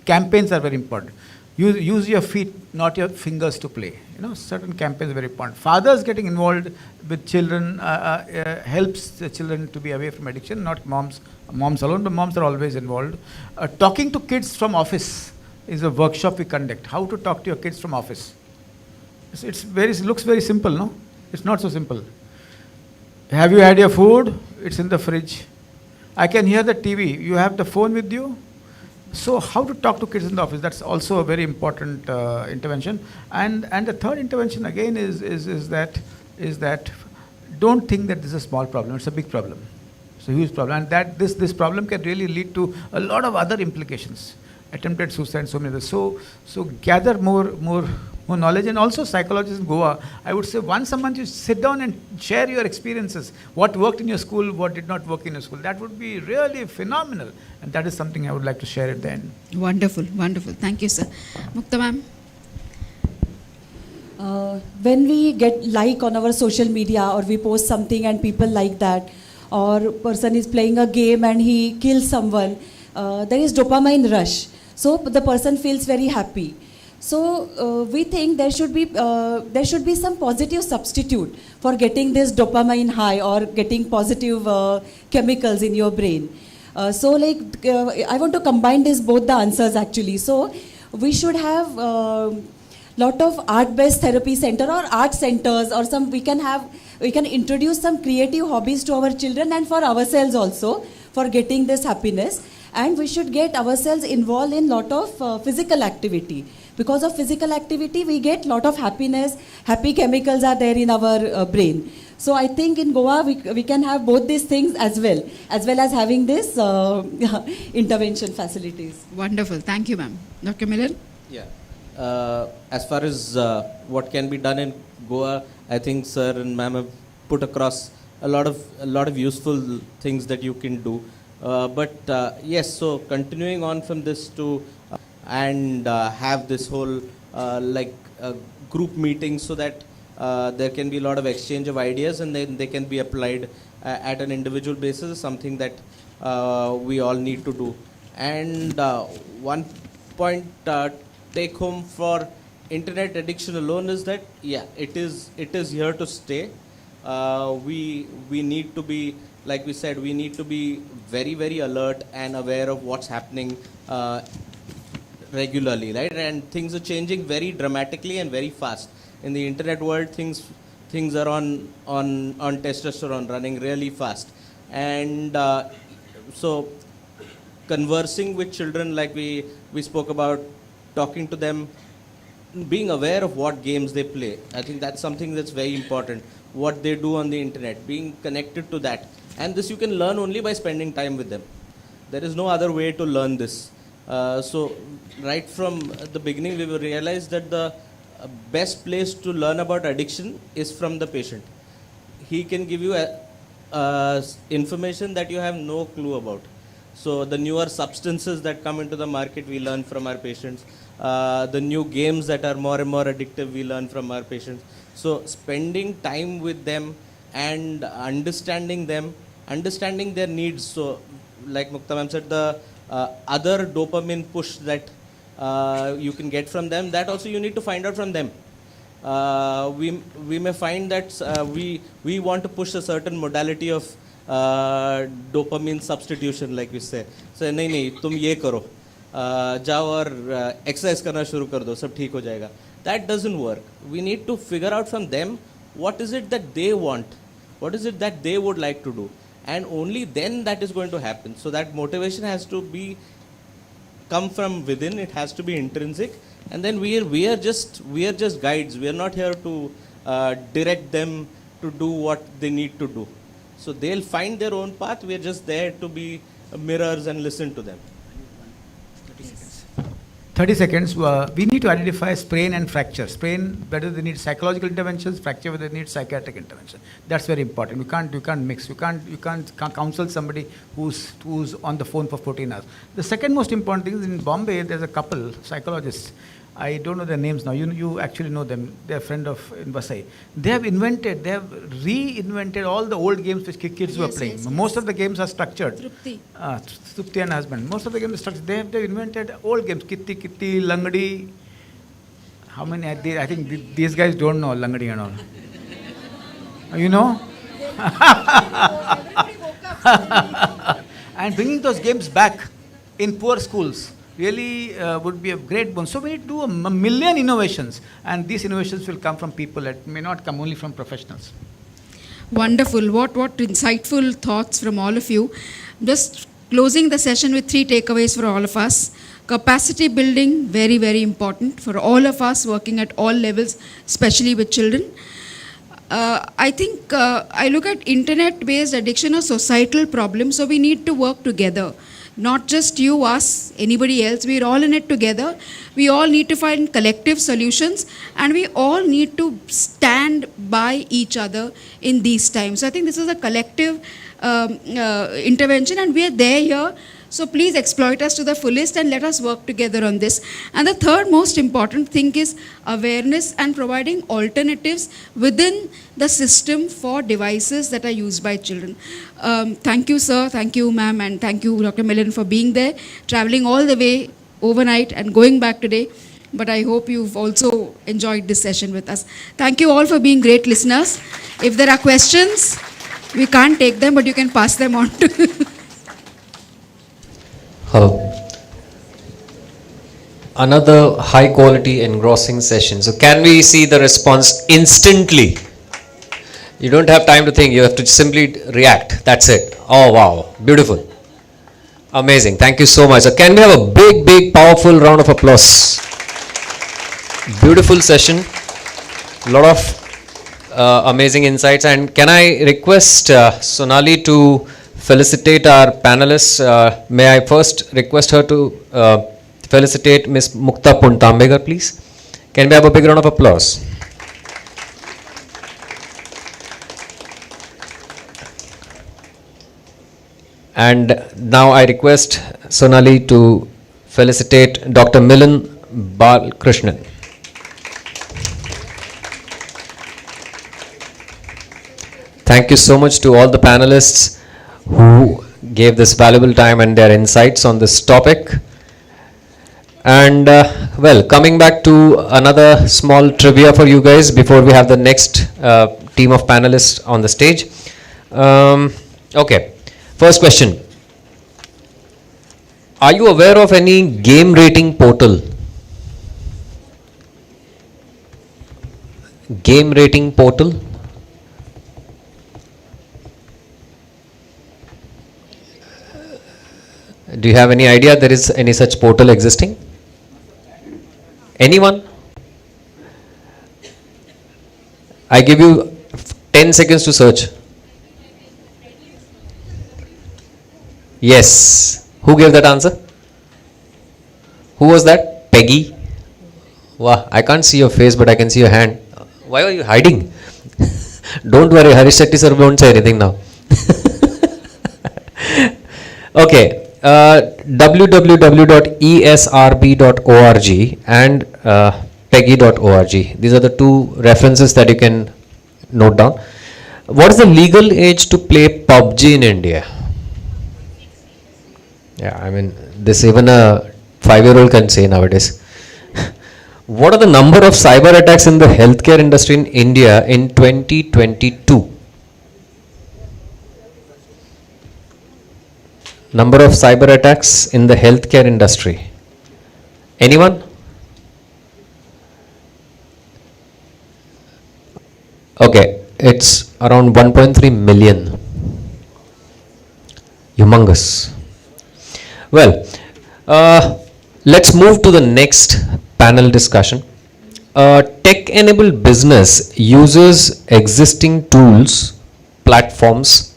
campaigns are very important. Use your feet, not your fingers to play. Certain campaigns are very important. Fathers getting involved with children helps the children to be away from addiction, not moms alone, but moms are always involved. Talking to kids from office is a workshop we conduct. How to talk to your kids from office. It looks very simple, no? It's not so simple. Have you had your food? It's in the fridge. I can hear the TV. You have the phone with you? So how to talk to kids in the office, that's also a very important intervention. And the third intervention again is that don't think that this is a small problem, it's a big problem. It's a huge problem, and that this problem can really lead to a lot of other implications. Attempted suicide, so many others. So gather more knowledge, and also psychologists in Goa, I would say once a month you sit down and share your experiences. What worked in your school, what did not work in your school. That would be really phenomenal, and that is something I would like to share at the end. Wonderful, wonderful. Thank you, sir. Mukta ma'am. When we get like on our social media, or we post something and people like that, or person is playing a game and he kills someone, there is dopamine rush. So the person feels very happy. So we think there should be some positive substitute for getting this dopamine high or getting positive chemicals in your brain. I want to combine both the answers actually. So we should have lot of art-based therapy center or art centers, or we can introduce some creative hobbies to our children and for ourselves also for getting this happiness. And we should get ourselves involved in lot of physical activity. Because of physical activity, we get lot of happiness, happy chemicals are there in our brain. So I think in Goa, we can have both these things as well as having this intervention facilities. Wonderful. Thank you, ma'am. Dr. Miller? Yeah. As far as what can be done in Goa, I think sir and ma'am have put across a lot of useful things that you can do. Yes, so continuing on from this to and have this whole group meeting so that there can be a lot of exchange of ideas, and then they can be applied at an individual basis is something that we all need to do. And one point take home for internet addiction alone is that it is here to stay. We need to be, like we said, we need to be very, very alert and aware of what's happening regularly, right? And things are changing very dramatically and very fast. In the internet world, things are on testosterone, running really fast. And so conversing with children, like we spoke about, talking to them, being aware of what games they play. I think that's something that's very important. What they do on the internet, being connected to that. And this you can learn only by spending time with them. There is no other way to learn this. So right from the beginning, we realized that the best place to learn about addiction is from the patient. He can give you information that you have no clue about. So the newer substances that come into the market, we learn from our patients. The new games that are more and more addictive, we learn from our patients. So spending time with them and understanding them, understanding their needs. So like Mukta ma'am said, the other dopamine push that you can get from them, that also you need to find out from them. we may find that we want to push a certain modality of dopamine substitution, like we say. So नहीं तुम ये करो, जाओ और exercise करना शुरू कर दो, सब ठीक हो जाएगा. That doesn't work. We need to figure out from them what is it that they want, what is it that they would like to do, and only then that is going to happen. So that motivation has to be come from within. It has to be intrinsic, and then we are just guides. We are not here to direct them to do what they need to do. So they'll find their own path. We are just there to be mirrors and listen to them. 30 seconds. We need to identify sprain and fracture. Sprain, whether they need psychological interventions, fracture, whether they need psychiatric intervention. That's very important. You can't mix. You can't counsel somebody who's on the phone for 14 hours. The second most important thing is in Bombay, there's a couple, psychologists. I don't know their names now. You actually know them. They're a friend of in Vasai. They have reinvented all the old games which kids were playing. Most of the games are structured. Trupti and husband. Most of the games are structured. They've invented old games. Kitti, Langadi. How many? I think these guys don't know Langadi and all. You know? And bringing those games back in poor schools really would be a great bonus. So we need to do a million innovations, and these innovations will come from people. That may not come only from professionals. Wonderful. What insightful thoughts from all of you. Just closing the session with 3 takeaways for all of us. Capacity building, very, very important for all of us working at all levels, especially with children. I think I look at internet-based addiction as societal problem, so we need to work together. Not just you, us, anybody else. We're all in it together. We all need to find collective solutions, and we all need to stand by each other in these times. So I think this is a collective intervention, and we are there here. So please exploit us to the fullest and let us work together on this. And the third most important thing is awareness and providing alternatives within the system for devices that are used by children. Thank you, sir. Thank you, ma'am. And thank you, Dr. Millen, for being there, traveling all the way overnight and going back today. But I hope you've also enjoyed this session with us. Thank you all for being great listeners. If there are questions, we can't take them, but you can pass them on to... Another high quality engrossing session. So can we see the response instantly? You don't have time to think, you have to simply react. That's it. Oh wow, beautiful. Amazing. Thank you so much. So can we have a big, powerful round of applause? Beautiful session. A lot of amazing insights. And can I request Sonali to felicitate our panelists? May I first request her to felicitate Ms. Mukta Puntambegar, please. Can we have a big round of applause? And now I request Sonali to felicitate Dr. Milan Balkrishnan. Thank you so much to all the panelists who gave this valuable time and their insights on this topic. And well, coming back to another small trivia for you guys before we have the next team of panelists on the stage. Okay, first question. Are you aware of any game rating portal? Game rating portal? Do you have any idea there is any such portal existing? Anyone? I give you 10 seconds to search. Yes. Who gave that answer? Who was that? Peggy? Wow, I can't see your face, but I can see your hand. Why are you hiding? Don't worry, Harish Shetty sir won't say anything now. Okay. www.esrb.org and peggy.org. These are the two references that you can note down. What is the legal age to play PUBG in India? Yeah, I mean, this even a 5-year-old can say nowadays. What are the number of cyber attacks in the healthcare industry in India in 2022? Number of cyber attacks in the healthcare industry. Anyone? Okay, it's around 1.3 million. Humongous. Well, let's move to the next panel discussion. Tech-enabled business uses existing tools, platforms,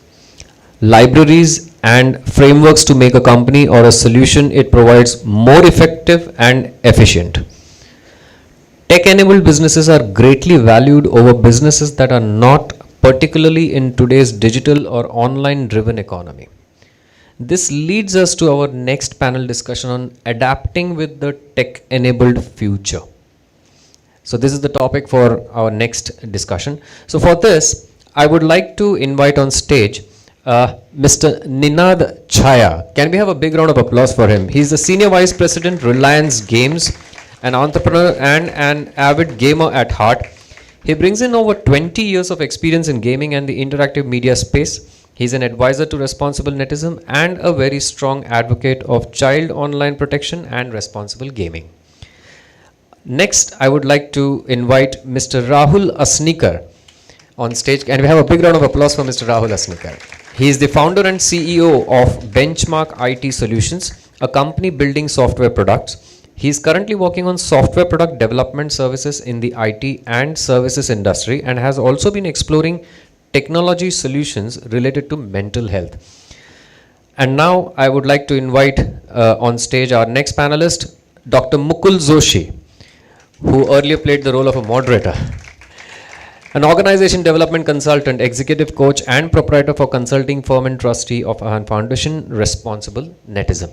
libraries, and frameworks to make a company or a solution it provides more effective and efficient. Tech-enabled businesses are greatly valued over businesses that are not, particularly in today's digital or online-driven economy. This leads us to our next panel discussion on adapting with the tech-enabled future. So this is the topic for our next discussion. So for this, I would like to invite on stage Mr. Ninad Chhaya. Can we have a big round of applause for him? He's the Senior Vice President, Reliance Games, an entrepreneur and an avid gamer at heart. He brings in over 20 years of experience in gaming and the interactive media space. He's an advisor to responsible netism and a very strong advocate of child online protection and responsible gaming. Next, I would like to invite Mr. Rahul Asnikar on stage. Can we have a big round of applause for Mr. Rahul Asnikar? He is the founder and CEO of Benchmark IT Solutions, a company building software products. He is currently working on software product development services in the IT and services industry and has also been exploring technology solutions related to mental health. And now I would like to invite on stage our next panelist, Dr. Mukul Joshi, who earlier played the role of a moderator. An organization development consultant, executive coach, and proprietor for consulting firm and trustee of a foundation, Responsible Netism.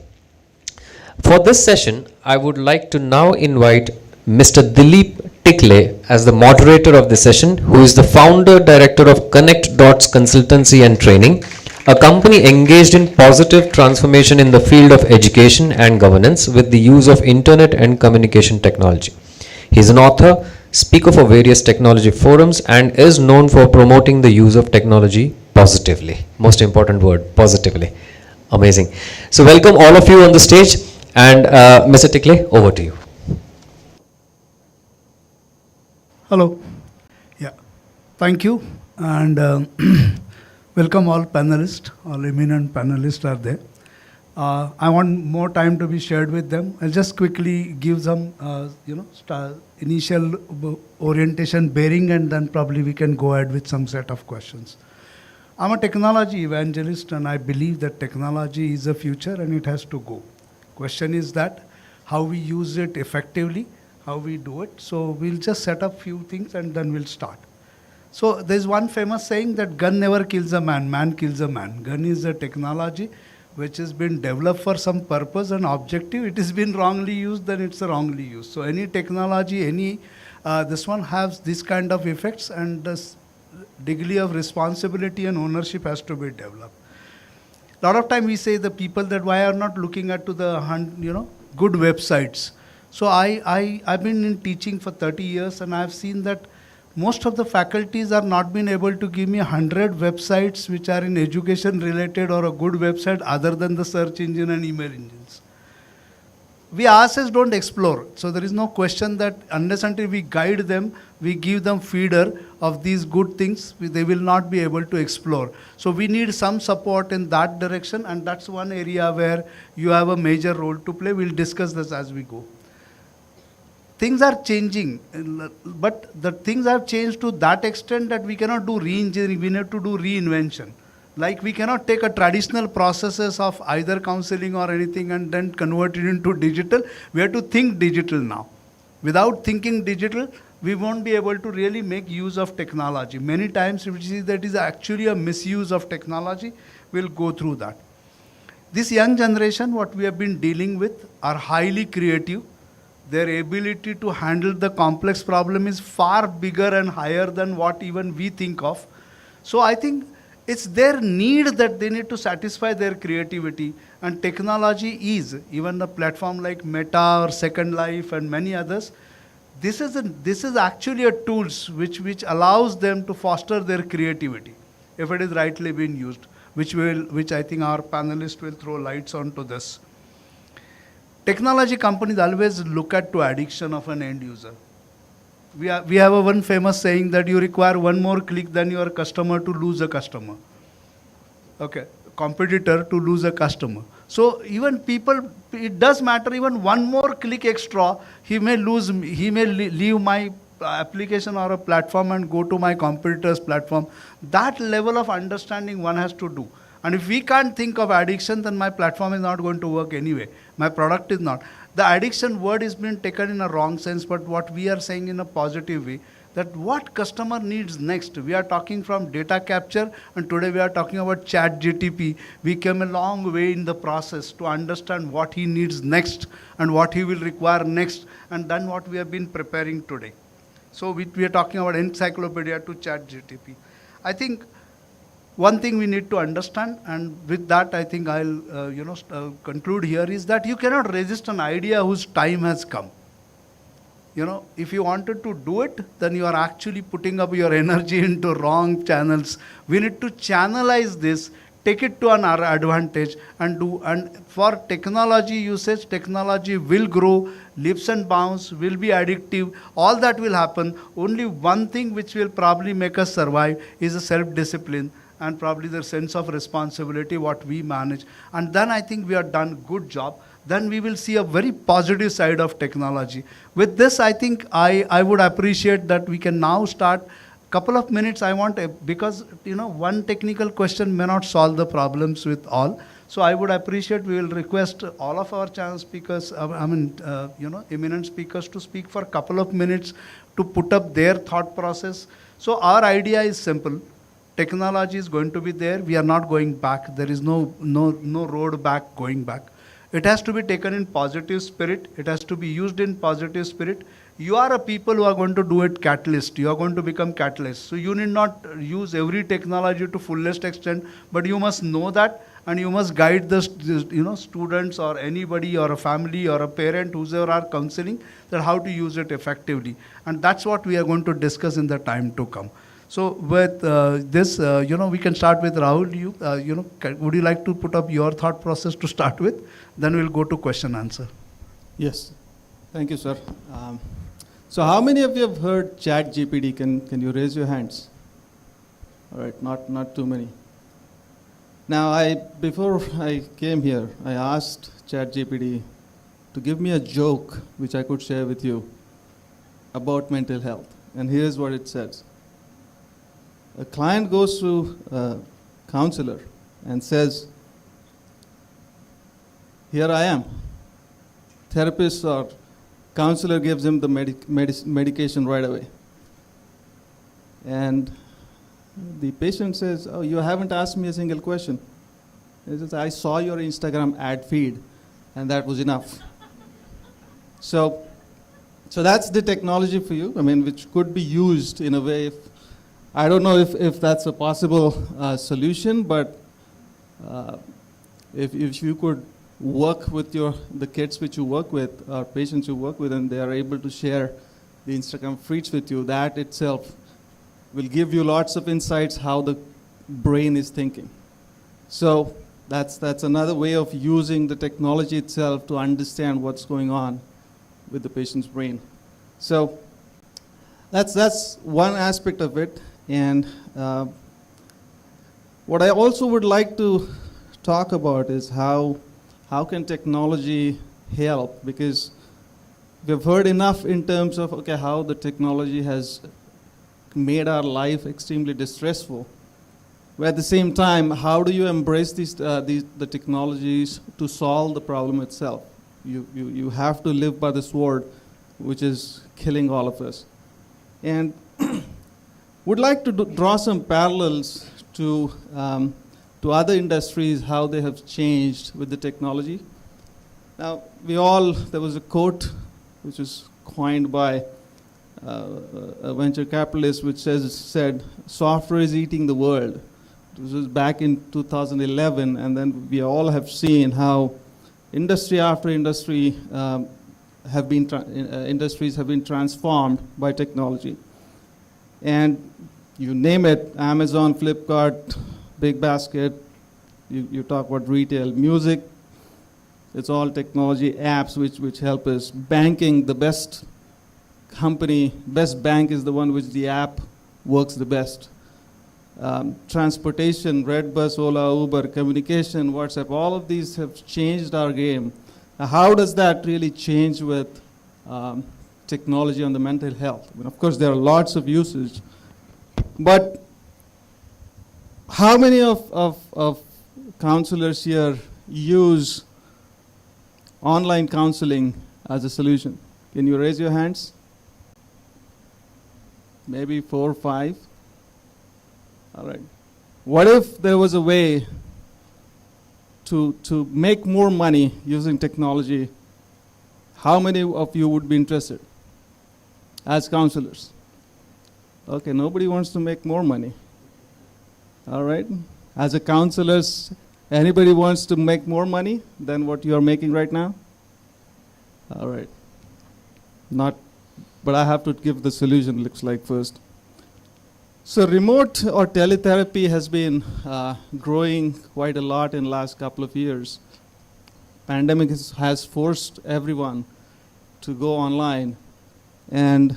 For this session, I would like to now invite Mr. Dilip Tikle as the moderator of the session, who is the founder director of Connect Dots Consultancy and Training, a company engaged in positive transformation in the field of education and governance with the use of internet and communication technology. He is an author, speaker for various technology forums, and is known for promoting the use of technology positively. Most important word, positively. Amazing. So welcome all of you on the stage, and Mr. Tikle, over to you. Hello. Yeah. Thank you, and welcome all panelists. All eminent panelists are there. I want more time to be shared with them. I'll just quickly give some, initial orientation bearing, and then probably we can go ahead with some set of questions. I'm a technology evangelist, and I believe that technology is the future and it has to go. Question is that how we use it effectively, how we do it. So we'll just set up few things and then we'll start. So there's one famous saying that gun never kills a man, man kills a man. Gun is a technology which has been developed for some purpose and objective. It has been wrongly used, then it's wrongly used. So any technology, this one has this kind of effects, and this degree of responsibility and ownership has to be developed. A lot of time we say the people that why are not looking at to the good websites. So I've been in teaching for 30 years, and I've seen that most of the faculties are not been able to give me 100 websites which are in education related or a good website other than the search engine and email engines. We ourselves don't explore. So there is no question that unless until we guide them, we give them feeder of these good things, they will not be able to explore. So we need some support in that direction, and that's one area where you have a major role to play. We'll discuss this as we go. Things are changing, but the things have changed to that extent that we cannot do re-engineering, we need to do reinvention. Like we cannot take a traditional processes of either counseling or anything and then convert it into digital. We have to think digital now. Without thinking digital, we won't be able to really make use of technology. Many times we see that is actually a misuse of technology. We'll go through that. This young generation, what we have been dealing with, are highly creative. Their ability to handle the complex problem is far bigger and higher than what even we think of. So I think it's their need that they need to satisfy their creativity, and technology is, even a platform like Meta or Second Life and many others, this is actually a tools which allows them to foster their creativity if it is rightly being used, which I think our panelists will throw lights onto this. Technology companies always look at to addiction of an end user. We have a one famous saying that you require one more click than your customer to lose a customer. Okay, competitor to lose a customer. So even people, it does matter, even one more click extra, he may leave my application or a platform and go to my competitor's platform. That level of understanding one has to do. And if we can't think of addiction, then my platform is not going to work anyway. My product is not. The addiction word is being taken in a wrong sense, but what we are saying in a positive way, that what customer needs next. We are talking from data capture, and today we are talking about ChatGTP. We came a long way in the process to understand what he needs next and what he will require next, and then what we have been preparing today. So we are talking about encyclopedia to ChatGTP. I think one thing we need to understand, and with that I think I'll conclude here, is that you cannot resist an idea whose time has come. If you wanted to do it, then you are actually putting up your energy into wrong channels. We need to channelize this, take it to an advantage, and do. And for technology usage, technology will grow, leaps and bounds, will be addictive, all that will happen. Only one thing which will probably make us survive is a self-discipline and probably the sense of responsibility, what we manage. And then I think we have done good job. Then we will see a very positive side of technology. With this, I think I would appreciate that we can now start. Couple of minutes I want, because one technical question may not solve the problems with all. So I would appreciate, we will request all of our channel speakers, eminent speakers, to speak for a couple of minutes to put up their thought process. So our idea is simple. Technology is going to be there. We are not going back. There is no road back, going back. It has to be taken in positive spirit. It has to be used in positive spirit. You are a people who are going to do it catalyst. You are going to become catalyst. So you need not use every technology to fullest extent, but you must know that, and you must guide the students or anybody or a family or a parent, whoever are counseling, that how to use it effectively. And that's what we are going to discuss in the time to come. So with this, we can start with Rahul. Would you like to put up your thought process to start with? Then we'll go to question answer. Yes. Thank you, sir. So how many of you have heard ChatGPT? Can you raise your hands? All right, not too many. Now, before I came here, I asked ChatGPT to give me a joke which I could share with you about mental health. And here's what it says. A client goes to a counselor and says, here I am. Therapist or counselor gives him the medication right away. And the patient says, oh, you haven't asked me a single question. He says, I saw your Instagram ad feed, and that was enough. So that's the technology for you, which could be used in a way. I don't know if that's a possible solution, but if you could work with the kids which you work with, or patients you work with, and they are able to share the Instagram feeds with you, that itself will give you lots of insights how the brain is thinking. So that's another way of using the technology itself to understand what's going on with the patient's brain. So that's one aspect of it. And what I also would like to talk about is how can technology help, because we've heard enough in terms of how the technology has made our life extremely distressful. But at the same time, how do you embrace the technologies to solve the problem itself? You have to live by the sword, which is killing all of us. And would like to draw some parallels to other industries, how they have changed with the technology. Now, there was a quote which was coined by a venture capitalist which said, software is eating the world. This was back in 2011, and then we all have seen how industry after industry have been industries have been transformed by technology. And you name it, Amazon, Flipkart, Big Basket, you talk about retail, music, it's all technology, apps which help us. Banking, the best company, best bank is the one which the app works the best. Transportation, Redbus, Ola, Uber, communication, WhatsApp, all of these have changed our game. Now, how does that really change with technology on the mental health? I mean, of course, there are lots of usage, but how many of counselors here use online counseling as a solution? Can you raise your hands? Maybe 4 or 5. All right. What if there was a way to make more money using technology? How many of you would be interested as counselors? Okay, nobody wants to make more money. All right. As a counselor, anybody wants to make more money than what you are making right now? All right. Not, but I have to give the solution, looks like, first. So remote or teletherapy has been growing quite a lot in the last couple of years. Pandemic has forced everyone to go online, and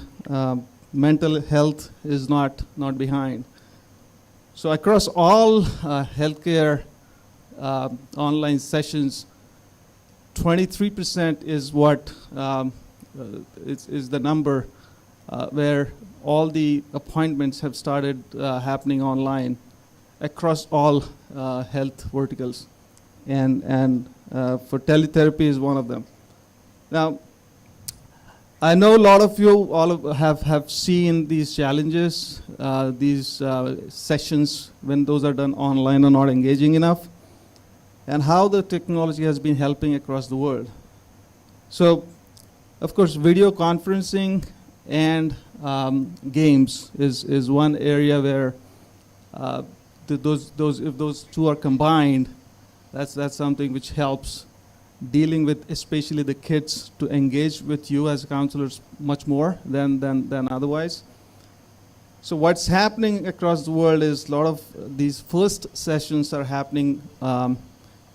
mental health is not behind. So across all healthcare online sessions, 23% is what is the number where all the appointments have started happening online across all health verticals, and for teletherapy is one of them. Now, I know a lot of you have seen these challenges, these sessions when those are done online are not engaging enough, and how the technology has been helping across the world. So, of course, video conferencing and games is one area where if those two are combined, that's something which helps dealing with especially the kids to engage with you as counselors much more than otherwise. So what's happening across the world is a lot of these first sessions are happening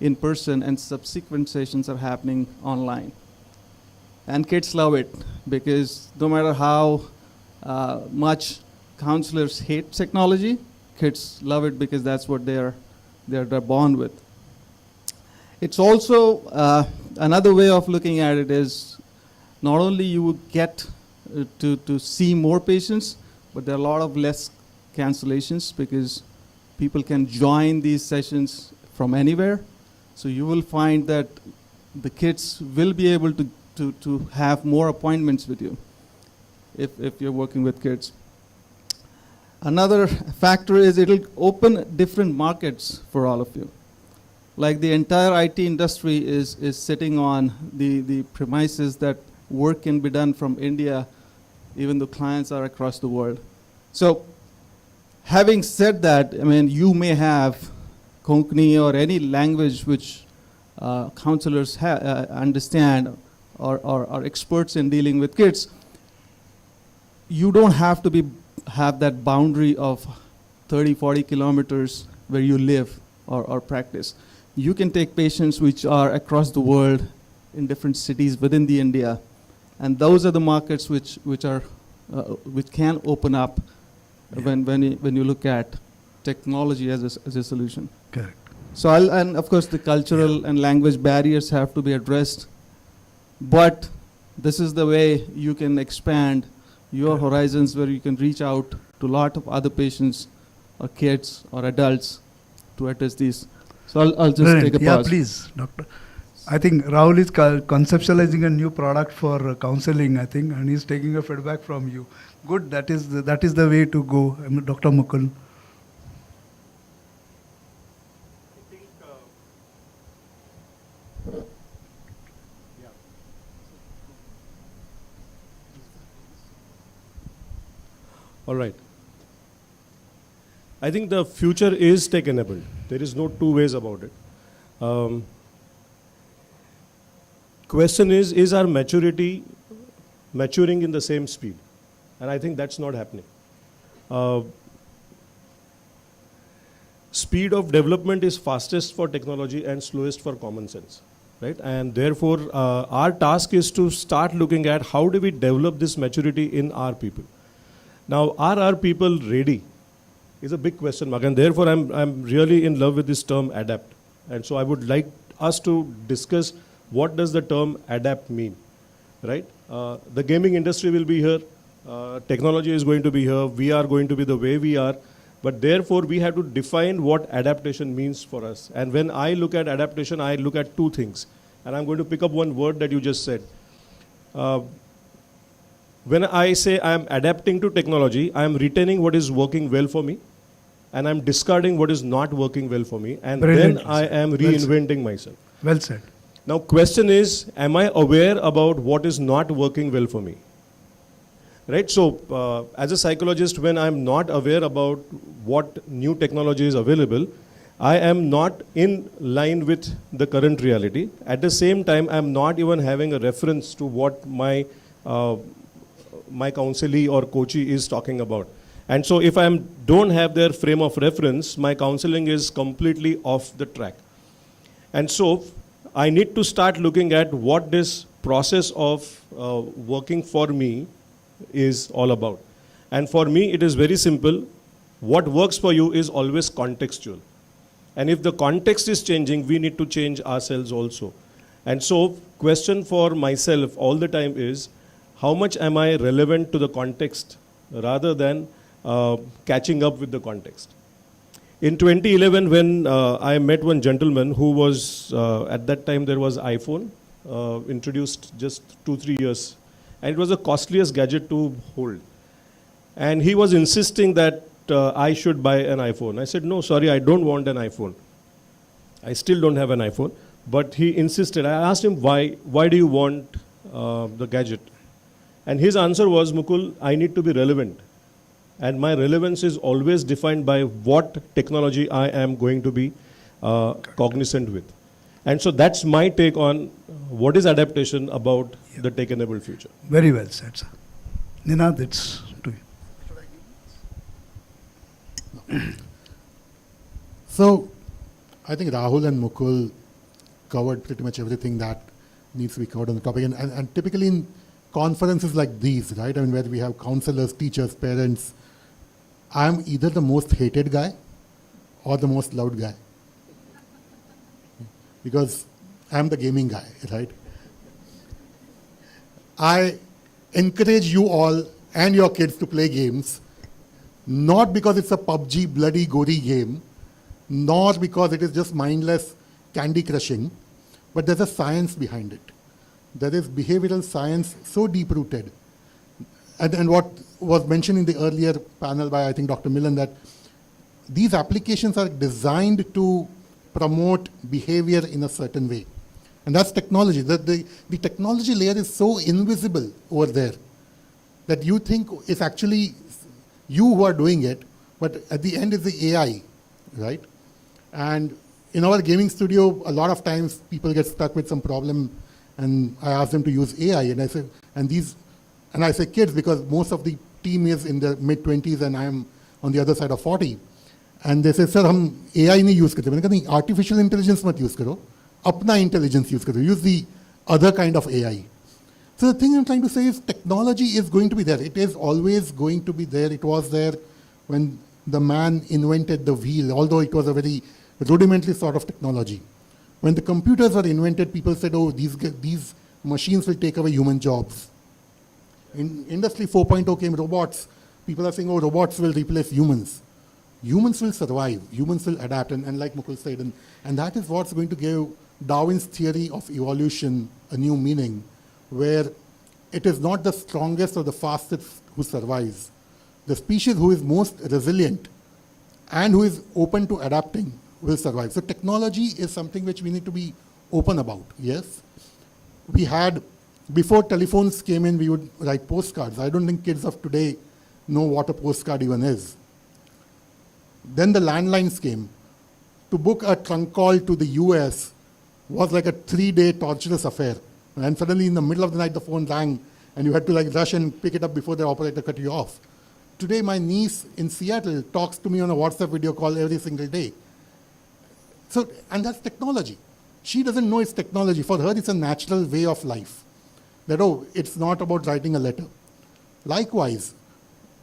in person, and subsequent sessions are happening online. And kids love it, because no matter how much counselors hate technology, kids love it because that's what they're born with. It's also another way of looking at it is not only you would get to see more patients, but there are a lot of less cancellations because people can join these sessions from anywhere. So you will find that the kids will be able to have more appointments with you if you're working with kids. Another factor is it'll open different markets for all of you. Like the entire IT industry is sitting on the premises that work can be done from India, even though clients are across the world. So having said that, I mean, you may have Konkani or any language which counselors understand or are experts in dealing with kids. You don't have to have that boundary of 30, 40 kilometers where you live or practice. You can take patients which are across the world in different cities within the India, and those are the markets which can open up when you look at technology as a solution. Correct. So and of course the cultural and language barriers have to be addressed, but this is the way you can expand your horizons, where you can reach out to a lot of other patients or kids or adults to address these. So I'll just Brilliant. take a Yeah, pause. please, doctor. I think Rahul is conceptualizing a new product for counseling, I think, and he's taking a feedback from you. Good, that is the way to go, Dr. Mukund. All right. I think the future is tech-enabled. There is no two ways about it. question is our maturity maturing in the same speed? And I think that's not happening. Speed of development is fastest for technology and slowest for common sense, right? And therefore, our task is to start looking at how do we develop this maturity in our people. Now, are our people ready? Is a big question mark, and therefore I'm really in love with this term adapt. And so I would like us to discuss what does the term adapt mean, right? The gaming industry will be here, technology is going to be here, we are going to be the way we are, but therefore we have to define what adaptation means for us. And when I look at adaptation, I look at two things, and I'm going to pick up one word that you just said. When I say I'm adapting to technology, I'm retaining what is working well for me, and I'm discarding what is not working well for me, and then I am reinventing myself. Well said. Now, question is, am I aware about what is not working well for me? Right, so as a psychologist, when I'm not aware about what new technology is available, I am not in line with the current reality. At the same time, I'm not even having a reference to what my counselee or coachee is talking about. And so if I don't have their frame of reference, my counseling is completely off the track. And so I need to start looking at what this process of working for me is all about. And for me, it is very simple. What works for you is always contextual. And if the context is changing, we need to change ourselves also. And so question for myself all the time is, how much am I relevant to the context rather than catching up with the context? In 2011, when I met one gentleman who was, at that time there was iPhone, introduced just 2-3 years. And it was the costliest gadget to hold. And he was insisting that I should buy an iPhone. I said, no, sorry, I don't want an iPhone. I still don't have an iPhone. But he insisted. I asked him, why do you want the gadget? And his answer was, Mukul, I need to be relevant. And my relevance is always defined by what technology I am going to be cognizant with. And so that's my take on what is adaptation about the tech-enabled future. Very well said, sir. Ninad, it's to you. So, I think Rahul and Mukul covered pretty much everything that needs to be covered on the topic. And typically in conferences like these, right, I mean, where we have counselors, teachers, parents, I'm either the most hated guy or the most loved guy. Because I'm the gaming guy, right? I encourage you all and your kids to play games, not because it's a PUBG bloody gory game, nor because it is just mindless candy crushing, but there's a science behind it. There is behavioral science so deep-rooted. And what was mentioned in the earlier panel by, I think, Dr. Millen, that these applications are designed to promote behavior in a certain way. And that's technology. The technology layer is so invisible over there that you think it's actually you who are doing it, but at the end is the AI, right? And in our gaming studio, a lot of times people get stuck with some problem, and I ask them to use AI, and I say kids because most of the team is in their mid-20s and I am on the other side of 40. And they say, sir, हम AI नहीं use करते. मैंने कहा नहीं, artificial intelligence मत use करो, अपना intelligence use करो. Use the other kind of AI. So the thing I'm trying to say is technology is going to be there. It is always going to be there. It was there when the man invented the wheel, although it was a very rudimentary sort of technology. When the computers were invented, people said, oh, these machines will take away human jobs. In Industry 4.0 came robots. People are saying, oh, robots will replace humans. Humans will survive. Humans will adapt. And like Mukul said, and that is what's going to give Darwin's theory of evolution a new meaning, where it is not the strongest or the fastest who survives. The species who is most resilient and who is open to adapting will survive. So technology is something which we need to be open about, yes. We had, before telephones came in, we would write postcards. I don't think kids of today know what a postcard even is. Then the landlines came. To book a trunk call to the US was like a 3-day torturous affair. And suddenly in the middle of the night, the phone rang and you had to like rush and pick it up before the operator cut you off. Today, my niece in Seattle talks to me on a WhatsApp video call every single day. So, and that's technology. She doesn't know it's technology. For her, it's a natural way of life. That, oh, it's not about writing a letter. Likewise,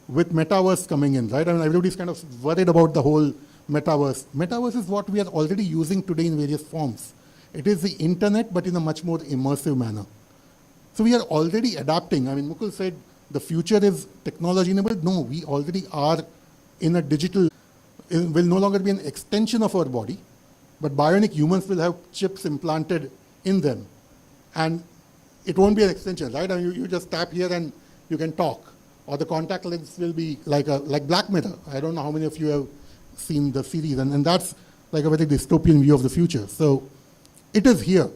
with metaverse coming in, right? I mean, everybody's kind of worried about the whole metaverse. Metaverse is what we are already using today in various forms. It is the internet, but in a much more immersive manner. So we are already adapting. I mean, Mukul said the future is technology-enabled. No, we already are in a digital, it will no longer be an extension of our body, but bionic humans will have chips implanted in them. And it won't be an extension, right? I mean, you just tap here and you can talk. Or the contact lens will be like Black Mirror. I don't know how many of you have seen the series, and that's like a very dystopian view of the future. So it is here.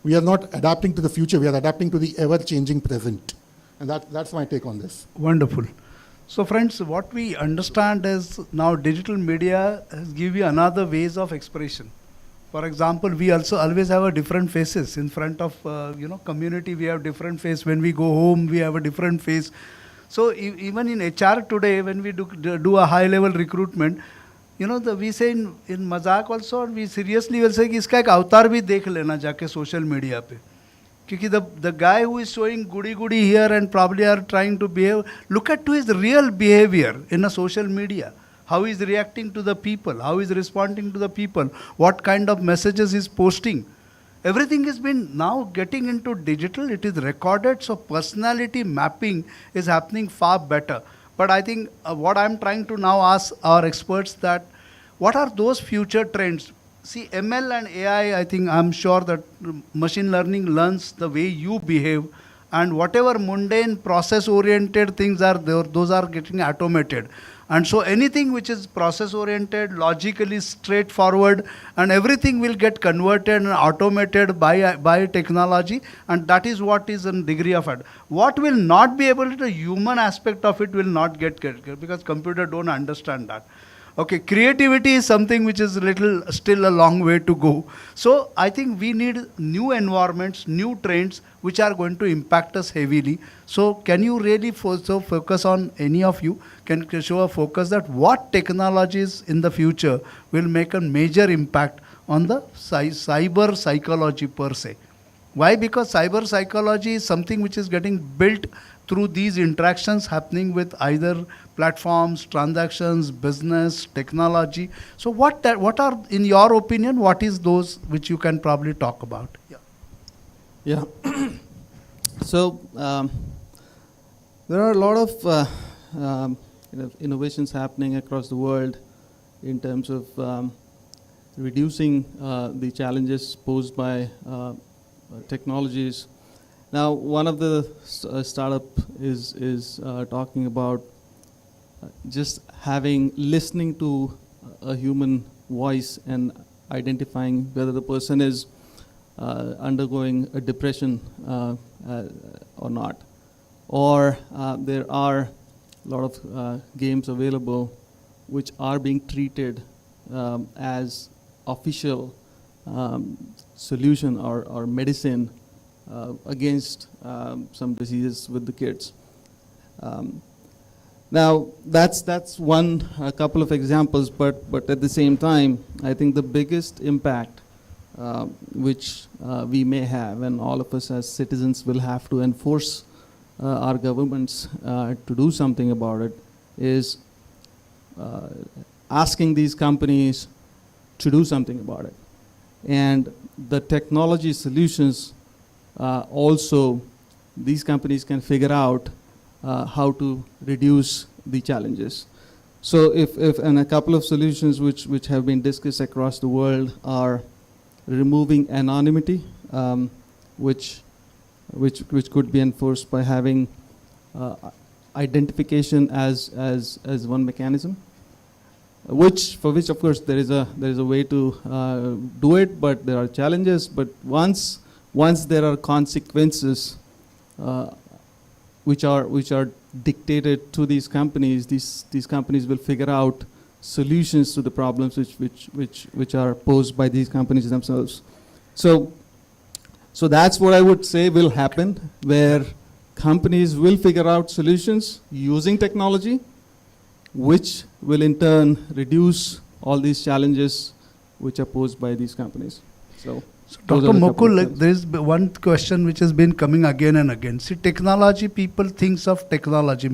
We are not adapting to the future, we are adapting to the ever-changing present. And that's my take on this. Wonderful. So friends, what we understand is now digital media has given you another ways of expression. For example, we also always have a different faces in front of community. We have different face. When we go home, we have a different face. So even in HR today, when we do a high-level recruitment, we say in mazak also, and we seriously will say कि इसका एक अवतार भी देख लेना जाके social media पे, क्योंकि the guy who is showing goody here and probably are trying to behave, look at to his real behavior in a social media. How he is reacting to the people, how he is responding to the people, what kind of messages he is posting. Everything has been now getting into digital, it is recorded, so personality mapping is happening far better. But I think what I'm trying to now ask our experts that, what are those future trends? See, ML and AI, I think I'm sure that machine learning learns the way you behave, and whatever mundane process-oriented things are there, those are getting automated. And so anything which is process-oriented, logically straightforward, and everything will get converted and automated by technology, and that is what is a degree of it. What will not be able to, the human aspect of it will not get because computer don't understand that. Okay, creativity is something which is still a long way to go. So I think we need new environments, new trends, which are going to impact us heavily. So can you really focus on, any of you can show a focus that what technologies in the future will make a major impact on the cyber psychology per se? Why? Because cyber psychology is something which is getting built through these interactions happening with either platforms, transactions, business, technology. So what are, in your opinion, what is those which you can probably talk about? Yeah. So there are a lot of innovations happening across the world in terms of reducing the challenges posed by technologies. Now, one of the startup is talking about just listening to a human voice and identifying whether the person is undergoing a depression or not. Or there are a lot of games available which are being treated as official solution or medicine against some diseases with the kids. Now that's one couple of examples, but at the same time, I think the biggest impact which we may have, and all of us as citizens will have to enforce our governments to do something about it, is asking these companies to do something about it. And the technology solutions also, these companies can figure out how to reduce the challenges. So and a couple of solutions which have been discussed across the world are removing anonymity, which could be enforced by having identification as one mechanism, for which of course there is a way to do it, but there are challenges. But once there are consequences which are dictated to these companies, these companies will figure out solutions to the problems which are posed by these companies themselves. So So that's what I would say will happen, where companies will figure out solutions using technology, which will in turn all these challenges which are posed by these companies. So Dr. Mukul, there is one question which has been coming again and again. See, technology, people thinks of technology,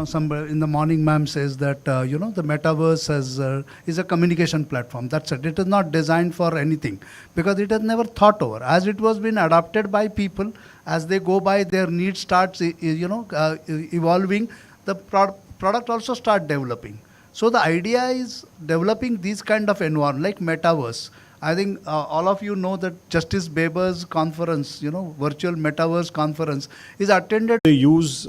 somebody in the morning ma'am says that, the metaverse is a communication platform. That's it. It is not designed for anything because it has never thought over. As it was been adopted by people, as they go by, their needs starts, evolving, the product also start developing. So the idea is developing these kind of environment like metaverse. I think all of you know that Justice Baber's conference, virtual metaverse conference is attended. They use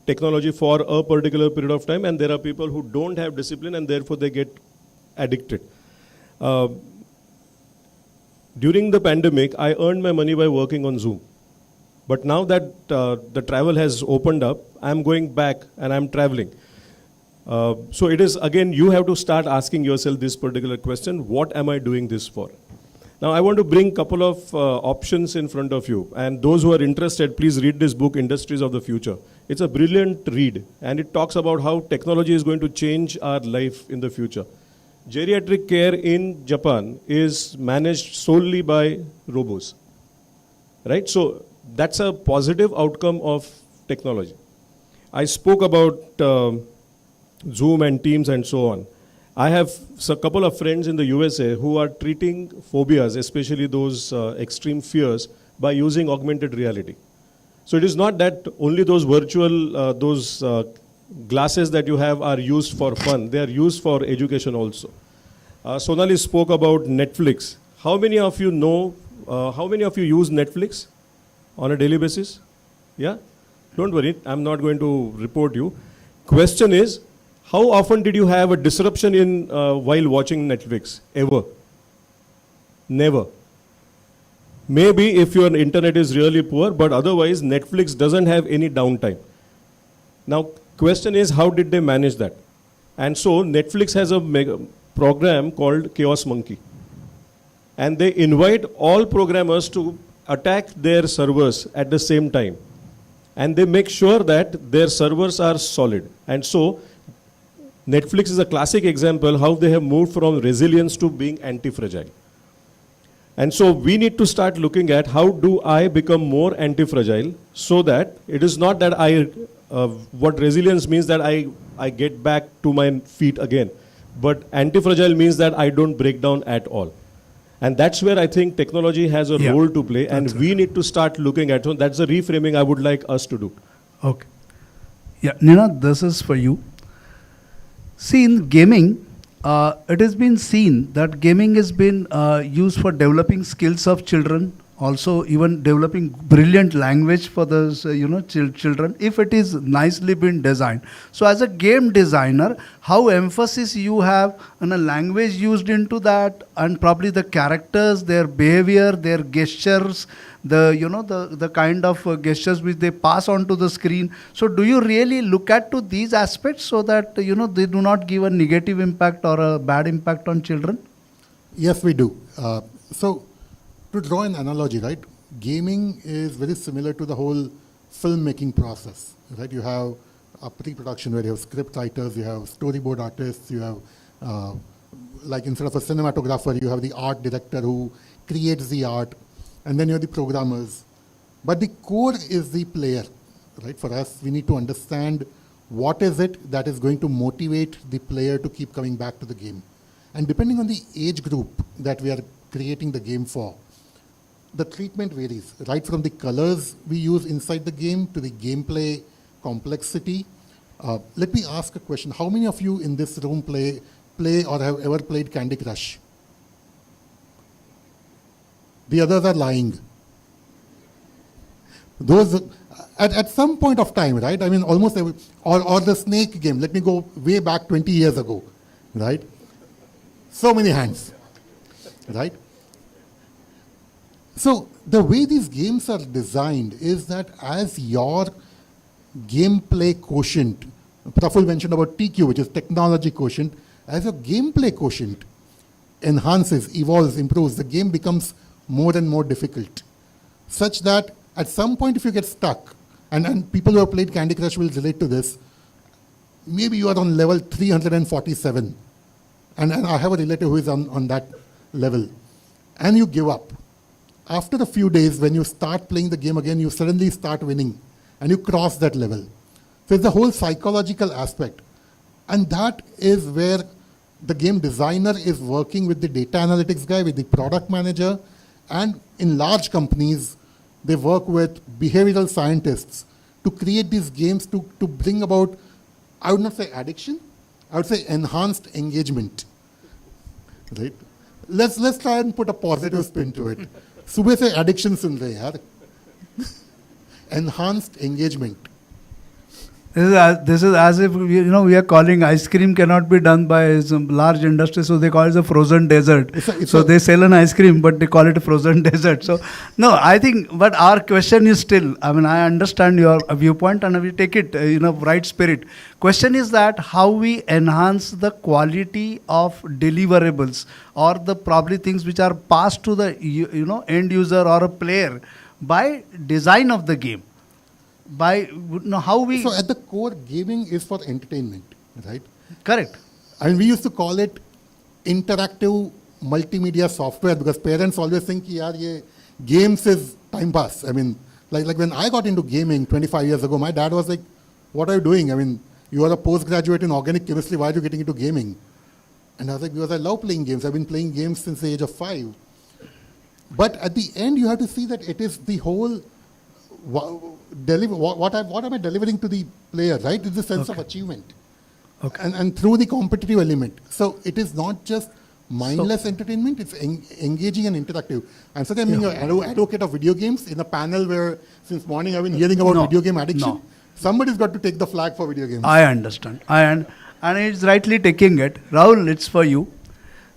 technology for a particular period of time, and there are people who don't have discipline and therefore they get addicted. During the pandemic, I earned my money by working on Zoom. But now that the travel has opened up, I'm going back and I'm traveling. So it is, again, you have to start asking yourself this particular question: what am I doing this for? Now I want to bring a couple of options in front of you, and those who are interested, please read this book, Industries of the Future. It's a brilliant read, and it talks about how technology is going to change our life in the future. Geriatric care in Japan is managed solely by robots, right? So that's a positive outcome of technology. I spoke about Zoom and Teams and so on. I have a couple of friends in the USA who are treating phobias, especially those extreme fears, by using augmented reality. So it is not that only those virtual, glasses that you have are used for fun. They are used for education also. Sonali spoke about Netflix. How many of you know, how many of you use Netflix on a daily basis? Yeah? Don't worry, I'm not going to report you. Question is, how often did you have a disruption in while watching Netflix? Ever? Never. Maybe if your internet is really poor, but otherwise Netflix doesn't have any downtime. Now, question is, how did they manage that? And so Netflix has a program called Chaos Monkey. And they invite all programmers to attack their servers at the same time. And they make sure that their servers are solid. And so Netflix is a classic example how they have moved from resilience to being anti-fragile. And so we need to start looking at how do I become more anti-fragile so that it is not that what resilience means that I get back to my feet again. But anti-fragile means that I don't break down at all. And that's where I think technology has a role to play, and we need to start looking at it. That's the reframing I would like us to do. Okay. Yeah, Nina, this is for you. See, in gaming, it has been seen that gaming has been used for developing skills of children, also even developing brilliant language for those children, if it is nicely been designed. So as a game designer, how emphasis you have on a language used into that, and probably the characters, their behavior, their gestures, the kind of gestures which they pass on to the screen. So do you really look at to these aspects so that they do not give a negative impact or a bad impact on children? Yes, we do. So to draw an analogy, right? Gaming is very similar to the whole filmmaking process, right? You have a pre-production where you have script writers, you have storyboard artists, you have, like instead of a cinematographer, you have the art director who creates the art, and then you have the programmers. But the core is the player, right? For us, we need to understand what is it that is going to motivate the player to keep coming back to the game. And depending on the age group that we are creating the game for, the treatment varies, right from the colors we use inside the game to the gameplay complexity. Let me ask a question. How many of you in this room play or have ever played Candy Crush? The others are lying. Those, at some point of time, right? I mean, almost every, or the snake game. Let me go way back 20 years ago, right? So many hands, right? So the way these games are designed is that as your gameplay quotient, Praful mentioned about TQ, which is technology quotient, as your gameplay quotient enhances, evolves, improves, the game becomes more and more difficult, such that at some point if you get stuck, and people who have played Candy Crush will relate to this, maybe you are on level 347, and I have a relative who is on that level, and you give up. After a few days, when you start playing the game again, you suddenly start winning, and you cross that level. So it's the whole psychological aspect. And that is where the game designer is working with the data analytics guy, with the product manager, and in large companies, they work with behavioral scientists to create these games to bring about, I would not say addiction, I would say enhanced engagement. Right? Let's try and put a positive spin to it. सुबह से addiction सुन रहे यार. Enhanced engagement. This is as if we are calling ice cream cannot be done by some large industry, so they call it a frozen desert. They sell an ice cream, but they call it a frozen desert. So no, I think, but our question is still, I mean, I understand your viewpoint and we take it, right spirit. Question is that how we enhance the quality of deliverables or the probably things which are passed to the end user or a player by design of the game. By how we... So at the core, gaming is for entertainment, right? Correct. And we used to call it interactive multimedia software because parents always think, yaar, ye games is time pass. I mean, like when I got into gaming 25 years ago, my dad was like, what are you doing? I mean, you are a postgraduate in organic chemistry, why are you getting into gaming? And I was like, because I love playing games. I've been playing games since the age of 5. But at the end, you have to see that it is the whole... what am I delivering to the player, right? It's the sense of achievement. And through the competitive element. So it is not just mindless entertainment, it's engaging and interactive. I'm such being an advocate of video games in a panel where since morning I've been hearing about video game addiction. No. Somebody's got to take the flag for video games. I understand. And it's rightly taking it. Rahul, it's for you.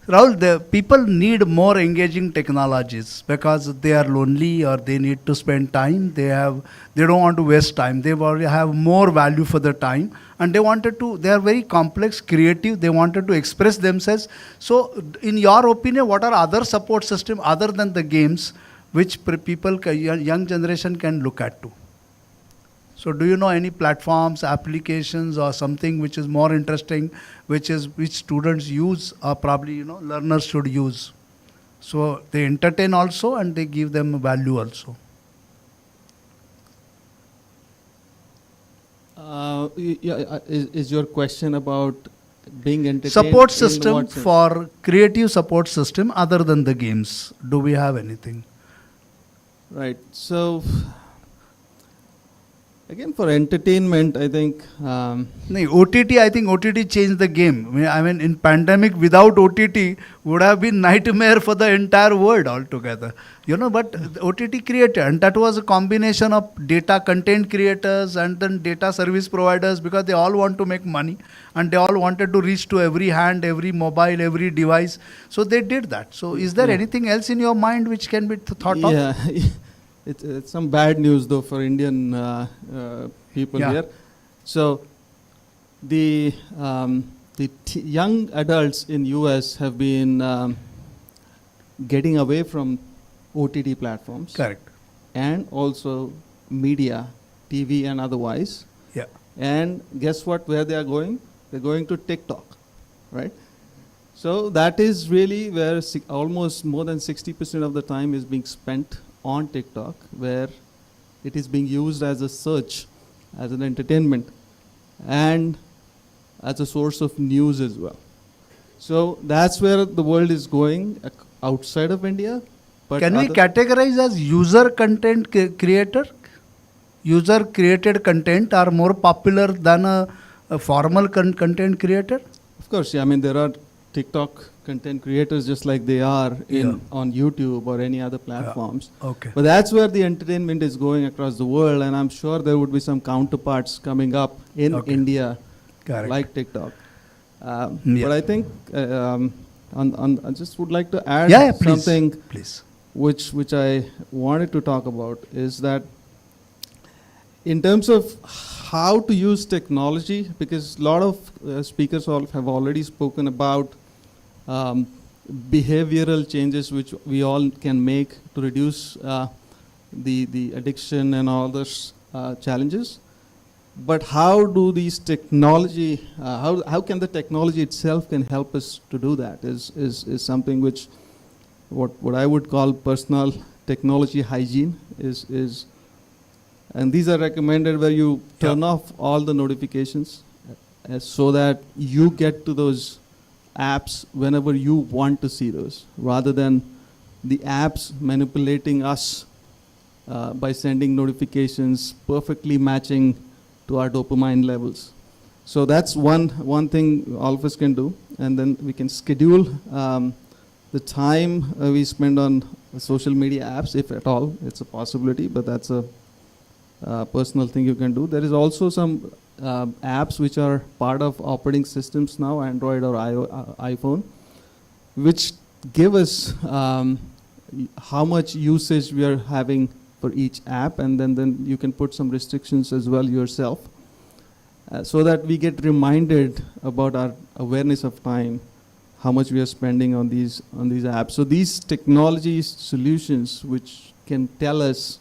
Rahul, the people need more engaging technologies because they are lonely or they need to spend time. They don't want to waste time. They already have more value for the time, and they are very complex, creative. They wanted to express themselves. So, in your opinion, what are other support systems other than the games which people, young generation can look at to? So do you know any platforms, applications or something which is more interesting, which students use or probably learners should use? So they entertain also and they give them value also. Is your question about being entertained? Support system for creative support system other than the games. Do we have anything? Right. So again, for entertainment, I think... OTT, I think OTT changed the game. I mean, in pandemic, without OTT, would have been nightmare for the entire world altogether. But OTT created, and that was a combination of data content creators and then data service providers because they all want to make money and they all wanted to reach to every hand, every mobile, every device. So they did that. So is there anything else in your mind which can be thought of? Yeah. It's some bad news though for Indian people here. So the young adults in US have been getting away from OTT platforms. Correct. And also media, TV and otherwise. Yeah. And guess what? Where they are going? They're going to TikTok, right? So that is really where almost more than 60% of the time is being spent on TikTok, where it is being used as a search, as an entertainment, and as a source of news as well. So that's where the world is going outside of India. But can we categorize as user content creator? User created content are more popular than a formal content creator? Of course, yeah. I mean, there are TikTok content creators just like they are on YouTube or any other platforms. Yeah. Okay. But that's where the entertainment is going across the world, and I'm sure there would be some counterparts coming up in India, like TikTok. But I think I just would like to add something which I wanted to talk about is that in terms of how to use technology, because a lot of speakers have already spoken about behavioral changes which we all can make to reduce the addiction and all those challenges. But how do these technology, how can the technology itself can help us to do that is something which what I would call personal technology hygiene is, and these are recommended where you turn off all the notifications so that you get to those apps whenever you want to see those, rather than the apps manipulating us by sending notifications perfectly matching to our dopamine levels. So that's one thing all of us can do, and then we can schedule the time we spend on social media apps, if at all. It's a possibility, but that's a personal thing you can do. There is also some apps which are part of operating systems now, Android or iPhone, which give us how much usage we are having for each app, and then you can put some restrictions as well yourself, so that we get reminded about our awareness of time, how much we are spending on these apps. So these technology solutions which can tell us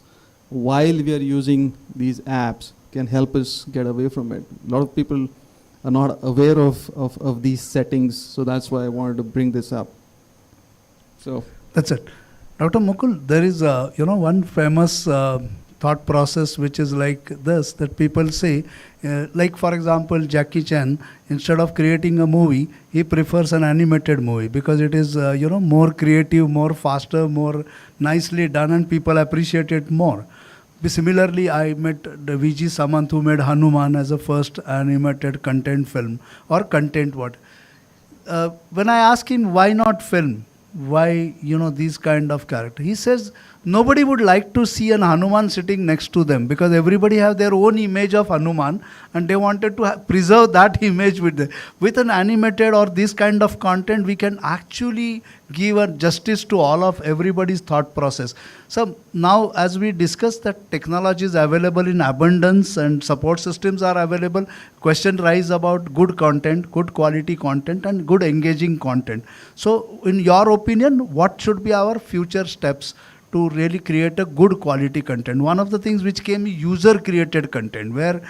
while we are using these apps can help us get away from it. A lot of people are not aware of these settings, so that's why I wanted to bring this up. So that's it. Dr. Mukul, there is one famous thought process which is like this, that people say, like for example, Jackie Chan, instead of creating a movie, he prefers an animated movie because it is more creative, more faster, more nicely done, and people appreciate it more. Similarly, I met the VG Samant who made Hanuman as a first animated content film or content what. When I ask him why not film, why these kind of character, he says nobody would like to see an Hanuman sitting next to them because everybody have their own image of Hanuman and they wanted to preserve that image with them. With an animated or this kind of content, we can actually give a justice to all of everybody's thought process. So now as we discuss that technology is available in abundance and support systems are available, question rise about good content, good quality content and good engaging content. So in your opinion, what should be our future steps to really create a good quality content? One of the things which came user created content, where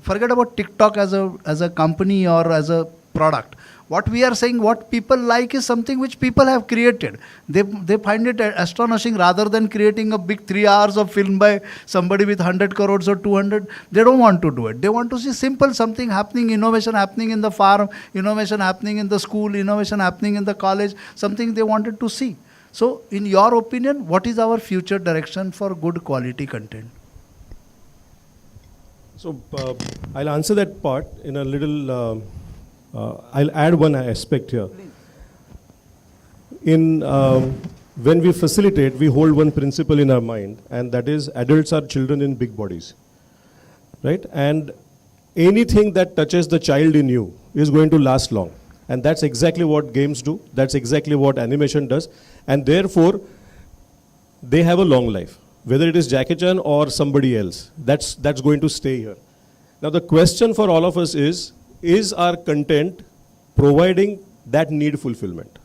forget about TikTok as a company or as a product. What we are saying, what people like is something which people have created. They find it astonishing. Rather than creating a big 3 hours of film by somebody with 100 crores or 200, they don't want to do it. They want to see simple something happening, innovation happening in the farm, innovation happening in the school, innovation happening in the college, something they wanted to see. So in your opinion, what is our future direction for good quality content? So I'll answer that part in a little, I'll add one aspect here. When we facilitate, we hold one principle in our mind, and that is adults are children in big bodies, right? And anything that touches the child in you is going to last long. And that's exactly what games do. That's exactly what animation does. And therefore, they have a long life. Whether it is Jackie Chan or somebody else, that's going to stay here. Now the question for all of us is our content providing that need fulfillment?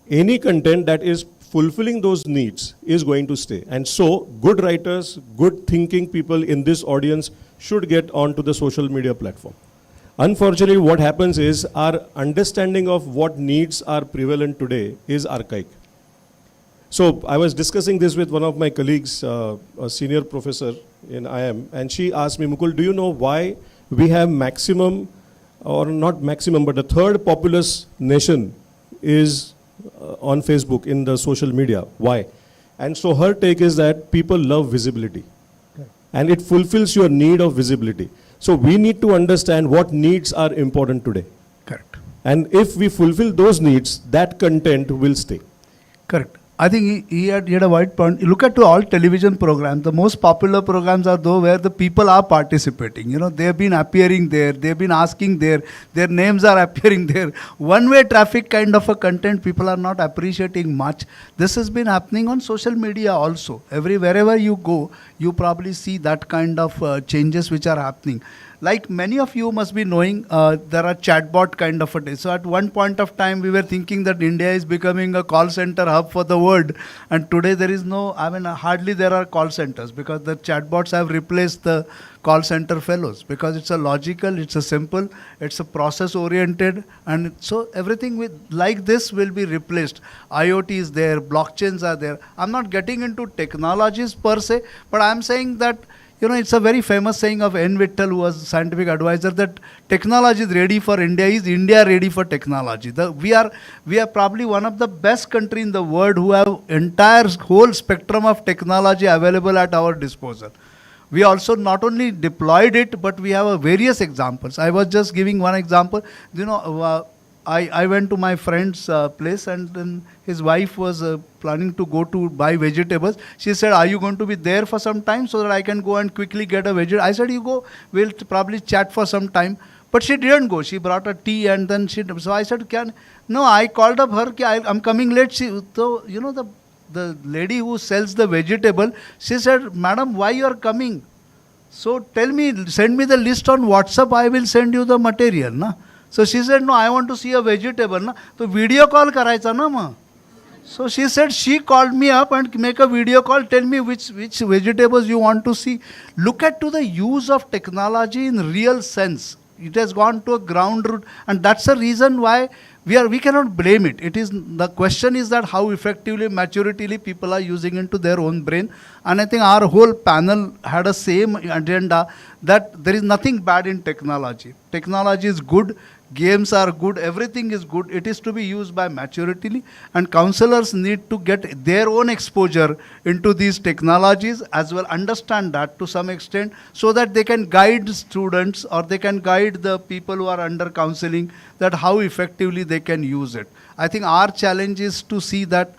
Any content that is fulfilling those needs is going to stay. And so good writers, good thinking people in this audience should get onto the social media platform. Unfortunately, what happens is our understanding of what needs are prevalent today is archaic. So I was discussing this with one of my colleagues, a senior professor in IIM, and she asked me, Mukul, do you know why we have maximum, or not maximum, but the third populous nation is on Facebook in the social media? Why? And so her take is that people love visibility. Okay. And it fulfills your need of visibility. So we need to understand what needs are important today. Correct. And if we fulfill those needs, that content will stay. Correct. I think he had a wide point. You look at all television programs, the most popular programs are those where the people are participating. They have been appearing there, they have been asking there, their names are appearing there. One-way traffic kind of a content people are not appreciating much. This has been happening on social media also. Wherever you go, you probably see that kind of changes which are happening. like many of you must be knowing, there are chatbot kind of a day. So at one point of time, we were thinking that India is becoming a call center hub for the world. And today there is no, hardly there are call centers because the chatbots have replaced the call center fellows because it's a logical, it's a simple, it's a process oriented. And so everything with like this will be replaced. IoT is there, blockchains are there. I'm not getting into technologies per se, but I'm saying that, it's a very famous saying of N. Vittal, who was a scientific advisor, that technology is ready for India. Is India ready for technology? We are probably one of the best country in the world who have entire whole spectrum of technology available at our disposal. We also not only deployed it, but we have various examples. I was just giving one example. I went to my friend's place, and then his wife was planning to go to buy vegetables. She said, "Are you going to be there for some time so that I can go and quickly get a vegetable?" I said, "You go, we'll probably chat for some time." But she didn't go. She brought a tea, and then so I said, no, I called up her, I'm coming late. The lady who sells the vegetable, she said, "Madam, why you are coming? So tell me, send me the list on WhatsApp, I will send you the material." Na? So she said, "No, I want to see a vegetable." Na? So video call karaycha na ma. So she said, she called me up and make a video call, tell me which vegetables you want to see. Look at to the use of technology in real sense. It has gone to a ground root, and that's the reason why we cannot blame it. The question is that how effectively, maturatively people are using into their own brain. And I think our whole panel had a same agenda that there is nothing bad in technology. Technology is good. Games are good, everything is good. It is to be used by maturity, and counselors need to get their own exposure into these technologies as well, understand that to some extent, so that they can guide students or they can guide the people who are under counseling that how effectively they can use it. I think our challenge is to see that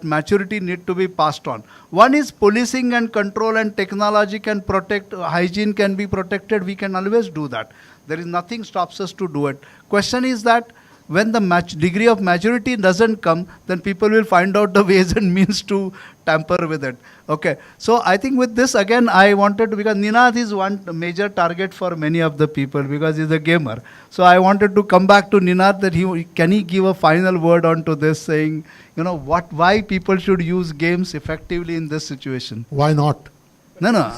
maturity need to be passed on. One is policing and control, and technology can protect, hygiene can be protected, we can always do that. There is nothing stops us to do it. Question is that when the degree of maturity doesn't come, then people will find out the ways and means to tamper with it. Okay, so I think with this again I wanted to, because Ninath is one major target for many of the people because he's a gamer. So I wanted to come back to Ninath that can he give a final word onto this, saying, why people should use games effectively in this situation? Why not? No.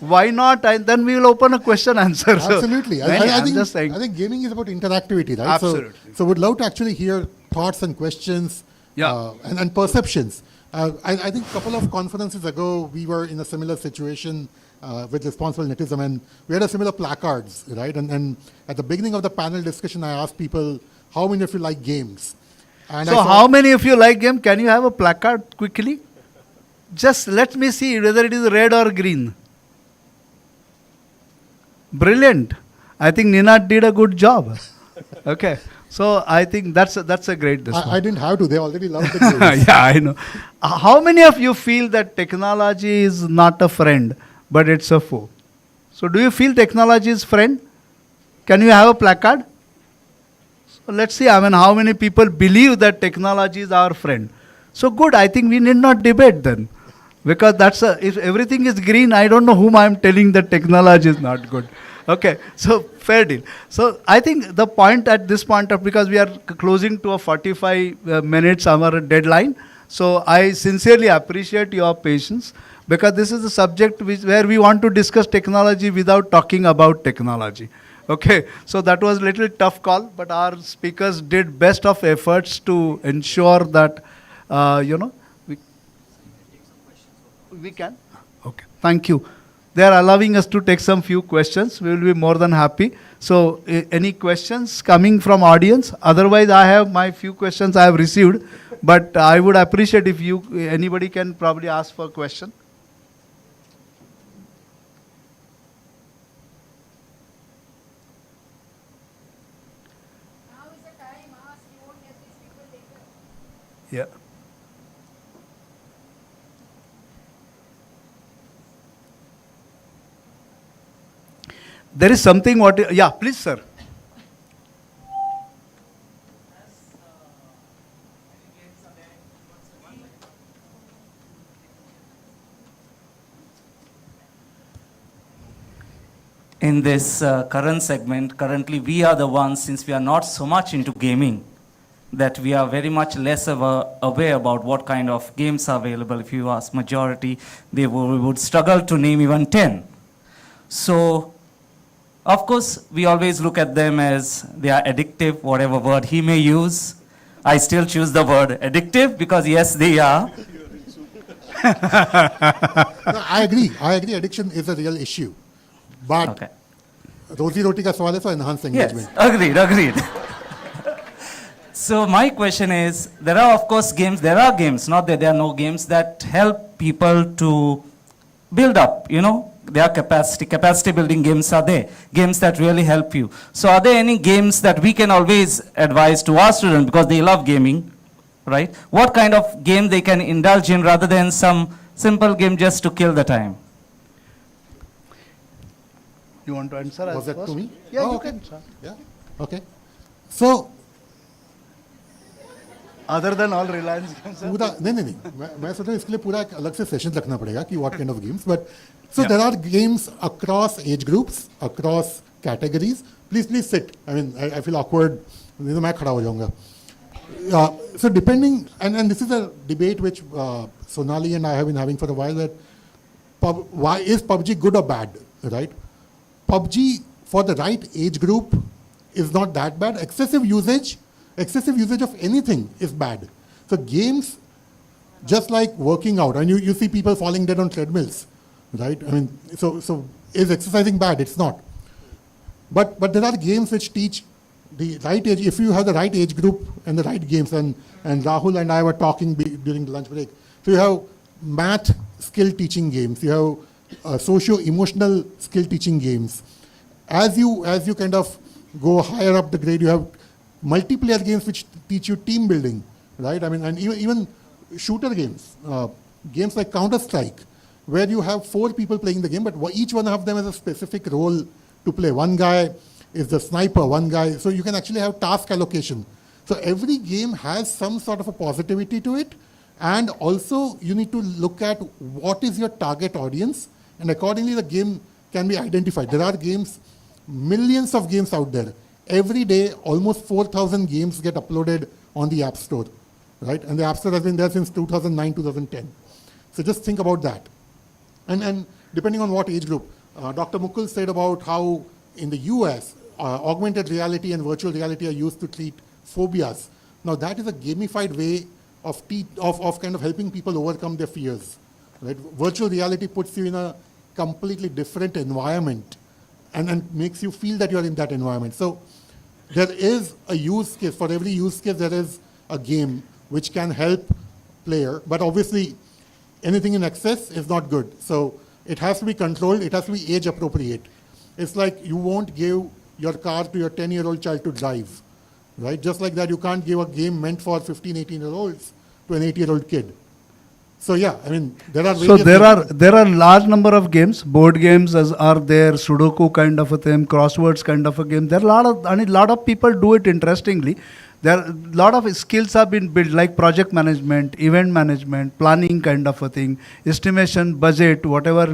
Why not? And then we will open a question answer. Absolutely. So, I think gaming is about interactivity, right? Absolutely. So would love to actually hear thoughts and questions and perceptions. I think a couple of conferences ago, we were in a similar situation with Responsible Netism, and we had a similar placards, right? And at the beginning of the panel discussion, I asked people, how many of you like games? And so how many of you like game? Can you have a placard quickly? Just let me see whether it is red or green. Brilliant. I think Nina did a good job. Okay. So I think that's a great discussion. I didn't have to. They already loved the games. Yeah, I know. How many of you feel that technology is not a friend, but it's a foe? So do you feel technology is friend? Can you have a placard? So let's see. How many people believe that technology is our friend? So good. I think we need not debate then. Because if everything is green, I don't know whom I am telling that technology is not good. Okay, so fair deal. So I think the point at this point of, because we are closing to a 45 minutes our deadline, so I sincerely appreciate your patience, because this is a subject where we want to discuss technology without talking about technology. Okay, so that was a little tough call, but our speakers did best of efforts to ensure that, we can? Okay, thank you. They are allowing us to take some few questions. We will be more than happy. So, any questions coming from audience? Otherwise, I have my few questions I have received, but I would appreciate if anybody can probably ask for a question. Now is the time, ask, you won't get these people later. Yeah. There is something yeah, please, sir. in this current segment. Currently, we are the ones, since we are not so much into gaming, that we are very much less aware about what kind of games are available. If you ask majority, they would struggle to name even 10. So, of course, we always look at them as they are addictive, whatever word he may use. I still choose the word addictive because yes, they are. No, I agree. Addiction is a real issue. But Rozi Roti ka sawal hai for enhanced engagement. Yes, agreed. So my question is, there are of course games, not that there are no games that help people to build up, their capacity building games are there, games that really help you. So are there any games that we can always advise to our students because they love gaming, right? What kind of game they can indulge in rather than some simple game just to kill the time? You want to answer? Was that first? to me? Yeah, Oh, you okay. can. Sir. Yeah. Okay. So, Other than all Reliance games. पूरा नहीं मैं सोच रहा हूँ इसके लिए पूरा एक अलग से सेशन रखना पड़ेगा कि what kind of games, but so there are games across age groups, across categories. Please sit. I mean I feel awkward. नहीं तो मैं खड़ा हो जाऊँगा. So depending, and this is a debate which Sonali and I have been having for a while, that why is PUBG good or bad, right? PUBG for the right age group is not that bad. Excessive usage of anything is bad. So games, just like working out, and you see people falling dead on treadmills, right? I mean, so is exercising bad? It's not. But there are games which teach the right age. If you have the right age group and the right games, and Rahul and I were talking during the lunch break. So you have math skill teaching games. You have socio-emotional skill teaching games. As you kind of go higher up the grade, you have multiplayer games which teach you team building, right? I mean, and even shooter games, games like Counter-Strike, where you have 4 people playing the game, but each one of them has a specific role to play. One guy is the sniper, one guy, so you can actually have task allocation. So every game has some sort of a positivity to it, and also you need to look at what is your target audience, and accordingly the game can be identified. There are games, millions of games out there. Every day, almost 4,000 games get uploaded on the App Store, right? And the App Store has been there since 2009, 2010. So just think about that. And depending on what age group, Dr. Mukul said about how in the US, augmented reality and virtual reality are used to treat phobias. Now that is a gamified way of kind of helping people overcome their fears, right? Virtual reality puts you in a completely different environment and makes you feel that you're in that environment. So there is a use case. For every use case, there is a game which can help player, but obviously anything in excess is not good. So it has to be controlled, it has to be age appropriate. It's like you won't give your car to your 10-year-old child to drive, right? Just like that, you can't give a game meant for 15, 18-year-olds to an 8-year-old kid. So yeah, I mean, there are So there are large number of games, board games are there, Sudoku kind of a thing, crosswords kind of a game. There are a lot of people do it interestingly. There are a lot of skills have been built, like project management, event management, planning kind of a thing, estimation, budget, whatever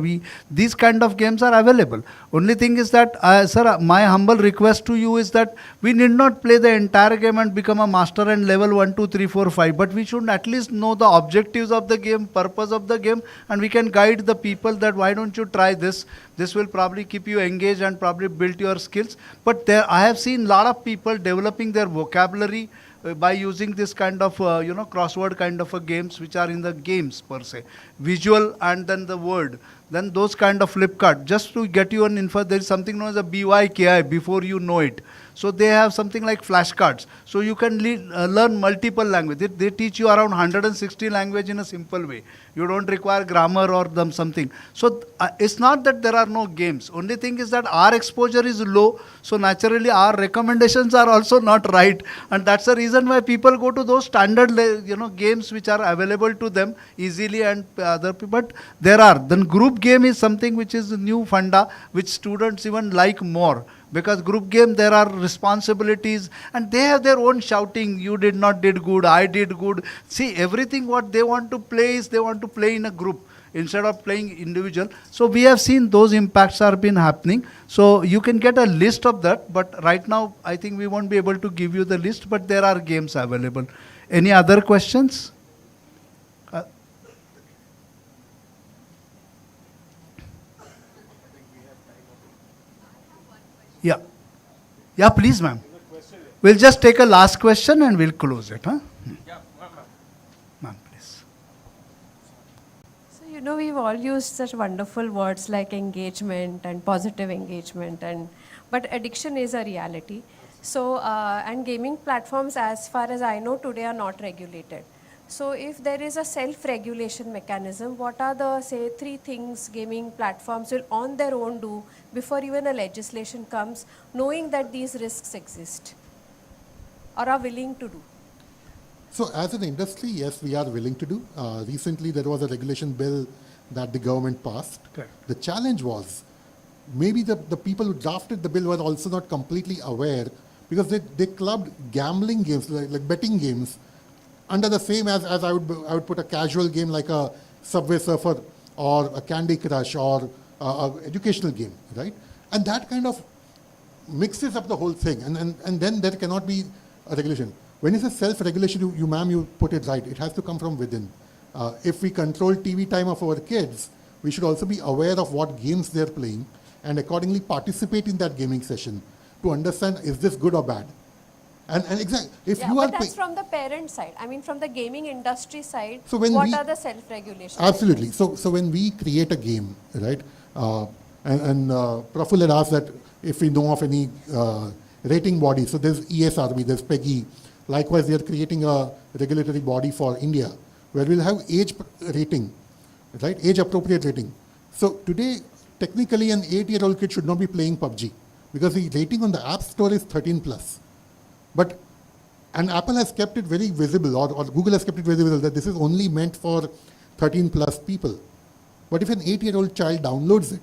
these kind of games are available. Only thing is that, sir, my humble request to you is that we need not play the entire game and become a master and level 1, 2, 3, 4, 5, but we should at least know the objectives of the game, purpose of the game, and we can guide the people that why don't you try this. This will probably keep you engaged and probably build your skills. But I have seen a lot of people developing their vocabulary by using this kind of, crossword kind of a games, which are in the games per se. Visual and then the word. Then those kind of flip card. Just to get you an info, there is something known as a BYKI, before you know it. So they have something like flashcards. So you can learn multiple languages. They teach you around 160 language in a simple way. You don't require grammar or something. So it's not that there are no games. Only thing is that our exposure is low. So naturally our recommendations are also not right. And that's the reason why people go to those standard games which are available to them easily and other people. But there are. Then group game is something which is new funda, which students even like more. Because group game, there are responsibilities and they have their own shouting, you did good, I did good. See, everything what they want to play is they want to play in a group. instead of playing individual. So we have seen those impacts are been happening. So you can get a list of that, but right now I think we won't be able to give you the list, but there are games available. Any other questions? Yeah. Yeah, please, ma'am. We'll just take a last question and we'll close it. Huh? Ma'am, please. So, you know, we've all used such wonderful words like engagement and positive engagement, but addiction is a reality. So, and gaming platforms, as far as I know today, are not regulated. So if there is a self-regulation mechanism, what are the, say, 3 things gaming platforms will on their own do before even a legislation comes, knowing that these risks exist or are willing to do? So as an industry, yes, we are willing to do. Recently, there was a regulation bill that the government passed. Correct. The challenge was, maybe the people who drafted the bill were also not completely aware, because they clubbed gambling games, like betting games, under the same as I would put a casual game like a Subway Surfer or a Candy Crush or an educational game, right? And that kind of mixes up the whole thing, and then there cannot be a regulation. When you say self-regulation, ma'am, you put it right. It has to come from within. If we control TV time of our kids, we should also be aware of what games they're playing and accordingly participate in that gaming session to understand, is this good or bad? And exactly, if you are... But that's from the parent side. I mean, from the gaming industry side, so when what are the self-regulations? Absolutely. So when we create a game, right, and Praful had asked that if we know of any rating body, so there's ESRB, there's PEGI. Likewise, they are creating a regulatory body for India, where we'll have age rating, right, age-appropriate rating. So today, technically, an 8-year-old kid should not be playing PUBG, because the rating on the App Store is 13+. And Apple has kept it very visible, or Google has kept it very visible, that this is only meant for 13+ people. But if an 8-year-old child downloads it,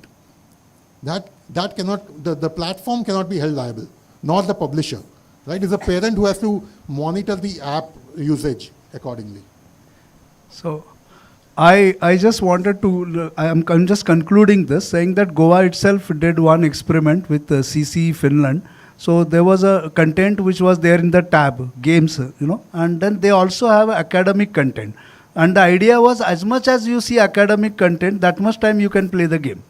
that cannot, the platform cannot be held liable, nor the publisher, right? It's a parent who has to monitor the app usage accordingly. So I just wanted to, I'm just concluding this, saying that Goa itself did one experiment with CC Finland. So there was a content which was there in the tab, games, and then they also have academic content. And the idea was, as much as you see academic content, that much time you can play the game,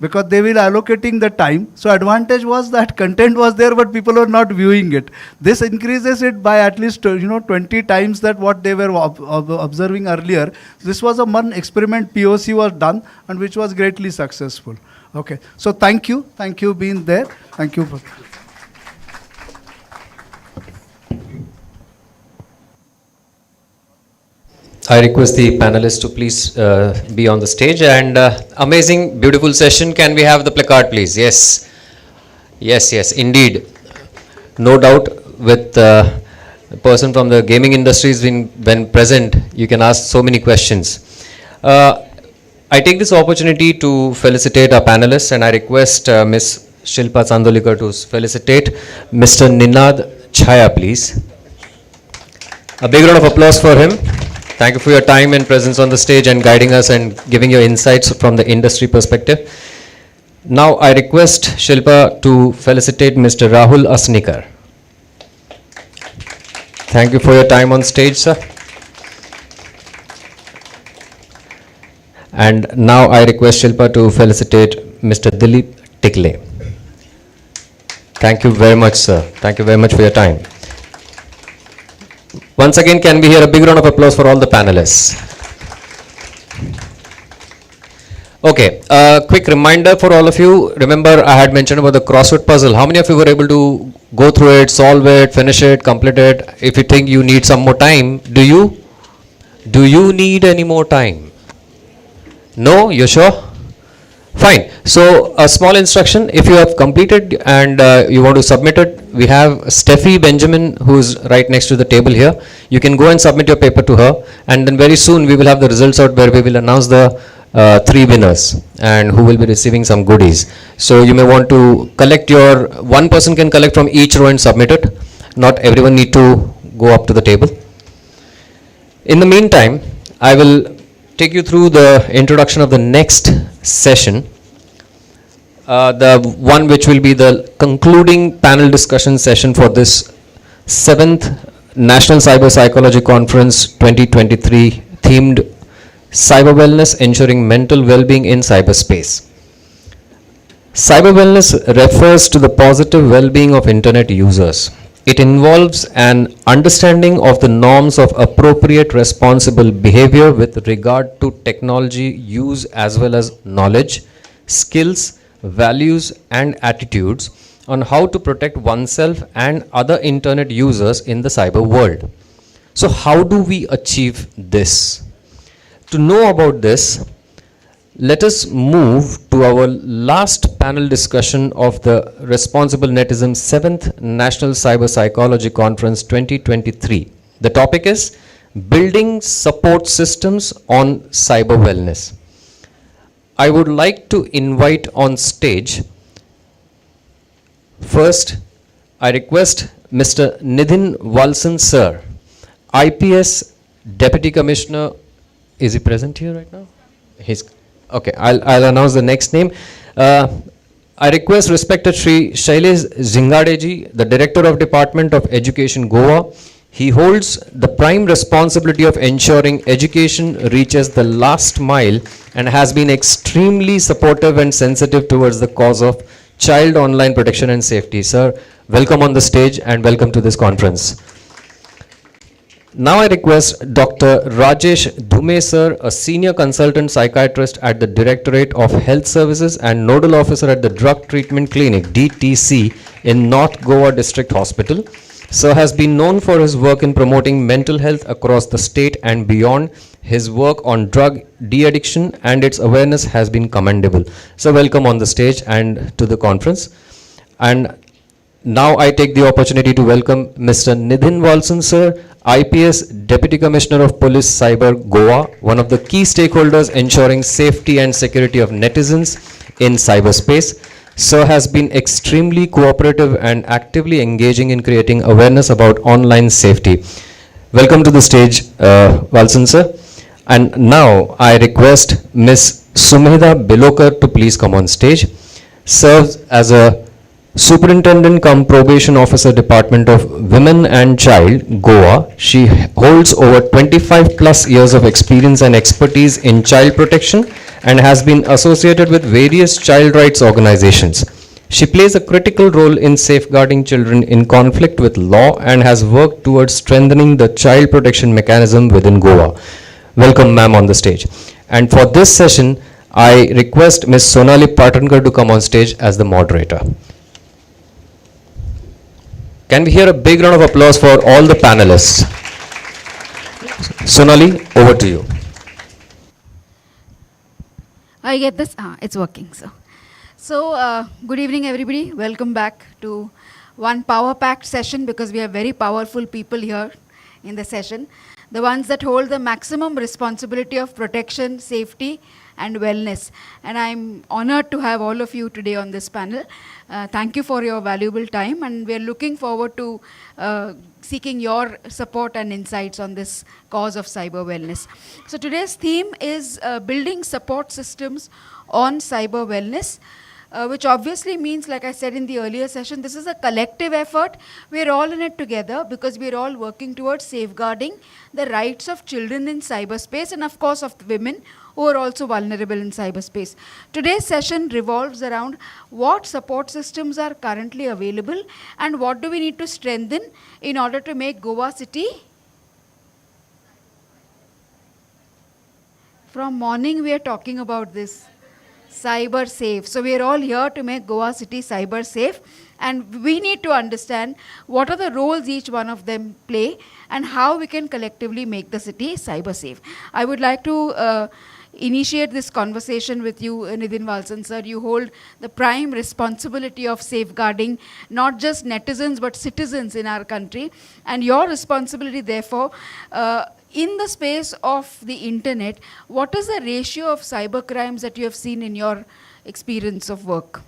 because they will allocating the time. So advantage was that content was there, but people were not viewing it. This increases it by at least 20 times that what they were observing earlier. This was a one experiment POC was done, and which was greatly successful. Okay, so thank you being there. Thank you. I request the panelists to please be on the stage, and amazing, beautiful session. Can we have the placard, please? Yes. Yes, indeed. No doubt, with the person from the gaming industry when present, you can ask so many questions. I take this opportunity to felicitate our panelists, and I request Ms. Shilpa Chandolikar to felicitate Mr. Ninad Chhaya, please. A big round of applause for him. Thank you for your time and presence on the stage and guiding us and giving your insights from the industry perspective. Now I request Shilpa to felicitate Mr. Rahul Asnikar. Thank you for your time on stage, sir. And now I request Shilpa to felicitate Mr. Dilip Tikle. Thank you very much, sir. Thank you very much for your time. Once again, can we hear a big round of applause for all the panelists? Okay, quick reminder for all of you. Remember, I had mentioned about the crossword puzzle. How many of you were able to go through it, solve it, finish it, complete it? If you think you need some more time, do you need any more time? No? You're sure? Fine. So a small instruction, if you have completed and you want to submit it, we have Steffi Benjamin, who is right next to the table here. You can go and submit your paper to her, and then very soon we will have the results out, where we will announce the 3 winners and who will be receiving some goodies. So you may want to collect one person can collect from each row and submit it. Not everyone need to go up to the table. In the meantime, I will take you through the introduction of the next session, the one which will be the concluding panel discussion session for this 7th National Cyber Psychology Conference 2023, themed Cyber Wellness Ensuring Mental Well-Being in Cyberspace. Cyber wellness refers to the positive well-being of internet users. It involves an understanding of the norms of appropriate responsible behavior with regard to technology use as well as knowledge, skills, values and attitudes on how to protect oneself and other internet users in the cyber world. So how do we achieve this? To know about this, let us move to our last panel discussion of the Responsible Netism 7th National Cyber Psychology Conference 2023. The topic is Building Support Systems on Cyber Wellness. I would like to invite on stage, first, I request Mr. Nithin Walson, sir, IPS Deputy Commissioner. Is he present here right now? He's okay. I'll announce the next name. I request respected Shri Shailesh Zingadeji, the Director of Department of Education, Goa. He holds the prime responsibility of ensuring education reaches the last mile and has been extremely supportive and sensitive towards the cause of child online protection and safety. Sir, welcome on the stage and welcome to this conference. Now I request Dr. Rajesh Dhume, sir, a senior consultant psychiatrist at the Directorate of Health Services and nodal officer at the Drug Treatment Clinic, DTC, in North Goa District Hospital. Sir has been known for his work in promoting mental health across the state and beyond. His work on drug de-addiction and its awareness has been commendable. So welcome on the stage and to the conference. And now I take the opportunity to welcome Mr. Nithin Walson, sir, IPS Deputy Commissioner of Police Cyber Goa, one of the key stakeholders ensuring safety and security of netizens in cyberspace. Sir has been extremely cooperative and actively engaging in creating awareness about online safety. Welcome to the stage, Walson, sir. And now I request Ms. Sumedha Bilokar to please come on stage. Serves as a Superintendent cum Probation Officer, Department of Women and Child, Goa. She holds over 25 plus years of experience and expertise in child protection and has been associated with various child rights organizations. She plays a critical role in safeguarding children in conflict with law and has worked towards strengthening the child protection mechanism within Goa. Welcome, ma'am, on the stage. And for this session, I request Ms. Sonali Patankar to come on stage as the moderator. Can we hear a big round of applause for all the panelists? Sonali, over to you. I get this. It's working. So good evening, everybody. Welcome back to one power-packed session because we have very powerful people here in the session. The ones that hold the maximum responsibility of protection, safety, and wellness. And I'm honored to have all of you today on this panel. Thank you for your valuable time, and we're looking forward to seeking your support and insights on this cause of cyber wellness. So today's theme is building support systems on cyber wellness, which obviously means, like I said in the earlier session, this is a collective effort. We're all in it together because we're all working towards safeguarding the rights of children in cyberspace and of course of women who are also vulnerable in cyberspace. Today's session revolves around what support systems are currently available and what do we need to strengthen in order to make Goa City. From morning we are talking about this. CyberSafe. So we are all here to make Goa City CyberSafe, and we need to understand what are the roles each one of them play and how we can collectively make the city CyberSafe. I would like to initiate this conversation with you, Nithin Walson, sir. You hold the prime responsibility of safeguarding not just netizens but citizens in our country, and your responsibility therefore in the space of the internet, what is the ratio of cyber crimes that you have seen in your experience of work?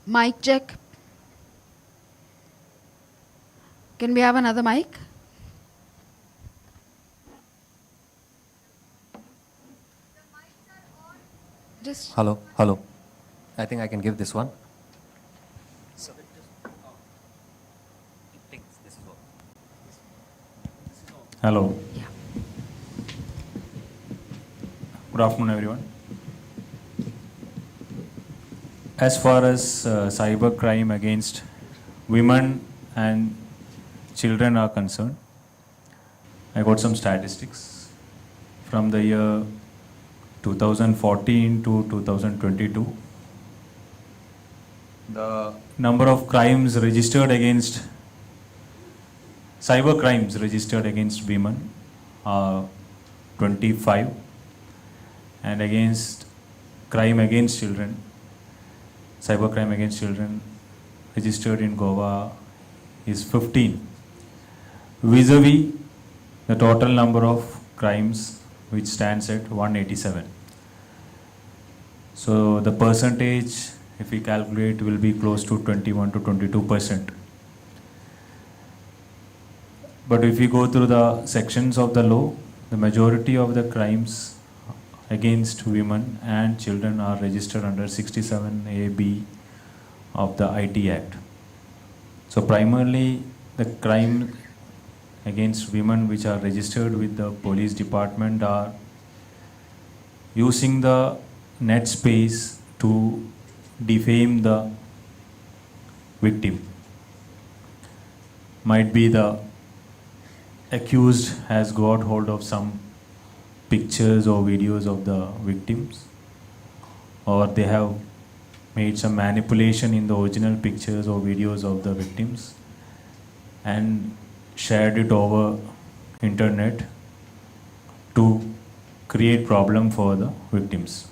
Mic check. Can we have another mic? just... Hello, hello. I think I can give this one. Hello. Good afternoon, everyone. As far as cyber crime against women and children are concerned, I got some statistics from the year 2014 to 2022. The number of crimes registered against cyber crimes registered against women are 25, and against crime against children, cyber crime against children registered in Goa is 15, vis-a-vis the total number of crimes which stands at 187. So the percentage, if we calculate, will be close to 21 to 22%. But if we go through the sections of the law, the majority of the crimes against women and children are registered under 67A(b) of the IT Act. So primarily the crime against women which are registered with the police department are using the net space to defame the victim. Might be the accused has got hold of some pictures or videos of the victims, or they have made some manipulation in the original pictures or videos of the victims and shared it over internet to create problem for the victims.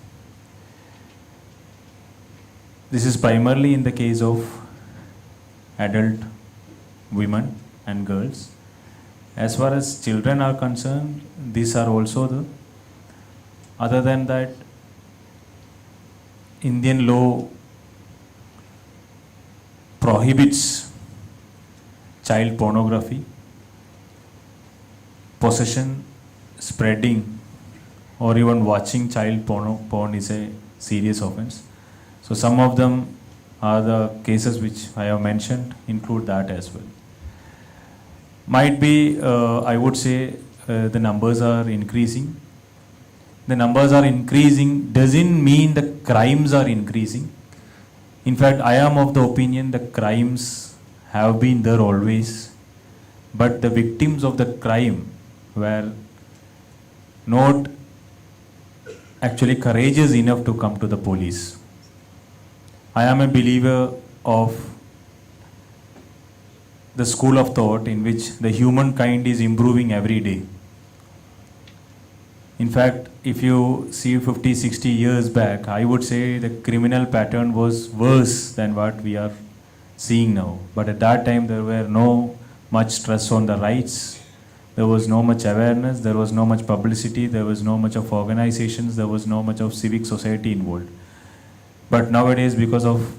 This is primarily in the case of adult women and girls. As far as children are concerned, these are also the, other than that, Indian law prohibits child pornography, possession, spreading, or even watching child porn is a serious offense. So some of them are the cases which I have mentioned, include that as well. Might be, I would say, the numbers are increasing. The numbers are increasing doesn't mean the crimes are increasing. In fact, I am of the opinion the crimes have been there always, but the victims of the crime were not actually courageous enough to come to the police. I am a believer of the school of thought in which the humankind is improving every day. In fact, if you see 50, 60 years back, I would say the criminal pattern was worse than what we are seeing now. But at that time, there were no much stress on the rights. There was no much awareness. There was no much publicity. There was no much of organizations. There was no much of civic society involved. But nowadays, because of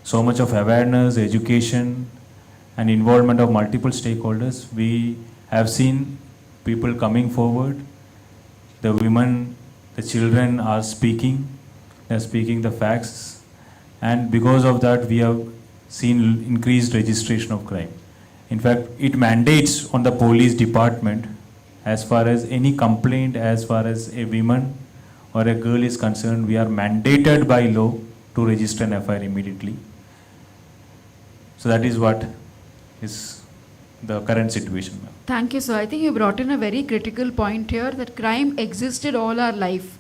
so much of awareness, education, and involvement of multiple stakeholders, we have seen people coming forward. The women, the children are speaking. They are speaking the facts. And because of that, we have seen increased registration of crime. In fact, it mandates on the police department, as far as any complaint, as far as a woman or a girl is concerned, we are mandated by law to register an FIR immediately. So that is what is the current situation. Thank you, sir. I think you brought in a very critical point here, that crime existed all our life.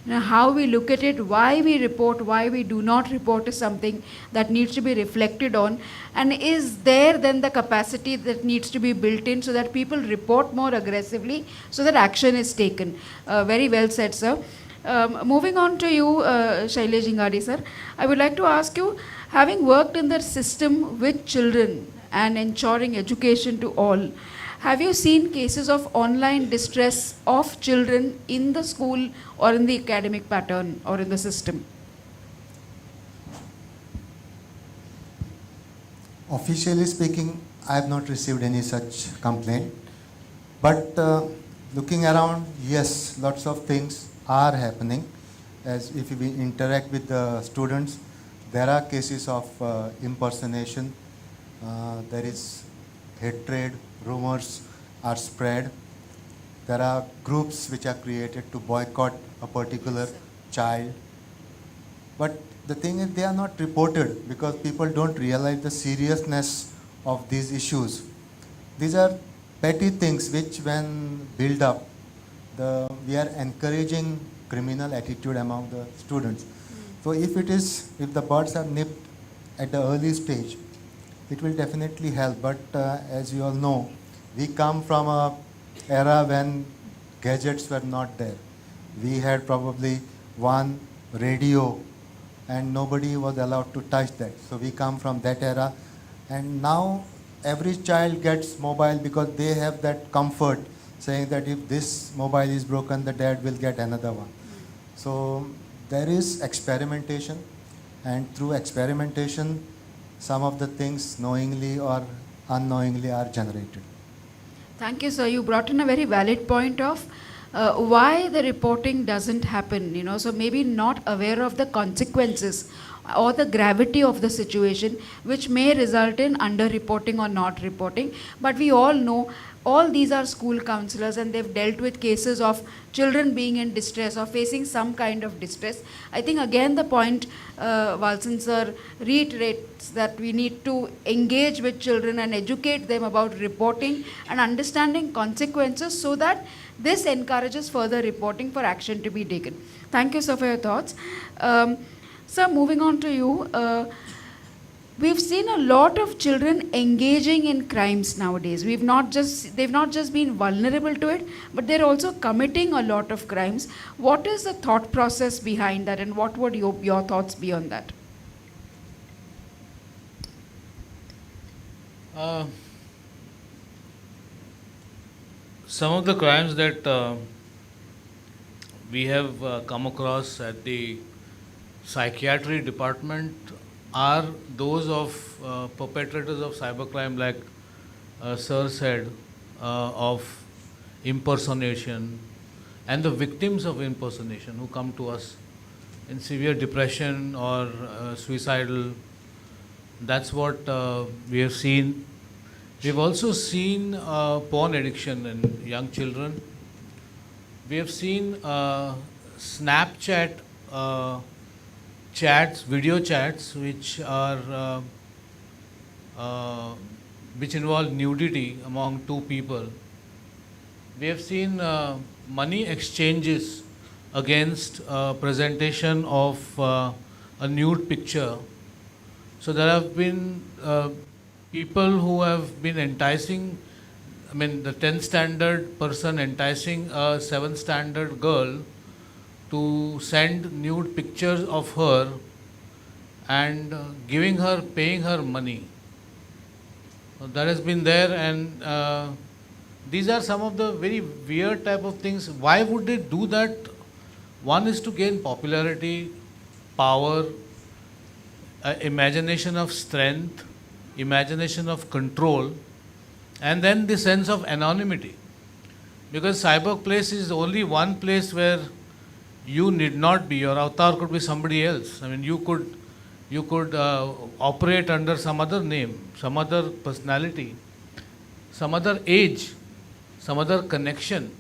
You know, how we look at it, why we report, why we do not report is something that needs to be reflected on. And is there then the capacity that needs to be built in so that people report more aggressively, so that action is taken? Very well said, sir. Moving on to you, Shailesh Ingadi, sir. I would like to ask you, having worked in the system with children and ensuring education to all, have you seen cases of online distress of children in the school or in the academic pattern or in the system? Officially speaking, I have not received any such complaint. But looking around, yes, lots of things are happening. as if we interact with the students, there are cases of impersonation. There is hatred, rumors are spread. There are groups which are created to boycott a particular child. But the thing is, they are not reported because people don't realize the seriousness of these issues. These are petty things which, when build up, we are encouraging criminal attitude among the students. So if the birds are nipped at the early stage, it will definitely help. But as you all know, we come from a era when gadgets were not there. We had probably one radio and nobody was allowed to touch that. So we come from that era, and now every child gets mobile because they have that comfort saying that if this mobile is broken, the dad will get another one. So there is experimentation, and through experimentation, some of the things knowingly or unknowingly are generated. Thank you, sir. You brought in a very valid point of why the reporting doesn't happen, so maybe not aware of the consequences or the gravity of the situation, which may result in under-reporting or not reporting. But we all know all these are school counselors, and they've dealt with cases of children being in distress or facing some kind of distress. I think again the point Valsan sir reiterates that we need to engage with children and educate them about reporting and understanding consequences so that this encourages further reporting for action to be taken. Thank you, sir, for your thoughts. Sir, moving on to you. We've seen a lot of children engaging in crimes nowadays. They've not just been vulnerable to it, but they're also committing a lot of crimes. What is the thought process behind that, and what would your thoughts be on that? Some of the crimes that we have come across at the psychiatry department are those of perpetrators of cybercrime, like Sir said, of impersonation, and the victims of impersonation who come to us in severe depression or suicidal. That's what we have seen. We've also seen porn addiction in young children. We have seen Snapchat chats, video chats, which involve nudity among two people. We have seen money exchanges against presentation of a nude picture. So there have been people who have been enticing, the 10th standard person enticing a 7th standard girl to send nude pictures of her and paying her money. That has been there, and these are some of the very weird type of things. Why would they do that? One is to gain popularity, power, imagination of strength, imagination of control, and then the sense of anonymity. Because cyberplace is only one place where you need not be, your avatar could be somebody else. You could operate under some other name, some other personality, some other age, some other connection,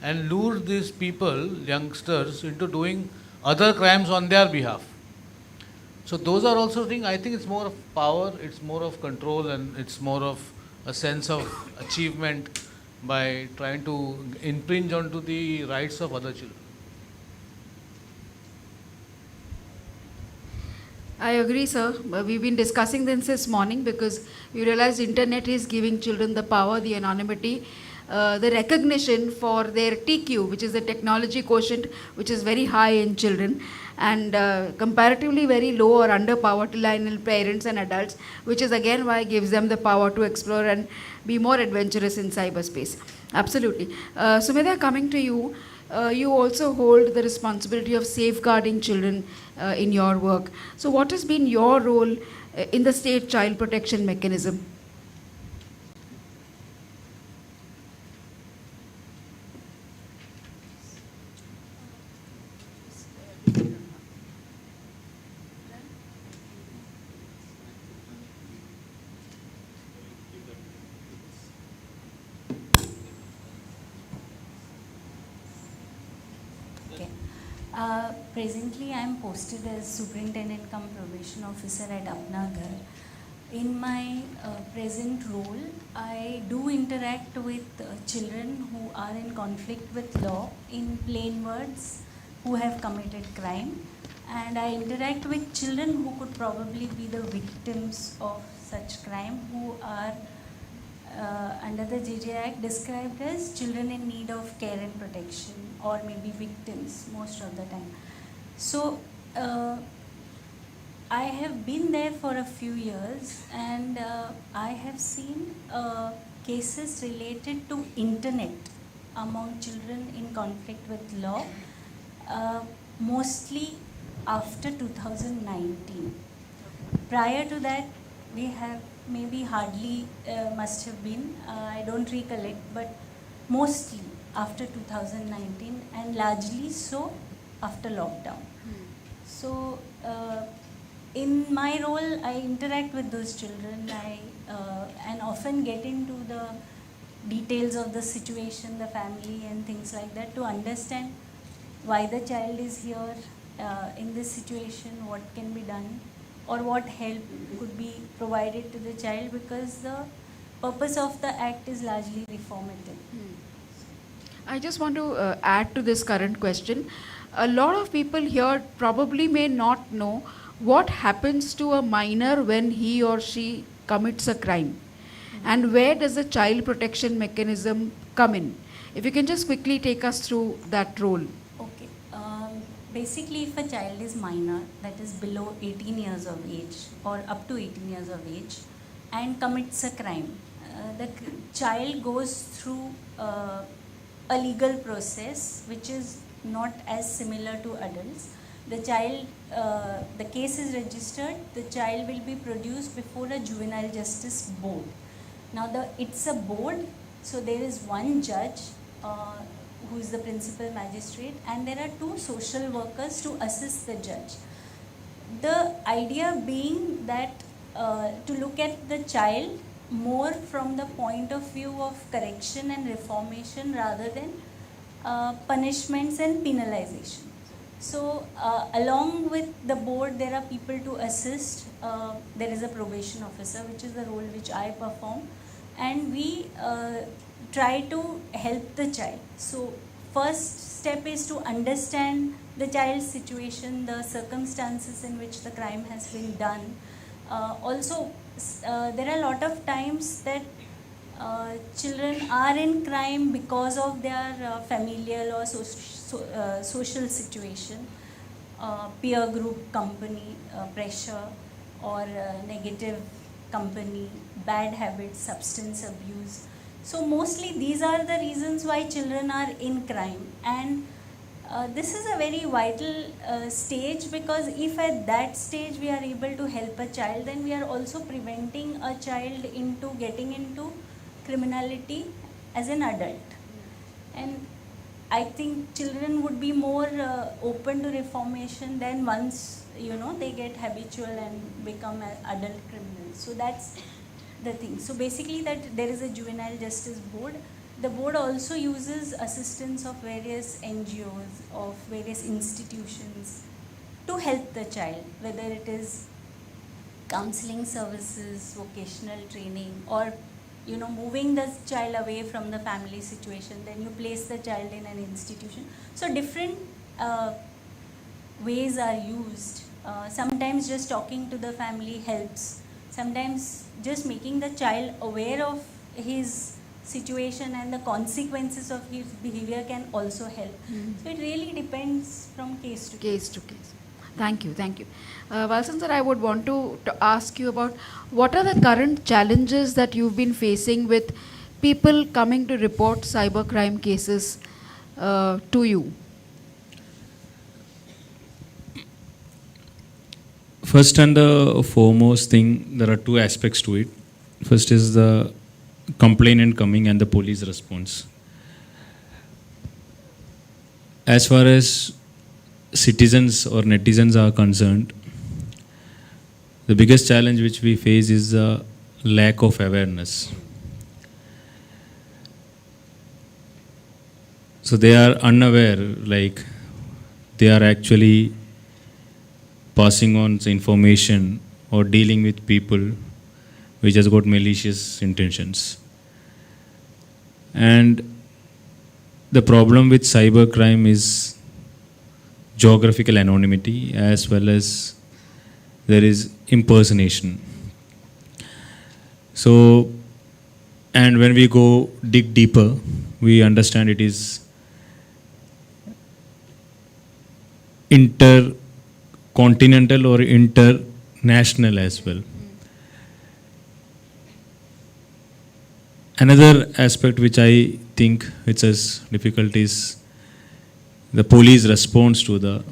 and lure these people, youngsters, into doing other crimes on their behalf. So those are also things. I think it's more of power, it's more of control, and it's more of a sense of achievement by trying to impinge onto the rights of other children. I agree, sir. We've been discussing this morning because we realized internet is giving children the power, the anonymity, the recognition for their TQ, which is the technology quotient, which is very high in children, and comparatively very low or under poverty line in parents and adults, which is again why it gives them the power to explore and be more adventurous in cyberspace. Absolutely. Sumedha, coming to you, you also hold the responsibility of safeguarding children in your work. So what has been your role in the state child protection mechanism? Presently, I am posted as Superintendent cum Probation Officer at Apnagar. In my present role, I do interact with children who are in conflict with law, in plain words, who have committed crime. And I interact with children who could probably be the victims of such crime, who are under the JJ Act described as children in need of care and protection, or maybe victims most of the time. So I have been there for a few years, and I have seen cases related to internet among children in conflict with law, mostly after 2019. Prior to that, we have maybe hardly must have been, I don't recollect, but mostly after 2019, and largely so after lockdown. So in my role, I interact with those children, and often get into the details of the situation, the family and things like that, to understand why the child is here in this situation, what can be done, or what help could be provided to the child, because the purpose of the act is largely reformative. I just want to add to this current question. A lot of people here probably may not know what happens to a minor when he or she commits a crime, and where does the child protection mechanism come in. If you can just quickly take us through that role. Okay. Basically, if a child is minor, that is below 18 years of age or up to 18 years of age, and commits a crime, the child goes through a legal process which is not as similar to adults. The child, the case is registered, the child will be produced before a juvenile justice board. Now it's a board, so there is one judge who is the principal magistrate, and there are two social workers to assist the judge. The idea being that to look at the child more from the point of view of correction and reformation rather than punishments and penalization. So along with the board, there are people to assist. There is a probation officer, which is the role which I perform, and we try to help the child. So first step is to understand the child's situation, the circumstances in which the crime has been done. Also, there are a lot of times that children are in crime because of their familial or social situation, peer group company pressure, or negative company, bad habits, substance abuse. So mostly these are the reasons why children are in crime, and this is a very vital stage, because if at that stage we are able to help a child, then we are also preventing a child into getting into criminality as an adult. And I think children would be more open to reformation than once they get habitual and become adult criminals. So that's the thing. So basically, that there is a juvenile justice board. The board also uses assistance of various NGOs, of various institutions to help the child, whether it is counseling services, vocational training, or moving the child away from the family situation. Then you place the child in an institution. So different ways are used. Sometimes just talking to the family helps. Sometimes just making the child aware of his situation and the consequences of his behavior can also help. So it really depends from case to case. Thank you, thank you. Valsan sir, I would want to ask you about what are the current challenges that you've been facing with people coming to report cybercrime cases to you? First and the foremost thing, there are two aspects to it. First is the complainant coming and the police response. As far as citizens or netizens are concerned, the biggest challenge which we face is the lack of awareness. So they are unaware, like they are actually passing on information or dealing with people which has got malicious intentions. And the problem with cybercrime is geographical anonymity as well as there is impersonation. So, and when we go dig deeper, we understand it is intercontinental or international as well. Another aspect which I think which is difficult is the police response to the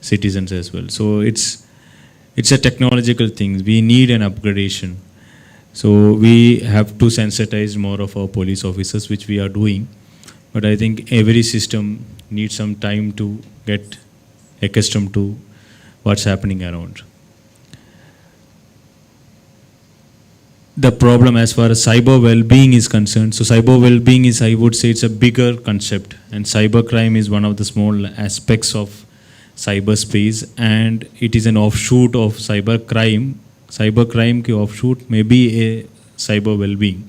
citizens as well. So it's a technological thing. We need an upgradation. So we have to sensitize more of our police officers, which we are doing. But I think every system needs some time to get accustomed to what's happening around. The problem as far as cyber well-being is concerned, so cyber well-being is, I would say, it's a bigger concept, and cybercrime is one of the small aspects of cyberspace, and it is an offshoot of cybercrime. Cybercrime ki offshoot may be a cyber well-being.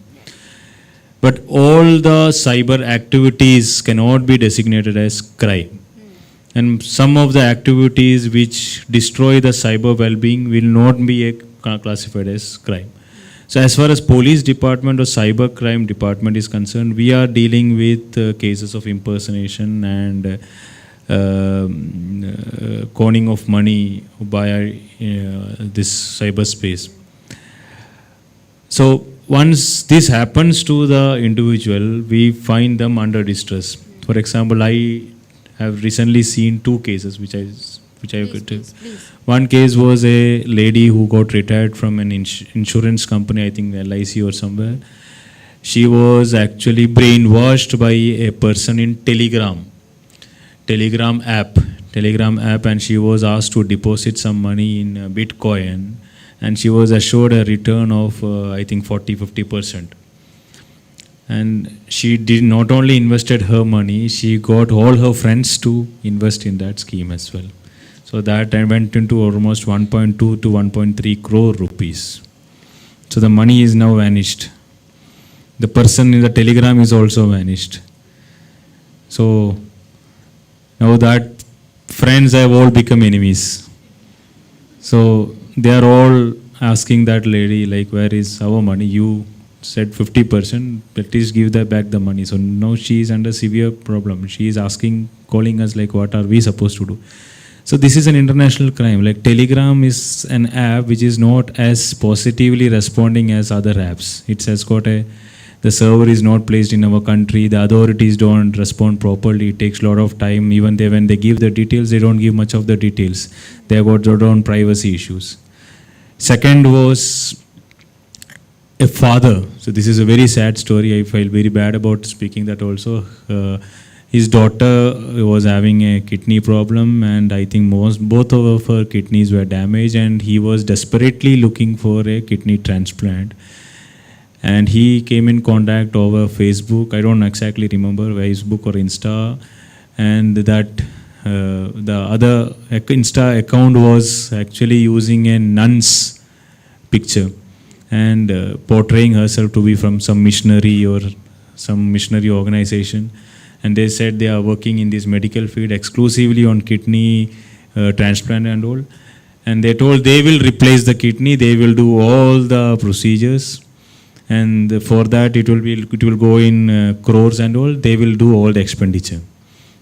But all the cyber activities cannot be designated as crime. And some of the activities which destroy the cyber well-being will not be classified as crime. So as far as police department or cyber crime department is concerned, we are dealing with cases of impersonation and conning of money by this cyberspace. So once this happens to the individual, we find them under distress. For example, I have recently seen two cases which I could tell. One case was a lady who got retired from an insurance company, I think LIC or somewhere. She was actually brainwashed by a person in Telegram app, and she was asked to deposit some money in Bitcoin, and she was assured a return of I think 40-50%. And she did not only invested her money, she got all her friends to invest in that scheme as well. So that went into almost 1.2 to 1.3 crore rupees. So the money is now vanished. The person in the Telegram is also vanished. So now that friends have all become enemies. So they are all asking that lady, like, where is our money? You said 50%, at least give back the money. So now she is under severe problem. She is asking, calling us like, what are we supposed to do? So this is an international crime. Like Telegram is an app which is not as positively responding as other apps. It has got the server is not placed in our country. The authorities don't respond properly. It takes a lot of time. Even when they give the details, they don't give much of the details. They have got their own privacy issues. Second was a father. So this is a very sad story. I feel very bad about speaking that also. His daughter was having a kidney problem, and I think both of her kidneys were damaged, and he was desperately looking for a kidney transplant. And he came in contact over Facebook. I don't exactly remember, Facebook or Insta. And that the other Insta account was actually using a nun's picture and portraying herself to be from some missionary or some missionary organization. And they said they are working in this medical field exclusively on kidney transplant and all. And they told they will replace the kidney, they will do all the procedures, and for that it will go in crores and all. They will do all the expenditure.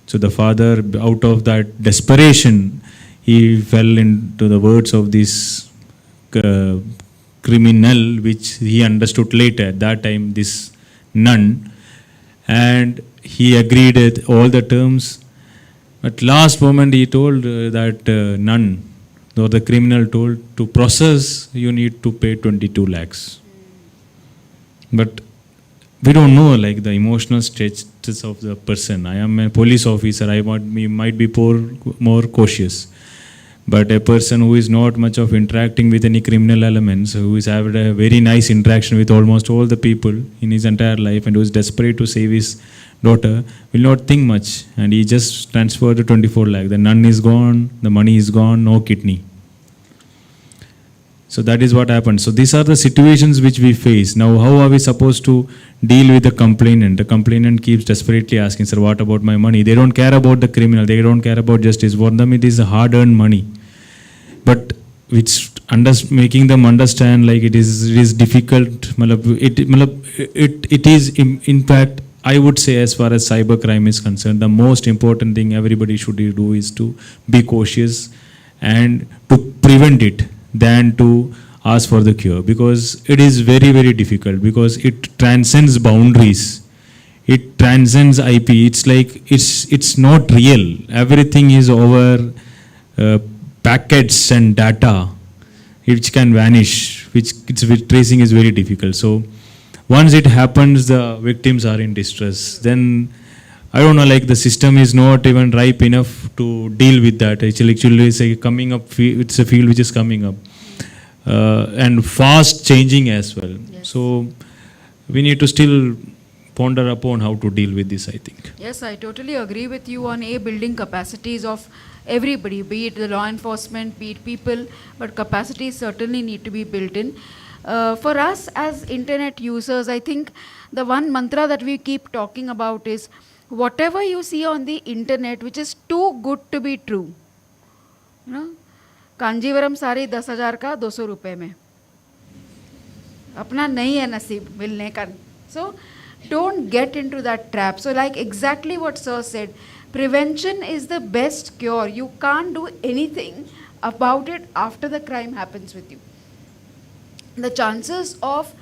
So the father, out of that desperation, he fell into the words of this criminal, which he understood later. At that time, this nun, and he agreed with all the terms. At last moment, he told that nun, or the criminal told, to process, you need to pay 22 lakhs. But we don't know, like, the emotional status of the person. I am a police officer. I might be more cautious. But a person who is not much of interacting with any criminal elements, who is having a very nice interaction with almost all the people in his entire life and who is desperate to save his daughter, will not think much, and he just transferred the 24 lakh. The nun is gone, the money is gone, no kidney. So that is what happened. So these are the situations which we face. Now how are we supposed to deal with the complainant? The complainant keeps desperately asking, sir, what about my money? They don't care about the criminal, they don't care about justice. For them it is hard-earned money. But which making them understand like it is difficult. It is in fact, I would say, as far as cybercrime is concerned, the most important thing everybody should do is to be cautious and to prevent it than to ask for the cure, because it is very, very difficult, because it transcends boundaries. It transcends IP. It's like it's not real. Everything is over packets and data which can vanish, which tracing is very difficult. So once it happens, the victims are in distress. Then I don't know, like the system is not even ripe enough to deal with that. Actually it's a coming up. It's a field which is coming up and fast changing as well. Yes. So we need to still ponder upon how to deal with this, I think. Yes, I totally agree with you on building capacities of everybody, be it the law enforcement, be it people, but capacities certainly need to be built in. For us as internet users, I think the one mantra that we keep talking about is whatever you see on the internet which is too good to be true. You know, Kanjeevaram sari 10,000 का 200 रुपए में, अपना नहीं है नसीब मिलने का. So don't get into that trap. So like exactly what sir said, prevention is the best cure. You can't do anything about it after the crime happens with you. The chances of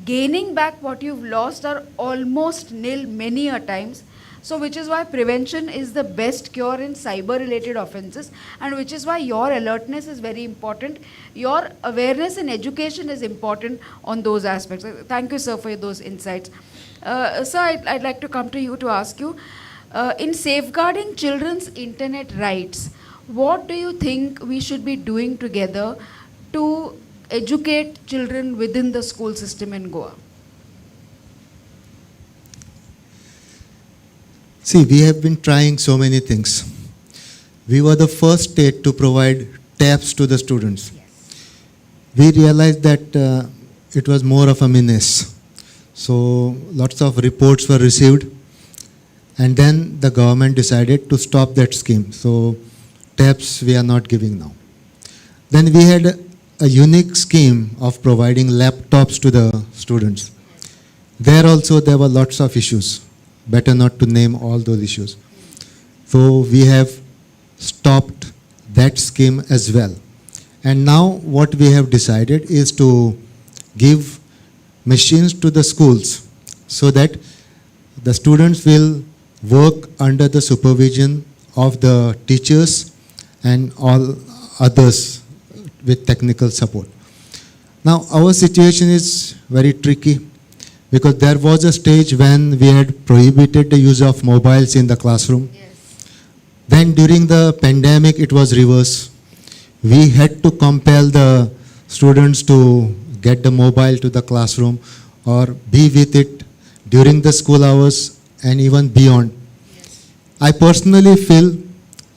gaining back what you've lost are almost nil many a times. So which is why prevention is the best cure in cyber related offenses, and which is why your alertness is very important. Your awareness and education is important on those aspects. Thank you, sir, for those insights. Sir, I'd like to come to you to ask you, in safeguarding children's internet rights, what do you think we should be doing together to educate children within the school system in Goa? See, we have been trying so many things. We were the first state to provide tabs to the students. Yes. We realized that it was more of a menace. So lots of reports were received, and then the government decided to stop that scheme. So tabs we are not giving now. Then we had a unique scheme of providing laptops to the students. There also there were lots of issues. Better not to name all those issues. So we have stopped that scheme as well. And now what we have decided is to give machines to the schools so that the students will work under the supervision of the teachers and all others with technical support. Now our situation is very tricky, because there was a stage when we had prohibited the use of mobiles in the classroom. Yes. Then during the pandemic, it was reverse. We had to compel the students to get the mobile to the classroom or be with it during the school hours and even beyond. Yes. I personally feel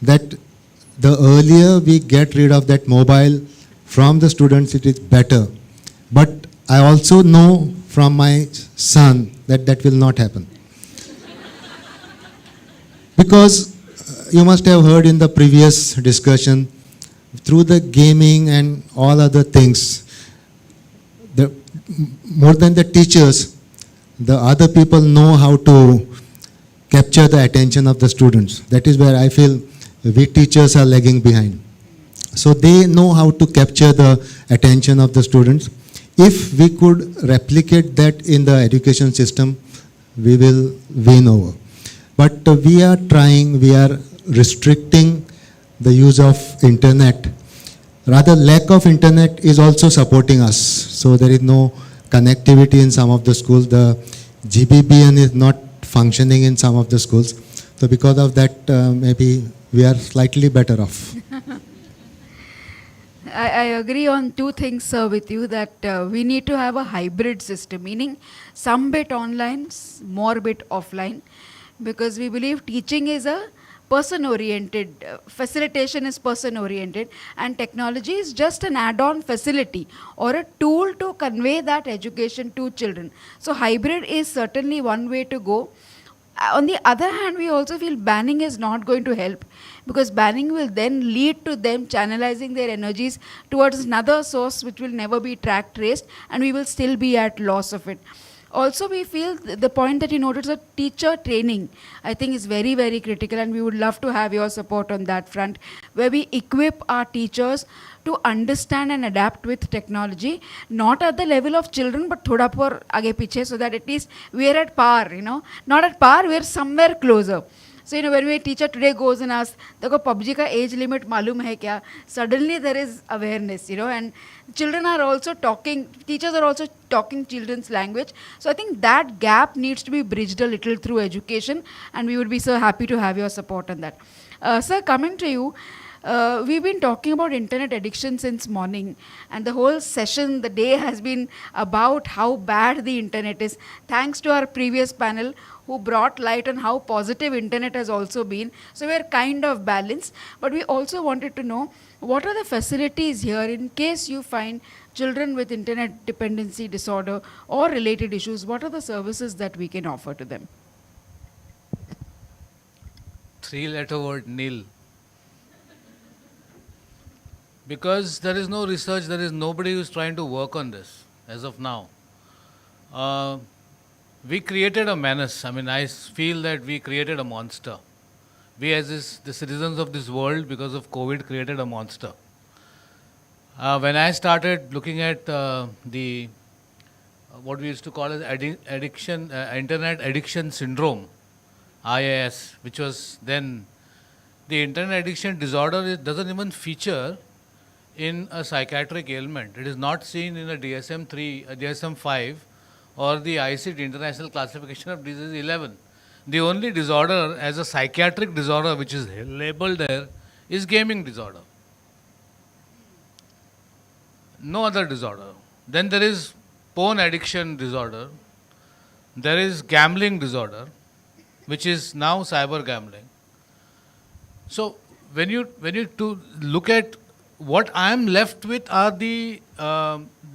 that the earlier we get rid of that mobile from the students, it is better. But I also know from my son that that will not happen. Because you must have heard in the previous discussion, through the gaming and all other things, more than the teachers, the other people know how to capture the attention of the students. That is where I feel we teachers are lagging behind. So they know how to capture the attention of the students. If we could replicate that in the education system, we will win over. But we are trying, we are restricting the use of internet. Rather, lack of internet is also supporting us. So there is no connectivity in some of the schools. The GBBN is not functioning in some of the schools. So because of that, maybe we are slightly better off. I agree on two things, sir, with you, that we need to have a hybrid system, meaning some bit online, more bit offline, because we believe teaching is a person-oriented, facilitation is person-oriented, and technology is just an add-on facility or a tool to convey that education to children. So hybrid is certainly one way to go. On the other hand, we also feel banning is not going to help, because banning will then lead to them channelizing their energies towards another source which will never be tracked, traced, and we will still be at loss of it. Also, we feel the point that you noted, a teacher training, I think is very, very critical, and we would love to have your support on that front, where we equip our teachers to understand and adapt with technology, not at the level of children, but thoda por aage piche, so that at least we are at par, not at par, we are somewhere closer. So, when a teacher today goes and asks, "Dekho, PUBG ka age limit malum hai kya?" Suddenly there is awareness, and children are also talking, teachers are also talking children's language. So I think that gap needs to be bridged a little through education, and we would be so happy to have your support on that. Sir, coming to you, we've been talking about internet addiction since morning, and the whole session, the day has been about how bad the internet is, thanks to our previous panel who brought light on how positive internet has also been. So we're kind of balanced, but we also wanted to know, what are the facilities here in case you find children with internet dependency disorder or related issues? What are the services that we can offer to them? Three-letter word, nil. Because there is no research, there is nobody who is trying to work on this as of now. We created a menace. I mean, I feel that we created a monster. We as the citizens of this world, because of COVID, created a monster. When I started looking at what we used to call as addiction, internet addiction syndrome, IAS, which was then the internet addiction disorder, it doesn't even feature in a psychiatric ailment. It is not seen in a DSM-3, a DSM-5, or the ICD, International Classification of Disease 11. The only disorder as a psychiatric disorder which is labeled there is gaming disorder. No other disorder. Then there is porn addiction disorder. There is gambling disorder, which is now cyber gambling. So when you look at what I am left with are the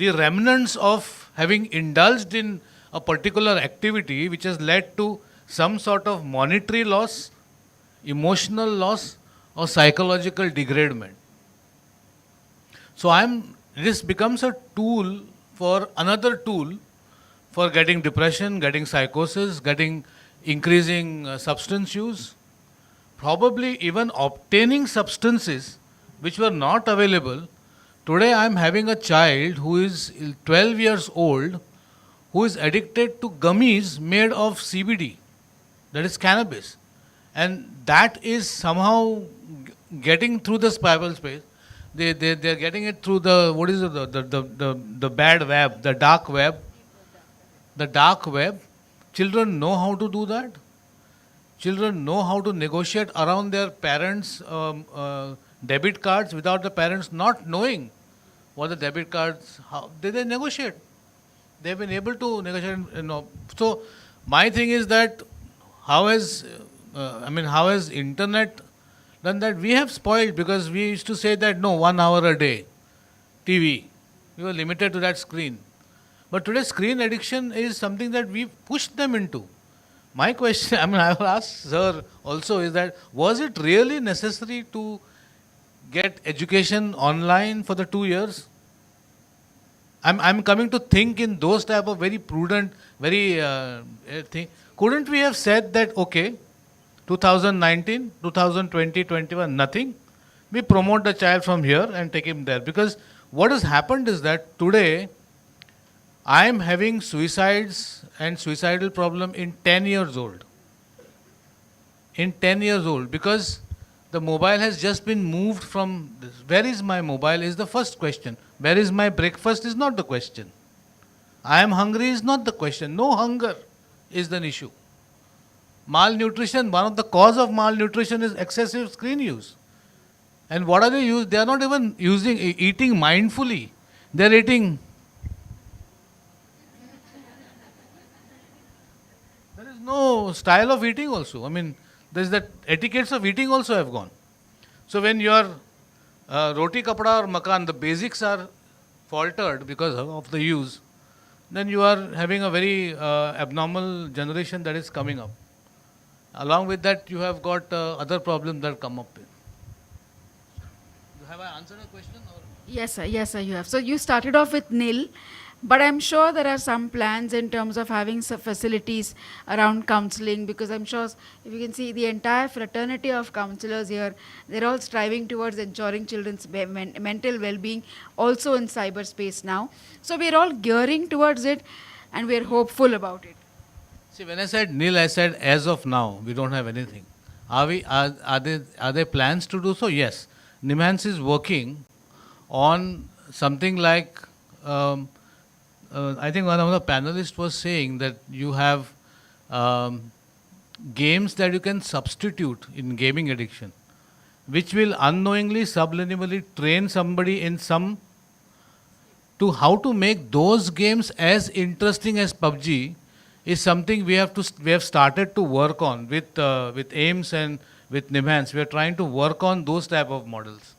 remnants of having indulged in a particular activity which has led to some sort of monetary loss, emotional loss, or psychological degradement. So this becomes a tool for another tool for getting depression, getting psychosis, getting increasing substance use, probably even obtaining substances which were not available. Today I am having a child who is 12 years old who is addicted to gummies made of CBD, that is cannabis. And that is somehow getting through the cyberspace. They are getting it through the bad web, the dark web. The dark web. Children know how to do that. Children know how to negotiate around their parents' debit cards without the parents not knowing what the debit cards, how they negotiate. They've been able to negotiate, So my thing is that how has internet done that? We have spoiled, because we used to say that no, 1 hour a day, TV. We were limited to that screen. But today screen addiction is something that we pushed them into. My question, I will ask Sir also, is that was it really necessary to get education online for the 2 years? I'm coming to think in those type of very prudent, very thing. Couldn't we have said that, okay, 2019, 2020, 21, nothing. We promote the child from here and take him there. Because what has happened is that today, I am having suicides and suicidal problem in 10 years old. In 10 years old, because the mobile has just been moved from this. Where is my mobile is the first question. Where is my breakfast is not the question. I am hungry is not the question. No hunger is the issue. Malnutrition, one of the cause of malnutrition is excessive screen use. And what are they using? They are not even eating mindfully. They are eating. There is no style of eating also. I mean, there is that etiquettes of eating also have gone. So when you are roti kapda or makan, the basics are faltered because of the use, then you are having a very abnormal generation that is coming up. Along with that, you have got other problems that come up. Have I answered a question? Or? Yes, sir. Yes, sir, you have. So you started off with nil, but I'm sure there are some plans in terms of having some facilities around counseling, because I'm sure if you can see the entire fraternity of counselors here, they're all striving towards ensuring children's mental well-being also in cyberspace now. So we're all gearing towards it and we're hopeful about it. See, when I said nil, I said as of now, we don't have anything. Are there plans to do so? Yes. Nimhans is working on something like, I think one of the panelists was saying that you have games that you can substitute in gaming addiction, which will unknowingly, subliminally train somebody in to how to make those games as interesting as PUBG is something we have started to work on with AIMS and with Nimhans. We are trying to work on those type of models.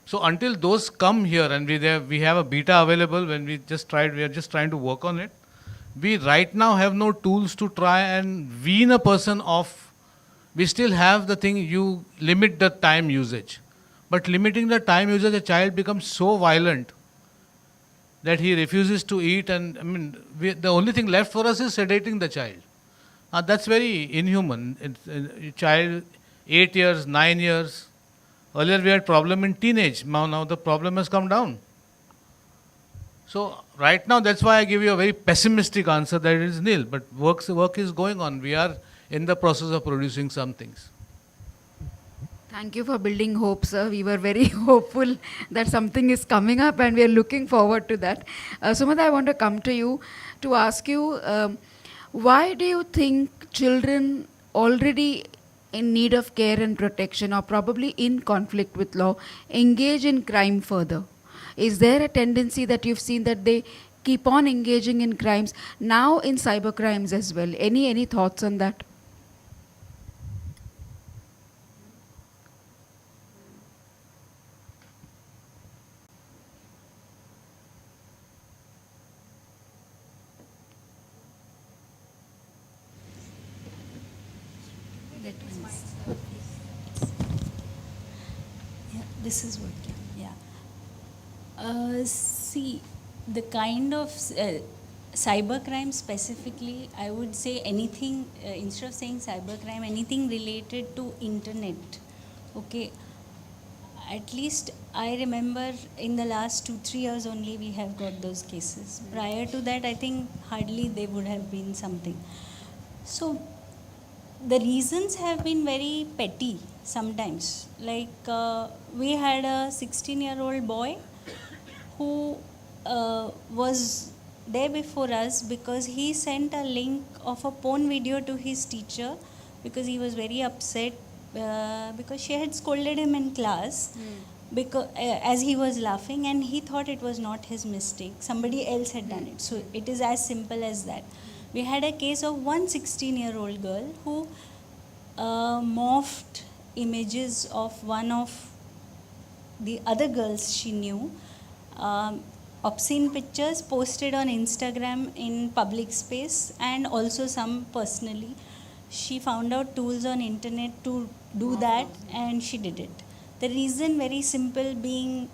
So until those come here and we have a beta available, we are just trying to work on it. We right now have no tools to try and wean a person off. We still have the thing, you limit the time usage. But limiting the time usage, a child becomes so violent that he refuses to eat, and I mean, the only thing left for us is sedating the child. That's very inhuman. A child, 8 years, 9 years. Earlier we had problem in teenage. Now the problem has come down. So right now, that's why I give you a very pessimistic answer that it is nil. But work is going on. We are in the process of producing some things. Thank you for building hope, sir. We were very hopeful that something is coming up and we are looking forward to that. Sumata, I want to come to you to ask you, why do you think children already in need of care and protection, or probably in conflict with law, engage in crime further? Is there a tendency that you've seen that they keep on engaging in crimes now in cyber crimes as well? Any thoughts on that? This is working, yeah. See, the kind of cybercrime specifically, I would say anything, instead of saying cybercrime, anything related to internet, okay. At least I remember in the last 2-3 years only we have got those cases. Prior to that, I think hardly there would have been something. So the reasons have been very petty sometimes. Like we had a 16-year-old boy who was there before us because he sent a link of a porn video to his teacher because he was very upset because she had scolded him in class because as he was laughing, and he thought it was not his mistake. Somebody else had done it. So it is as simple as that. We had a case of one 16-year-old girl who morphed images of one of the other girls she knew, obscene pictures posted on Instagram in public space, and also some personally. She found out tools on internet to do that, and she did it. The reason very simple being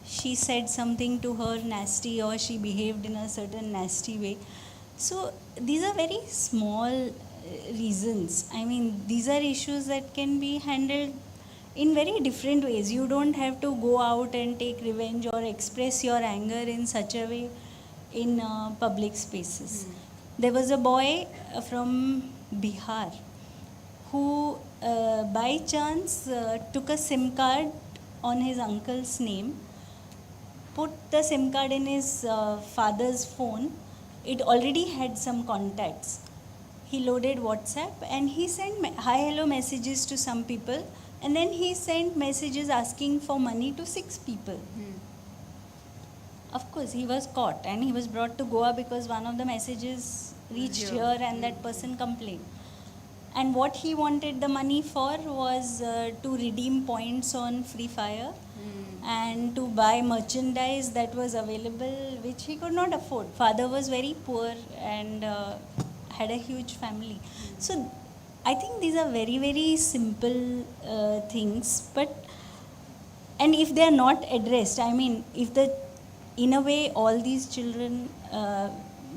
she said something to her nasty, or she behaved in a certain nasty way. So these are very small reasons. I mean, these are issues that can be handled in very different ways. You don't have to go out and take revenge or express your anger in such a way in public spaces. There was a boy from Bihar who by chance took a SIM card on his uncle's name, put the SIM card in his father's phone. It already had some contacts. He loaded WhatsApp and he sent hi hello messages to some people And then he sent messages asking for money to 6 people. Of course, he was caught and he was brought to Goa because one of the messages reached here and that person complained. And what he wanted the money for was to redeem points on Free Fire and to buy merchandise that was available, which he could not afford. Father was very poor and had a huge family. So I think these are very, very simple things. And if they are not addressed, I mean, in a way, all these children,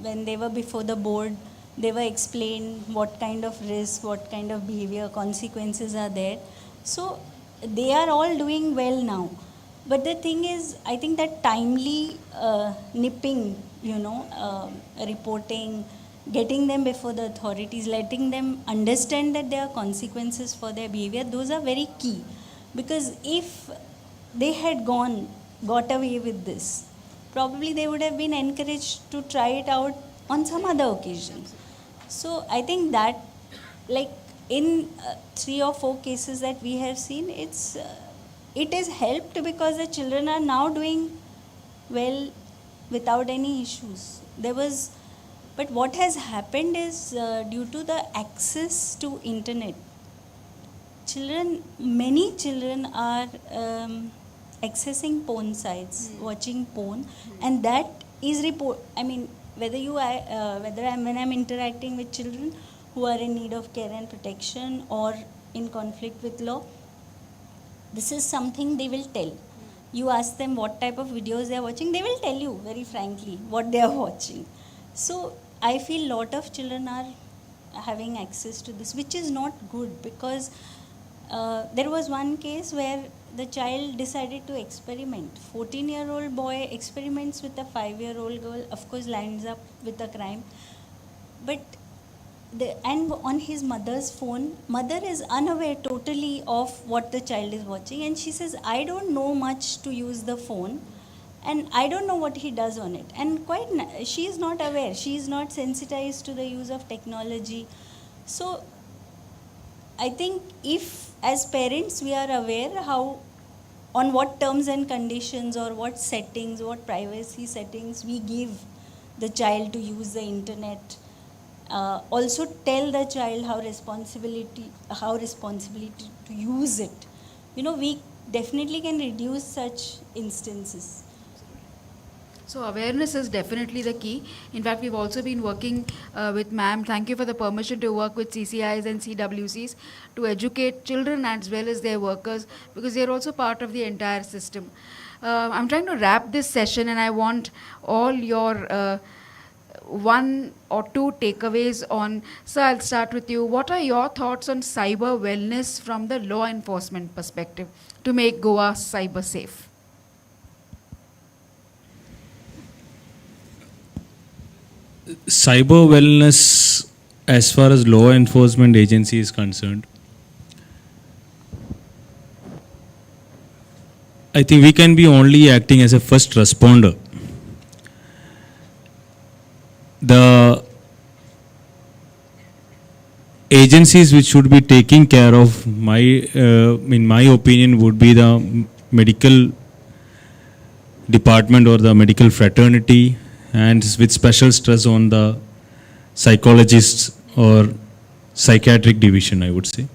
when they were before the board, they were explained what kind of risk, what kind of behavior, consequences are there. So they are all doing well now. But the thing is, I think that timely nipping, reporting, getting them before the authorities, letting them understand that there are consequences for their behavior, those are very key. Because if they had got away with this, probably they would have been encouraged to try it out on some other occasion. So I think that, like in 3 or 4 cases that we have seen, it is helped because the children are now doing well without any issues. But what has happened is due to the access to internet, many children are accessing porn sites, watching porn, and that is when I'm interacting with children who are in need of care and protection or in conflict with law, this is something they will tell. You ask them what type of videos they are watching, they will tell you very frankly what they are watching. So I feel a lot of children are having access to this, which is not good, because there was one case where the child decided to experiment. 14-year-old boy experiments with a 5-year-old girl, of course lands up with a crime. And on his mother's phone, mother is unaware totally of what the child is watching, and she says, I don't know much to use the phone and I don't know what he does on it. And she is not aware, she is not sensitized to the use of technology. So I think if as parents we are aware on what terms and conditions or what settings, what privacy settings we give the child to use the internet, also tell the child how responsibility to use it. We definitely can reduce such instances. So awareness is definitely the key. In fact, we've also been working with ma'am. Thank you for the permission to work with CCIs and CWCs to educate children as well as their workers, because they're also part of the entire system. I'm trying to wrap this session, and I want all your 1 or 2 takeaways on. Sir, I'll start with you. What are your thoughts on cyber wellness from the law enforcement perspective to make Goa cyber safe? Cyber wellness, as far as law enforcement agency is concerned, I think we can be only acting as a first responder. The agencies which should be taking care of, in my opinion, would be the medical department or the medical fraternity, and with special stress on the psychologists or psychiatric division, I would say.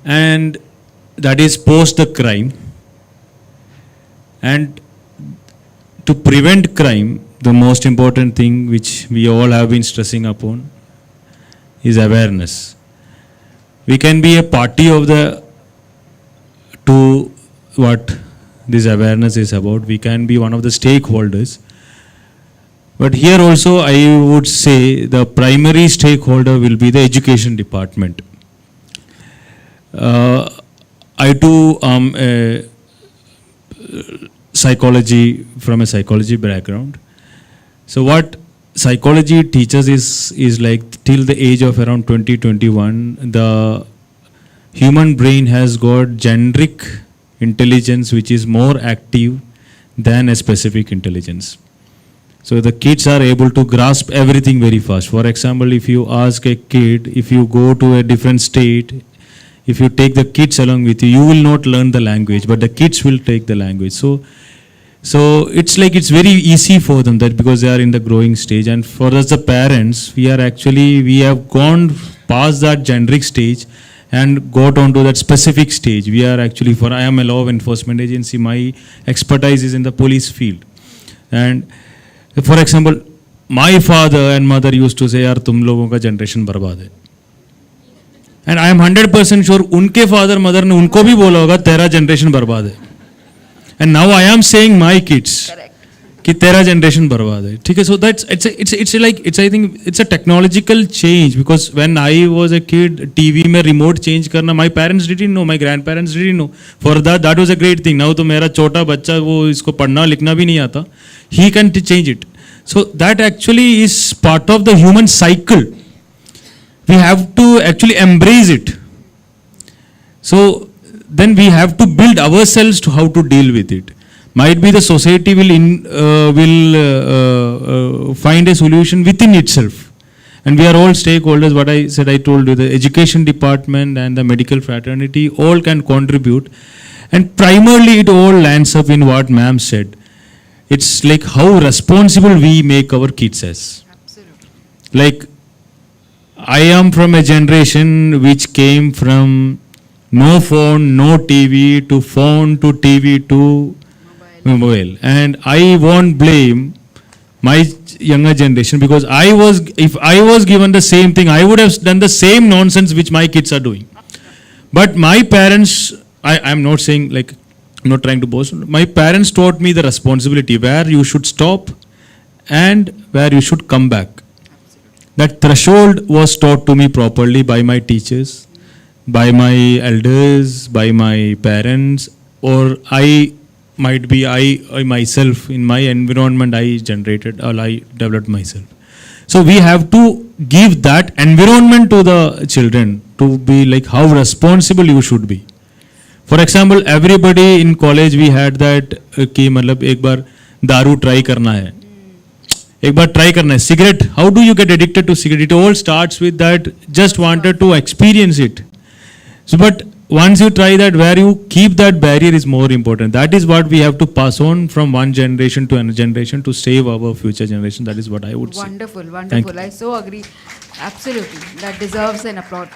And that is post the crime. And to prevent crime, the most important thing which we all have been stressing upon is awareness. We can be a party of to what this awareness is about. We can be one of the stakeholders. But here also I would say the primary stakeholder will be the education department. I too am a from a psychology background. So what psychology teaches is like till the age of around 20-21, the human brain has got generic intelligence which is more active than a specific intelligence. So the kids are able to grasp everything very fast. For example, if you ask a kid, if you go to a different state, if you take the kids along with you, you will not learn the language, but the kids will take the language. So it's like it's very easy for them that because they are in the growing stage. And for us, the parents, we have gone past that generic stage and got onto that specific stage. We are actually, I am a law enforcement agency, my expertise is in the police field. And for example, my father and mother used to say, yaar, tum logon ka generation barbaad hai. And I am 100% sure, unke father, mother ne unko bhi bola hoga, tera generation barbaad hai. And now I am saying my kids, कि तेरा generation बर्बाद है, ठीक है? So that's I think it's a technological change, because when I was a kid, TV में remote change करना, my parents didn't know, my grandparents didn't know. For that was a great thing. Now तो मेरा छोटा बच्चा वो इसको पढ़ना लिखना भी नहीं आता, he can change it. So that actually is part of the human cycle. We have to actually embrace it. So then we have to build ourselves to how to deal with it. Might be the society will find a solution within itself. And we are all stakeholders. What I said, I told you, the education department and the medical fraternity all can contribute. And primarily it all lands up in what ma'am said. It's like how responsible we make our kids as. Absolutely. Like, I am from a generation which came from no phone, no TV, to phone, to TV, to mobile. And I won't blame my younger generation, because if I was given the same thing, I would have done the same nonsense which my kids are doing. But my parents, I'm not saying, like, I'm not trying to boast, my parents taught me the responsibility, where you should stop and where you should come back. That threshold was taught to me properly by my teachers, by my elders, by my parents, or I myself, in my environment I generated or I developed myself. So we have to give that environment to the children to be like how responsible you should be. For example, everybody in college we had that कि मतलब एक बार दारू try करना है, एक बार try करना है. Cigarette, how do you get addicted to cigarette? It all starts with that just wanted to experience it. So, but once you try that, where you keep that barrier is more important. That is what we have to pass on from one generation to another generation to save our future generation. That is what I would say. Wonderful, wonderful. I so agree. Absolutely. That deserves an applaud.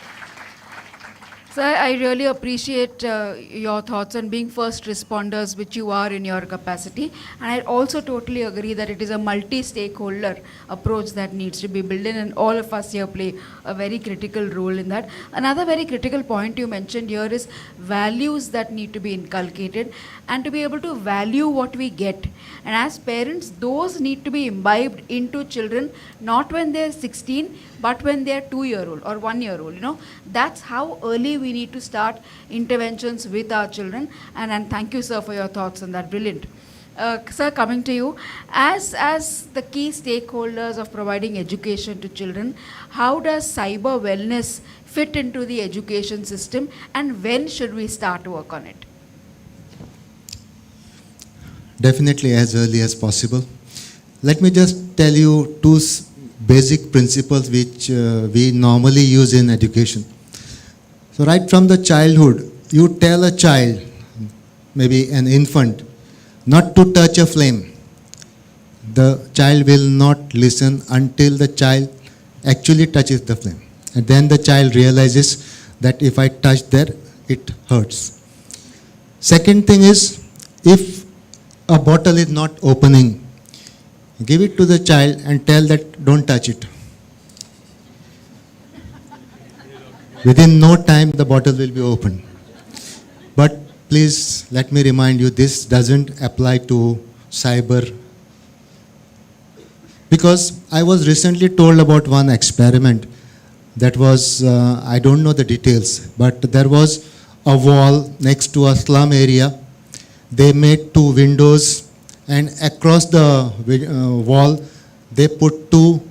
So I really appreciate your thoughts on being first responders, which you are in your capacity. And I also totally agree that it is a multi-stakeholder approach that needs to be built in, and all of us here play a very critical role in that. Another very critical point you mentioned here is values that need to be inculcated and to be able to value what we get. And as parents, those need to be imbibed into children, not when they're 16, but when they're 2-year-old or 1-year-old, you know. That's how early we need to start interventions with our children. And thank you, sir, for your thoughts on that. Brilliant. Sir, coming to you, as the key stakeholders of providing education to children, how does cyber wellness fit into the education system, and when should we start to work on it? Definitely as early as possible. Let me just tell you two basic principles which we normally use in education. So right from the childhood, you tell a child, maybe an infant, not to touch a flame. The child will not listen until the child actually touches the flame. And then the child realizes that if I touch there, it hurts. Second thing is, if a bottle is not opening, give it to the child and tell that don't touch it. Within no time, the bottle will be opened. But please let me remind you, this doesn't apply to cyber. Because I was recently told about one experiment that was, I don't know the details, but there was a wall next to a slum area. They made 2 windows, and across the wall, they put 2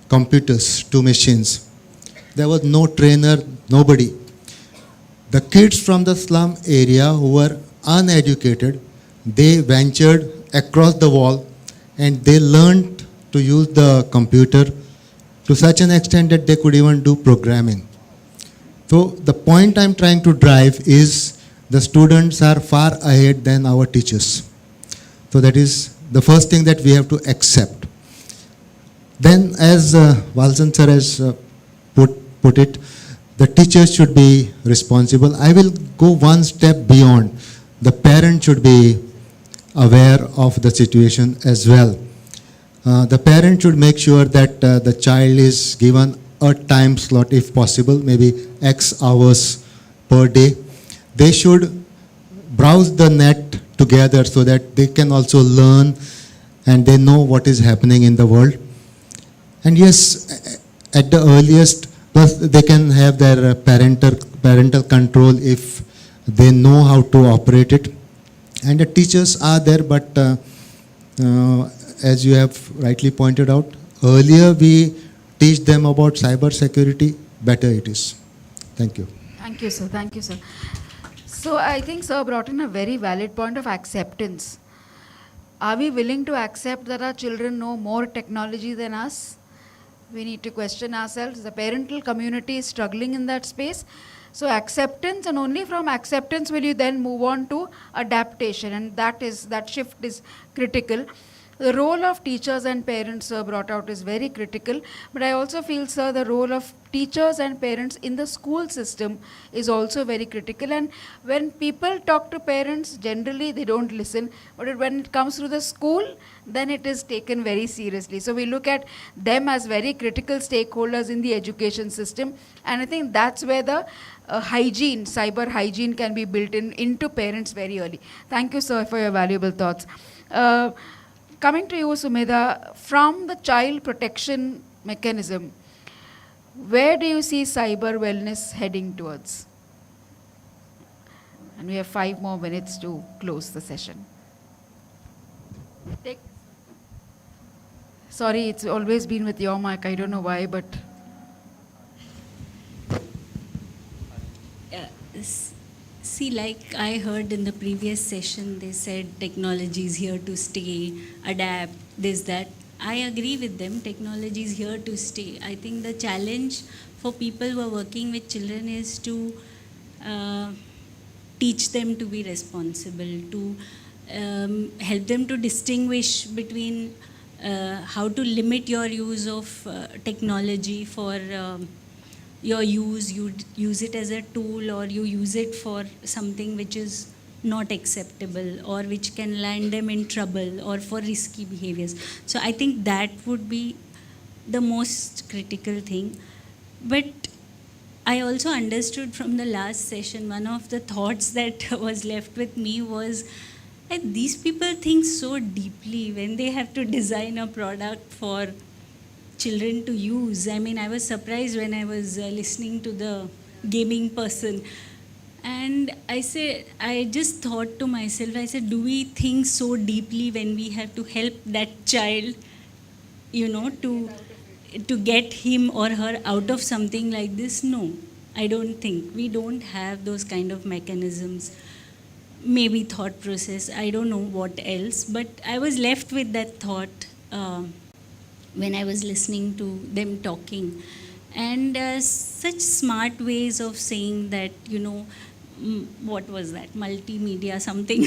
computers, 2 machines. There was no trainer, nobody. The kids from the slum area who were uneducated, they ventured across the wall and they learned to use the computer to such an extent that they could even do programming. So the point I'm trying to drive is the students are far ahead than our teachers. So that is the first thing that we have to accept. Then, as Valsan sir has put it, the teachers should be responsible. I will go one step beyond. The parent should be aware of the situation as well. The parent should make sure that the child is given a time slot if possible, maybe X hours per day. They should browse the net together so that they can also learn and they know what is happening in the world. And yes, at the earliest, plus they can have their parental control if they know how to operate it. And the teachers are there, but as you have rightly pointed out, earlier we teach them about cyber security, better it is. Thank you. Thank you, sir. Thank you, sir. So I think sir brought in a very valid point of acceptance. Are we willing to accept that our children know more technology than us? We need to question ourselves. The parental community is struggling in that space. So acceptance, and only from acceptance will you then move on to adaptation, and that shift is critical. The role of teachers and parents, sir, brought out is very critical. But I also feel, sir, the role of teachers and parents in the school system is also very critical. And when people talk to parents, generally they don't listen. But when it comes through the school, then it is taken very seriously. So we look at them as very critical stakeholders in the education system. And I think that's where the hygiene, cyber hygiene can be built into parents very early. Thank you, sir, for your valuable thoughts. Coming to you, Sumedha, from the child protection mechanism, where do you see cyber wellness heading towards? And we have 5 more minutes to close the session. Sorry, it's always been with your mic. I don't know why, but... See, like I heard in the previous session, they said technology is here to stay, adapt, this, that. I agree with them, technology is here to stay. I think the challenge for people who are working with children is to teach them to be responsible, to help them to distinguish between how to limit your use of technology for your use. You use it as a tool, or you use it for something which is not acceptable or which can land them in trouble or for risky behaviors. So I think that would be the most critical thing. But I also understood from the last session, one of the thoughts that was left with me was that these people think so deeply when they have to design a product for children to use. I mean, I was surprised when I was listening to the gaming person. And I just thought to myself, I said, do we think so deeply when we have to help that child, you know, to get him or her out of something like this? No, I don't think. We don't have those kind of mechanisms. Maybe thought process, I don't know what else. But I was left with that thought when I was listening to them talking. And such smart ways of saying that, you know, what was that, multimedia something,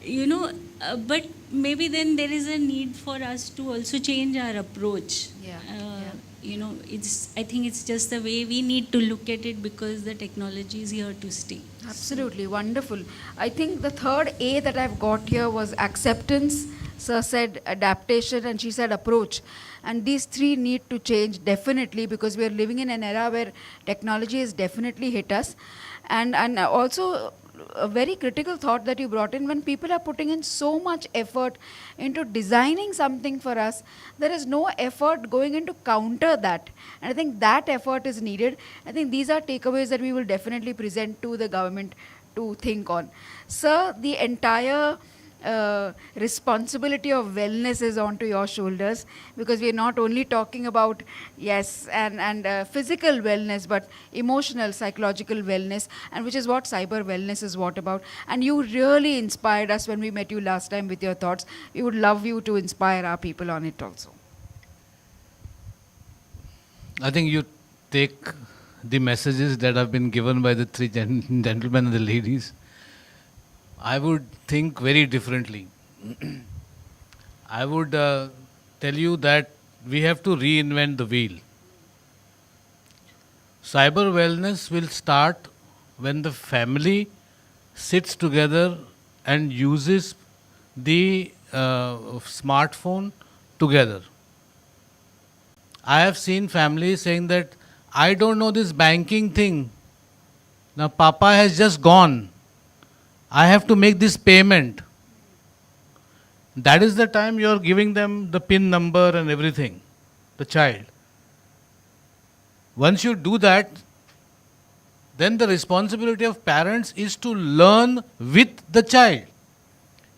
you know, but maybe then there is a need for us to also change our approach. You know, I think it's just the way we need to look at it, because the technology is here to stay. Absolutely, wonderful. I think the third A that I've got here was acceptance. Sir said adaptation, and she said approach. And these three need to change definitely, because we are living in an era where technology has definitely hit us. And also a very critical thought that you brought in, when people are putting in so much effort into designing something for us, there is no effort going into counter that. And I think that effort is needed. I think these are takeaways that we will definitely present to the government to think on. Sir, the entire responsibility of wellness is onto your shoulders, because we are not only talking about, yes, and physical wellness, but emotional, psychological wellness, and which is what cyber wellness is what about. And you really inspired us when we met you last time with your thoughts. We would love you to inspire our people on it also. I think you take the messages that have been given by the three gentlemen and the ladies, I would think very differently. I would tell you that we have to reinvent the wheel. Cyber wellness will start when the family sits together and uses the smartphone together. I have seen families saying that, I don't know this banking thing. Now Papa has just gone. I have to make this payment. That is the time you are giving them the PIN number and everything, the child. Once you do that, then the responsibility of parents is to learn with the child.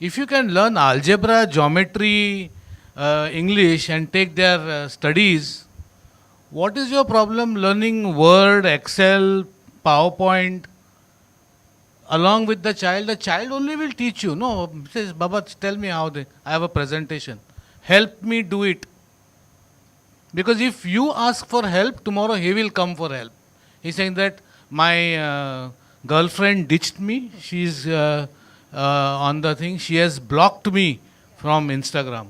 If you can learn algebra, geometry, English and take their studies, what is your problem learning Word, Excel, PowerPoint along with the child? The child only will teach you. No, says, Baba, tell me how I have a presentation. Help me do it. Because if you ask for help, tomorrow he will come for help. He's saying that my girlfriend ditched me. She's on the thing. She has blocked me from Instagram.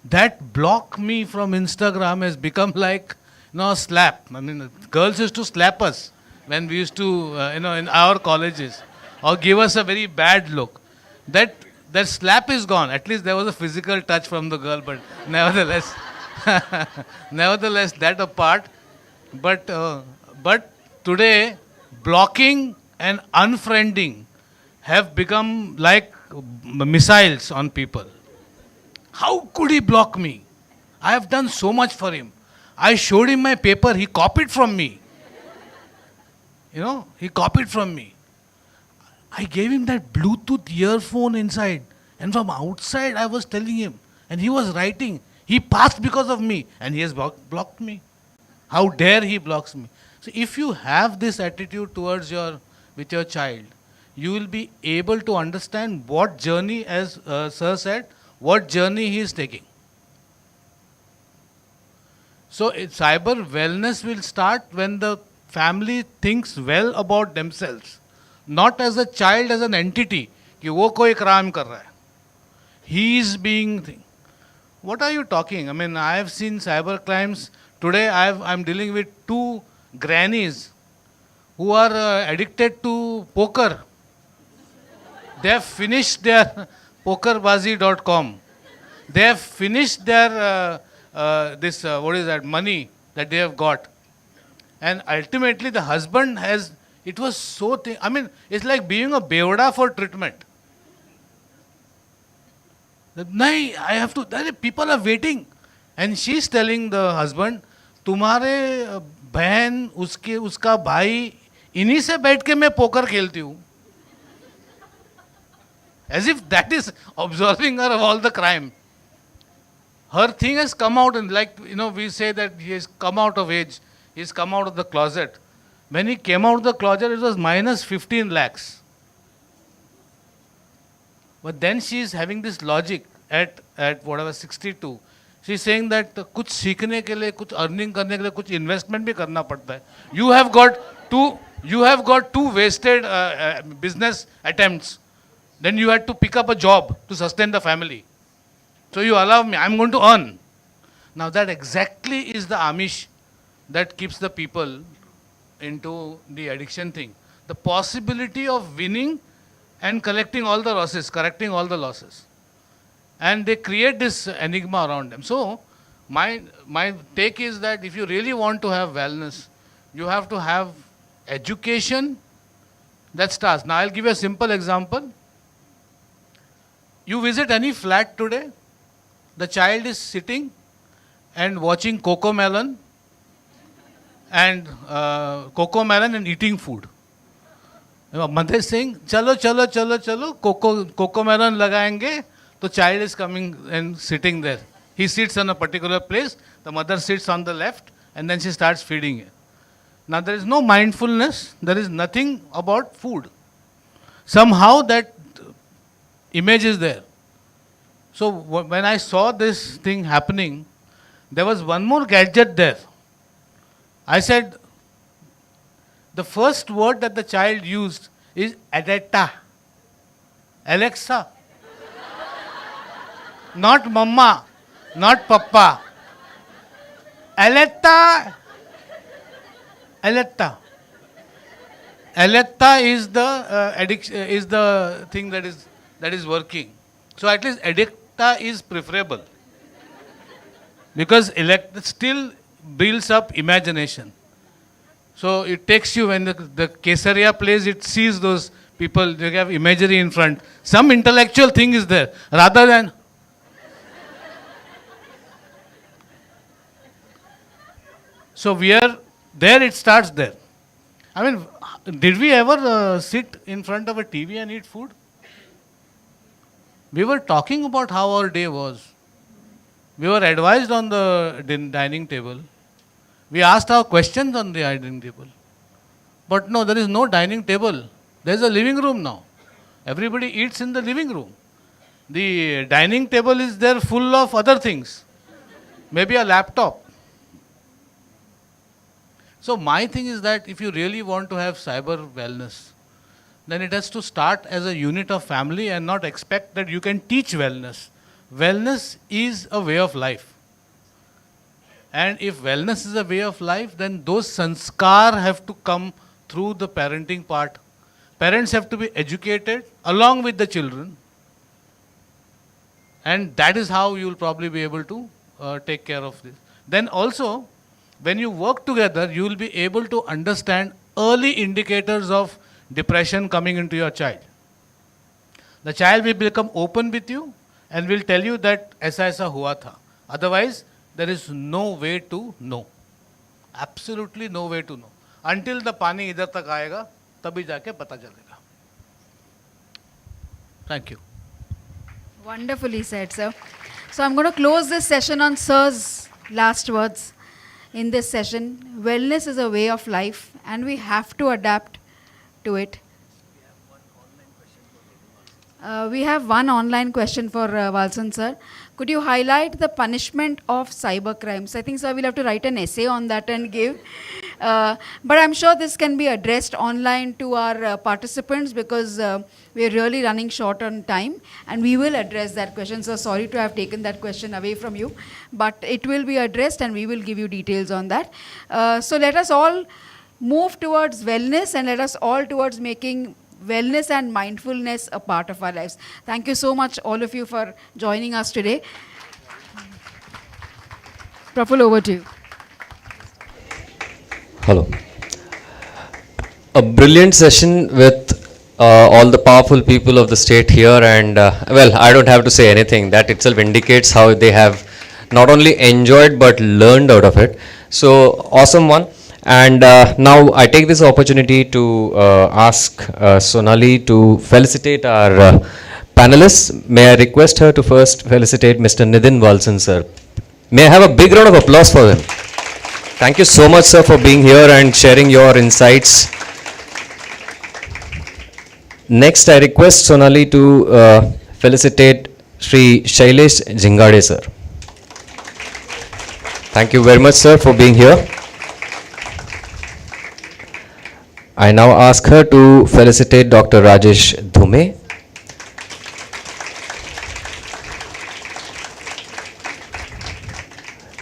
That block me from Instagram has become like a slap. I mean, girls used to slap us when we used to, in our colleges, or give us a very bad look. That slap is gone. At least there was a physical touch from the girl, but nevertheless, that apart. But today, blocking and unfriending have become like missiles on people. How could he block me? I have done so much for him. I showed him my paper, he copied from me. He copied from me. I gave him that Bluetooth earphone inside. And from outside I was telling him. And he was writing. He passed because of me. And he has blocked me. How dare he blocks me. So if you have this attitude towards with your child, you will be able to understand what journey, as Sir said, what journey he is taking. So cyber wellness will start when the family thinks well about themselves, not as a child, as an entity. कि वो कोई crime कर रहा है. He is being. What are you talking? I mean, I have seen cyber crimes. Today I'm dealing with two grannies who are addicted to poker. They have finished their pokerbazi.com. They have finished their money that they have got. And ultimately the husband it was so it's like being a beoda for treatment. I have to, people are waiting. And she's telling the husband, तुम्हारे बहन, उसका भाई, इन्हीं से बैठ के मैं poker खेलती हूँ. As if that is absolving her of all the crime. Her thing has come out, and we say that he has come out of age, he has come out of the closet. When he came out of the closet, it was minus 15 lakhs. But then she is having this logic at whatever 62. She is saying that कुछ सीखने के लिए, कुछ earning करने के लिए, कुछ investment भी करना पड़ता है. You have got two wasted business attempts. Then you had to pick up a job to sustain the family. So you allow me, I'm going to earn. Now that exactly is the Amish that keeps the people into the addiction thing. The possibility of winning and collecting all the losses, correcting all the losses. And they create this enigma around them. So my take is that if you really want to have wellness, you have to have education that starts. Now I'll give you a simple example. You visit any flat today, the child is sitting and watching Cocomelon and eating food. Mother is saying, chalo, Cocomelon lagaenge. The child is coming and sitting there. He sits on a particular place, the mother sits on the left, and then she starts feeding it. Now there is no mindfulness, there is nothing about food. Somehow that image is there. So when I saw this thing happening, there was one more gadget there. I said, the first word that the child used is Adapta. Alexa. Not Mama, not Papa. Alexa. Alexa. Alexa is the is the thing that is working. So at least Alexa is preferable, because still builds up imagination. So it takes you, when the Kesaria plays, it sees those people, they have imagery in front. Some intellectual thing is there, rather than. So we are there, it starts there. I mean, did we ever sit in front of a TV and eat food? We were talking about how our day was. We were advised on the dining table. We asked our questions on the dining table. But no, there is no dining table. There is a living room now. Everybody eats in the living room. The dining table is there full of other things. Maybe a laptop. So my thing is that if you really want to have cyber wellness, then it has to start as a unit of family and not expect that you can teach wellness. Wellness is a way of life. And if wellness is a way of life, then those sanskar have to come through the parenting part. Parents have to be educated along with the children. And that is how you will probably be able to take care of this. Then also, when you work together, you will be able to understand early indicators of depression coming into your child. The child will become open with you and will tell you that aisa aisa hua tha. Otherwise, there is no way to know. Absolutely no way to know. Until the pani idhar tak aayega, tabhi jaake pata chalega. Thank you. Wonderfully said, sir. So I'm going to close this session on sir's last words. In this session, wellness is a way of life and we have to adapt to it. We have one online question for Valsan sir. Could you highlight the punishment of cyber crimes? I think, sir, we'll have to write an essay on that and give. But I'm sure this can be addressed online to our participants, because we're really running short on time and we will address that question. So sorry to have taken that question away from you, but it will be addressed and we will give you details on that. So let us all move towards wellness and let us all towards making wellness and mindfulness a part of our lives. Thank you so much, all of you, for joining us today. Praful, over to you. Hello. A brilliant session with all the powerful people of the state here, and well, I don't have to say anything. That itself indicates how they have not only enjoyed but learned out of it. So awesome one. And now I take this opportunity to ask Sonali to felicitate our panelists. May I request her to first felicitate Mr. Nidhin Valsan sir. May I have a big round of applause for him. Thank you so much, sir, for being here and sharing your insights. Next, I request Sonali to felicitate Sri Shailesh Jingade sir. Thank you very much, sir, for being here. I now ask her to felicitate Dr. Rajesh Dhume.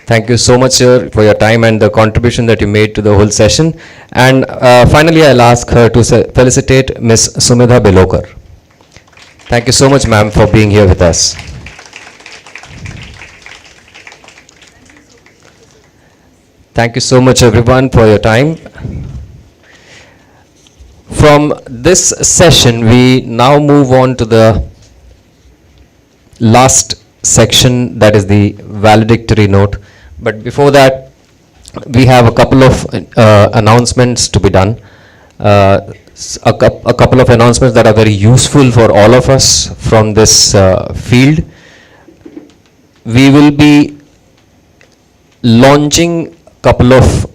Thank you so much, sir, for your time and the contribution that you made to the whole session. And finally, I'll ask her to felicitate Ms. Sumedha Belokar. Thank you so much, ma'am, for being here with us. Thank you so much, everyone, for your time. From this session, we now move on to the last section, that is the valedictory note. But before that, we have a couple of announcements to be done. A couple of announcements that are very useful for all of us from this field. We will be launching a couple of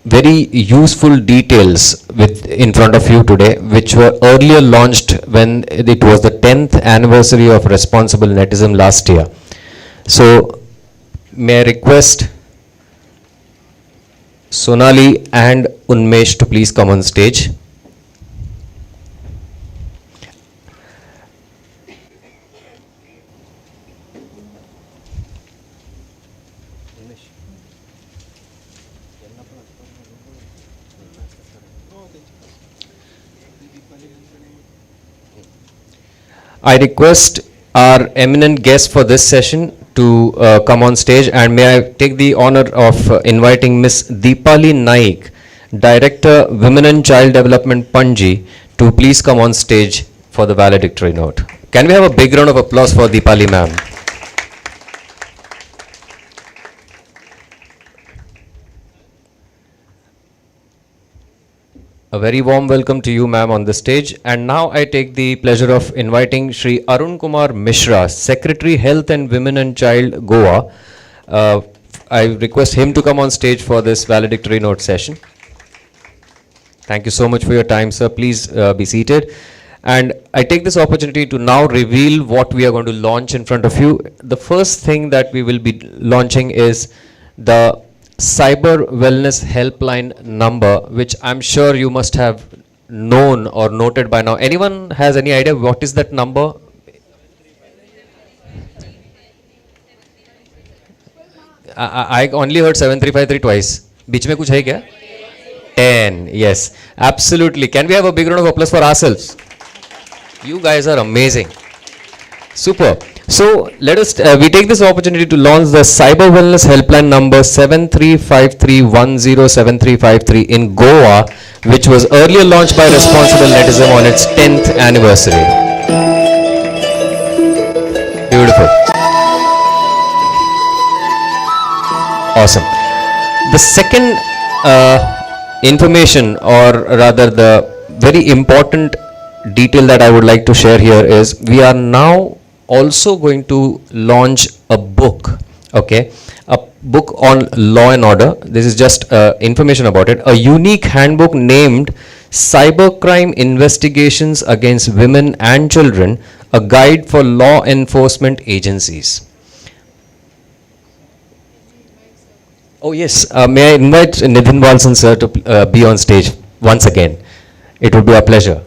very useful details in front of you today, which were earlier launched when it was the 10th anniversary of Responsible Netism last year. So may I request Sonali and Unmesh to please come on stage. I request our eminent guest for this session to come on stage, and may I take the honor of inviting Miss Deepali Naik, Director, Women and Child Development, Panji, to please come on stage for the valedictory note. Can we have a big round of applause for Deepali ma'am? A very warm welcome to you, ma'am, on the stage. And now I take the pleasure of inviting Shri Arun Kumar Mishra, Secretary, Health and Women and Child, Goa. I request him to come on stage for this valedictory note session. Thank you so much for your time, sir. Please be seated. And I take this opportunity to now reveal what we are going to launch in front of you. The first thing that we will be launching is the Cyber Wellness Helpline number, which I'm sure you must have known or noted by now. Anyone has any idea what is that number? I only heard 7353 twice. बीच में कुछ है क्या? 10. Yes, absolutely. Can we have a big round of applause for ourselves? You guys are amazing. Super. So let us, we take this opportunity to launch the Cyber Wellness Helpline number 7353107353 in Goa, which was earlier launched by Responsible Netism on its 10th anniversary. Beautiful. Awesome. The second information, or rather the very important detail that I would like to share here is we are now also going to launch a book, okay, a book on law and order. This is just information about it. A unique handbook named Cybercrime Investigations Against Women and Children, a guide for law enforcement agencies. Oh yes, may I invite Nitin Walson sir to be on stage once again. It would be a pleasure.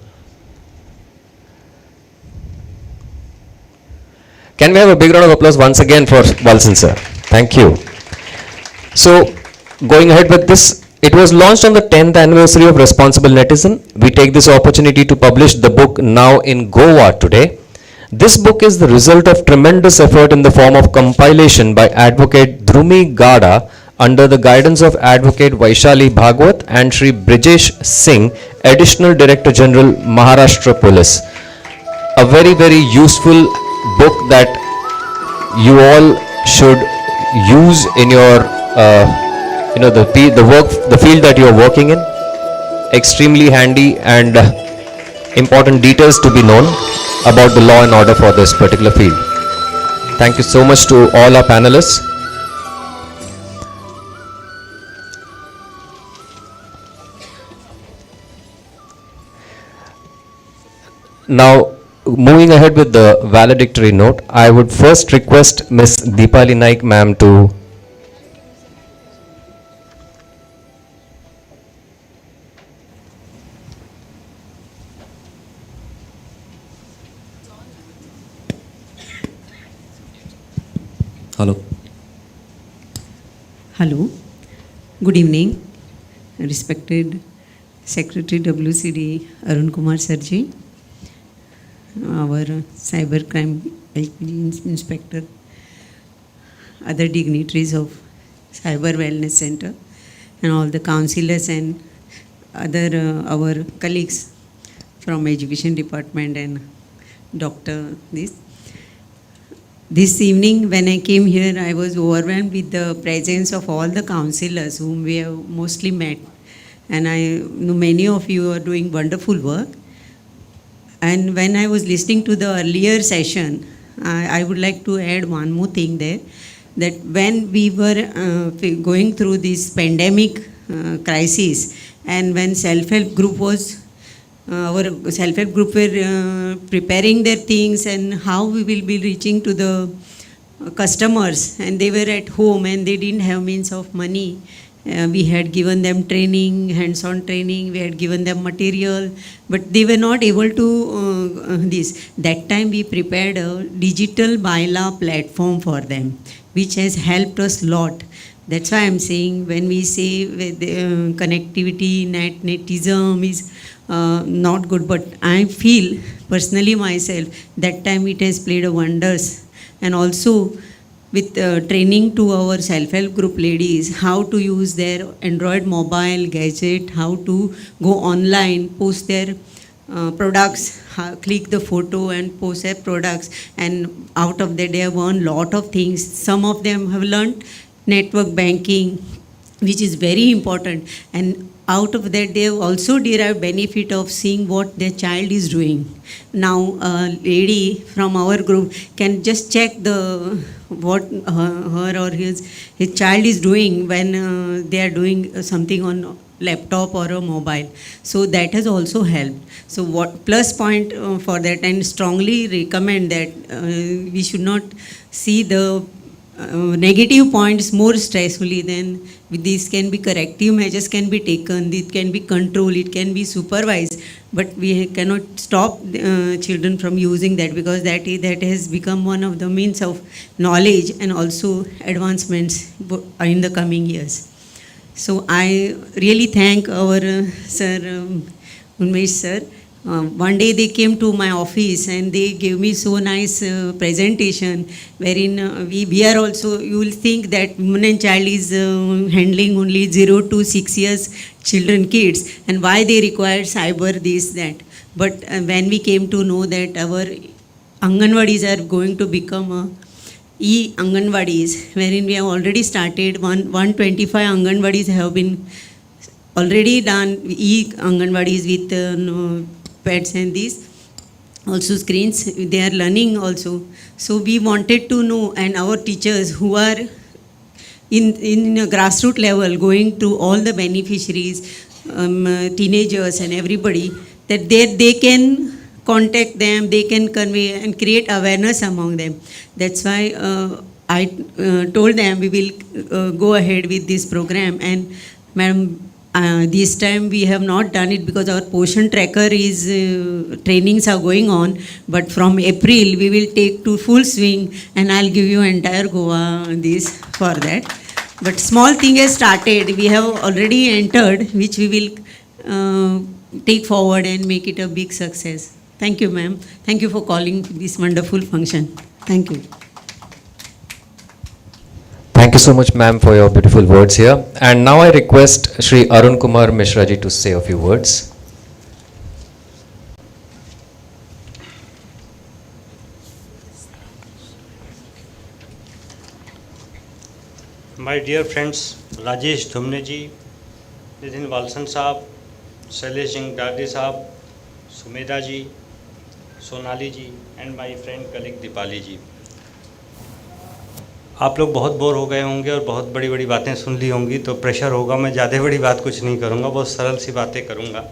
Can we have a big round of applause once again for Walson sir? Thank you. So, going ahead with this, it was launched on the 10th anniversary of Responsible Netism. We take this opportunity to publish the book now in Goa today. This book is the result of tremendous effort in the form of compilation by Advocate Dhrumi Gada under the guidance of Advocate Vaishali Bhagwat and Shri Brijesh Singh, Additional Director General, Maharashtra Police. A very, very useful book that you all should use in your, the field that you are working in. Extremely handy and important details to be known about the law and order for this particular field. Thank you so much to all our panelists. Now, moving ahead with the valedictory note, I would first request Ms. Deepali Naik ma'am to Hello. Hello. Good evening, respected Secretary WCD Arun Kumar Sarji, our cybercrime LPG inspector, other dignitaries of Cyber Wellness Center, and all the councillors and other our colleagues from Education Department and Dr. This evening when I came here, I was overwhelmed with the presence of all the councillors whom we have mostly met, and I know many of you are doing wonderful work. And when I was listening to the earlier session, I would like to add one more thing there, that when we were going through this pandemic crisis, and when self-help group was, our self-help group were preparing their things and how we will be reaching to the customers, and they were at home and they didn't have means of money, We had given them training, hands-on training, we had given them material, but they were not able to this. That time we prepared a digital bylaw platform for them, which has helped us a lot. That's why I'm saying when we say with, connectivity, netism is not good, but I feel personally myself that time it has played a wonders. And also with training to our self-help group ladies, how to use their Android mobile gadget, how to go online, post their products, click the photo and post their products, and out of that they have learned lot of things. Some of them have learned network banking, which is very important, and out of that they have also derived benefit of seeing what their child is doing. Now a lady from our group can just check the what her or his child is doing when they are doing something on laptop or a mobile. So that has also helped. So what plus point for that, and strongly recommend that we should not see the negative points more stressfully. Then these can be corrective measures can be taken, it can be controlled, it can be supervised, but we cannot stop children from using that, because that has become one of the means of knowledge and also advancements in the coming years. So I really thank our sir, Unmesh sir. One day they came to my office and they gave me so nice presentation, wherein we are also, you will think that women and child is handling only 0 to 6 years children, kids, and why they require cyber this, that. But when we came to know that our Anganwadis are going to become e-Anganwadis, wherein we have already started, 125 Anganwadis have been already done e-Anganwadis with pads and these also screens, they are learning also. So we wanted to know, and our teachers who are in a grassroots level going to all the beneficiaries, teenagers and everybody, that they can contact them, they can convey and create awareness among them. That's why I told them we will go ahead with this program. And Madam, this time we have not done it because our portion tracker is trainings are going on, but from April we will take to full swing, and I'll give you entire Goa this for that. But small thing has started, we have already entered, which we will take forward and make it a big success. Thank you, ma'am. Thank you for calling this wonderful function. Thank you. Thank you so much, ma'am, for your beautiful words here. And now I request Shri Arun Kumar Mishra ji to say a few words. My dear friends, Rajesh Dhumne ji, Nitin Walsan साहब, Shailesh Singh Dadi साहब, Sumedha ji, Sonali ji, and my friend colleague Dipali ji. आप लोग बहुत bore हो गए होंगे और बहुत बड़ी बड़ी बातें सुन ली होंगी, तो प्रेशर होगा, मैं ज़्यादा बड़ी बात कुछ नहीं करूँगा, बहुत सरल सी बातें करूँगा।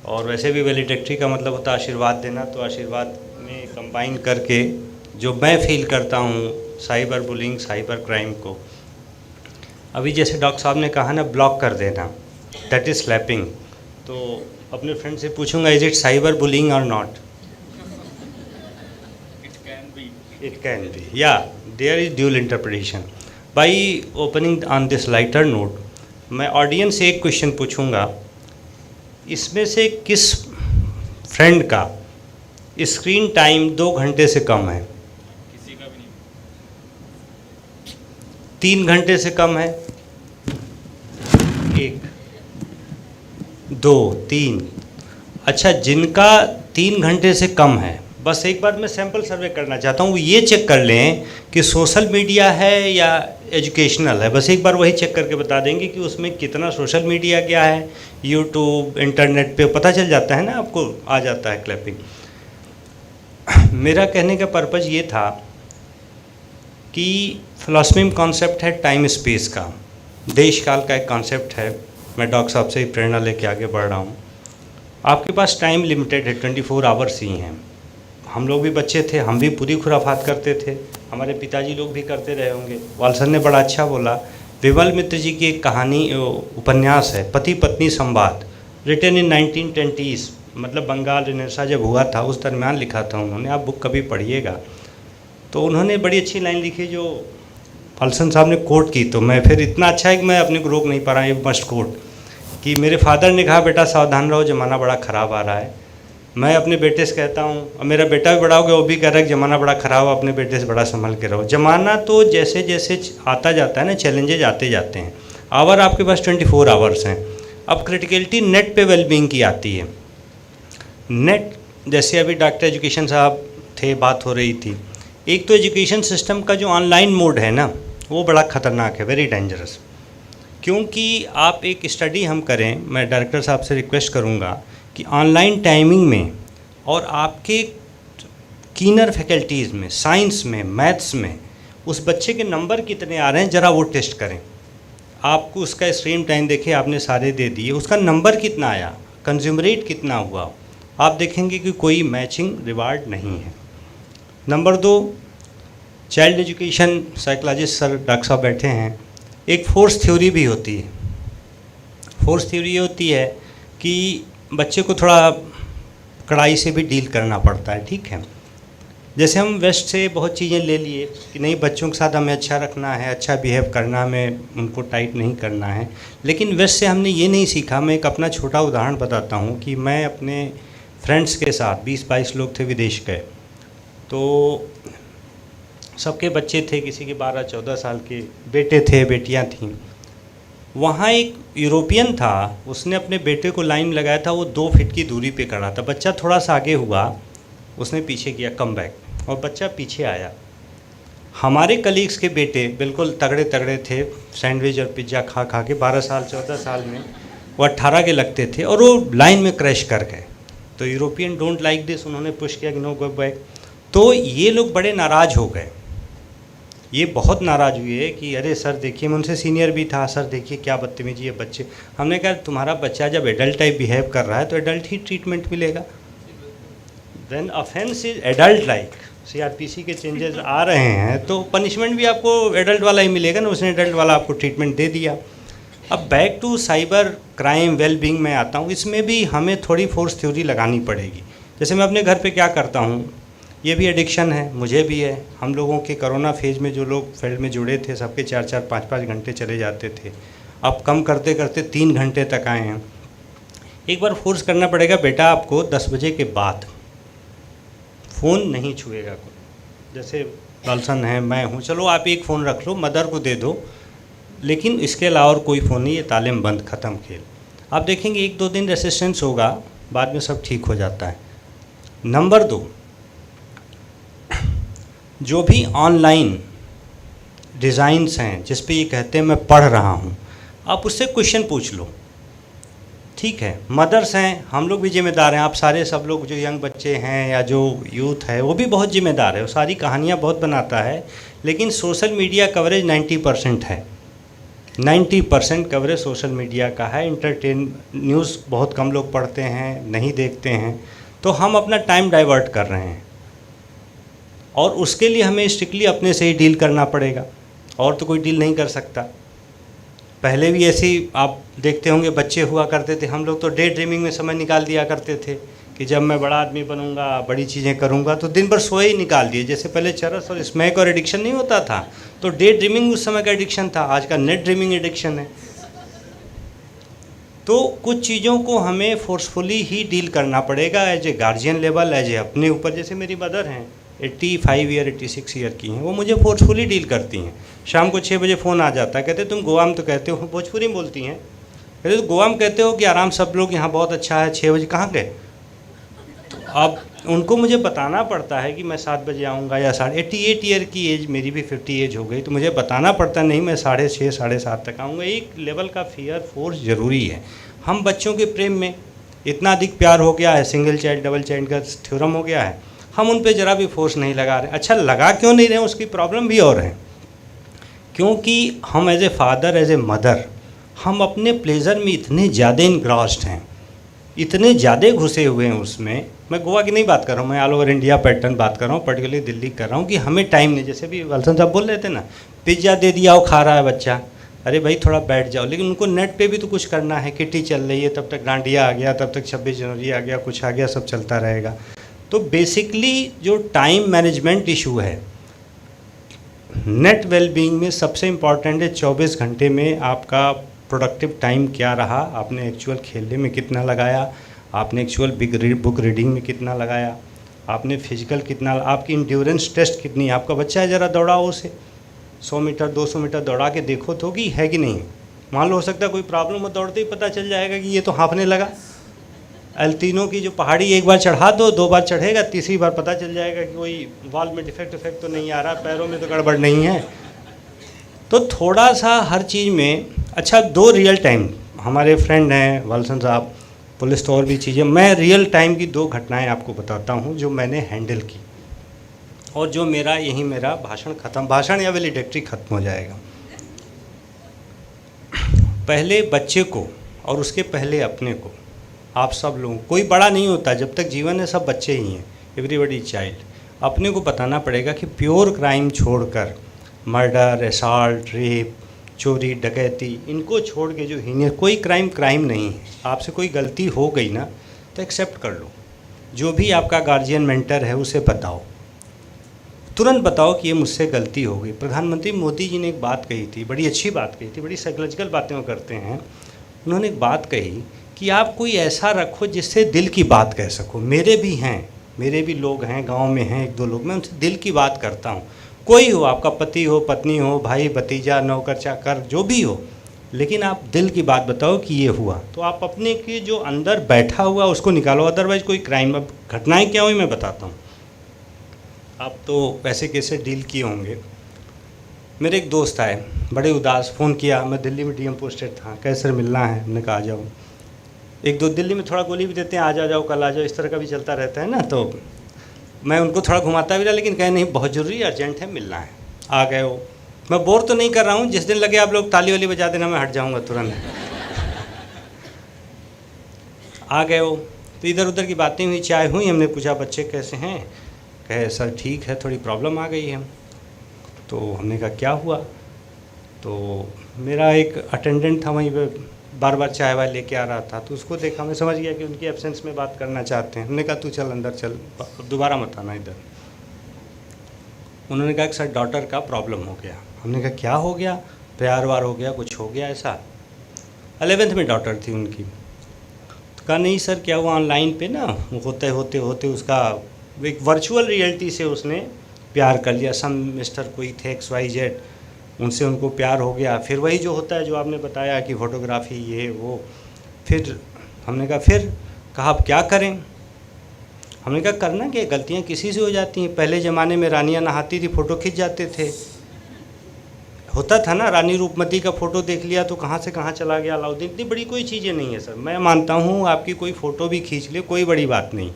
और वैसे भी वैलिडेक्टरी का मतलब होता है आशीर्वाद देना, तो आशीर्वाद में कंबाइन करके जो मैं फील करता हूँ साइबर बुलिंग, साइबर क्राइम को, अभी जैसे डॉक्टर साहब ने कहा ना, ब्लॉक कर देना, दैट इज़ स्लैपिंग। तो अपने फ्रेंड से पूछूंगा, इज़ इट साइबर बुलिंग और not? It can be. Yeah, there is dual interpretation. By opening on this lighter note, मैं ऑडियंस से एक क्वेश्चन पूछूंगा, इसमें से किस फ्रेंड का स्क्रीन टाइम 2 घंटे से कम है? किसी का भी नहीं। 3 घंटे से कम है? 1, 2, 3। अच्छा, जिनका 3 घंटे से कम है, बस एक बार मैं सैम्पल सर्वे करना चाहता हूँ, ये चेक कर लें कि सोशल मीडिया है या एजुकेशनल है। बस एक बार वही चेक करके बता देंगे कि उसमें कितना सोशल मीडिया क्या है, यूट्यूब, इंटरनेट पे पता चल जाता है ना, आपको आ जाता है क्लैपिंग। मेरा कहने का पर्पज़ ये था कि फिलॉसफी में कॉन्सेप्ट है टाइम स्पेस का, देश काल का एक कॉन्सेप्ट है। मैं डॉक्टर साहब से ही प्रेरणा लेके आगे बढ़ रहा हूँ। आपके पास टाइम लिमिटेड है, 24 आवर्स ही हैं। हम लोग भी बच्चे थे, हम भी पूरी खुराफात करते थे, हमारे पिताजी लोग भी करते रहे होंगे। वालसन ने बड़ा अच्छा बोला विमल मित्र जी की एक कहानी उपन्यास है पति पत्नी संवाद, रिटन इन 1920, मतलब बंगाल रिनेसा जब हुआ था उस दरमियान लिखा था उन्होंने, आप बुक कभी पढ़िएगा। तो उन्होंने बड़ी अच्छी लाइन लिखी जो फलसन साहब ने कोट की, तो मैं फिर इतना अच्छा है कि मैं अपने को रोक नहीं पा रहा, ये मस्ट कोट, कि मेरे फादर ने कहा बेटा सावधान रहो ज़माना बड़ा ख़राब आ रहा है। मैं अपने बेटे से कहता हूँ, और मेरा बेटा भी बड़ा हो गया, वो भी कह रहा है कि ज़माना बड़ा ख़राब है, अपने बेटे से बड़ा संभल के रहो। ज़माना तो जैसे जैसे आता जाता है ना, चैलेंजेज आते जाते हैं। आवर आपके पास 24 आवर्स हैं। अब क्रिटिकलिटी नेट पे वेलबींग की आती है। नेट, जैसे अभी डॉक्टर एजुकेशन साहब थे, बात हो रही थी, एक तो एजुकेशन सिस्टम का जो ऑनलाइन मोड है ना, वो बड़ा ख़तरनाक है, वेरी डेंजरस। क्योंकि आप एक स्टडी हम करें, मैं डायरेक्टर साहब से रिक्वेस्ट करूँगा कि ऑनलाइन टाइमिंग में और आपके कीनर फैकल्टीज़ में, साइंस में, मैथ्स में, उस बच्चे के नंबर कितने आ रहे हैं ज़रा वो टेस्ट करें। आपको उसका स्क्रीन टाइम देखें, आपने सारे दे दिए, उसका नंबर कितना आया, कंज्यूमर रेट कितना हुआ, आप देखेंगे कि कोई मैचिंग रिवार्ड नहीं है। Number 2, child education psychologist sir doctor साहब बैठे हैं, एक फोर्स थ्योरी भी होती है। फोर्स थ्योरी ये होती है कि बच्चे को थोड़ा कड़ाई से भी डील करना पड़ता है, ठीक है। जैसे हम वेस्ट से बहुत चीज़ें ले लिए कि नहीं बच्चों के साथ हमें अच्छा रखना है, अच्छा बिहेव करना, हमें उनको टाइट नहीं करना है, लेकिन वेस्ट से हमने ये नहीं सीखा। मैं एक अपना छोटा उदाहरण बताता हूँ कि मैं अपने फ्रेंड्स के साथ 20-22 लोग थे, विदेश गए, तो सबके बच्चे थे, किसी के 12-14 साल के बेटे थे, बेटियां थीं। वहाँ एक यूरोपियन था, उसने अपने बेटे को लाइन में लगाया था, वो 2 फीट की दूरी पे खड़ा था। बच्चा थोड़ा सा आगे हुआ, उसने पीछे किया कम बैक, और बच्चा पीछे आया। हमारे कलीग्स के बेटे बिल्कुल तगड़े तगड़े थे, सैंडविच और पिज्ज़ा खा खा के, 12 साल 14 साल में वो 18 के लगते थे, और वो लाइन में क्रैश कर गए। तो यूरोपियन डोंट लाइक दिस, उन्होंने पुश किया कि नो गो बैक। तो ये लोग बड़े नाराज़ हो गए, ये बहुत नाराज़ हुए कि अरे सर देखिए, मैं उनसे सीनियर भी था, सर देखिए क्या बदतमीजी है बच्चे। हमने कहा तुम्हारा बच्चा जब एडल्ट टाइप बिहेव कर रहा है तो एडल्ट ही ट्रीटमेंट मिलेगा। When offence is adult like, CRPC के चेंजेस आ रहे हैं तो पनिशमेंट भी आपको एडल्ट वाला ही मिलेगा ना, उसने एडल्ट वाला आपको ट्रीटमेंट दे दिया। अब back to cyber crime well being में आता हूँ, इसमें भी हमें थोड़ी फोर्स थ्योरी लगानी पड़ेगी। जैसे मैं अपने घर पे क्या करता हूँ, ये भी एडिक्शन है, मुझे भी है। हम लोगों के कोरोना फेज में जो लोग फील्ड में जुड़े थे, सबके 4-4, 5-5 घंटे चले जाते थे, अब कम करते करते 3 घंटे तक आए हैं। एक बार फोर्स करना पड़ेगा, बेटा आपको 10 बजे के बाद फ़ोन नहीं छुएगा कोई। जैसे लालसन है, मैं हूँ, चलो आप एक फ़ोन रख लो, मदर को दे दो, लेकिन इसके अलावा और कोई फ़ोन नहीं, ये तालीम बंद, ख़त्म खेल। आप देखेंगे 1-2 दिन रेसिस्टेंस होगा, बाद में सब ठीक हो जाता है। नंबर 2, जो भी ऑनलाइन डिज़ाइंस हैं जिस पे ये कहते हैं मैं पढ़ रहा हूँ, आप उससे क्वेश्चन पूछ लो, ठीक है। मदर्स हैं, हम लोग भी जिम्मेदार हैं, आप सारे सब लोग जो यंग बच्चे हैं या जो यूथ है वो भी बहुत जिम्मेदार है, वो सारी कहानियाँ बहुत बनाता है, लेकिन सोशल मीडिया कवरेज 90% है। 90% कवरेज सोशल मीडिया का है। इंटरटेन न्यूज़ बहुत कम लोग पढ़ते हैं, नहीं देखते हैं, तो हम अपना टाइम डाइवर्ट कर रहे हैं, और उसके लिए हमें स्ट्रिक्टली अपने से ही डील करना पड़ेगा, और तो कोई डील नहीं कर सकता। पहले भी ऐसे ही आप देखते होंगे बच्चे हुआ करते थे, हम लोग तो डे ड्रीमिंग में समय निकाल दिया करते थे कि जब मैं बड़ा आदमी बनूंगा, बड़ी चीज़ें करूंगा, तो दिन भर सोए ही निकाल दिए। जैसे पहले चरस और स्मैक और एडिक्शन नहीं होता था, तो डे ड्रीमिंग उस समय का एडिक्शन था, आज का नेट ड्रीमिंग एडिक्शन है। तो कुछ चीज़ों को हमें फोर्सफुली ही डील करना पड़ेगा as a guardian level, as a अपने ऊपर। जैसे मेरी मदर हैं, 85 ईयर 86 ईयर की हैं, वो मुझे फोर्सफुली डील करती हैं। शाम को 6 बजे फ़ोन आ जाता है, कहते तुम गोवा में तो कहते हो, भोजपुरी में बोलती हैं, कहते तो गोवा में कहते हो कि आराम सब लोग यहाँ बहुत अच्छा है, 6 बजे कहाँ गए। तो अब उनको मुझे बताना पड़ता है कि मैं 7 बजे आऊँगा या 88 ईयर की एज, मेरी भी 50 एज हो गई, तो मुझे बताना पड़ता नहीं मैं 6:30 7:30 तक आऊँगा। एक लेवल का फियर फोर्स ज़रूरी है। हम बच्चों के प्रेम में इतना अधिक प्यार हो गया है, सिंगल चाइल्ड डबल चाइल्ड का थ्योरम हो गया है, हम उन पे ज़रा भी फोर्स नहीं लगा रहे। अच्छा, लगा क्यों नहीं रहे, उसकी प्रॉब्लम भी और है, क्योंकि हम as a father, as a mother, हम अपने प्लेजर में इतने ज़्यादा इनग्रॉस्ड हैं, इतने ज़्यादा घुसे हुए हैं उसमें। मैं गोवा की नहीं बात कर रहा हूँ, मैं ऑल ओवर इंडिया पैटर्न बात कर रहा हूँ, पर्टिकुलरली दिल्ली कर रहा हूँ, कि हमें टाइम नहीं। जैसे भी वलसन साहब बोल रहे थे ना, पिज्ज़ा दे दिया वो खा रहा है बच्चा, अरे भाई थोड़ा बैठ जाओ, लेकिन उनको नेट पे भी तो कुछ करना है, किटी चल रही है, तब तक डांडिया आ गया, तब तक 26 जनवरी आ गया, कुछ आ गया, सब चलता रहेगा। तो बेसिकली जो टाइम मैनेजमेंट इशू है नेट वेलबींग में सबसे इम्पॉर्टेंट है 24 घंटे में आपका प्रोडक्टिव टाइम क्या रहा, आपने एक्चुअल खेलने में कितना लगाया, आपने एक्चुअल बुक रीडिंग में कितना लगाया, आपने फिजिकल कितना, आपकी इंड्योरेंस टेस्ट कितनी है। आपका बच्चा है, ज़रा दौड़ाओ उसे 100 मीटर 200 मीटर दौड़ा के देखो तो कि है कि नहीं। मान लो हो सकता है कोई प्रॉब्लम हो, दौड़ते ही पता चल जाएगा कि ये तो हाँफने लगा। अल्तीनो की जो पहाड़ी एक बार चढ़ा दो, 2 बार चढ़ेगा, तीसरी बार पता चल जाएगा कि कोई वाल में डिफेक्ट तो नहीं आ रहा, पैरों में तो गड़बड़ नहीं है। तो थोड़ा सा हर चीज़ में अच्छा 2 रियल टाइम, हमारे फ्रेंड हैं वालसन साहब, पुलिस तो और भी चीज़ें, मैं रियल टाइम की 2 घटनाएं आपको बताता हूं जो मैंने हैंडल की और जो मेरा भाषण ख़त्म, भाषण या वैलिडेक्टरी ख़त्म हो जाएगा। पहले बच्चे को और उसके पहले अपने को, आप सब लोगों, कोई बड़ा नहीं होता, जब तक जीवन है सब बच्चे ही हैं, एवरीबॉडी चाइल्ड। अपने को बताना पड़ेगा कि प्योर क्राइम छोड़कर, मर्डर, असॉल्ट, रेप, चोरी, डकैती, इनको छोड़ के जो हीनियस, कोई क्राइम नहीं है। आपसे कोई गलती हो गई ना तो एक्सेप्ट कर लो, जो भी आपका गार्जियन मेंटर है उसे बताओ, तुरंत बताओ कि ये मुझसे गलती हो गई। प्रधानमंत्री मोदी जी ने एक बात कही थी, बड़ी अच्छी बात कही थी, बड़ी साइकोलॉजिकल बातें वो करते हैं। उन्होंने एक बात कही कि आप कोई ऐसा रखो जिससे दिल की बात कह सको। मेरे भी हैं, मेरे भी लोग हैं, गांव में हैं 1-2 लोग, मैं उनसे दिल की बात करता हूँ। कोई हो, आपका पति हो, पत्नी हो, भाई भतीजा, नौकर चाकर, जो भी हो, लेकिन आप दिल की बात बताओ कि ये हुआ। तो आप अपने के जो अंदर बैठा हुआ उसको निकालो, अदरवाइज कोई क्राइम। अब घटनाएँ क्या हुई मैं बताता हूँ, आप तो वैसे कैसे डील किए होंगे। मेरे एक दोस्त आए, बड़े उदास, फ़ोन किया, मैं दिल्ली में डीएम पोस्टेड था, कैसे सर मिलना है, हमने कहा आ जाओ। 1-2 दिल्ली में थोड़ा गोली भी देते हैं, आज आ जाओ, कल आ जाओ, इस तरह का भी चलता रहता है ना। तो मैं उनको थोड़ा घुमाता भी रहा, लेकिन कहे नहीं बहुत ज़रूरी अर्जेंट है, मिलना है। आ गए हो, मैं बोर तो नहीं कर रहा हूँ, जिस दिन लगे आप लोग ताली वाली बजा देना, मैं हट जाऊँगा तुरंत। आ गए हो तो इधर उधर की बातें हुई, चाय हुई, हमने पूछा बच्चे कैसे हैं, कहे सर ठीक है, थोड़ी प्रॉब्लम आ गई है। तो हमने कहा क्या हुआ, तो मेरा एक अटेंडेंट था वहीं पे, बार बार चाय वाय लेके आ रहा था, तो उसको देखा, मैं समझ गया कि उनकी एब्सेंस में बात करना चाहते हैं। हमने कहा तू चल अंदर चल, दोबारा मत आना इधर। उन्होंने कहा कि सर डॉटर का प्रॉब्लम हो गया। हमने कहा क्या हो गया, प्यार वार हो गया, कुछ हो गया ऐसा। 11th में डॉटर थी उनकी। तो कहा नहीं सर क्या हुआ, ऑनलाइन पे ना होते होते होते उसका एक वर्चुअल रियलिटी से उसने प्यार कर लिया। सम मिस्टर कोई थे XYZ, उनसे उनको प्यार हो गया। फिर वही जो होता है जो आपने बताया कि फ़ोटोग्राफी ये वो। फिर हमने कहा फिर, कहा अब क्या करें। हमने कहा करना क्या, गलतियाँ किसी से हो जाती हैं। पहले ज़माने में रानियाँ नहाती थी, फ़ोटो खींच जाते थे, होता था ना, रानी रूपमती का फ़ोटो देख लिया तो कहाँ से कहाँ चला गया अलाउद्दीन। इतनी बड़ी कोई चीज़ें नहीं है सर, मैं मानता हूँ आपकी कोई फ़ोटो भी खींच ले कोई बड़ी बात नहीं,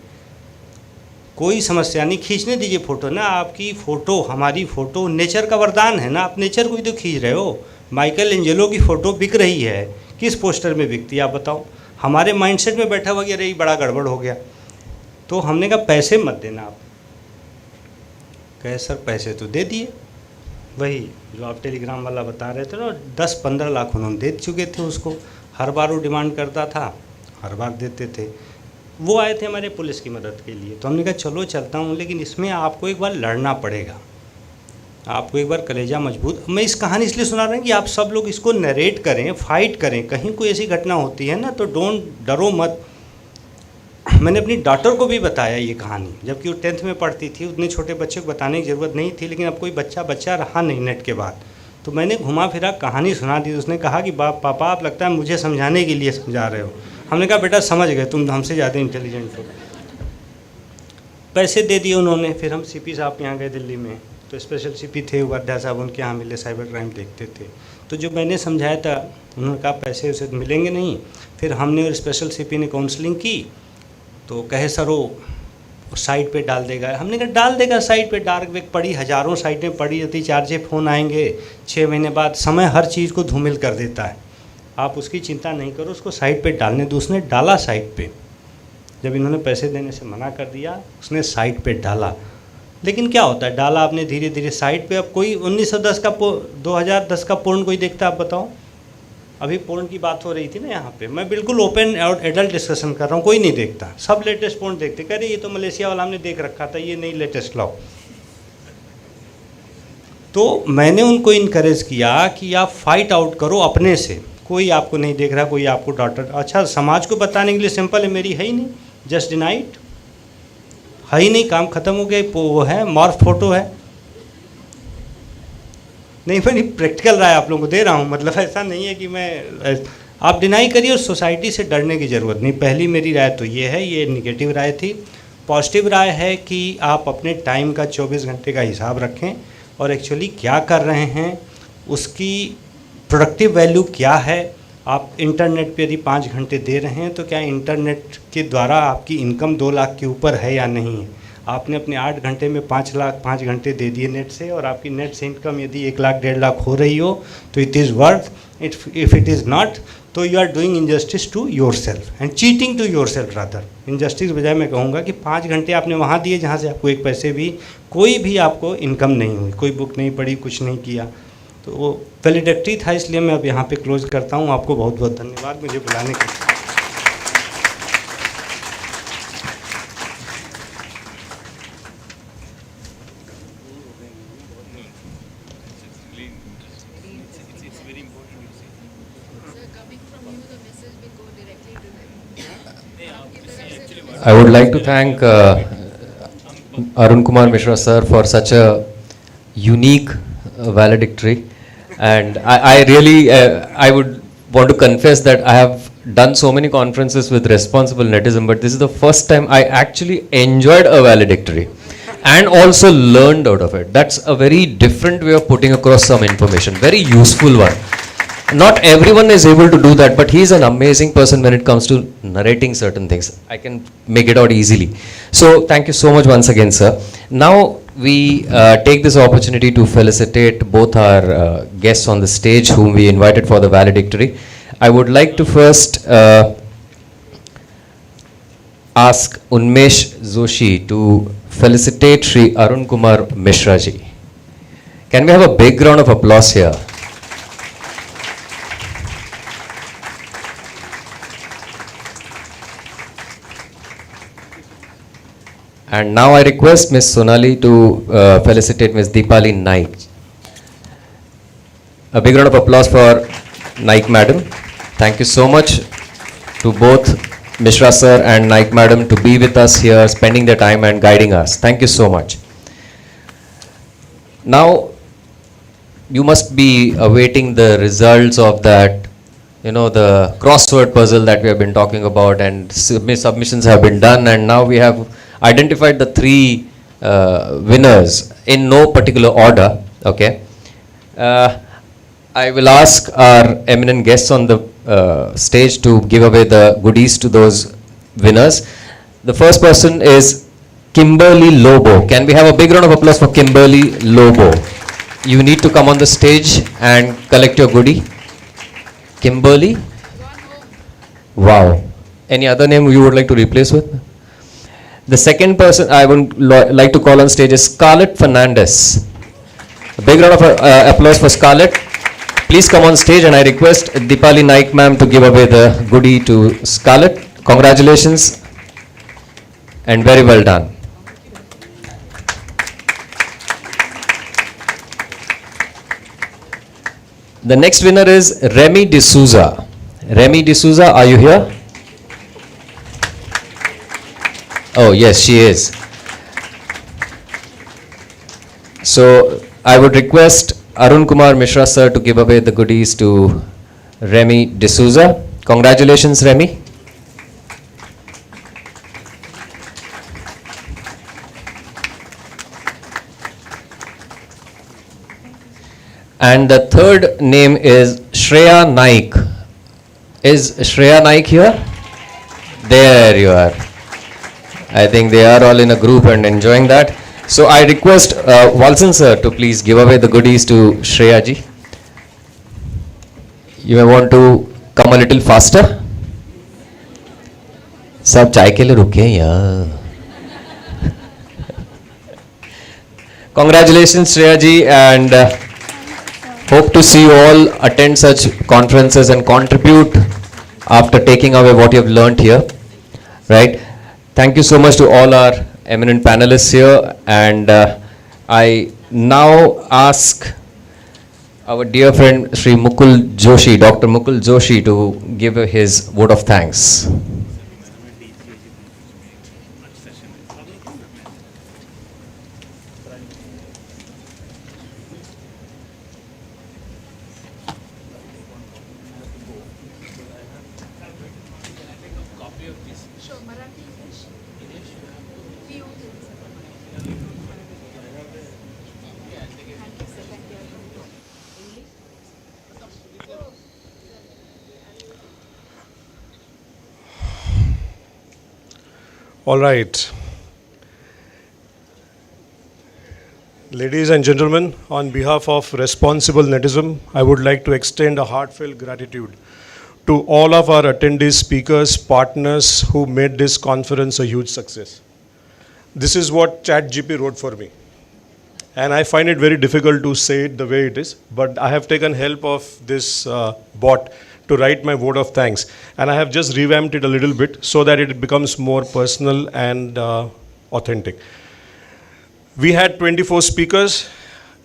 कोई समस्या नहीं, खींचने दीजिए फ़ोटो ना। आपकी फ़ोटो, हमारी फ़ोटो नेचर का वरदान है ना, आप नेचर को ही तो खींच रहे हो। माइकल एंजेलो की फ़ोटो बिक रही है, किस पोस्टर में बिकती है आप बताओ। हमारे माइंडसेट में बैठा हुआ कि अरे बड़ा गड़बड़ हो गया। तो हमने कहा पैसे मत देना आप। कहे सर पैसे तो दे दिए, वही जो आप टेलीग्राम वाला बता रहे थे ना, 10-15 लाख उन्होंने दे चुके थे उसको। हर बार वो डिमांड करता था, हर बार देते थे। वो आए थे हमारे पुलिस की मदद के लिए, तो हमने कहा चलो चलता हूँ, लेकिन इसमें आपको एक बार लड़ना पड़ेगा, आपको एक बार कलेजा मजबूत। मैं इस कहानी इसलिए सुना रहा हूँ कि आप सब लोग इसको नरेट करें, फाइट करें। कहीं कोई ऐसी घटना होती है ना तो डरो मत। मैंने अपनी डॉटर को भी बताया ये कहानी, जबकि वो 10th में पढ़ती थी। उतने छोटे बच्चे को बताने की ज़रूरत नहीं थी, लेकिन अब कोई बच्चा रहा नहीं नेट के बाद, तो मैंने घुमा फिरा कहानी सुना दी। उसने कहा कि पापा आप लगता है मुझे समझाने के लिए समझा रहे हो। हमने कहा बेटा समझ गए, तुम हमसे ज़्यादा इंटेलिजेंट हो। पैसे दे दिए उन्होंने। फिर हम CP साहब के यहाँ गए दिल्ली में, तो स्पेशल CP थे उपाध्याय साहब, उनके यहाँ मिले, साइबर क्राइम देखते थे। तो जो मैंने समझाया था उन्होंने कहा पैसे उसे मिलेंगे नहीं। फिर हमने और स्पेशल CP ने काउंसलिंग की, तो कहे सर वो साइट पे डाल देगा। हमने कहा डाल देगा साइट पे, डार्क वेब पड़ी, हज़ारों साइटें पड़ी रहती, 4 फ़ोन आएंगे 6 महीने बाद। समय हर चीज़ को धूमिल कर देता है, आप उसकी चिंता नहीं करो, उसको साइट पे डालने दो। उसने डाला साइट पे, जब इन्होंने पैसे देने से मना कर दिया उसने साइट पे डाला। लेकिन क्या होता है, डाला आपने धीरे धीरे साइट पे। अब कोई 2010 का पोर्न कोई देखता है आप बताओ। अभी पोर्न की बात हो रही थी ना यहाँ पे, मैं बिल्कुल ओपन और एडल्ट डिस्कशन कर रहा हूँ, कोई नहीं देखता, सब लेटेस्ट पोर्न देखते, कह रहे ये तो मलेशिया वाला हमने देख रखा था, ये नहीं लेटेस्ट लाओ। तो मैंने उनको इनकरेज किया कि आप फाइट आउट करो अपने से, कोई आपको नहीं देख रहा, कोई आपको डॉक्टर, अच्छा समाज को बताने के लिए सिंपल है, मेरी है ही नहीं, जस्ट डिनाई इट, है ही नहीं, काम खत्म हो गया, वो है मॉर्फ फोटो है, नहीं मैंने प्रैक्टिकल राय आप लोगों को दे रहा हूँ, मतलब ऐसा नहीं है कि मैं, आप डिनाई करिए और सोसाइटी से डरने की ज़रूरत नहीं। पहली मेरी राय तो ये है, ये निगेटिव राय थी। पॉजिटिव राय है कि आप अपने टाइम का 24 घंटे का हिसाब रखें और एक्चुअली क्या कर रहे हैं, उसकी प्रोडक्टिव वैल्यू क्या है। आप इंटरनेट पे यदि 5 घंटे दे रहे हैं तो क्या इंटरनेट के द्वारा आपकी इनकम 2 लाख के ऊपर है या नहीं है। आपने अपने 8 घंटे में 5 घंटे दे दिए नेट से, और आपकी नेट से इनकम यदि 1 लाख 1.5 लाख हो रही हो तो it is worth it. If it is not तो you are doing injustice to yourself and cheating to yourself rather. Injustice बजाय मैं कहूँगा कि 5 घंटे आपने वहाँ दिए जहाँ से आपको 1 पैसे भी, कोई भी आपको इनकम नहीं हुई, कोई बुक नहीं पढ़ी, कुछ नहीं किया। तो वो वैलिडेक्टरी था, इसलिए मैं अब यहाँ पे क्लोज करता हूँ। आपको बहुत बहुत धन्यवाद मुझे बुलाने के लिए। I would like to thank Arun Kumar Mishra sir for such a unique valedictory, and I really I would want to confess that I have done so many conferences with responsible netism, but this is the first time I actually enjoyed a valedictory and also learned out of it. That's a very different way of putting across some information, very useful one. Not everyone is able to do that, but he is an amazing person when it comes to narrating certain things. I can make it out easily. So thank you so much once again, sir. Now we take this opportunity to felicitate both our guests on the stage whom we invited for the valedictory. I would like to first ask Unmesh Joshi to felicitate Shri Arun Kumar Mishra ji. Can we have a big round of applause here? And now I request Ms. Sonali to felicitate Ms. Deepali Naik. A big round of applause for Naik Madam. Thank you so much to both Mishra sir and Naik Madam to be with us here, spending their time and guiding us. Thank you so much. Now, you must be awaiting the results of that, the crossword puzzle that we have been talking about, and submissions have been done, and now we have identified the 3 winners in no particular order. Okay. I will ask our eminent guests on the stage to give away the goodies to those winners. The first person is Kimberly Lobo. Can we have a big round of applause for Kimberly Lobo? You need to come on the stage and collect your goodie. Kimberly? Wow. Any other name you would like to replace with? The second person I would like to call on stage is Scarlett Fernandez. A big round of applause for Scarlett. Please come on stage, and I request Deepali Naik ma'am to give away the goodie to Scarlett. Congratulations and very well done. The next winner is Remy D'Souza. Remy D'Souza, are you here? Oh, yes, she is. So, I would request Arun Kumar Mishra sir to give away the goodies to Remy D'Souza. Congratulations, Remy. And the third name is Shreya Naik. Is Shreya Naik here? There you are. I think they are all in a group and enjoying that. So I request Walson sir to please give away the goodies to Shreya ji. You may want to come a little faster. सब चाय के लिए रुके यार. Congratulations Shreya ji, and Hope to see you all attend such conferences and contribute after taking away what you have learned here. Right? Thank you so much to all our eminent panelists here, and I now ask our dear friend Sri Mukul Joshi, Dr. Mukul Joshi, to give his vote of thanks. All right. Ladies and gentlemen, on behalf of Responsible Netism, I would like to extend a heartfelt gratitude to all of our attendees, speakers, partners who made this conference a huge success. This is what ChatGPT wrote for me. And I find it very difficult to say it the way it is, but I have taken help of this bot to write my vote of thanks. And I have just revamped it a little bit so that it becomes more personal and authentic. We had 24 speakers,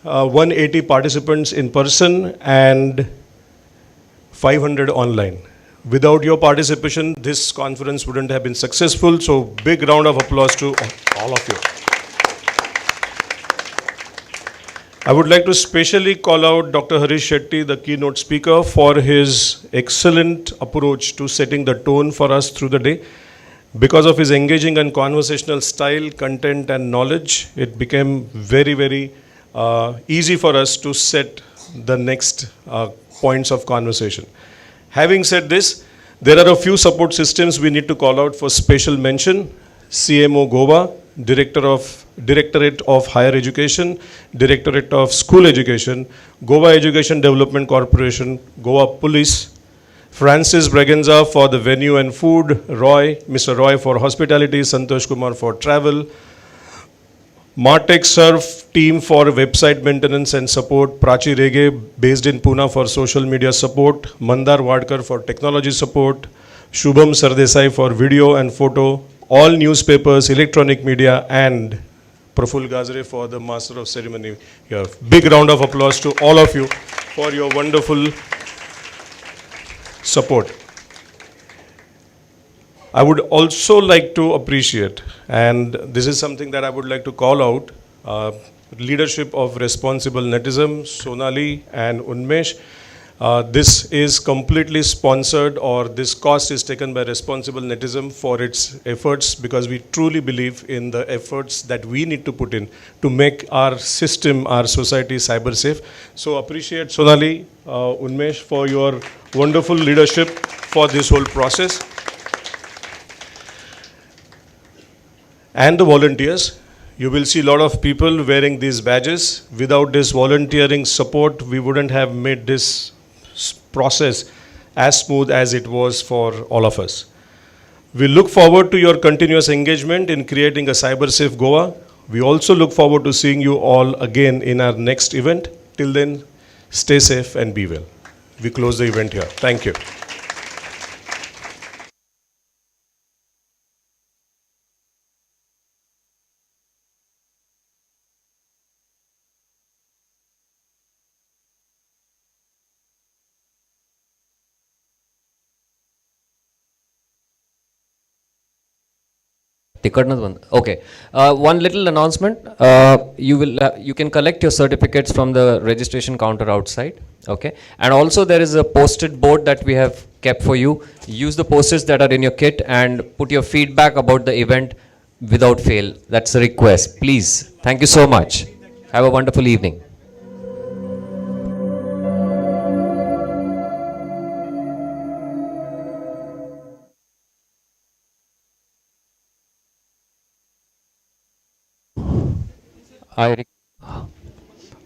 180 participants in person, and 500 online. Without your participation, this conference wouldn't have been successful, so big round of applause to all of you. I would like to specially call out Dr. Harish Shetty, the keynote speaker, for his excellent approach to setting the tone for us through the day. Because of his engaging and conversational style, content and knowledge, it became very, very easy for us to set the next points of conversation. Having said this, there are a few support systems we need to call out for special mention. CMO Goa, Directorate of Higher Education, Directorate of School Education, Goa Education Development Corporation, Goa Police, Francis Braganza for the venue and food, Mr. Roy for hospitality, Santosh Kumar for travel, Martech Surf team for website maintenance and support, Prachi Rege based in Pune for social media support, Mandar Wadkar for technology support, Shubham Sardesai for video and photo, all newspapers, electronic media, and Praful Gazre for the Master of Ceremony here. Big round of applause to all of you for your wonderful support. I would also like to appreciate, and this is something that I would like to call out, leadership of Responsible Netism, Sonali and Unmesh. This is completely sponsored, or this cost is taken by Responsible Netism for its efforts, because we truly believe in the efforts that we need to put in to make our system, our society cyber safe. So appreciate Sonali, Unmesh for your wonderful leadership for this whole process. And the volunteers. You will see a lot of people wearing these badges. Without this volunteering support, we wouldn't have made this process as smooth as it was for all of us. We look forward to your continuous engagement in creating a cyber-safe Goa. We also look forward to seeing you all again in our next event. Till then, stay safe and be well. We close the event here. Thank you. Okay. One little announcement. You can collect your certificates from the registration counter outside. Okay. And also there is a posted board that we have kept for you. Use the posters that are in your kit and put your feedback about the event without fail. That's a request. Please. Thank you so much. Have a wonderful evening.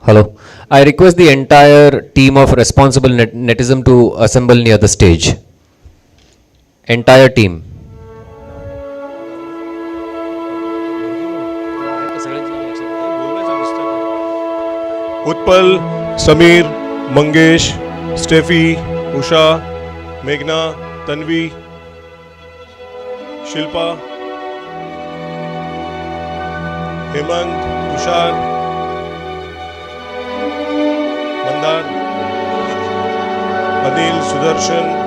Hello. I request the entire team of Responsible Netism to assemble near the stage. Entire team. Utpal, Samir, Mangesh, Steffi, Usha, Meghna, Tanvi, Shilpa, Hemant, Tushar, Mandar, Anil, Sudarshan,